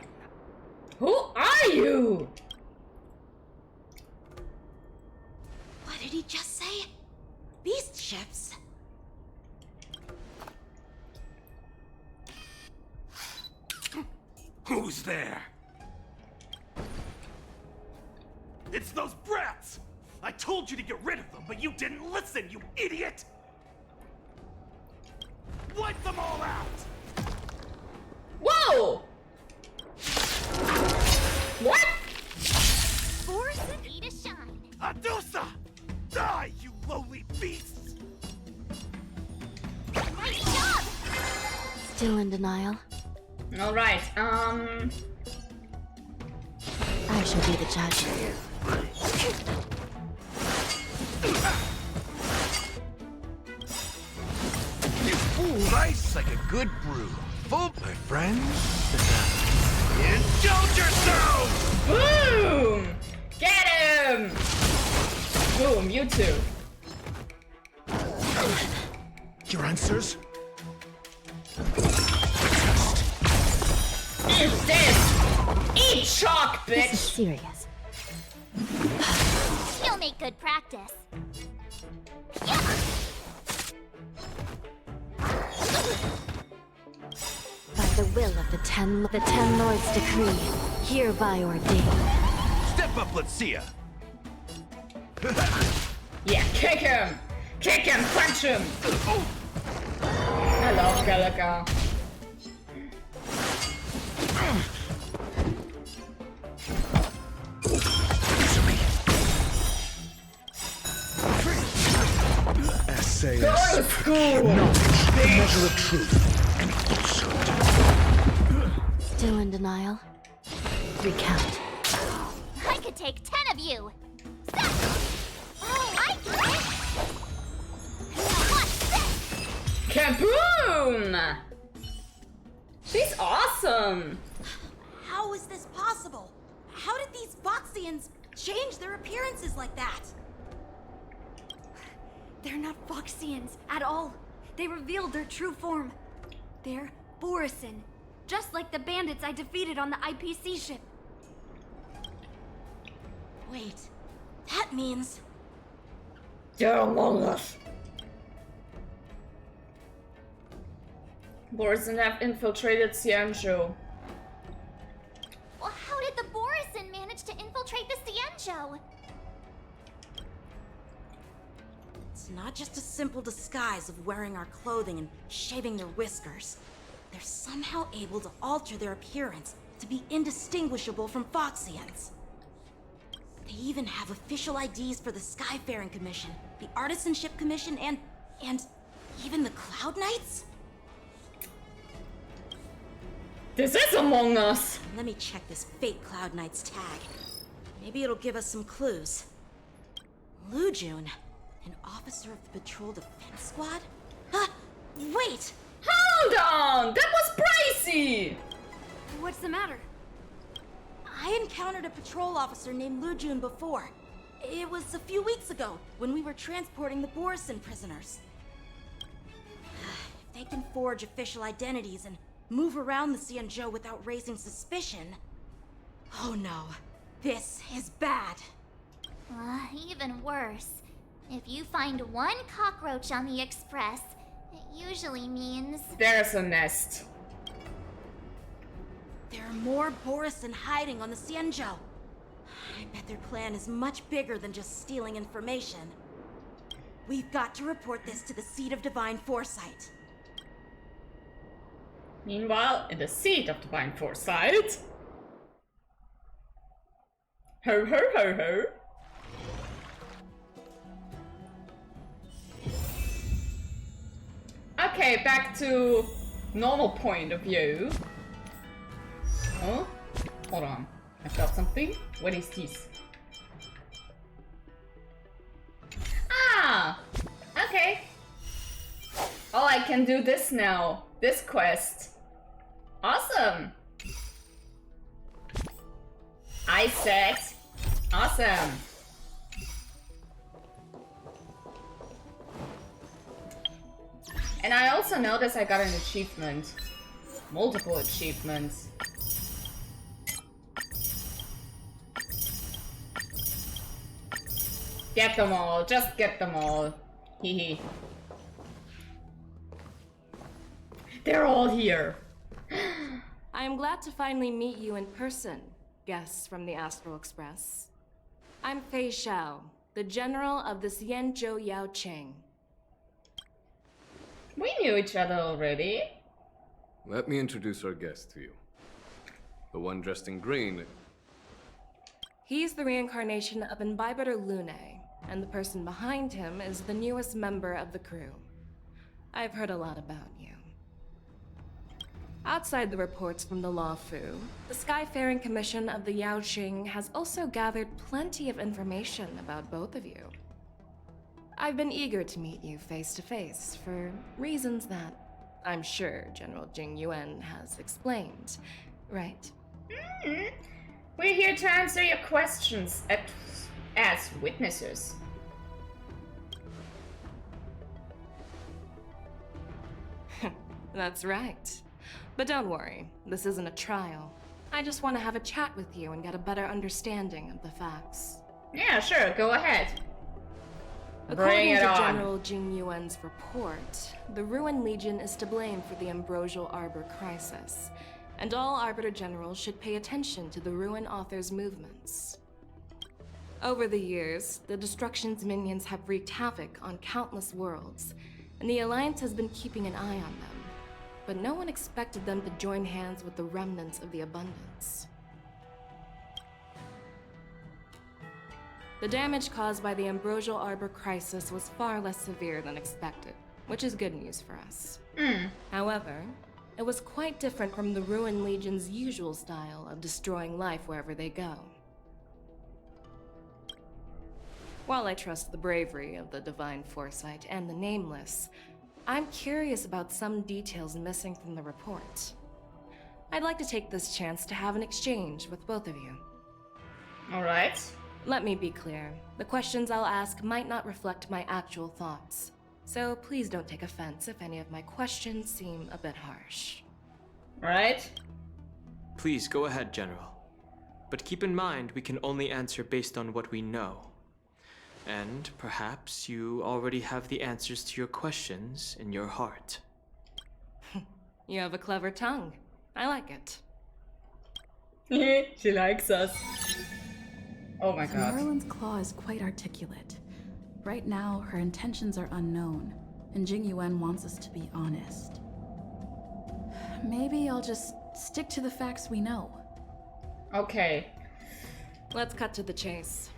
Who are you? What did he just say? Beast ships? Who's there? It's those brats! I told you to get rid of them, but you didn't listen, you idiot! Wipe them all out! Whoa! What? Force need to shine. Adusa! Die, you lowly beasts! Nice job! Still in denial. Alright, I shall be the judge. Nice like a good brew. Full, my friends. Indulge yourselves! boom! Get him! Boom, you too. Your answers? Eat this! Eat chalk, This is bitch! serious. You'll make good practice. By the will of the ten Lords' decree, hereby ordained. Step up, let's see ya. Yeah, kick him! Kick him, punch him! I love Galaga. Essay Go to school! knowledge, the measure of truth, and falsehood. Still in denial? Recount. I could take 10 of you. Oh, I get it. Now watch this. Kaboom! She's awesome! How is this possible? How did these Foxians change their appearances like that? They're not Foxians at all. They revealed their true form. They're Borisin, just like the bandits I defeated on the IPC ship. Wait, that means... They're among us. Borisin have infiltrated Xianzhou. Well, how did the Borisin manage to infiltrate the Xianzhou? It's not just a simple disguise of wearing our clothing and shaving their whiskers. They're somehow able to alter their appearance to be indistinguishable from Foxians. They even have official IDs for the Skyfaring Commission, the Artisanship Commission, and even the Cloud Knights? This is Among Us! Let me check this fake Cloud Knight's tag. Maybe it'll give us some clues. Lujun, an officer of the Patrol Defense Squad? Wait! Hold on! That was Bracey! What's the matter? I encountered a patrol officer named Lujun before. It was a few weeks ago, when we were transporting the Borisin prisoners. If they can forge official identities and move around the Xianzhou without raising suspicion... Oh no, this is bad. Even worse. If you find one cockroach on the Express, it usually means... There's a nest. There are more Borisin hiding on the Xianzhou. I bet their plan is much bigger than just stealing information. We've got to report this to the Seat of Divine Foresight. Meanwhile, in the Seat of Divine Foresight... Ho ho ho ho! Okay, back to normal point of view. Oh, hold on. I got something. What is this? Ah! Okay. Oh, I can do this now. This quest. Awesome! I said awesome! And I also noticed I got an achievement. Multiple achievements. Get them all, just get them all. Hehe. They're all here. I am glad to finally meet you in person, guests from the Astral Express. I'm Fei Xiao, the general of the Xianzhou Yaocheng. We knew each other already. Let me introduce our guest to you. The one dressed in green. He's the reincarnation of Imbibitor Lune, and the person behind him is the newest member of the crew. I've heard a lot about you. Outside the reports from the Law Fu, the Skyfaring Commission of the Yaoqing has also gathered plenty of information about both of you. I've been eager to meet you face to face for reasons that I'm sure General Jing Yuan has explained, right? We're here to answer your questions as witnesses. That's right. But don't worry, this isn't a trial. I just want to have a chat with you and get a better understanding of the facts. Yeah, sure, go ahead. According to General Jing Yuan's report, the Ruin Legion is to blame for the Ambrosial Arbor crisis, and all Arbiter Generals should pay attention to the Ruin Author's movements. Over the years, the Destruction's minions have wreaked havoc on countless worlds, and the Alliance has been keeping an eye on them, but no one expected them to join hands with the remnants of the Abundance. The damage caused by the Ambrosial Arbor crisis was far less severe than expected, which is good news for us. However, it was quite different from the Ruin Legion's usual style of destroying life wherever they go. While I trust the bravery of the Divine Foresight and the Nameless, I'm curious about some details missing from the report. I'd like to take this chance to have an exchange with both of you. Alright. Let me be clear. The questions I'll ask might not reflect my actual thoughts, so please don't take offense if any of my questions seem a bit harsh. Right? Please go ahead, General. But keep in mind, we can only answer based on what we know. And perhaps you already have the answers to your questions in your heart. You have a clever tongue. I like it. She likes us. Oh my god. Merlin's claw is quite articulate. Right now, her intentions are unknown, and Jing Yuan wants us to be honest. Maybe I'll just stick to the facts we know. Okay. Let's cut to the chase.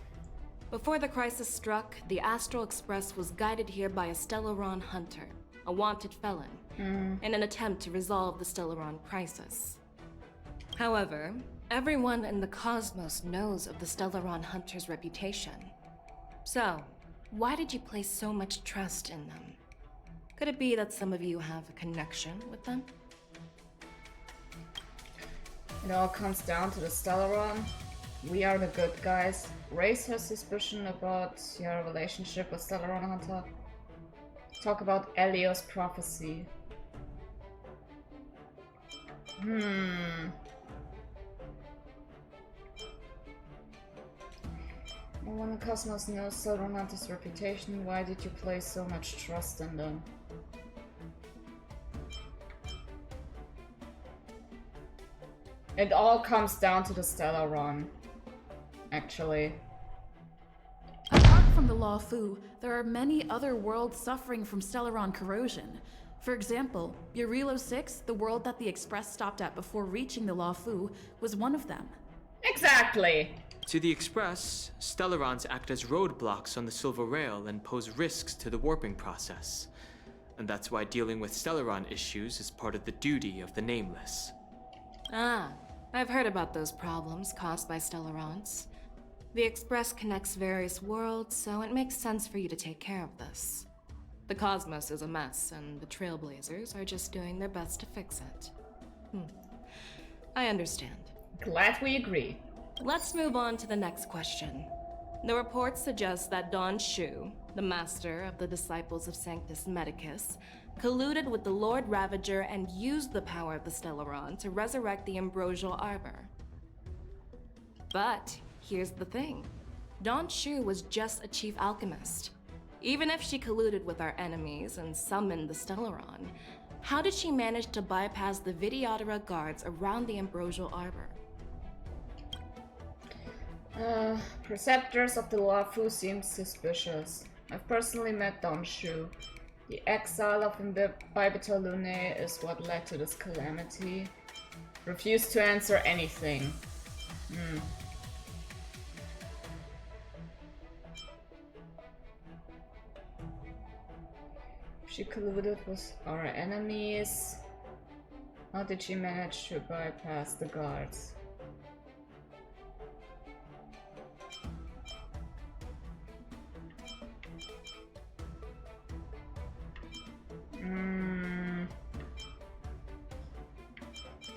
Before the crisis struck, the Astral Express was guided here by a Stellaron hunter, a wanted felon, in an attempt to resolve the Stellaron crisis. However, everyone in the cosmos knows of the Stellaron hunter's reputation. So, why did you place so much trust in them? Could it be that some of you have a connection with them? It all comes down to the Stellaron. We are the good guys. Raise her suspicion about your relationship with Stellaron Hunter. Talk about Elio's prophecy. When the cosmos knows Stellaron Hunter's reputation, why did you place so much trust in them? It all comes down to the Stellaron, actually. Apart from the Law Fu, there are many other worlds suffering from Stellaron corrosion. For example, Burilo 6, the world that the Express stopped at before reaching the Law Fu, was one of them. Exactly! To the Express, Stellarons act as roadblocks on the Silver Rail and pose risks to the warping process. And that's why dealing with Stellaron issues is part of the duty of the Nameless. Ah, I've heard about those problems caused by Stellarons. The Express connects various worlds, so it makes sense for you to take care of this. The cosmos is a mess, and the Trailblazers are just doing their best to fix it. I understand. Glad we agree. Let's move on to the next question. The reports suggest that Don Shu, the master of the Disciples of Sanctus Medicus, colluded with the Lord Ravager and used the power of the Stellaron to resurrect the Ambrosial Arbor. But here's the thing. Don Shu was just a chief alchemist. Even if she colluded with our enemies and summoned the Stellaron, how did she manage to bypass the Videodora guards around the Ambrosial Arbor? Preceptors of the Law Fu seem suspicious. I've personally met Don Shu. The exile of Imbibitor Lunae is what led to this calamity. Refused to answer anything. She colluded with our enemies. How did she manage to bypass the guards?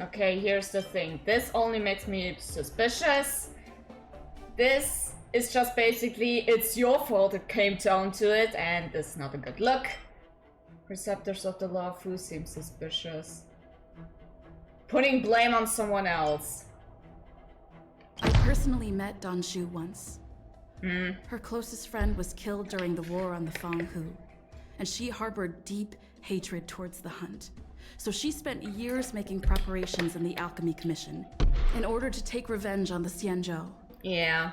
Okay, here's the thing. This only makes me suspicious. This is just basically, it's your fault it came down to it, and this is not a good look. Preceptors of the Law Fu seem suspicious. Putting blame on someone else. I personally met Don Shu once. Her closest friend was killed during the war on the Fanghu, and she harbored deep hatred towards the Hunt. So she spent years making preparations in the Alchemy Commission in order to take revenge on the Xianzhou. Yeah,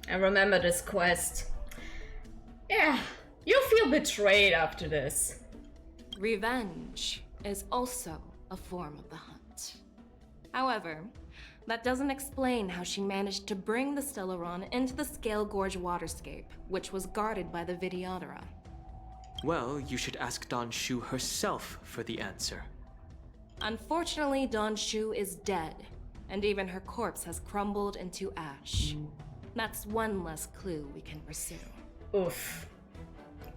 I remember this quest. Yeah, you feel betrayed after this. Revenge is also a form of the Hunt. However, that doesn't explain how she managed to bring the Stellaron into the Scale Gorge waterscape, which was guarded by the Videodora. Well, you should ask Don Shu herself for the answer. Unfortunately, Don Shu is dead, and even her corpse has crumbled into ash. That's one less clue we can pursue. Oof.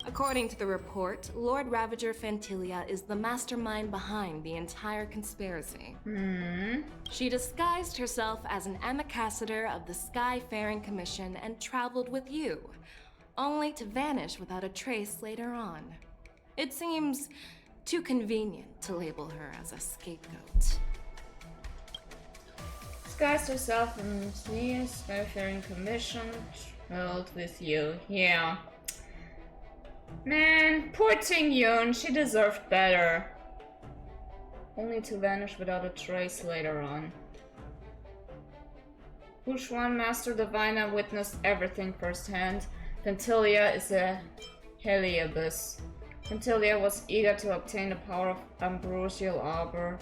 According to the report, Lord Ravager Fantilia is the mastermind behind the entire conspiracy. She disguised herself as an ambassador of the Skyfaring Commission and traveled with you, only to vanish without a trace later on. It seems too convenient to label her as a scapegoat. Disguised herself in the Skyfaring Commission, traveled with you. Yeah. Man, poor Ting Yun, she deserved better. Only to vanish without a trace later on. Bushuan Master Divina witnessed everything firsthand. Fantilia is a Heliobus. Fantilia was eager to obtain the power of Ambrosial Arbor.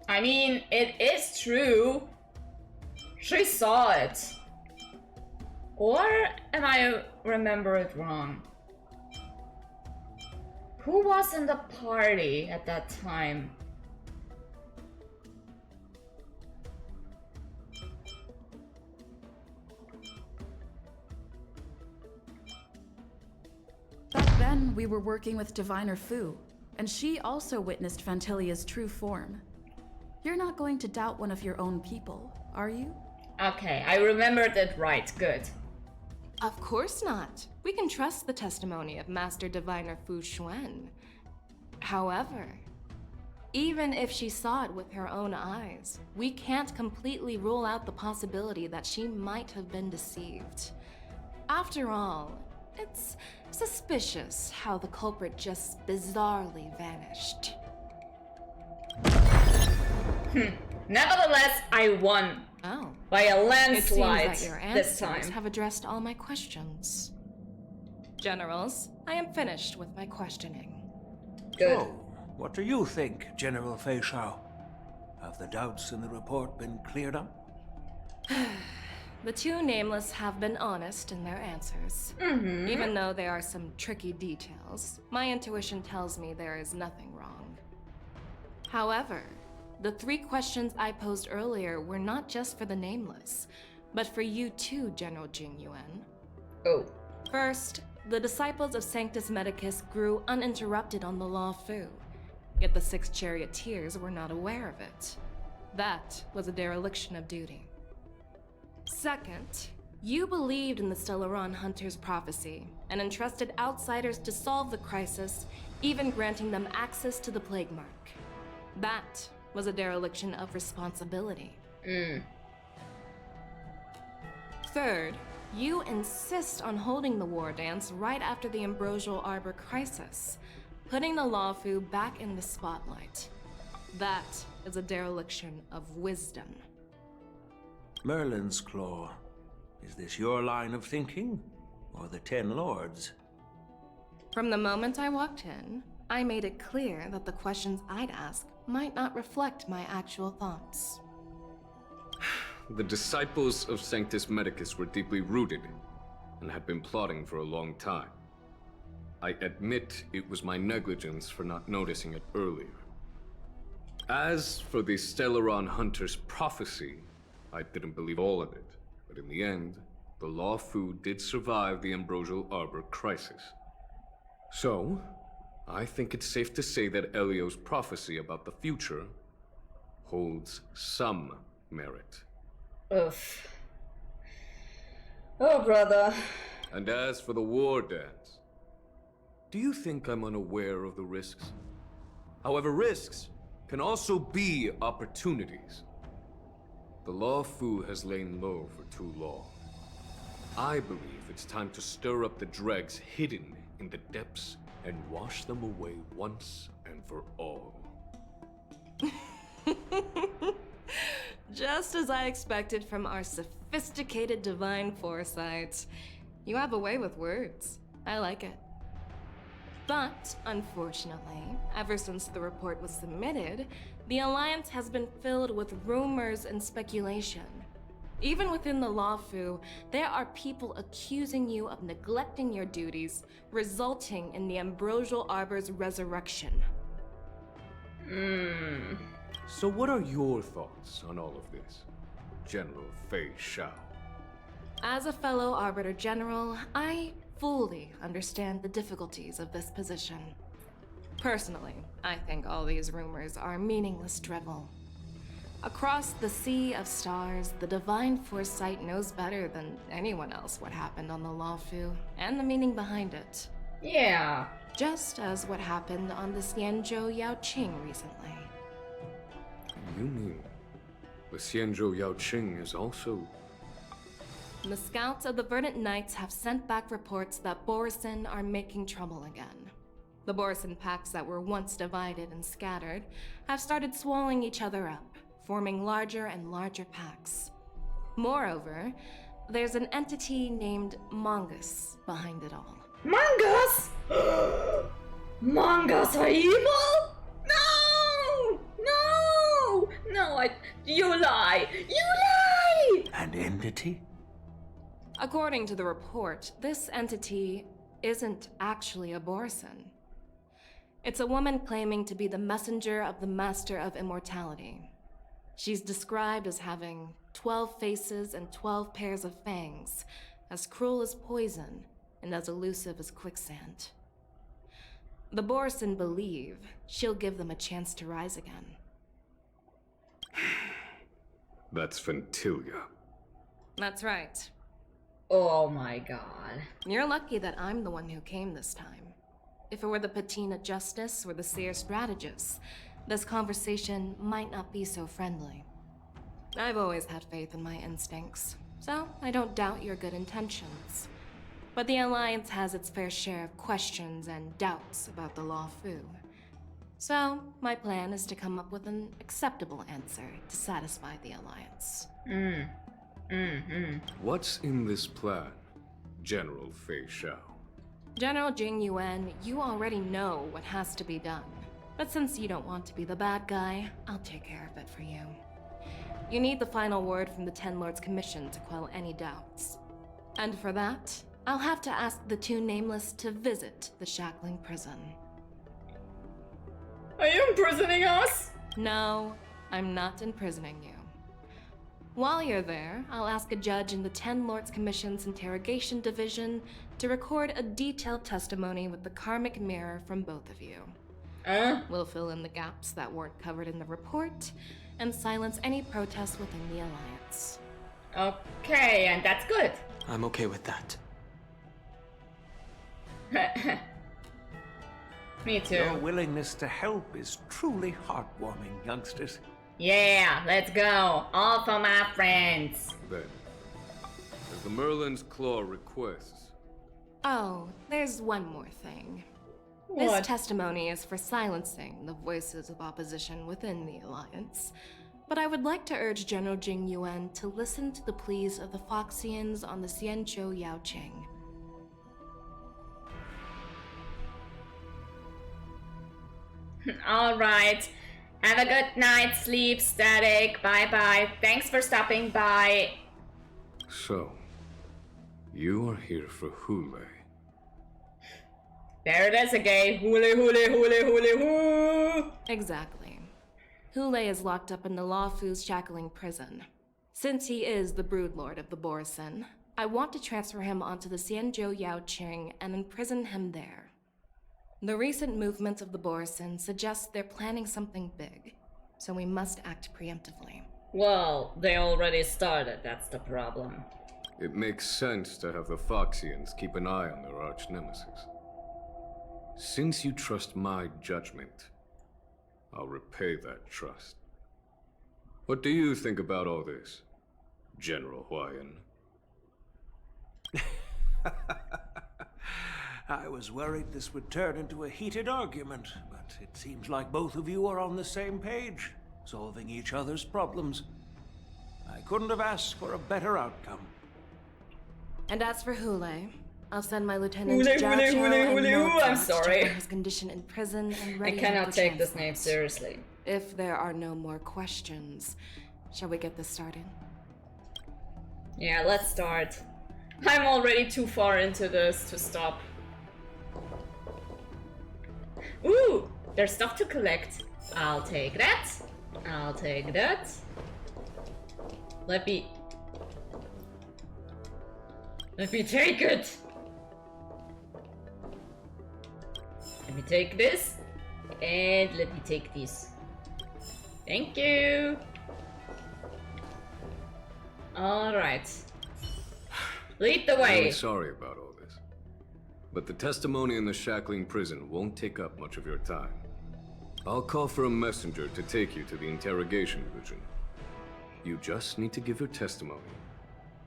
I mean, it is true. She saw it. Or am I remember it wrong? Who was in the party at that time? Back then, we were working with Diviner Fu, and she also witnessed Fantilia's true form. You're not going to doubt one of your own people, are you? Okay, I remembered it right. Good. Of course not. We can trust the testimony of Master Diviner Fu Xuan. However, even if she saw it with her own eyes, we can't completely rule out the possibility that she might have been deceived. After all, it's suspicious how the culprit just bizarrely vanished. Nevertheless, I won. Oh. By a It landslide seems that your this answers time. have addressed all my questions. Generals, I am finished with my questioning. Good. So, what do you think, General Fei Shao? Have the doubts in the report been cleared up? The two nameless have been honest in their answers. Even though there are some tricky details, my intuition tells me there is nothing wrong. However, the 3 questions I posed earlier were not just for the nameless, but for you too, General Jing Yuan. Oh. First, the disciples of Sanctus Medicus grew uninterrupted on the Law Fu, yet the 6 charioteers were not aware of it. That was a dereliction of duty. Second, you believed in the Stellaron Hunter's prophecy and entrusted outsiders to solve the crisis, even granting them access to the Plague Mark. That was a dereliction of responsibility. Third, you insist on holding the war dance right after the Ambrosial Arbor crisis, putting the Lawfu back in the spotlight. That is a dereliction of wisdom. Merlin's Claw. Is this your line of thinking, or the 10 Lords? From the moment I walked in, I made it clear that the questions I'd ask might not reflect my actual thoughts. The disciples of Sanctus Medicus were deeply rooted and had been plotting for a long time. I admit it was my negligence for not noticing it earlier. As for the Stellaron Hunter's prophecy, I didn't believe all of it, but in the end, the Law Fu did survive the Ambrosial Arbor crisis. So, I think it's safe to say that Elio's prophecy about the future holds some merit. Oof. Oh, brother. And as for the war dance, do you think I'm unaware of the risks? However, risks can also be opportunities. The Law Fu has lain low for too long. I believe it's time to stir up the dregs hidden in the depths and wash them away once and for all. Just as I expected from our sophisticated divine foresight. You have a way with words. I like it. But, unfortunately, ever since the report was submitted, the Alliance has been filled with rumors and speculation. Even within the Law Fu, there are people accusing you of neglecting your duties, resulting in the Ambrosial Arbor's resurrection. So what are your thoughts on all of this, General Fei Shao? As a fellow Arbiter General, I fully understand the difficulties of this position. Personally, I think all these rumors are meaningless drivel. Across the sea of stars, the divine foresight knows better than anyone else what happened on the Law Fu and the meaning behind it. Yeah. Just as what happened on the Xianzhou I recently. You mean the Xianzhou I is also... The scouts of the Verdant Knights have sent back reports that Borisin are making trouble again. The Borisin packs that were once divided and scattered have started swallowing each other up, forming larger and larger packs. Moreover, there's an entity named Mongoose behind it all. Mongoose? Mongoose are evil? No! No! No, you lie! You lie! An entity? According to the report, this entity isn't actually a Borisin. It's a woman claiming to be the messenger of the Master of Immortality. She's described as having 12 faces and 12 pairs of fangs, as cruel as poison and as elusive as quicksand. The Borisin believe she'll give them a chance to rise again. That's Ventilia. That's right. Oh my god. You're lucky that I'm the one who came this time. If it were the Patina Justice or the Seer Strategist, this conversation might not be so friendly. I've always had faith in my instincts, so I don't doubt your good intentions. But the Alliance has its fair share of questions and doubts about the Law Fu. So, my plan is to come up with an acceptable answer to satisfy the Alliance. What's in this plan, General Fei Xiao? General Jing Yuan, you already know what has to be done. But since you don't want to be the bad guy, I'll take care of it for you. You need the final word from the Ten Lords Commission to quell any doubts. And for that, I'll have to ask the two Nameless to visit the Shackling Prison. Are you imprisoning us? No, I'm not imprisoning you. While you're there, I'll ask a judge in the Ten Lords Commission's Interrogation Division to record a detailed testimony with the karmic mirror from both of you. We'll fill in the gaps that weren't covered in the report, and silence any protests within the Alliance. Okay, and that's good. I'm okay with that. Me too. Your willingness to help is truly heartwarming, youngsters. Yeah, let's go. All for my friends. Then, as the Merlin's Claw requests. Oh, there's one more thing. What? This testimony is for silencing the voices of opposition within the Alliance. But I would like to urge General Jing Yuan to listen to the pleas of the Foxians on the Xianzhou Yaoqing. Alright. Have a good night, sleep, Static. Bye-bye. Thanks for stopping by. So, you are here for Hule. There it is again. Hule, hule, hule, hule, hoo. Exactly. Hule is locked up in the Law Fu's Shackling Prison. Since he is the Broodlord of the Borison, I want to transfer him onto the Xianzhou Yaoqing and imprison him there. The recent movements of the Borison suggest they're planning something big, so we must act preemptively. Well, they already started, that's the problem. It makes sense to have the Foxians keep an eye on their arch-nemesis. Since you trust my judgment, I'll repay that trust. What do you think about all this, General Huayan? I was worried this would turn into a heated argument, but it seems like both of you are on the same page, solving each other's problems. I couldn't have asked for a better outcome. And as for Hule, I'll send my Lieutenant Hule, Zhao Hule, Chao Hule, and Hule, Mo Hule, I'm Zhao to sorry. check on his condition in prison and I ready cannot for take this transport. name seriously. If there are no more questions, shall we get this started? Yeah, let's start. I'm already too far into this to stop. Ooh, there's stuff to collect. I'll take that. I'll take that. Let me take it. Let me take this. And let me take this. Thank you. Alright. Lead the I'm way. really sorry about all this, but the testimony in the Shackling Prison won't take up much of your time. I'll call for a messenger to take you to the interrogation division. You just need to give your testimony,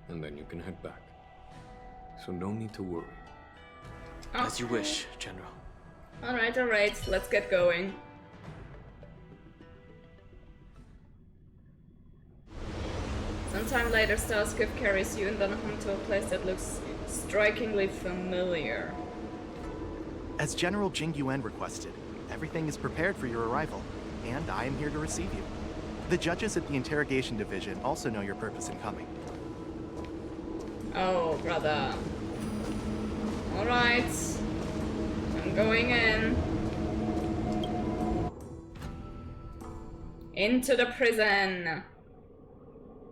and then you can head back. So no need to worry. As you wish, General. Alright, let's get going. Sometime later, Starskiff carries you and then home to a place that looks strikingly familiar. As General Jing Yuan requested, everything is prepared for your arrival, and I am here to receive you. The judges at the Interrogation Division also know your purpose in coming. Oh, brother. Alright. I'm going in. Into the prison.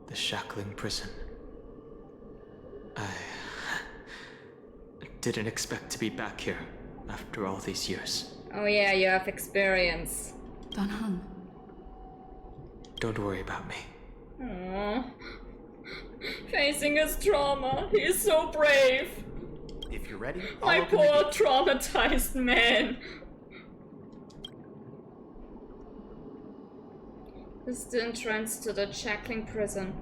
The Shackling Prison. I didn't expect to be back here after all these years. Oh yeah, you have experience. Don Hung. Don't worry about me. Aww. Facing his trauma. He is so brave. If you're ready, My I'll open poor the gate. traumatized man. This is the entrance to the Shackling prison.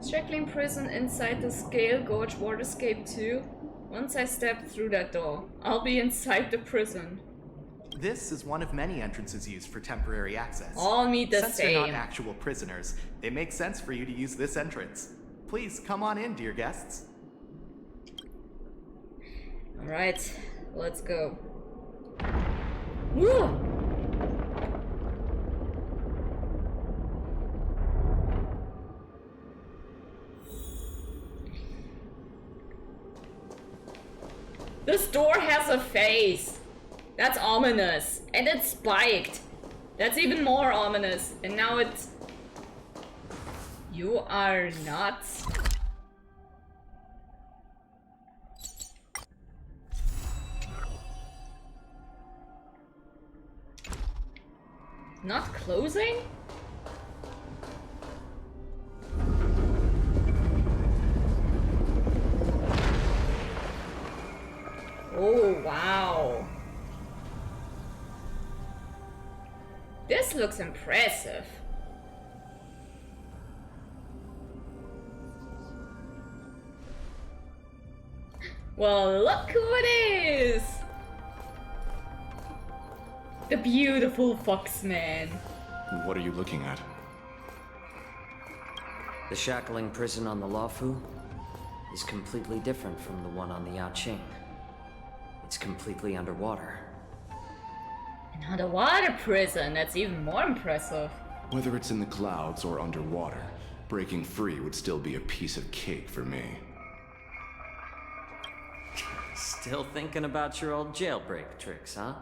Shackling prison inside the Scale Gorge Waterscape 2. Once I step through that door, I'll be inside the prison. This is one of many entrances used for temporary access. All meet the Since same. you're not actual prisoners, it makes sense for you to use this entrance. Please come on in, dear guests. Alright, let's go. Woo! This door has a face. That's ominous. And it's spiked. That's even more ominous. And now it's... You are nuts. Not closing? Oh, wow. This looks impressive. Well, look who it is! The beautiful Foxman. What are you looking at? The Shackling prison on the Luofu is completely different from the one on the Yaoqing. It's completely underwater. An underwater prison, that's even more impressive. Whether it's in the clouds or underwater, breaking free would still be a piece of cake for me. Still thinking about your old jailbreak tricks, huh?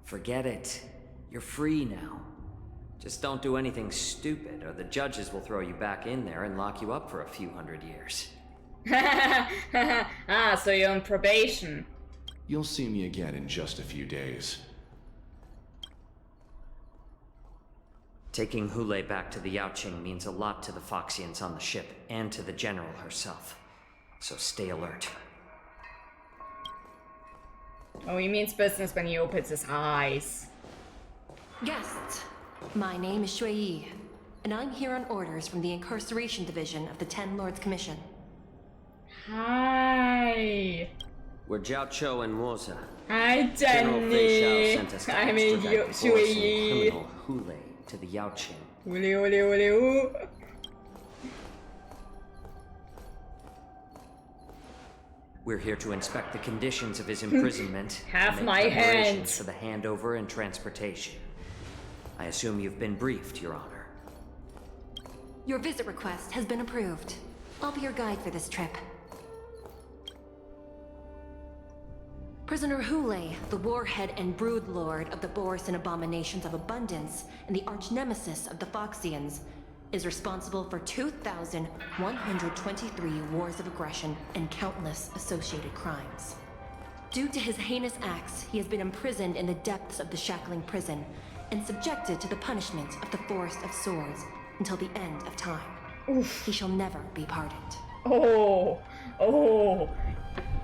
Forget it. You're free now. Just don't do anything stupid, or the judges will throw you back in there and lock you up for a few hundred years. Ah, so you're on probation. You'll see me again in just a few days. Taking Hule back to the Yaoqing means a lot to the Foxians on the ship, and to the General herself. So stay alert. Oh, he means business when he opens his eyes. Guests, my name is Shui Yi, and I'm here on orders from the Incarceration Division of the Ten Lords Commission. Hi. We're Jiao Cho and Moza. Hi, General Fei Xiao Jenny. sent us to I mean, extradite the Shui Boris Yi. criminal Hule to the Yaoqing. Uli, uli, uli, ooh. We're here to inspect the conditions of his imprisonment. Have and my make preparations hand. for the handover and transportation. I assume you've been briefed, Your Honor. Your visit request has been approved. I'll be your guide for this trip. Prisoner Hule, the warhead and brood lord of the Boris Abominations of Abundance and the arch-nemesis of the Foxians, is responsible for 2,123 wars of aggression and countless associated crimes. Due to his heinous acts, he has been imprisoned in the depths of the Shackling prison and subjected to the punishment of the Forest of Swords until the end of time. Oof. He shall never be pardoned. Oh,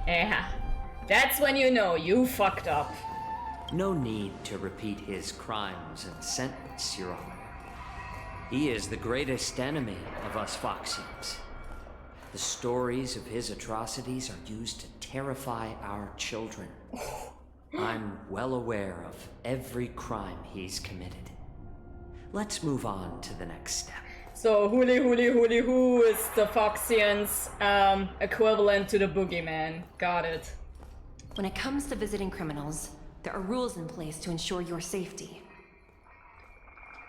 yeah. That's when you know you fucked up. No need to repeat his crimes and sentence, Your Honor. He is the greatest enemy of us Foxians. The stories of his atrocities are used to terrify our children. I'm well aware of every crime he's committed. Let's move on to the next step. So, Huli Hoo is the Foxians' equivalent to the Boogeyman. Got it. When it comes to visiting criminals, there are rules in place to ensure your safety.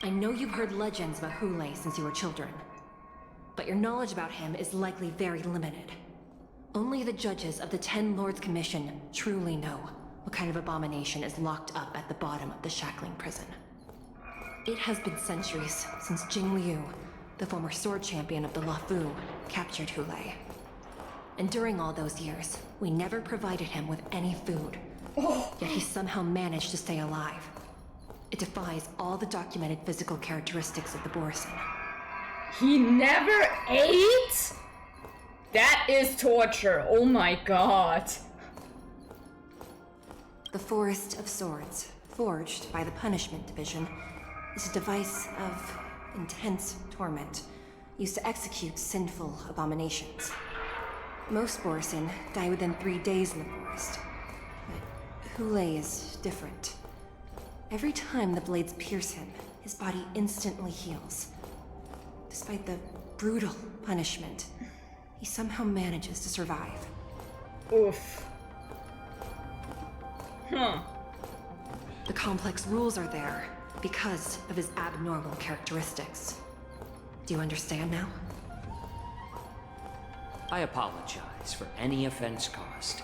I know you've heard legends about Hule since you were children, but your knowledge about him is likely very limited. Only the judges of the Ten Lords Commission truly know what kind of abomination is locked up at the bottom of the Shackling prison. It has been centuries since Jing Liu, the former sword champion of the Luofu, captured Hule. And during all those years, we never provided him with any food. Yet he somehow managed to stay alive. It defies all the documented physical characteristics of the Borisin. He never ate? That is torture. Oh my god. The Forest of Swords, forged by the Punishment Division, is a device of intense torment, used to execute sinful abominations. Most Borisin die within 3 days in the forest, but Hulei is different. Every time the blades pierce him, his body instantly heals. Despite the brutal punishment, he somehow manages to survive. Oof. The complex rules are there because of his abnormal characteristics. Do you understand now? I apologize for any offense caused.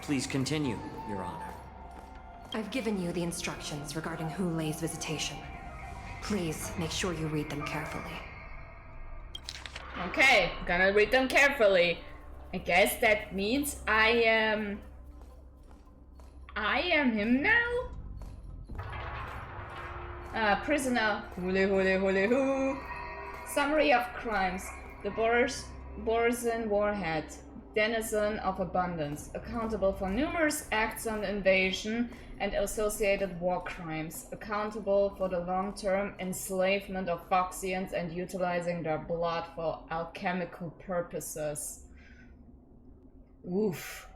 Please continue, Your Honor. I've given you the instructions regarding Hulei's visitation. Please make sure you read them carefully. Okay, gonna read them carefully. I guess that means I am him now? Prisoner. Hule. Summary of crimes. The Borisin Warhead. Denizen of abundance. Accountable for numerous acts of invasion and associated war crimes. Accountable for the long-term enslavement of Foxians and utilizing their blood for alchemical purposes. Oof.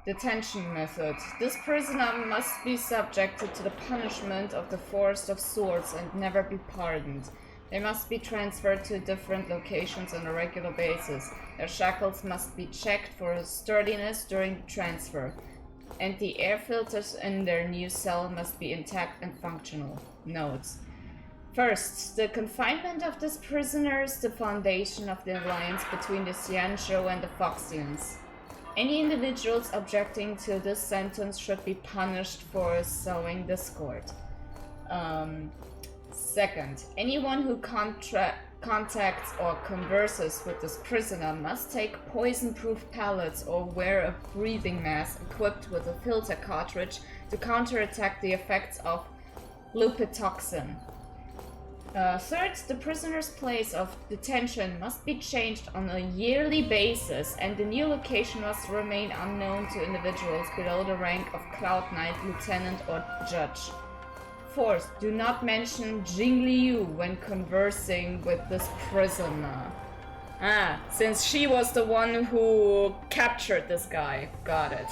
Detention method. This prisoner must be subjected to the punishment of the Forest of Swords and never be pardoned. They must be transferred to different locations on a regular basis. Their shackles must be checked for sturdiness during the transfer. And the air filters in their new cell must be intact and functional. Notes. First, the confinement of this prisoner is the foundation of the alliance between the Xianzhou and the Foxians. Any individuals objecting to this sentence should be punished for sowing discord. Second, anyone who contacts or converses with this prisoner must take poison-proof pellets or wear a breathing mask equipped with a filter cartridge to counterattack the effects of lupitoxin. Third, the prisoner's place of detention must be changed on a yearly basis, and the new location must remain unknown to individuals below the rank of Cloud Knight, Lieutenant, or Judge. Fourth, do not mention Jingliu when conversing with this prisoner. Since she was the one who captured this guy. Got it.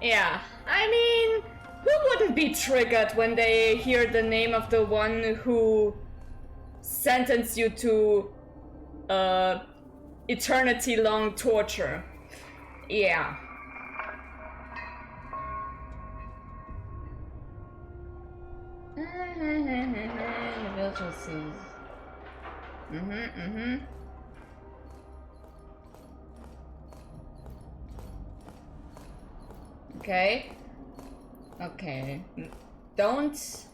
Yeah, I mean, who wouldn't be triggered when they hear the name of the one who sentenced you to eternity-long torture? Yeah. Okay. Okay. Don't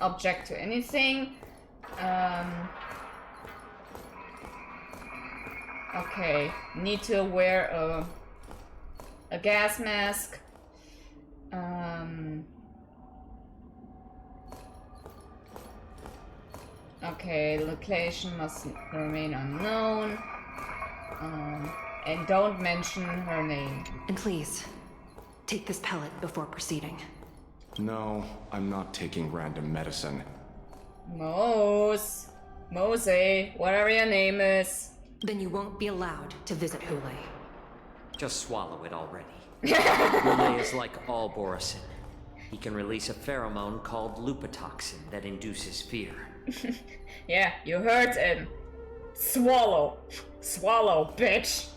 object to anything. Okay. Need to wear a gas mask. Okay, location must remain unknown. And don't mention her name. And please, take this pellet before proceeding. No, I'm not taking random medicine. Mose, whatever your name is. Then you won't be allowed to visit Hulei. Just swallow it already. Hulei is like all Borisin. He can release a pheromone called lupitoxin that induces fear. Yeah, you heard him. Swallow. Swallow, bitch.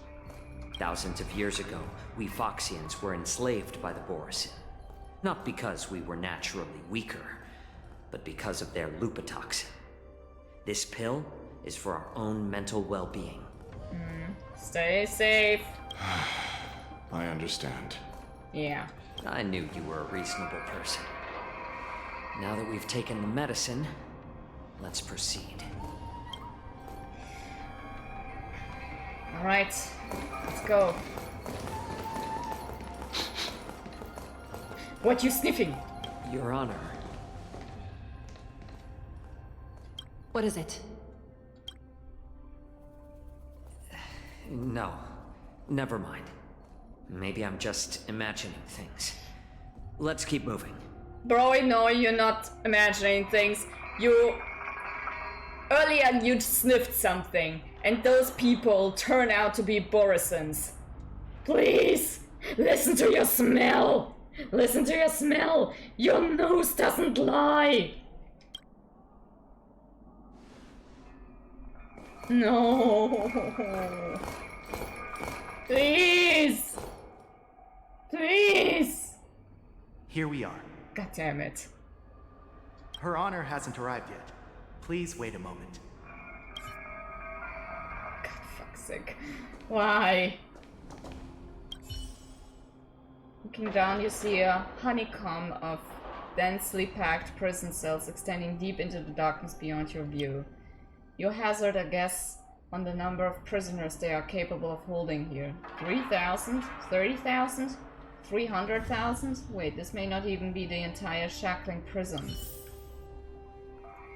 Thousands of years ago, we Foxians were enslaved by the Borisin. Not because we were naturally weaker, but because of their lupitoxin. This pill is for our own mental well-being. Stay safe. I understand. Yeah. I knew you were a reasonable person. Now that we've taken the medicine, let's proceed. Alright, let's go. What you sniffing? Your Honor. What is it? No. Never mind. Maybe I'm just imagining things. Let's keep moving. Bro, no, you're not imagining things. Earlier you sniffed something, and those people turn out to be Borisons. Please, listen to your smell! Listen to your smell! Your nose doesn't lie! No! Please! Please! Here we are. God damn it. Her Honor hasn't arrived yet. Please wait a moment. God, fuck's sake. Why? Looking down, you see a honeycomb of densely packed prison cells extending deep into the darkness beyond your view. You hazard a guess on the number of prisoners they are capable of holding here. 3,000? 30,000? 300,000? Wait, this may not even be the entire shackling prison.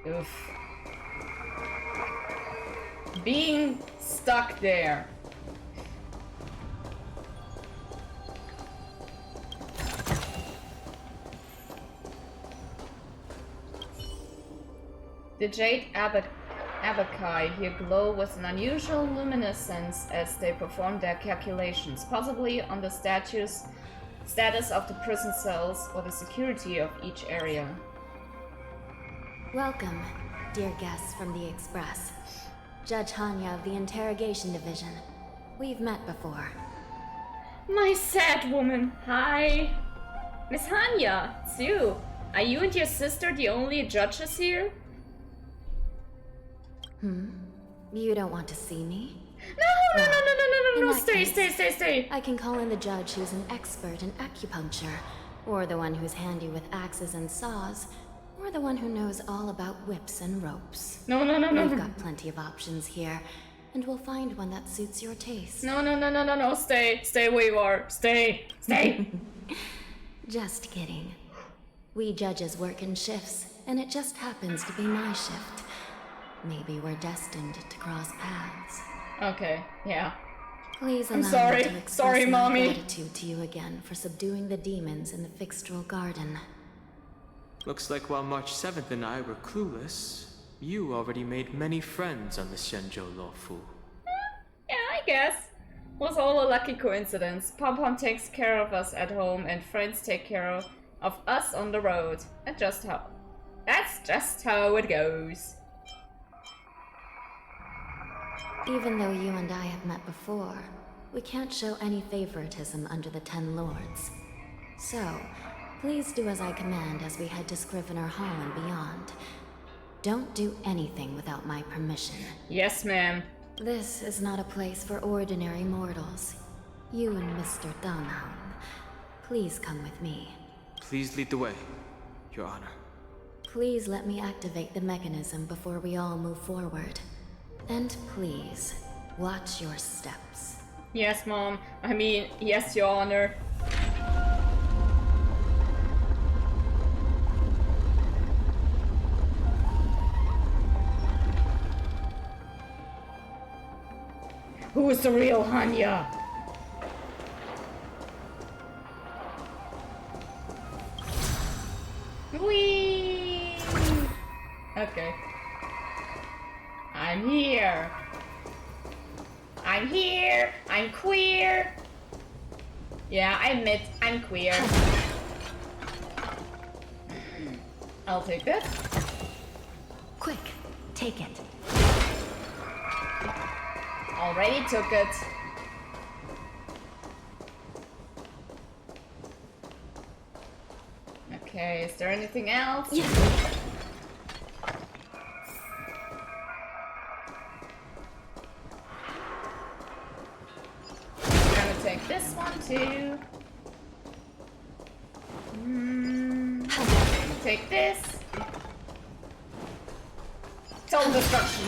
Oof. Being stuck there. The jade abaci here glow with an unusual luminescence as they perform their calculations, possibly on the status of the prison cells or the security of each area. Welcome, dear guests from the Express. Judge Hanya of the Interrogation Division. We've met before. My sad woman, hi! Miss Hanya, it's you. Are you and your sister the only judges here? You don't want to see me? No, stay. I can call in the judge who's an expert in acupuncture, or the one who's handy with axes and saws, or the one who knows all about whips and ropes. No. We've got plenty of options here, and we'll find one that suits your taste. No, stay where you are. Stay. Just kidding. We judges work in shifts, and it just happens to be my shift. Maybe we're destined to cross paths. Okay, yeah. Please I'm allow sorry. me to express Sorry, my Mommy. gratitude to you again for subduing the demons in the Fixtral Garden. Looks like while March 7th and I were clueless, you already made many friends on the Xianzhou I. Yeah, I guess. Was all a lucky coincidence. Pom-Pom takes care of us at home and friends take care of us on the road. That's just how it goes. Even though you and I have met before, we can't show any favoritism under the 10 Lords. So, please do as I command as we head to Scrivener Hall and beyond. Don't do anything without my permission. Yes, ma'am. This is not a place for ordinary mortals. You and Mr. Danham, please come with me. Please lead the way, Your Honor. Please let me activate the mechanism before we all move forward. And please, watch your steps. Yes, Mom. I mean, yes, Your Honor. Who is the real Hanya? Whee! Okay. I'm here. I'm queer. Yeah, I admit, I'm queer. I'll take this. Quick, take it. Already took it. Okay, is there anything else? Yeah. Take this one too. Take this. Total destruction.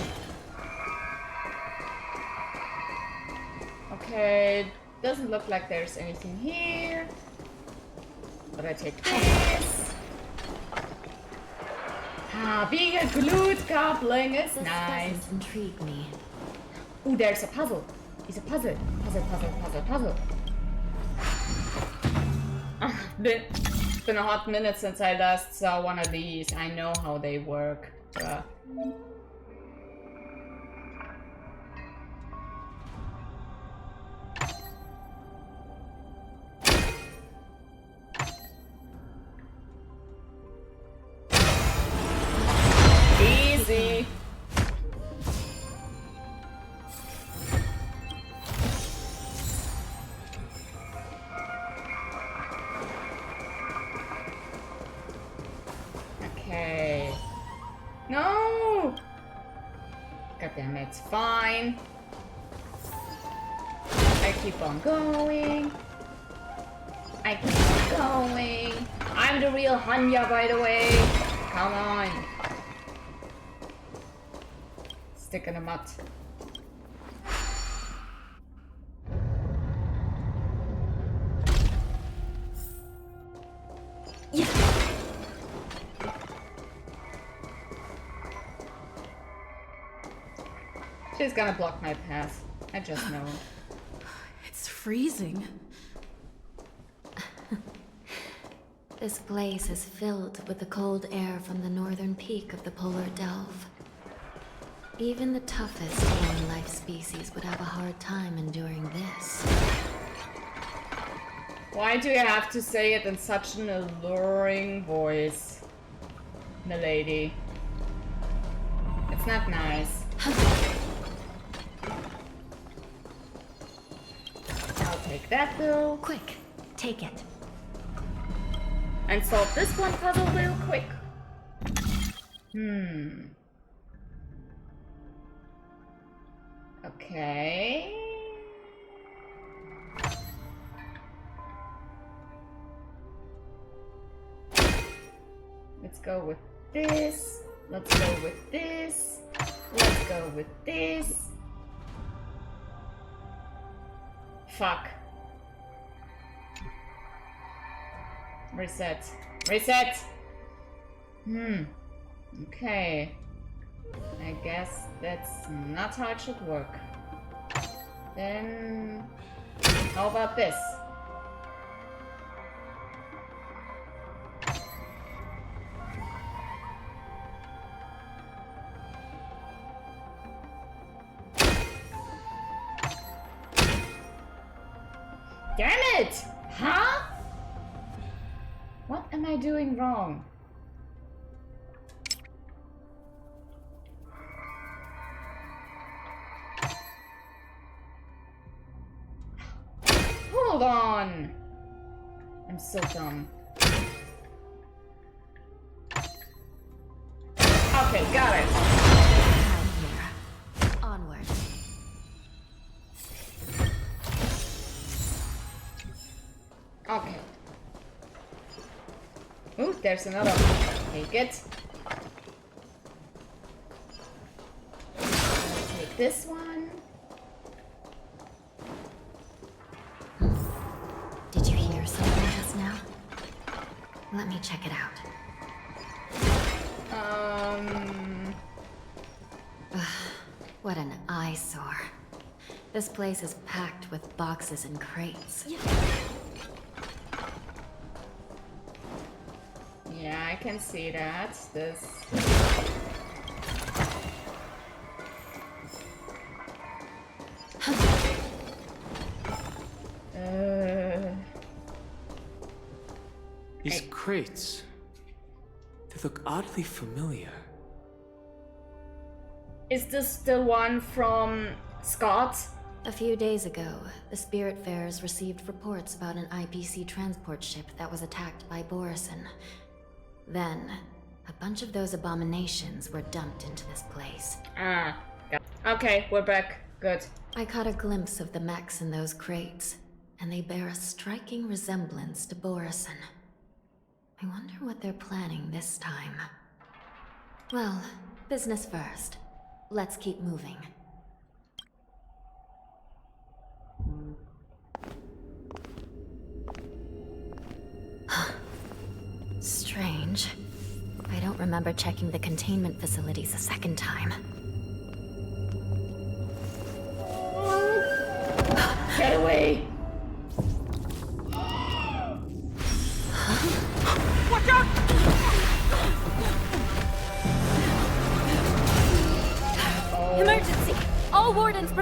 Okay, doesn't look like there's anything here. But I take this. Being a glued goblin is nice. This doesn't intrigue me. Ooh, there's a puzzle. It's a puzzle. Puzzle. Been a hot minute since I last saw one of these. I know how they work. Easy. Okay. No! God damn it. Fine. I keep on going. I'm the real Hanya, by the way. Come on. Stick in the mud. Yeah. She's gonna block my path. I just know. It's freezing. This place is filled with the cold air from the northern peak of the polar delve. Even the toughest long-life species would have a hard time enduring this. Why do you have to say it in such an alluring voice, milady? It's not nice. I'll take that though. Quick, take it. And solve this one puzzle real quick. Okay. Let's go with this. Let's go with this. Let's go with this. Fuck. Reset. Reset! Okay. I guess that's not how it should work. Then... how about this? Damn it! Huh? What am I doing wrong? Hold on! I'm so dumb. Okay, got it. Onward. Okay. Ooh, there's another one. Take it. I'll take this one. Did you hear something just now? Let me check it out. What an eyesore. This place is packed with boxes and crates. Yeah, I can see that. This... These crates... they look oddly familiar. Is this the one from Scott? A few days ago, the Spiritfarers received reports about an IPC transport ship that was attacked by Borison. Then, a bunch of those abominations were dumped into this place. Ah, okay, we're back. Good. I caught a glimpse of the mechs in those crates, and they bear a striking resemblance to Borison. I wonder what they're planning this time. Well, business first. Let's keep moving. Strange. I don't remember checking the containment facilities a second time.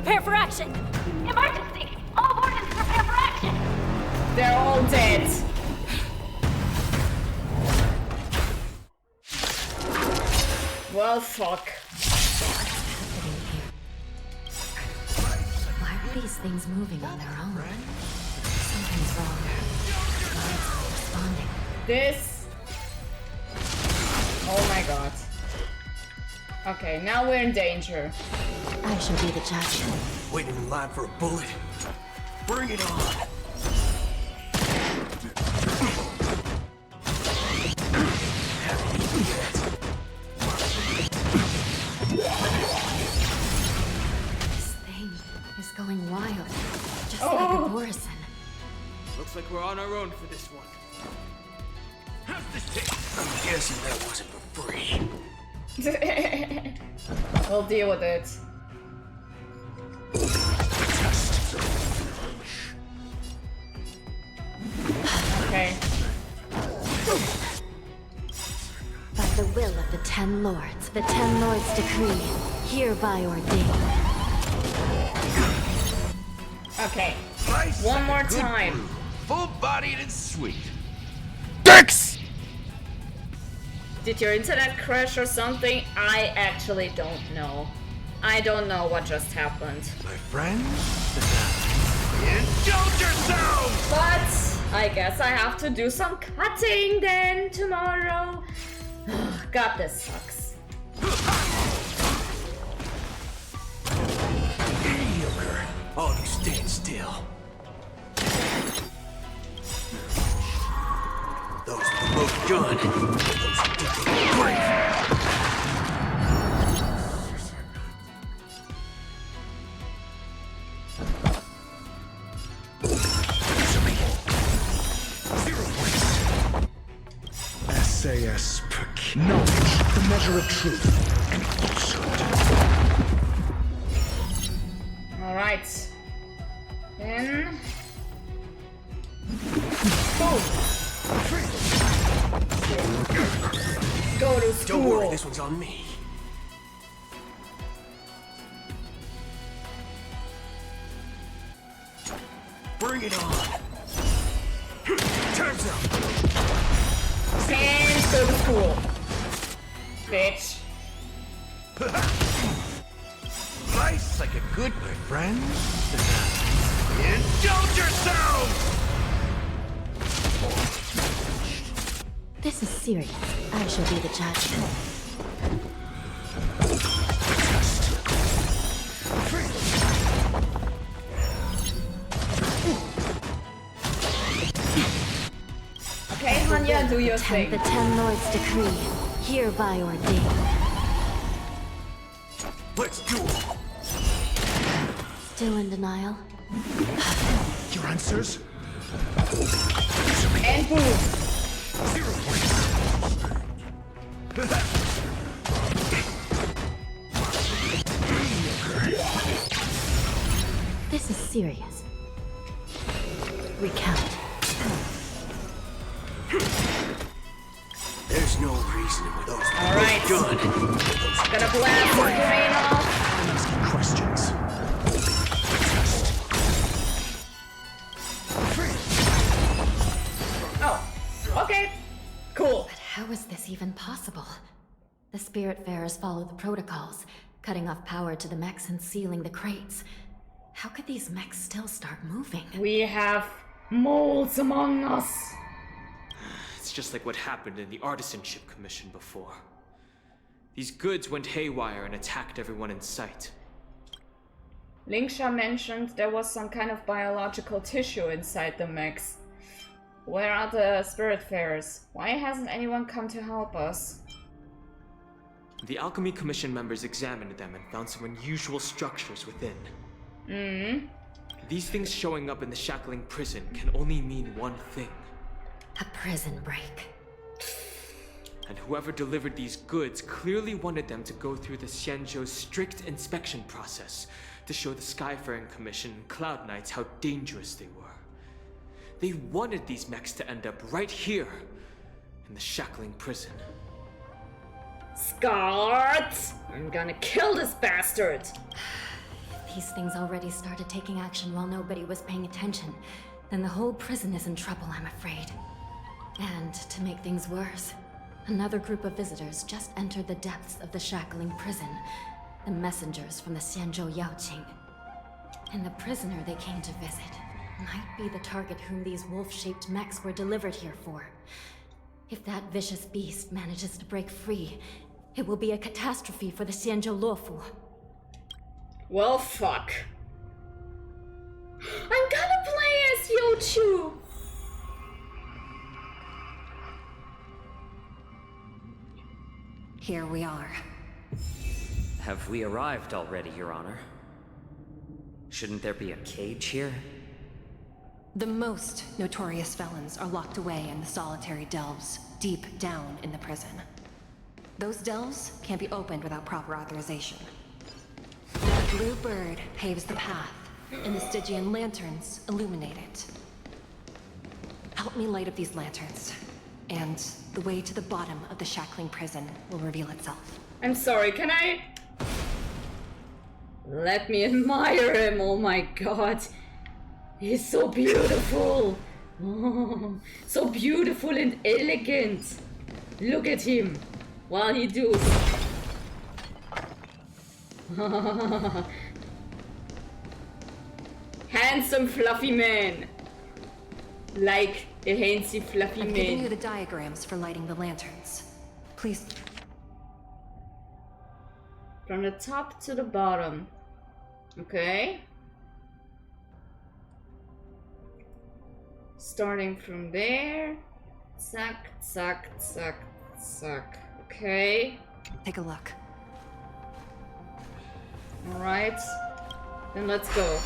prepare for action! Emergency! All wardens prepare for action! They're all dead. Well, fuck. Why are these things moving on their own? Something's wrong. Guards aren't responding. This. Oh my god. Okay, now we're in danger. I shall be the judge. Waiting in line for a bullet. Bring it on. This thing is going wild, just like a Morrison. Looks like we're on our own for this one. How's this taste? I'm guessing that wasn't for free. We'll deal with it. Okay. By the will of the 10 lords, the 10 lords decree, hereby ordained. Okay. One more time. Full-bodied and sweet. Dicks! Did your internet crash or something? I actually don't know. I don't know what just happened. My friend? Indulge yourself! But I guess I have to do some cutting then tomorrow. God, this sucks. Mediocre. Oh, you stand still. Those are both good. Those are definitely great. SAS per knowledge, the measure of truth and falsehood. Alright. Then. Boom! Go to school! Don't worry, this one's on me. Bring it on! Time's up! And go to school. Bitch. Nice like a good, my friend. Indulge yourself! This is serious. I shall be the judge. Okay, Hanya, do your thing. The 10 lords decree, hereby ordained. Let's do it! Still in denial? Your answers? And boom! 0 points. This is serious. Recount. There's no reason with those. Alright. Good. Gonna blast his brain off. I'm asking questions. Oh, okay. Cool. But how is this even possible? The Spiritfarers follow the protocols, cutting off power to the mechs and sealing the crates. How could these mechs still start moving? We have moles among us. It's just like what happened in the Artisanship Commission before. These goods went haywire and attacked everyone in sight. Lingsha mentioned there was some kind of biological tissue inside the mechs. Where are the Spiritfarers? Why hasn't anyone come to help us? The Alchemy Commission members examined them and found some unusual structures within. These things showing up in the shackling prison can only mean one thing. A prison break. And whoever delivered these goods clearly wanted them to go through the Xianzhou's strict inspection process to show the Skyfaring Commission and Cloud Knights how dangerous they were. They wanted these mechs to end up right here, in the shackling prison. Scott! I'm gonna kill this bastard! these things already started taking action while nobody was paying attention, then the whole prison is in trouble, I'm afraid. And to make things worse, another group of visitors just entered the depths of the shackling prison. The messengers from the Xianzhou I. And the prisoner they came to visit might be the target whom these wolf-shaped mechs were delivered here for. If that vicious beast manages to break free, it will be a catastrophe for the Xianzhou Luofu. Well, fuck. I'm gonna play as Xianzhou. Here we are. Have we arrived already, Your Honor? Shouldn't there be a cage here? The most notorious felons are locked away in the solitary delves, deep down in the prison. Those delves can't be opened without proper authorization. The blue bird paves the path, and the Stygian lanterns illuminate it. Help me light up these lanterns, and the way to the bottom of the shackling prison will reveal itself. I'm sorry, can I... Let me admire him, oh my god. He's so beautiful. Oh, so beautiful and elegant. Look at him while he does. Handsome fluffy man. Like a handsy fluffy I'm man. giving you the diagrams for lighting the lanterns. Please. From the top to the bottom. Okay. Starting from there. Zack, zack, zack, zack. Okay. Take a look. Alright. Then let's go.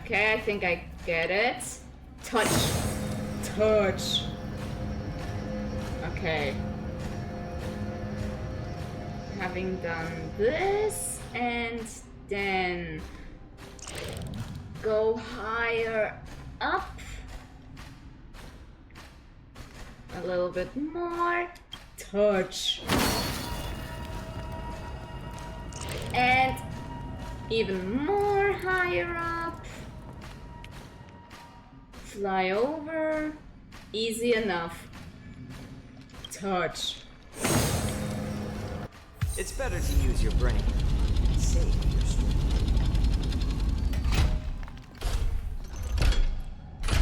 Okay, I think I get it. Touch. Touch. Okay. Having done this, and then go higher up. A little bit more. Touch. And even more higher up. Fly over. Easy enough. Touch. It's better to use your brain. Save your strength.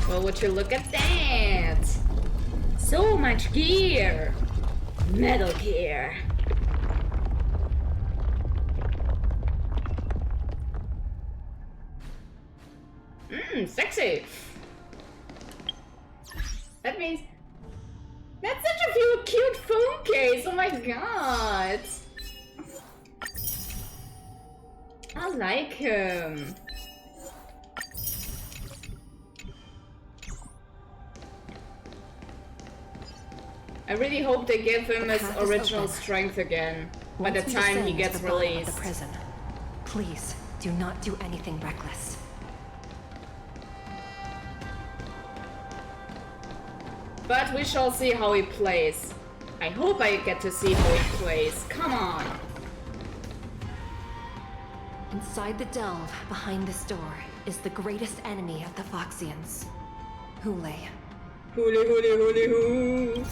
Well, would you look at that? So much gear. Metal gear. Sexy. That means that's such a cute phone case. Oh my god. I like him. I really hope they give him his original strength again by the time he gets released. The prison. Please do not do anything reckless. But we shall see how he plays. I hope I get to see how he plays. Come on. Inside the delve, behind this door, is the greatest enemy of the Foxians. Hule. Hule, hule, hule, hoo.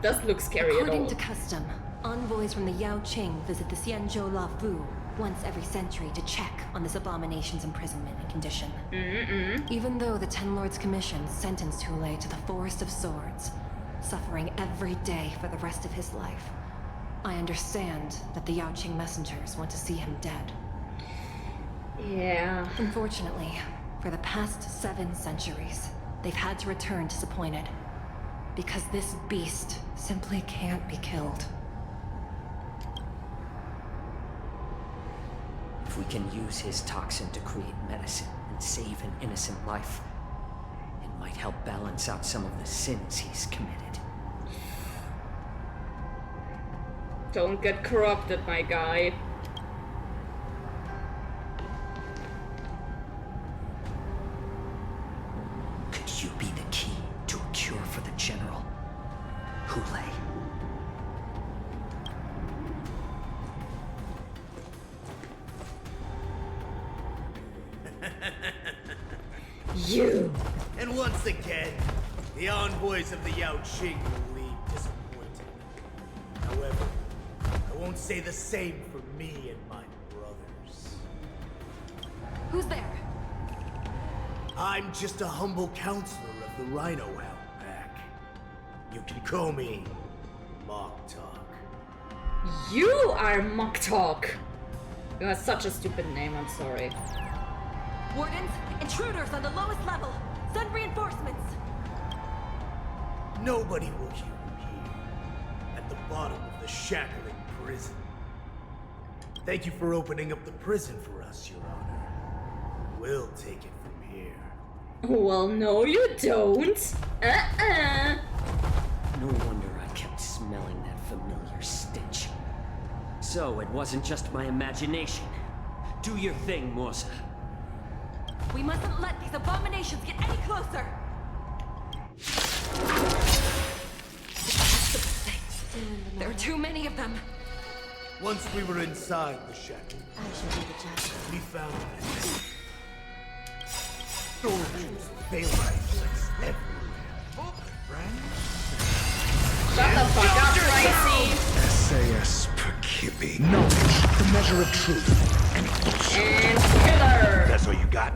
Doesn't look scary at all. According to custom, envoys from the Yao Qing visit the Xianzhou Luofu once every century to check on this abomination's imprisonment and condition. Even though the Ten Lords Commission sentenced Hule to the Forest of Swords, suffering every day for the rest of his life, I understand that the Yao Qing messengers want to see him dead. Yeah. Unfortunately, for the past 7 centuries, they've had to return disappointed. Because this beast simply can't be killed. If we can use his toxin to create medicine and save an innocent life, it might help balance out some of the sins he's committed. Don't get corrupted, my guy. Could you be the key to a cure for the General? Hulei. You! And once again, the envoys of the Yao Qing will leave disappointed. However, I won't say the same for me and my brothers. Who's there? I'm just a humble counselor of the Rhino Outback. You can call me Moktok. You are Moktok! You have such a stupid name, I'm sorry. Wardens, intruders on the lowest level. Send reinforcements. Nobody will hear you here, at the bottom of the shackling prison. Thank you for opening up the prison for us, Your Honor. We'll take it from here. Well, no you don't. No wonder I kept smelling that familiar stench. So it wasn't just my imagination. Do your thing, Morsa. We mustn't let these abominations get any closer. There are too many of them. Once we were inside the shackle, I shall be the judge. we found soldiers and Baelites everywhere. Shut the fuck up, Pricey! SAS per Kibbe. Knowledge, the measure of truth. And killer! That's all you got?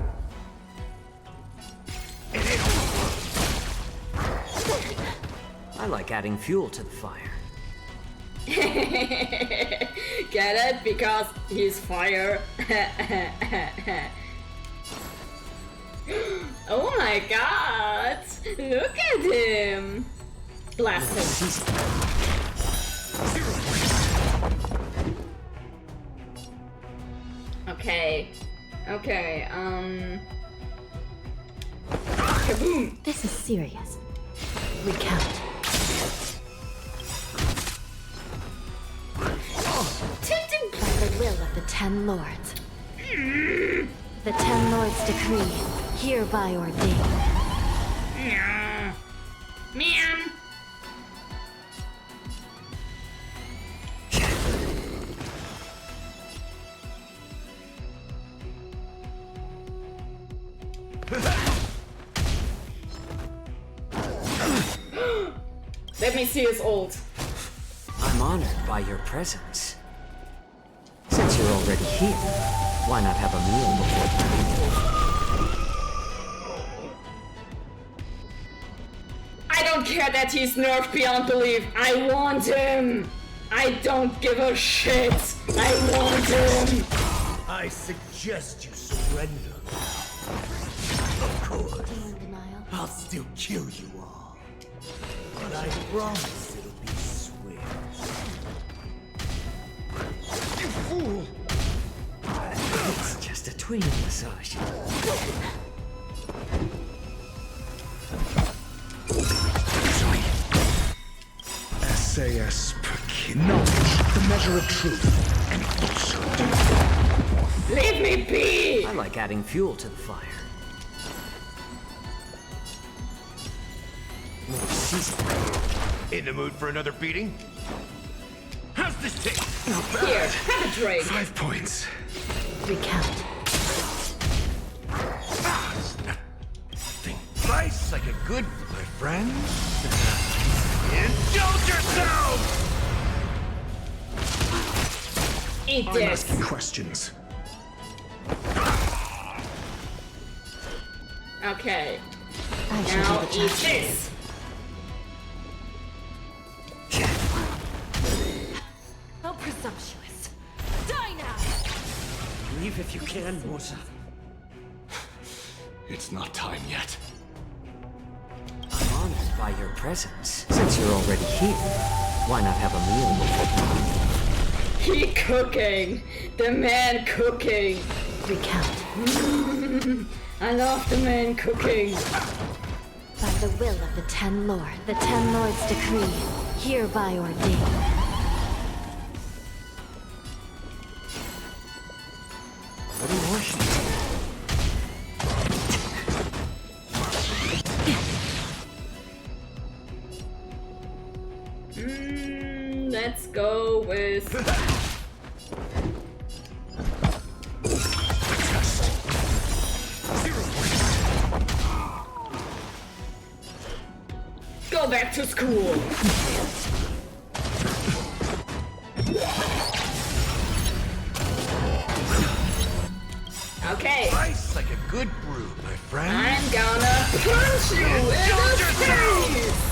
I like adding fuel to the fire. Get it? Because he's fire. Oh my god! Look at him! Blast him. Okay. Okay, kaboom! This is serious. Recount. By the will of the 10 Lords. The 10 Lords decree, hereby ordained. Man! Let me see his ult. I'm honored by your presence. Since you're already here, why not have a meal before I don't care that he's nerfed beyond belief. I want him. I don't give a shit. I want him. I suggest you surrender. Of course, I'll still kill you all. But I promise it'll be swift. You fool! It's just a tweener massage. SAS per Kibbe. Knowledge, the measure of truth. And falsehood. Leave me be! I like adding fuel to the fire. More seasoning. In the mood for another beating? How's this take? Not bad. Here, have a drink. 5 points. Recount. Nice, like a good my friend. Indulge yourself! Eat I'm this. asking questions. Okay. shall Now be the eat judge. this. How presumptuous. Die now! Leave if you can, Morsa. It's not time yet. I'm honored by your presence. Since you're already here, why not have a meal before? He cooking! The man cooking! Recount. I love the man cooking! By the will of the Ten Lord, the Ten Lords decree, hereby ordained. What do you worship? Let's go with... Go back to school! Okay. Ice like a good brew, my friend. I'm gonna punch you in the face!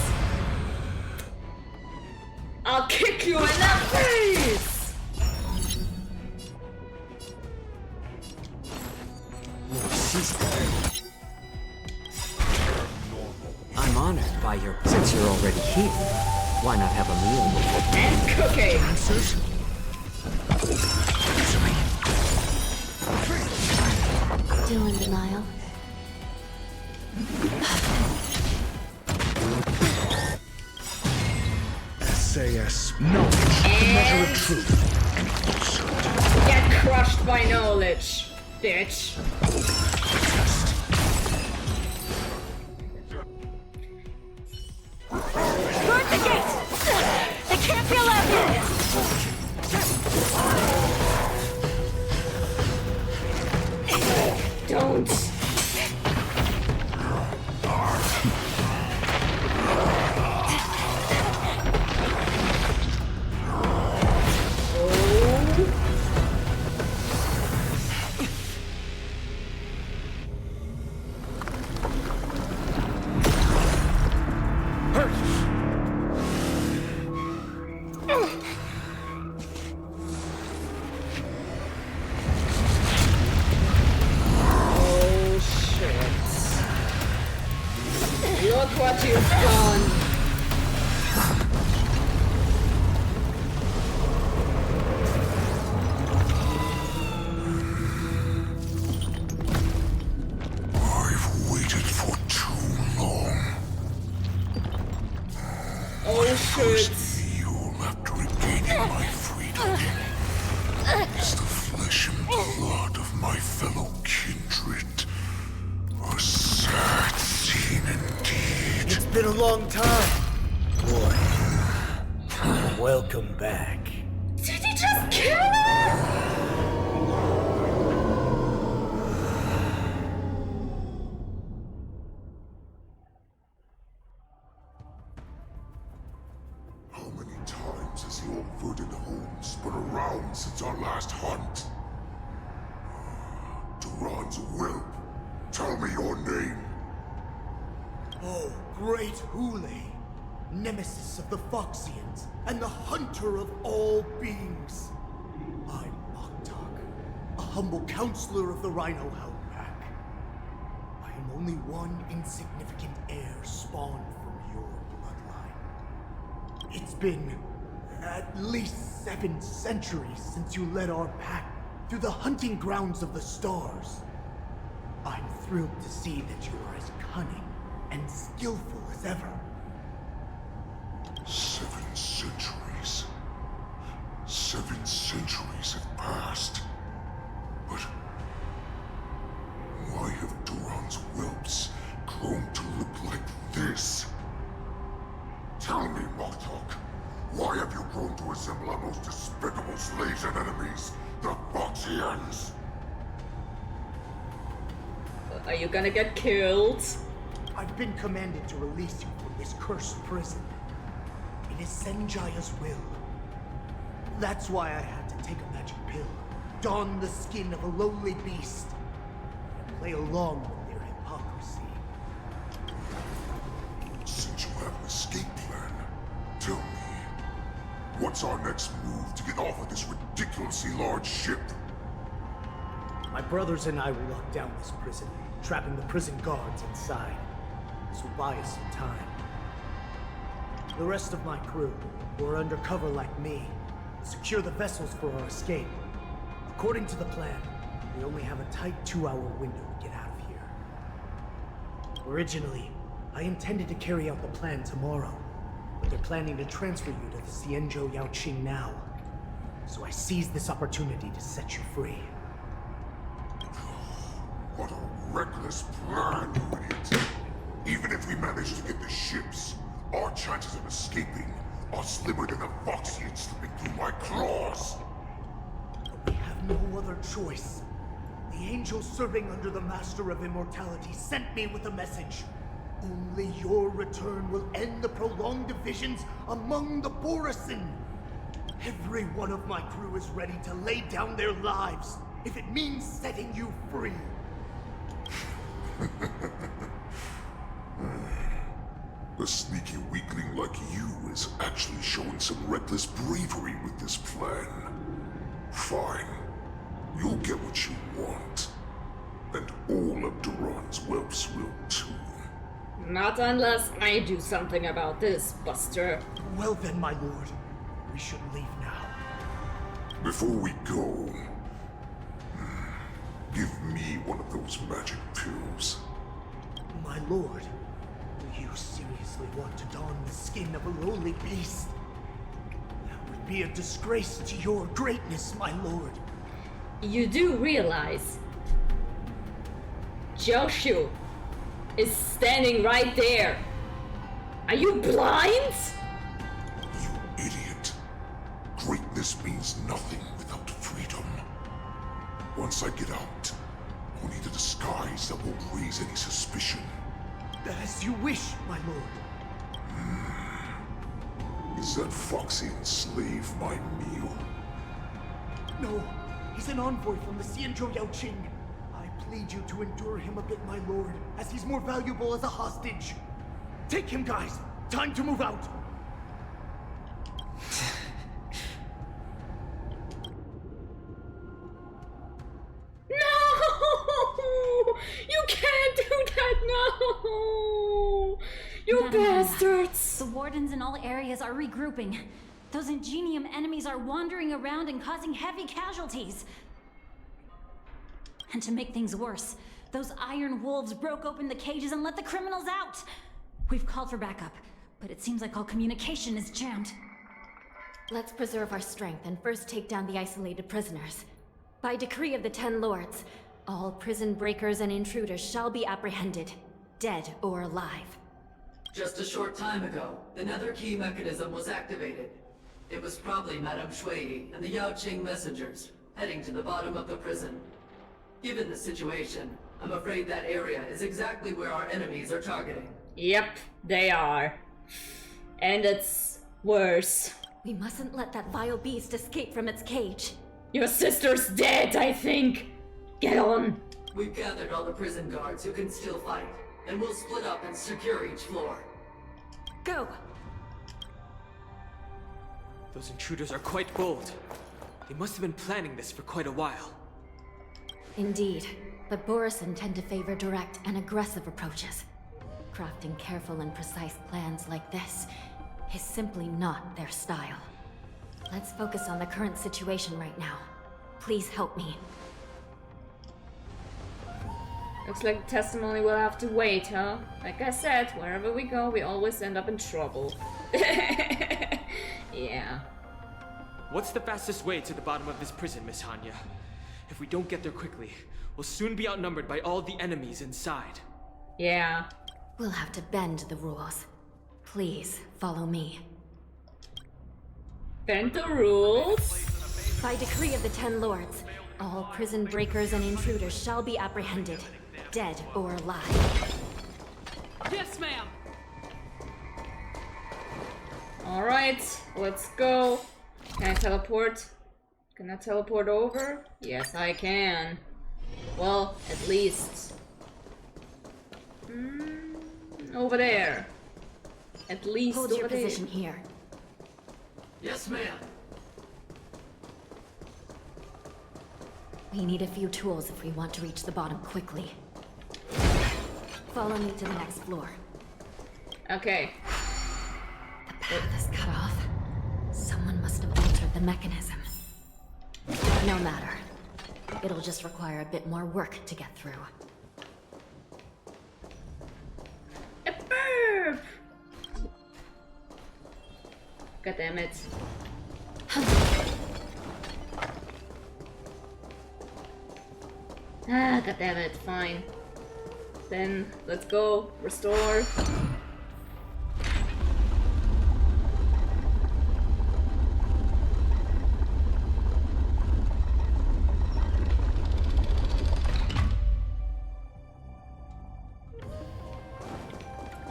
I'll kick you in the face! I'm honored by your... Since you're already here, why not have a meal before... And cooking! Answers? Still in denial? SAS knowledge, the measure of truth, and falsehood. Get crushed by knowledge, bitch. Guard the gate! They can't be allowed in! Don't. Look what you've done! I've waited for too long. Oh shit! Meal after regaining my freedom is the flesh and blood of my fellow kindred. A sad scene indeed. It's been a long time, boy. Welcome back. Did he just kill her? How many times has your verdant home spun around since our last hunt? Duran's whelp, tell me your name. Oh, great Hule, nemesis of the Foxians, and the hunter of all beings. I'm Moktok, a humble counselor of the Rhino Hound Pack. I am only one insignificant heir spawned from your bloodline. It's been at least 7 centuries since you led our pack through the hunting grounds of the stars. I'm thrilled to see that you are as cunning and skillful as ever. 7 centuries. 7 centuries have passed. But why have Duran's whelps grown to look like this? Tell me, Moktok, why have you grown to resemble our most despicable slaves and enemies, the Foxians? Are you gonna get killed? I've been commanded to release you from this cursed prison. It is Xianzhou's will. That's why I had to take a magic pill, don the skin of a lowly beast, and play along with their hypocrisy. Since you have an escape plan, tell me, what's our next move to get off of this ridiculously large ship? My brothers and I will lock down this prison, trapping the prison guards inside. This will buy us some time. The rest of my crew, who are undercover like me, secure the vessels for our escape. According to the plan, we only have a tight 2-hour window to get out of here. Originally, I intended to carry out the plan tomorrow, but they're planning to transfer you to the Xianzhou I now. So I seized this opportunity to set you free. What a reckless plan, you idiot. Even if we manage to get the ships, our chances of escaping are slimmer than a Foxian slipping through my claws. But we have no other choice. The angel serving under the Master of Immortality sent me with a message. Only your return will end the prolonged divisions among the Borisin. Every one of my crew is ready to lay down their lives if it means setting you free. A sneaky weakling like you is actually showing some reckless bravery with this plan. Fine. You'll get what you want. And all of Duran's whelps will too. Not unless I do something about this, Buster. Well then, my lord. We should leave now. Before we go, give me one of those magic pills. My lord, do you seriously want to don the skin of a lowly beast? That would be a disgrace to your greatness, my lord. You do realize Xianzhou is standing right there. Are you blind? You idiot. Greatness means nothing without freedom. Once I get out, I'll need a disguise that won't raise any suspicion. As you wish, my lord. Is that Foxian slave my meal? No, he's an envoy from the Xianzhou Yaoqing. I plead you to endure him a bit, my lord, as he's more valuable as a hostage. Take him, guys. Time to move out. No! You can't do that, no! You bastards! The wardens in all areas are regrouping. Those Ingenium enemies are wandering around and causing heavy casualties. And to make things worse, those iron wolves broke open the cages and let the criminals out. We've called for backup, but it seems like all communication is jammed. Let's preserve our strength and first take down the isolated prisoners. By decree of the 10 Lords, all prison breakers and intruders shall be apprehended, dead or alive. Just a short time ago, another key mechanism was activated. It was probably Madame Shui and the Yaoqing messengers, heading to the bottom of the prison. Given the situation, I'm afraid that area is exactly where our enemies are targeting. Yep, they are. And it's worse. We mustn't let that vile beast escape from its cage. Your sister's dead, I think. Get on. We've gathered all the prison guards who can still fight, and we'll split up and secure each floor. Go! Those intruders are quite bold. They must have been planning this for quite a while. Indeed, but Borisin tend to favor direct and aggressive approaches. Crafting careful and precise plans like this is simply not their style. Let's focus on the current situation right now. Please help me. Looks like the testimony will have to wait, huh? Like I said, wherever we go, we always end up in trouble. Yeah. What's the fastest way to the bottom of this prison, Miss Hanya? If we don't get there quickly, we'll soon be outnumbered by all the enemies inside. Yeah. We'll have to bend the rules. Please, follow me. Bend the rules? By decree of the 10 Lords, all prison breakers and intruders shall be apprehended, dead or alive. Yes, ma'am! Alright, let's go. Can I teleport? Can I teleport over? Yes, I can. Well, at least... over there. At least Hold over your there. position here. Yes, ma'am. We need a few tools if we want to reach the bottom quickly. Follow me to the next floor. Okay. The path is cut off. Someone must have altered the mechanism. No matter. It'll just require a bit more work to get through. A burp! God damn it. Ah, god damn it, fine. Then, let's go, restore.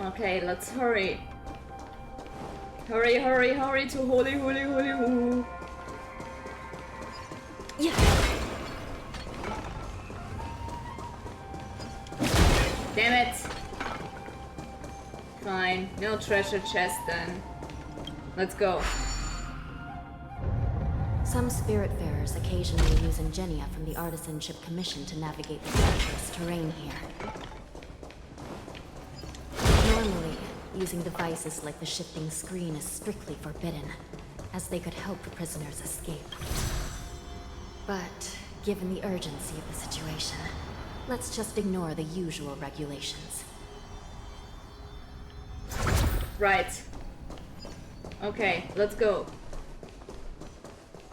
Okay, let's hurry. Hurry, hurry, hurry to holy, holy, holy, hoo. Yeah. Damn it. Fine, no treasure chest then. Let's go. Some spiritfarers occasionally use ingenia from the Artisanship Commission to navigate the treacherous terrain here. Normally, using devices like the shifting screen is strictly forbidden, as they could help the prisoners escape. But, given the urgency of the situation, let's just ignore the usual regulations. Right. Okay, let's go.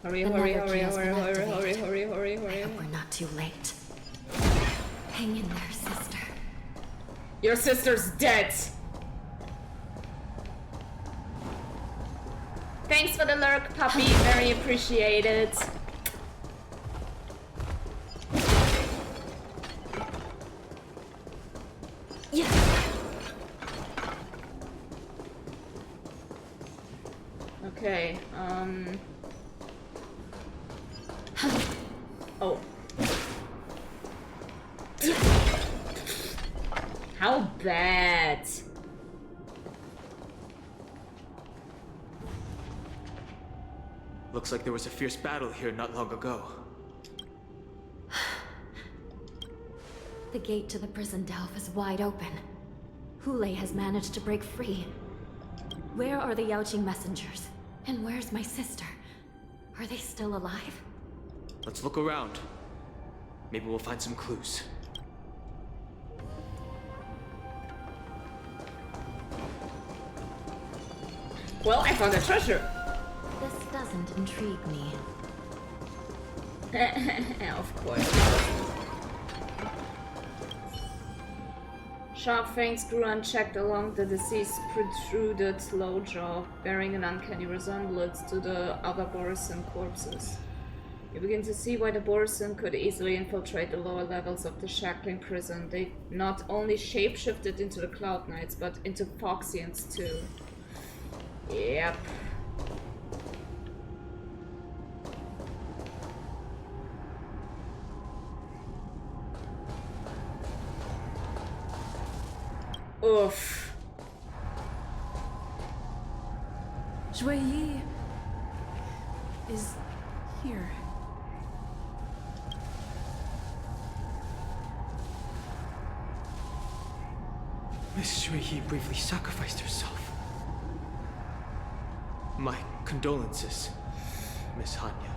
Hurry, hurry, hurry, hurry, hurry, hurry, hurry, hurry, hurry. I hope we're not too late. Hang in there, sister. Your sister's dead! Thanks for the lurk, puppy. Very appreciated. Yeah. Okay, Oh. How bad? Looks like there was a fierce battle here not long ago. The gate to the prison delve is wide open. Hulei has managed to break free. Where are the Yaoqing messengers? And where's my sister? Are they still alive? Let's look around. Maybe we'll find some clues. Well, I found a treasure. This doesn't intrigue me. Of course. Sharp fangs grew unchecked along the deceased's protruded low jaw, bearing an uncanny resemblance to the other Borisin corpses. You begin to see why the Borisin could easily infiltrate the lower levels of the shackling prison. They not only shapeshifted into the Cloud Knights, but into Foxians too. Yep. Oof. Xianzhou I is here. Miss Xianzhou I bravely sacrificed herself. My condolences, Miss Hanya.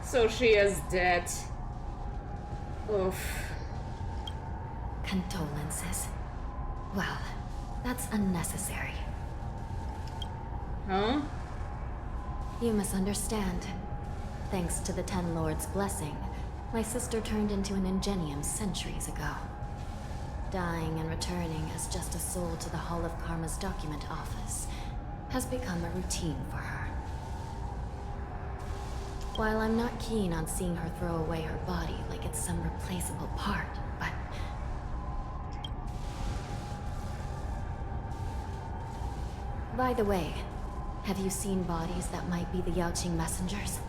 So she is dead. Oof. Condolences. Well, that's unnecessary. Huh? You misunderstand. Thanks to the Ten Lords' blessing, my sister turned into an ingenium centuries ago. Dying and returning as just a soul to the Hall of Karma's document office has become a routine for her. While I'm not keen on seeing her throw away her body like it's some replaceable part, but... By the way, have you seen bodies that might be the Yaoqing messengers?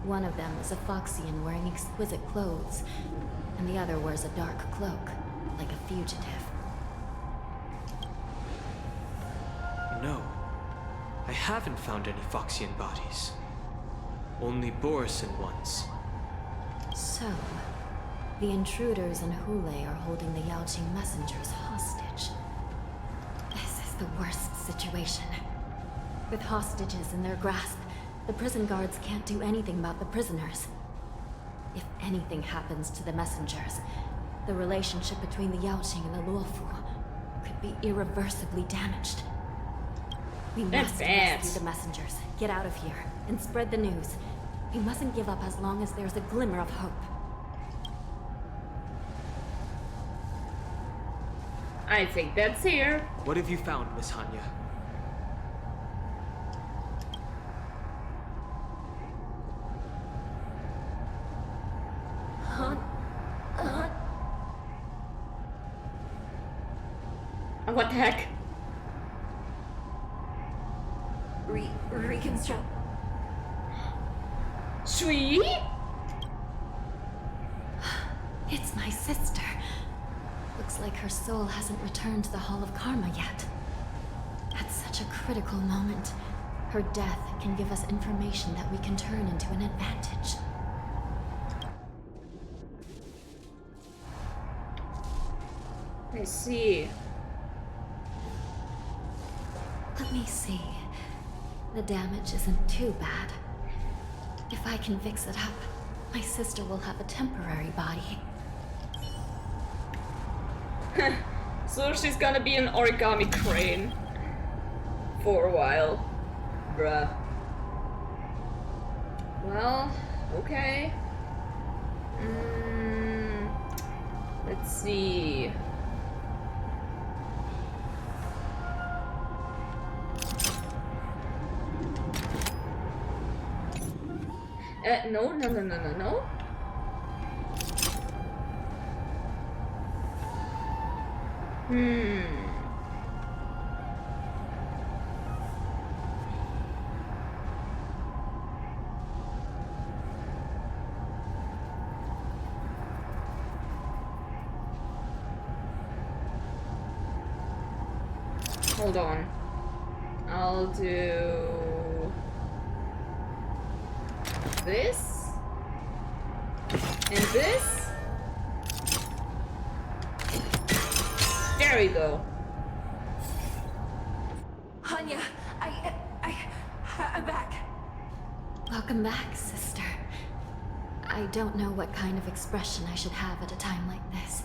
One of them is a Foxian wearing exquisite clothes, and the other wears a dark cloak, like a fugitive. No, I haven't found any Foxian bodies. Only Borisin ones. So, the intruders and Hulei are holding the Yaoqing messengers hostage. This is the worst situation. With hostages in their grasp, the prison guards can't do anything about the prisoners. If anything happens to the messengers, the relationship between the Yaoqing and the Luofu could be irreversibly damaged. We must rescue the messengers, get out of here, and spread the news. We mustn't give up as long as there's a glimmer of hope. I think that's here. What have you found, Miss Hanya? What the heck? Reconstruct. Shui? It's my sister. Looks like her soul hasn't returned to the Hall of Karma yet. At such a critical moment, her death can give us information that we can turn into an advantage. I see. Let me see. The damage isn't too bad. If I can fix it up, my sister will have a temporary body. So she's gonna be an origami crane. For a while. Bruh. Well, okay. Let's see. No. Hold on. I'll do this and this. There we go. Hanya, I'm back. Welcome back, sister. I don't know what kind of expression I should have at a time like this.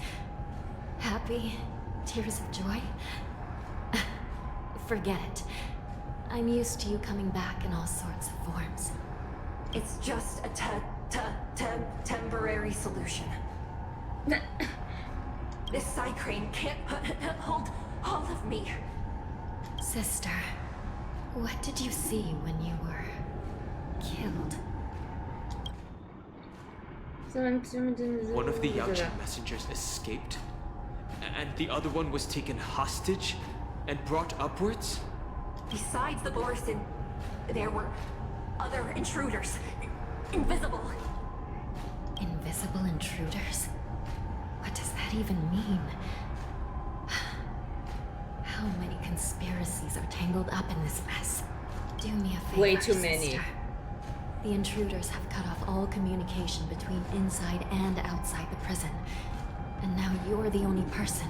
Happy? Tears of joy? Forget it. I'm used to you coming back in all sorts of forms. It's just a temporary solution. This side crane can't hold all of me. Sister, what did you see when you were killed? One of the Yaoqing messengers escaped, and the other one was taken hostage and brought upwards? Besides the Borison, there were other intruders. Invisible. Invisible intruders? What does that even mean? How many conspiracies are tangled up in this mess? Do me a favor, Way too many. sister. The intruders have cut off all communication between inside and outside the prison. And now you're the only person,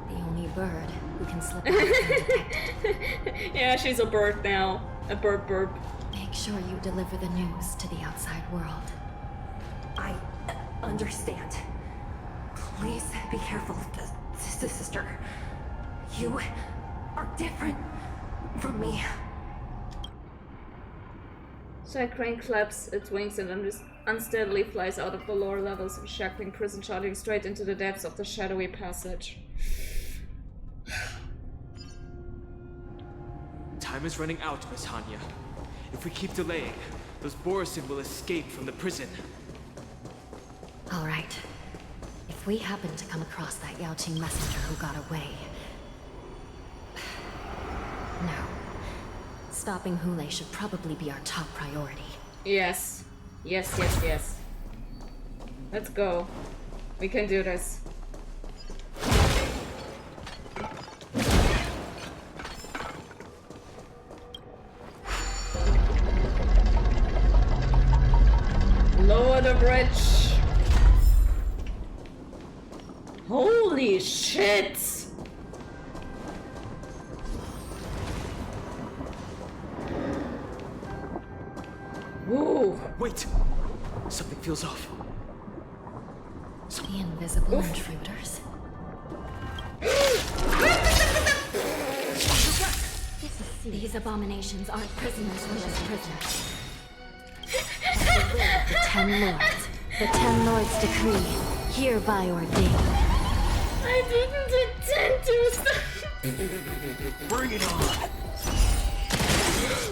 the only bird who can slip out undetected. Yeah, she's a bird now. A bird. Make sure you deliver the news to the outside world. I understand. Please be careful, sister. You are different from me. Side crane claps its wings and unsteadily flies out of the lower levels of a shackling prison, charging straight into the depths of the shadowy passage. Time is running out, Miss Hanya. If we keep delaying, those Borison will escape from the prison. All right. If we happen to come across that Yaoqing messenger who got away... No. Stopping Hule should probably be our top priority. Yes. Yes. Let's go. We can do this. Lower the bridge. Holy shit! Ooh. Wait! Something feels off. The invisible intruders. These abominations aren't prisoners for this prison. The 10 Lords. The 10 Lords decree, hereby ordained. I didn't intend to. Bring it on!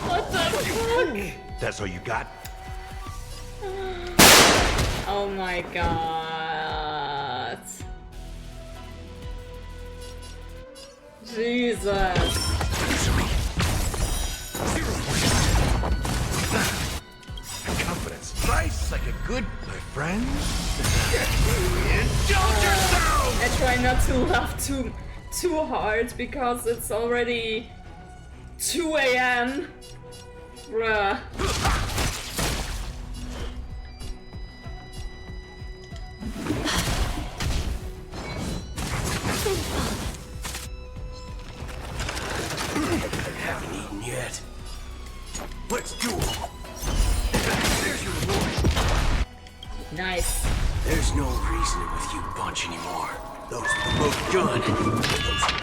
What the fuck? That's all you got? Oh my god. Jesus. Confidence. Nice, like a good my friend. Indulge yourself! I try not to laugh too hard because it's already 2 a.m. Bruh. Haven't eaten yet. Let's do it. There's your reward. Nice. There's no reasoning with you bunch anymore. Those are both good. Those are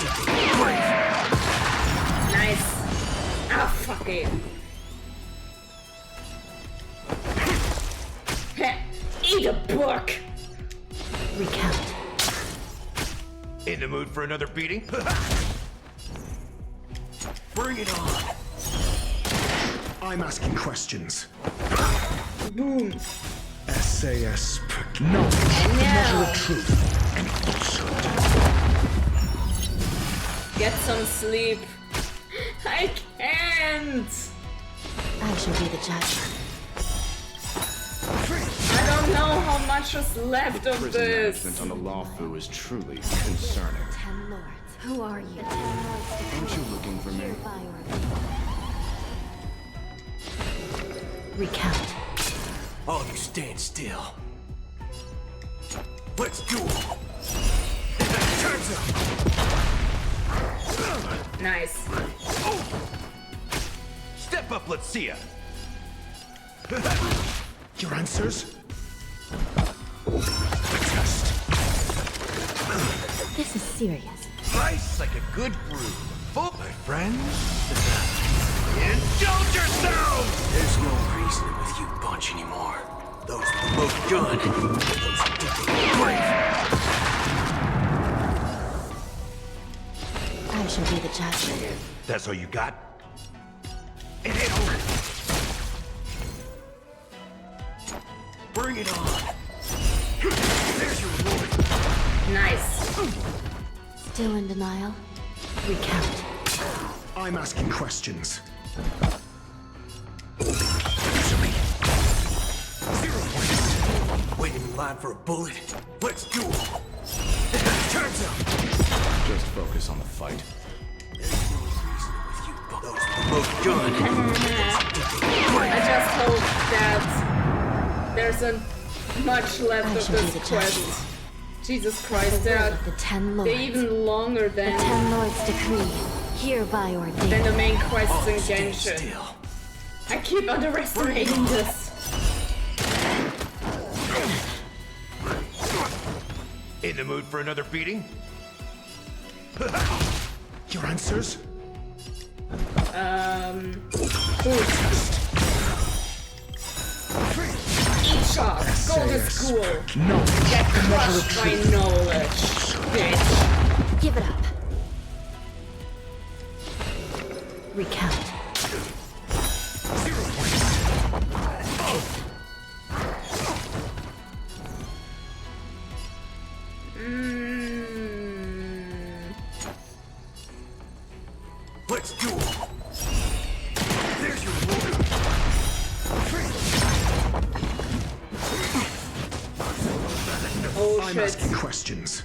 brave. Nice. Ah, fuck it. Heh, eat a book. Recount. In the mood for another beating? Bring it on. I'm asking questions. Boom. SAS knowledge, the measure of truth, and falsehood. Get some sleep. I can't. I shall be the judge. I don't know how much is left of Prison this. management on the Lawfu is truly concerning. 10 Lords. Who are you? The 10 Lords decree, Aren't you looking for me? hereby ordained. Recount. All you stand still. Let's do it. Turns up. Nice. Step up, let's see ya. Your answers? Test. This is serious. Nice like a good brew. Full, my friends. Indulge yourselves! There's no reasoning with you bunch anymore. Those are both good. Those are brave. I shall be the judge. That's all you got? It ain't over. Bring it on. There's your reward. Nice. Still in denial? Recount. I'm asking questions. Waiting in line for a bullet. Let's do it. Turns out. Just focus on the fight. There's no reason with you. Those are both good. I just hope that there's a much left of this quest. Jesus Christ, they're 10 Lords. they're even longer than The 10 Lords decree, hereby ordained. than the main quests in Genshin. I keep underestimating this. In the mood for another beating? Your answers? Boost. Eat shock. Go to school. Get crushed by knowledge, bitch. Give it up. Recount. Let's do it. There's your reward. Oh I'm shit. asking questions.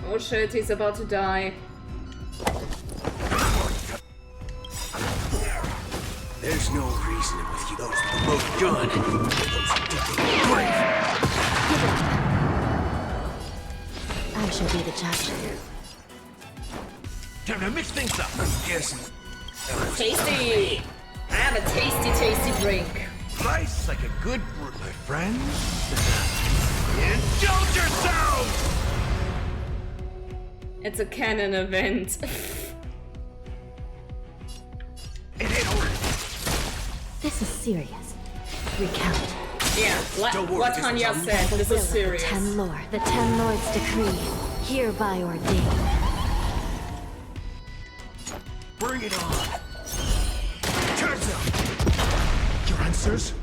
Oh shit, he's about to die. There's no reasoning with you. Those are both good. Those are brave. Give it up. I shall be the judge. Time to mix things up. I'm guessing. Tasty! I have a tasty, tasty drink. Thrice like a good brew, my friends. Indulge yourselves! It's a canon event. This is serious. Recount. Yeah, what Tanya said, this is serious. The Ten Lords decree, hereby ordained. Bring it on! Turns out! Your answers?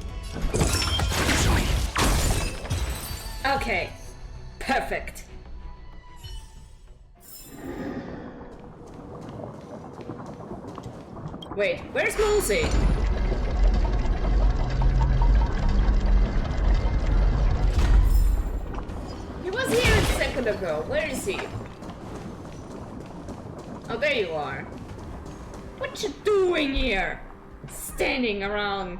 Okay, perfect. Wait, where's Mosey? He was here a second ago. Where is he? Oh, there you are. What you doing here? Standing around.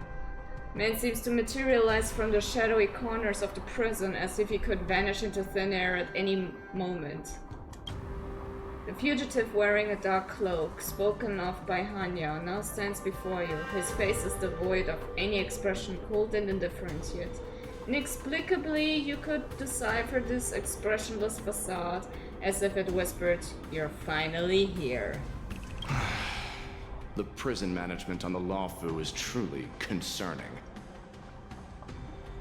Man seems to materialize from the shadowy corners of the prison as if he could vanish into thin air at any moment. The fugitive wearing a dark cloak, spoken of by Hanya, now stands before you. His face is devoid of any expression, cold and indifferent, yet inexplicably you could decipher this expressionless facade as if it whispered, "You're finally here." The prison management on the Lawfu is truly concerning.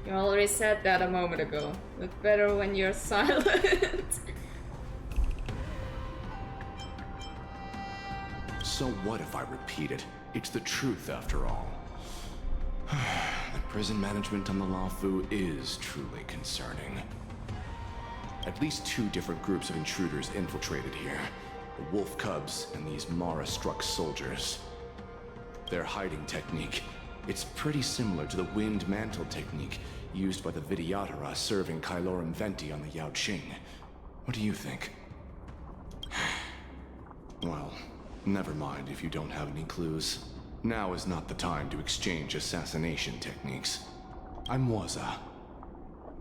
You already said that a moment ago. Look better when you're silent. So what if I repeat it? It's the truth after all. The prison management on the Lawfu is truly concerning. At least 2 different groups of intruders infiltrated here. The wolf cubs and these Mara-struck soldiers. Their hiding technique, it's pretty similar to the wind mantle technique used by the Vidyadhara serving Kylorum Venti on the Yaoqing. What do you think? Well, never mind if you don't have any clues. Now is not the time to exchange assassination techniques. I'm Waza.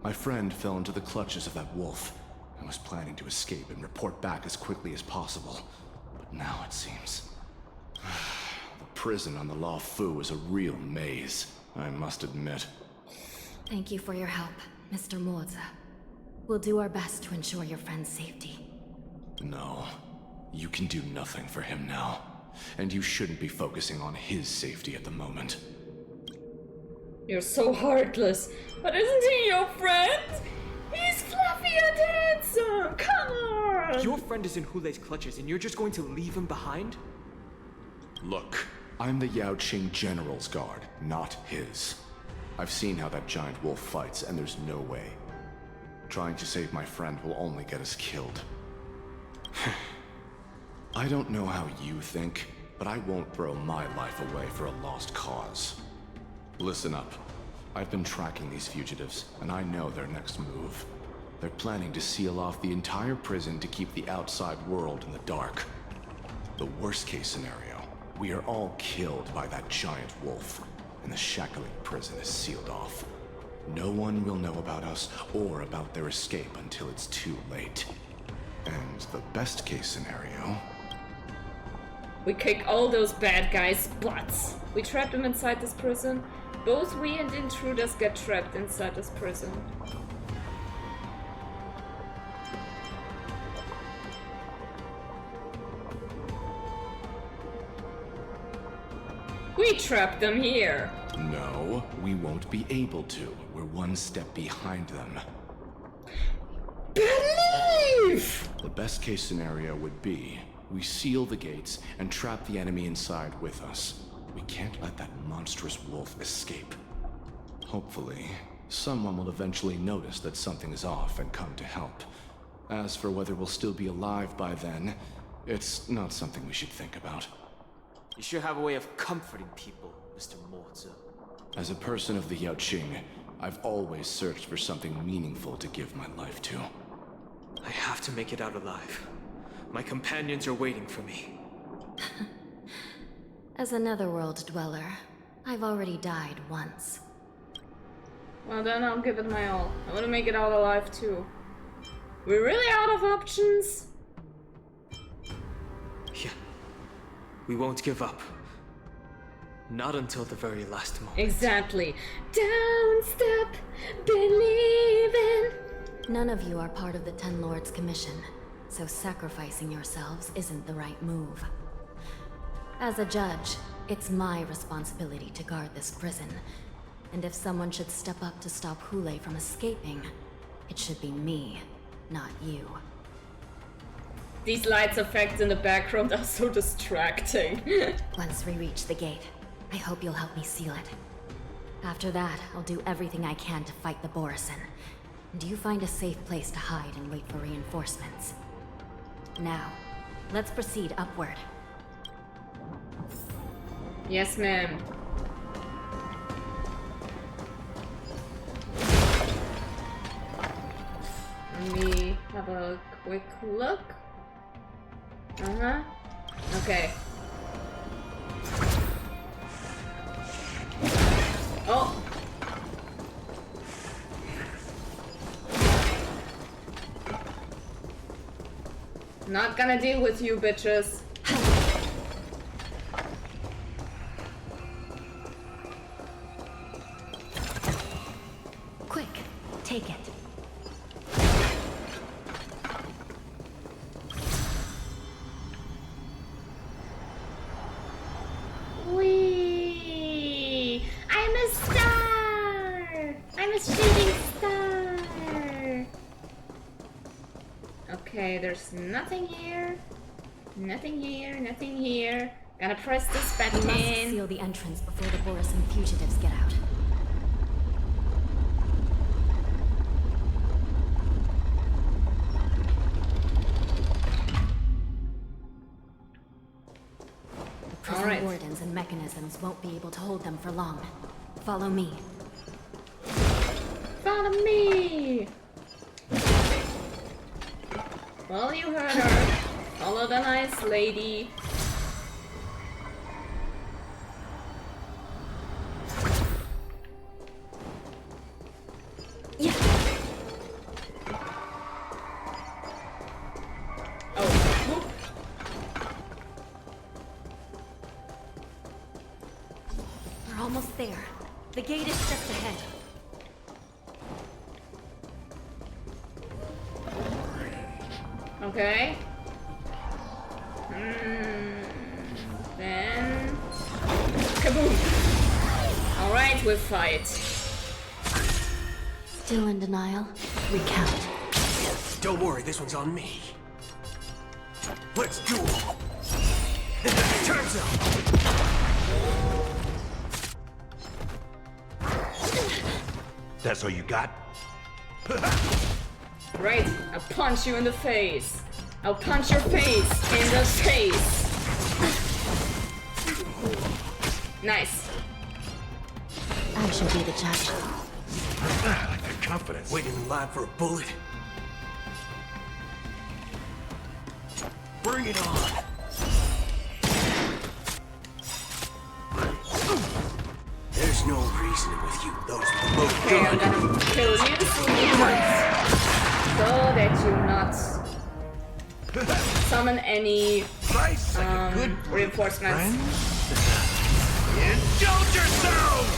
My friend fell into the clutches of that wolf. I was planning to escape and report back as quickly as possible. But now it seems... the prison on the Lawfu is a real maze, I must admit. Thank you for your help, Mr. Moza. We'll do our best to ensure your friend's safety. No. You can do nothing for him now. And you shouldn't be focusing on his safety at the moment. You're so heartless. But isn't he your friend? He's fluffy and handsome! Come on! Your friend is in Hulei's clutches and you're just going to leave him behind? Look, I'm the Yaoqing General's guard, not his. I've seen how that giant wolf fights, and there's no way. Trying to save my friend will only get us killed. I don't know how you think, but I won't throw my life away for a lost cause. Listen up. I've been tracking these fugitives, and I know their next move. They're planning to seal off the entire prison to keep the outside world in the dark. The worst-case scenario, we are all killed by that giant wolf, and the shackling prison is sealed off. No one will know about us or about their escape until it's too late. And the best-case scenario... We kick all those bad guys' butts. We trap them inside this prison. Both we and the intruders get trapped inside this prison. We trapped them here. No, we won't be able to. We're one step behind them. Believe! The best case scenario would be we seal the gates and trap the enemy inside with us. We can't let that monstrous wolf escape. Hopefully, someone will eventually notice that something is off and come to help. As for whether we'll still be alive by then, it's not something we should think about. You sure have a way of comforting people, Mr. Morza. As a person of the Yaoqing, I've always searched for something meaningful to give my life to. I have to make it out alive. My companions are waiting for me. As a netherworld dweller, I've already died once. Well then I'll give it my all. I want to make it out alive too. We're really out of options? Yeah. We won't give up. Not until the very last moment. Exactly. Don't stop believing. None of you are part of the Ten Lords' commission, so sacrificing yourselves isn't the right move. As a judge, it's my responsibility to guard this prison. And if someone should step up to stop Hule from escaping, it should be me, not you. These lights effects in the background are so distracting. Once we reach the gate, I hope you'll help me seal it. After that, I'll do everything I can to fight the Borisin. And you find a safe place to hide and wait for reinforcements. Now, let's proceed upward. Yes, ma'am. Let me have a quick look. Okay. Oh! Not gonna deal with you, bitches. Quick, take it. Whee! I'm a star! I'm a shooting star! Okay, there's nothing here. Nothing here, nothing here. Gotta press this button. We must seal the entrance before the Borisin fugitives get out. The prison wardens and mechanisms won't be able to hold them for long. Follow me. Follow me! Well, you heard her. Follow the nice lady. Yeah. Oh. We're almost there. The gate is just ahead. Okay. Then... Kaboom! Alright, we fight. Still in denial? Recount. Don't worry, this one's on me. Let's duel! Time's up! That's all you got? Right, I'll punch you in the face. I'll punch your face in the face. Nice. I shall be the judge. I like that confidence. Waiting in line for a bullet. Bring it on. There's no reasoning with you. Those are both Okay, I'm gonna kill you so that you not summon any reinforcements. Indulge yourselves!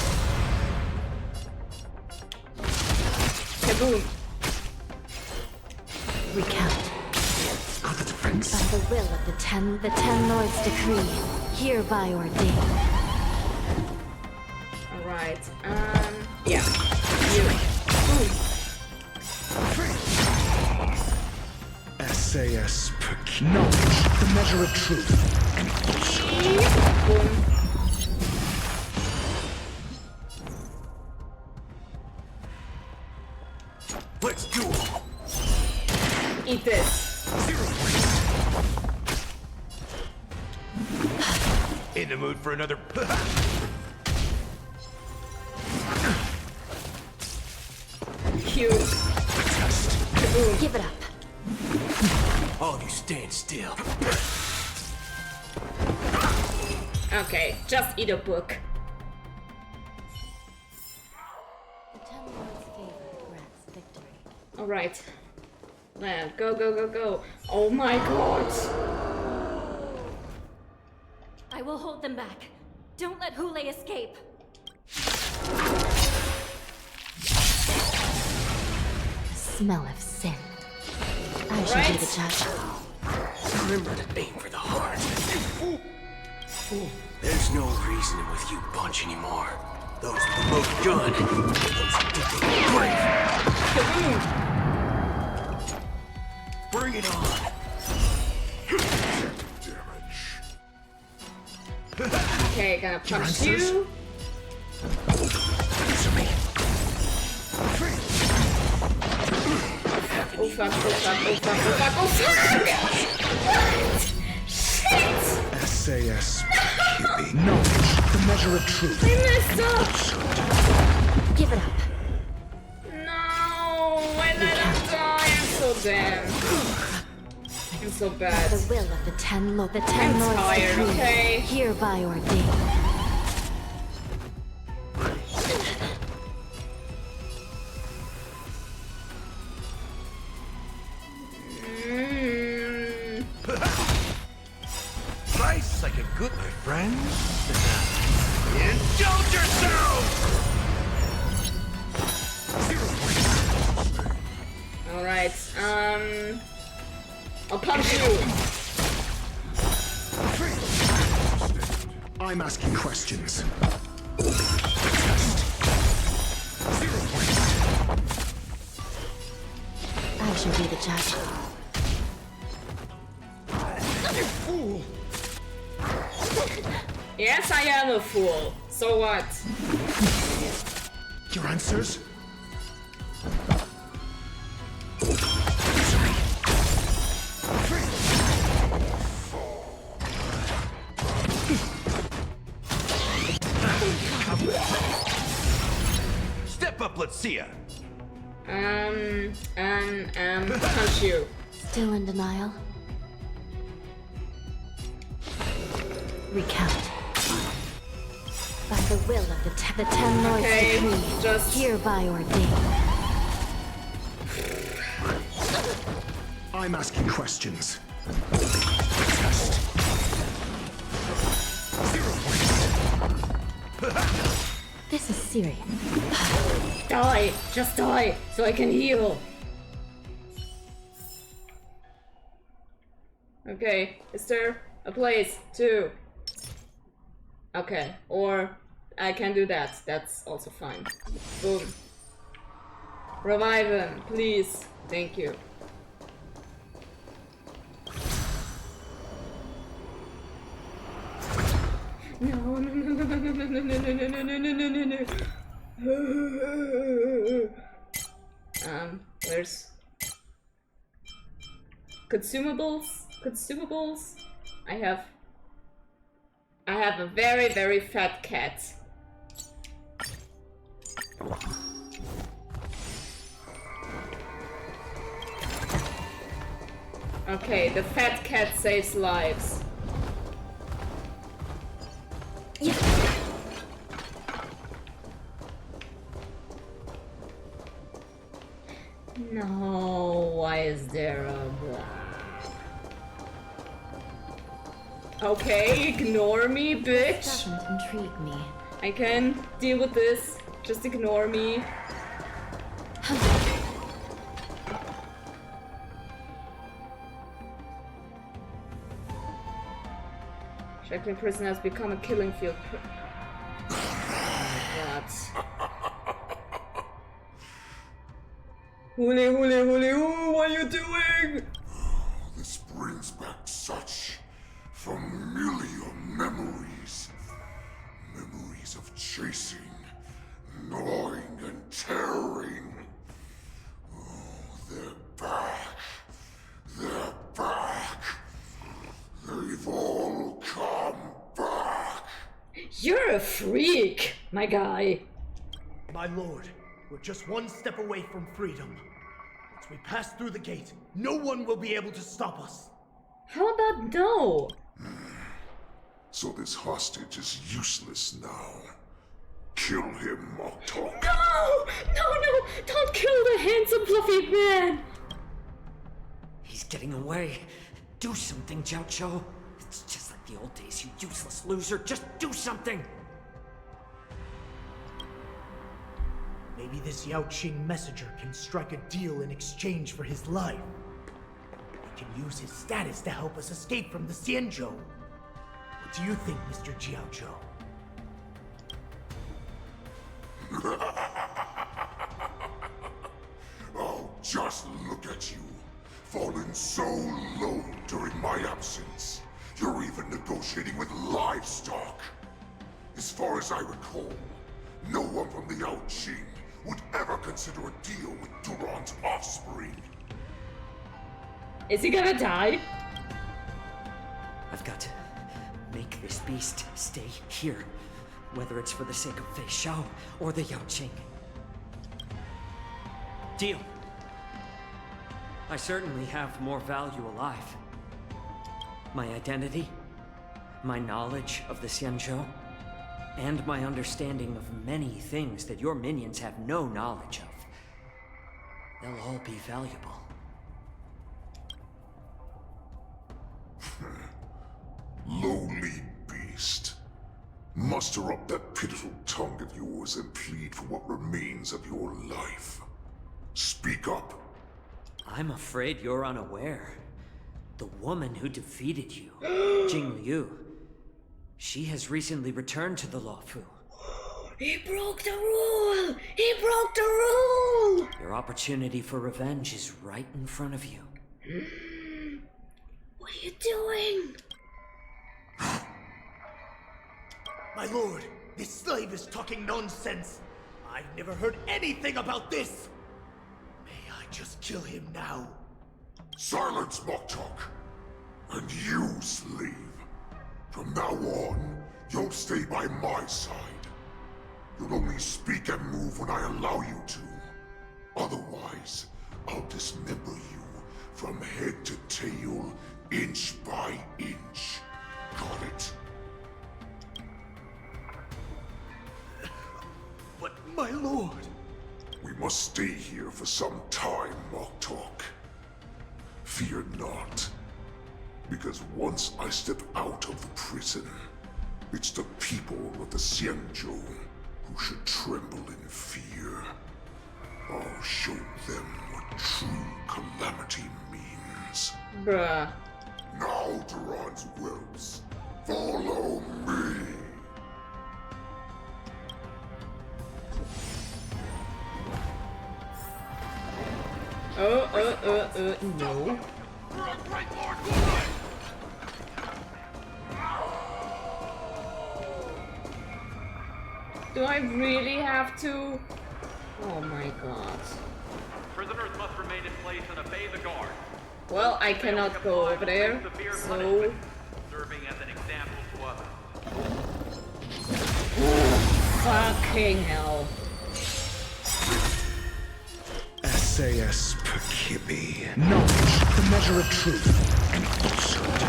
Kaboom. Recount. By the will of the Ten Lords' decree, hereby ordained. Alright, yeah. You. Boom. SAS knowledge, the measure of truth, and falsehood. Boom. Let's duel. Eat this. 0 points. In the mood for another. Cute. Kaboom. Give it up. All of you stand still. Okay, just eat a book. The Ten Lords' favor grants victory. Alright. Man, go, go, go, go. Oh my god. I will hold them back. Don't let Hule escape. The smell of sin. I shall be the judge. Remember to aim for the heart. There's no reasoning with you bunch anymore. Those with the most gun. Those who dig the grave. Bring it on. Okay, gonna punch you. Oh fuck, oh fuck, oh fuck, oh fuck, oh fuck! What? Shit! SAS. Hippie. Knowledge, the measure of truth. I messed up! Give it up. No, I let him die. I'm so damn. I'm so bad. The will of the Ten Lords. The Ten I'm Lords tired, decree, okay? hereby ordained. Nice, like a good, my friend. Indulge yourself! Alright, I'll punch you. I'm asking questions. I shall be the judge. You fool! Yes, I am a fool. So what? Your answers? Step up, let's see ya. Punch you. Still in denial? Recount. By the will of the Ten Lords decree, just hereby ordained. I'm asking questions. This is serious. Die! Just die, so I can heal. Okay, is there a place to? Okay, or I can do that. That's also fine. Boom. Revive him, please. Thank you. No, no, no, no, no, no, no, no, no, no, no, no, no, no, no. There's consumables. Consumables. I have a very, very fat cat. Okay, the fat cat saves lives. Yeah. No, why is there a blah? Okay, ignore me, bitch. Doesn't intrigue me. I can deal with this. Just ignore me. Shackling prison has become a killing field. What? Huli, huli, huli, hoo, what are you doing? This brings back such familiar memories. Memories of chasing, gnawing, and tearing. Oh, they're back. They're back. They've all come back. You're a freak, my guy. My lord, we're just one step away from freedom. Once we pass through the gate, no one will be able to stop us. How about no? So this hostage is useless now. Kill him, Moktok. No! No, no! Don't kill the handsome, fluffy man! He's getting away. Do something, Xianzhou. It's just like the old days, you useless loser. Just do something! Maybe this Xianzhou messenger can strike a deal in exchange for his life. He can use his status to help us escape from the Xianzhou. What do you think, Mr. Xiaozhou? Oh, just look at you. Fallen so low during my absence. You're even negotiating with livestock. As far as I recall, no one from the Xianzhou would ever consider a deal with Duran's offspring. Is he gonna die? I've got to make this beast stay here, whether it's for the sake of Fei Shao or the Xianzhou. Deal. I certainly have more value alive. My identity, my knowledge of the Xianzhou, and my understanding of many things that your minions have no knowledge of. They'll all be valuable. Lowly beast. Muster up that pitiful tongue of yours and plead for what remains of your life. Speak up. I'm afraid you're unaware. The woman who defeated you, Jing Liu, she has recently returned to the Luofu. He broke the rule! He broke the rule! Your opportunity for revenge is right in front of you. What are you doing? My lord, this slave is talking nonsense. I've never heard anything about this. May I just kill him now? Silence, mock talk. And you, slave. From now on, you'll stay by my side. You'll only speak and move when I allow you to. Otherwise, I'll dismember you from head to tail, inch by inch. Got it? But my lord... We must stay here for some time, mock talk. Fear not. Because once I step out of the prison, it's the people of the Xianzhou who should tremble in fear. I'll show them what true calamity means. Bruh. Now, Duran's whelps, follow me! No. Do I really have to? Oh my god. Prisoners must remain in place and obey the guard. Well, I cannot go over there, so... Serving as an example to others. Fucking hell. SAS Perkibi. Knowledge, the measure of truth, and falsehood.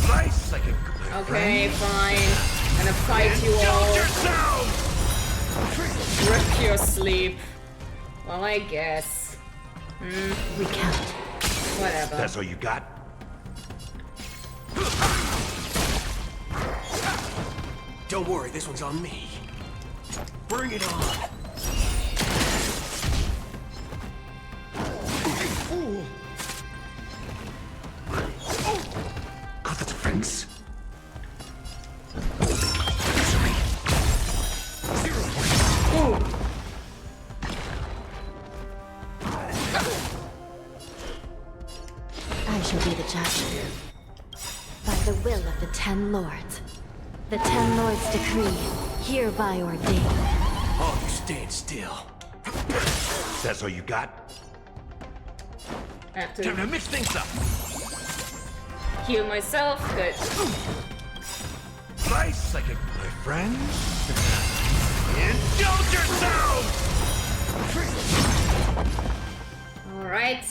Nice, I can... Okay, fine. I'm gonna fight you all. Rip your sleep. Well, I guess. We can't. Whatever. That's all you got? Don't worry, this one's on me. Bring it on. Got the defense. I shall be the judge. By the will of the 10 lords. The 10 lords' decree, hereby ordained. Oh, you stand still. That's all you got? Have to Time to mix things up. heal myself. Good. Nice, I can... My friends? Indulge yourselves! Alright,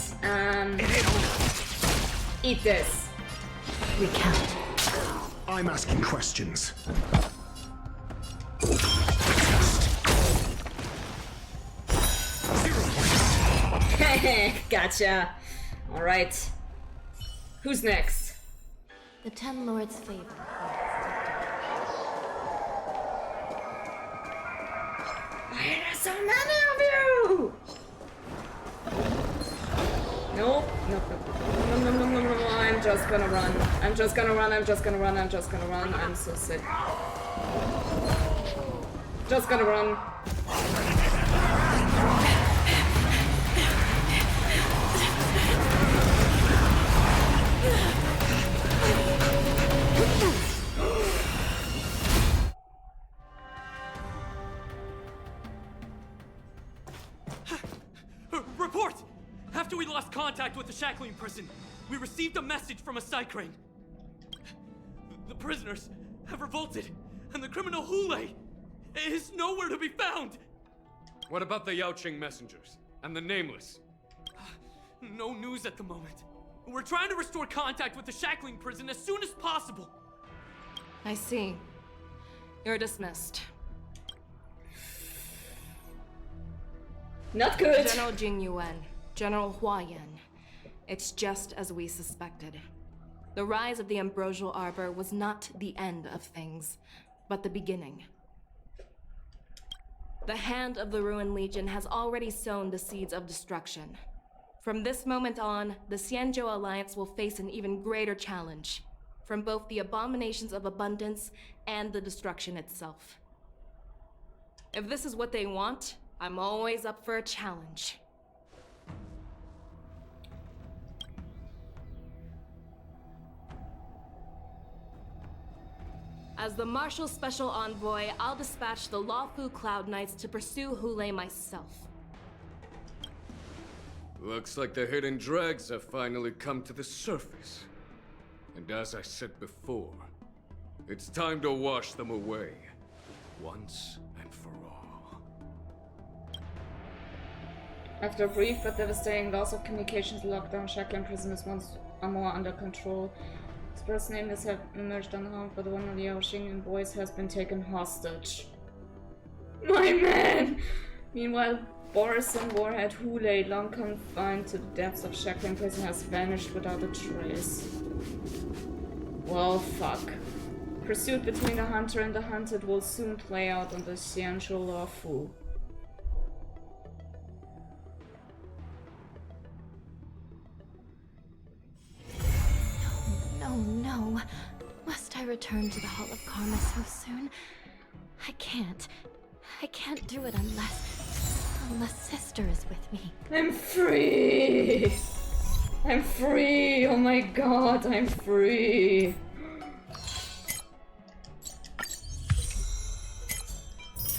eat this. We can't. I'm asking questions. Gotcha. Alright. Who's next? The Ten Lords' favor. Why are there so many of you? Nope. No. I'm just gonna run. I'm just gonna run. I'm so sick. Just gonna run. Report! After we lost contact with the shackling prison, we received a message from a Psycrane. The prisoners have revolted, and the criminal Hule is nowhere to be found! What about the Yaoqing messengers? And the Nameless? No news at the moment. We're trying to restore contact with the shackling prison as soon as possible. I see. You're dismissed. Not good. General Jingyuan, General Huayan. It's just as we suspected. The rise of the Ambrosial Arbor was not the end of things, but the beginning. The hand of the Ruined Legion has already sown the seeds of destruction. From this moment on, the Xianzhou Alliance will face an even greater challenge, from both the abominations of abundance and the destruction itself. If this is what they want, I'm always up for a challenge. As the Marshal Special Envoy, I'll dispatch the Lawfu Cloud Knights to pursue Hule myself. Looks like the hidden dregs have finally come to the surface. And as I said before, it's time to wash them away, once and for all. After a brief but devastating loss of communications, lockdown, shackling prison is once more under control. Express nameless have emerged unharmed, but one of the Yaoqing and boys has been taken hostage. My man! Meanwhile, Boris and Warhead Hule, long confined to the depths of shackling prison, has vanished without a trace. Well, fuck. Pursuit between the hunter and the hunted will soon play out on the Xianzhou Lawfu. No. Must I return to the Hall of Karma so soon? I can't do it unless Sister is with me. I'm free! I'm free! Oh my god, I'm free!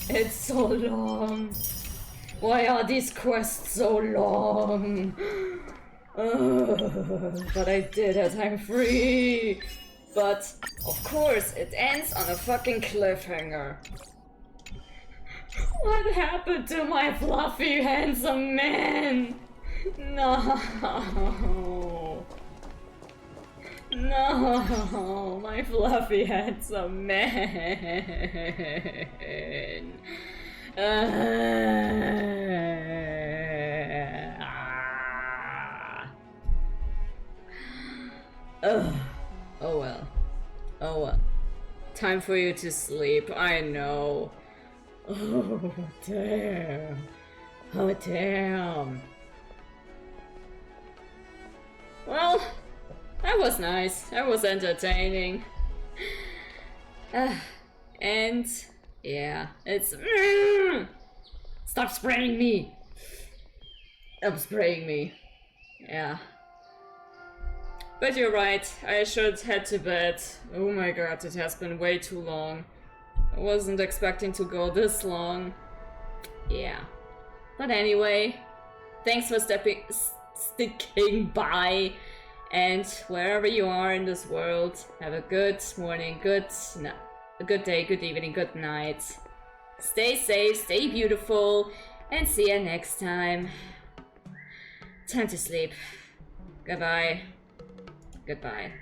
It's so long. Why are these quests so long? But I did it, I'm free! But, of course, it ends on a fucking cliffhanger. What happened to my fluffy, handsome man? No! No! My fluffy, handsome man! Oh well. Oh well. Time for you to sleep, I know. Oh damn. Oh damn. Well, that was nice. That was entertaining. And yeah, it's stop spraying me. Stop spraying me. Yeah. But you're right, I should head to bed. Oh my god, it has been way too long. I wasn't expecting to go this long. Yeah. But anyway, thanks for sticking by. And wherever you are in this world, have a good morning, a good day, good evening, good night. Stay safe, stay beautiful, and see you next time. Time to sleep. Goodbye. Goodbye.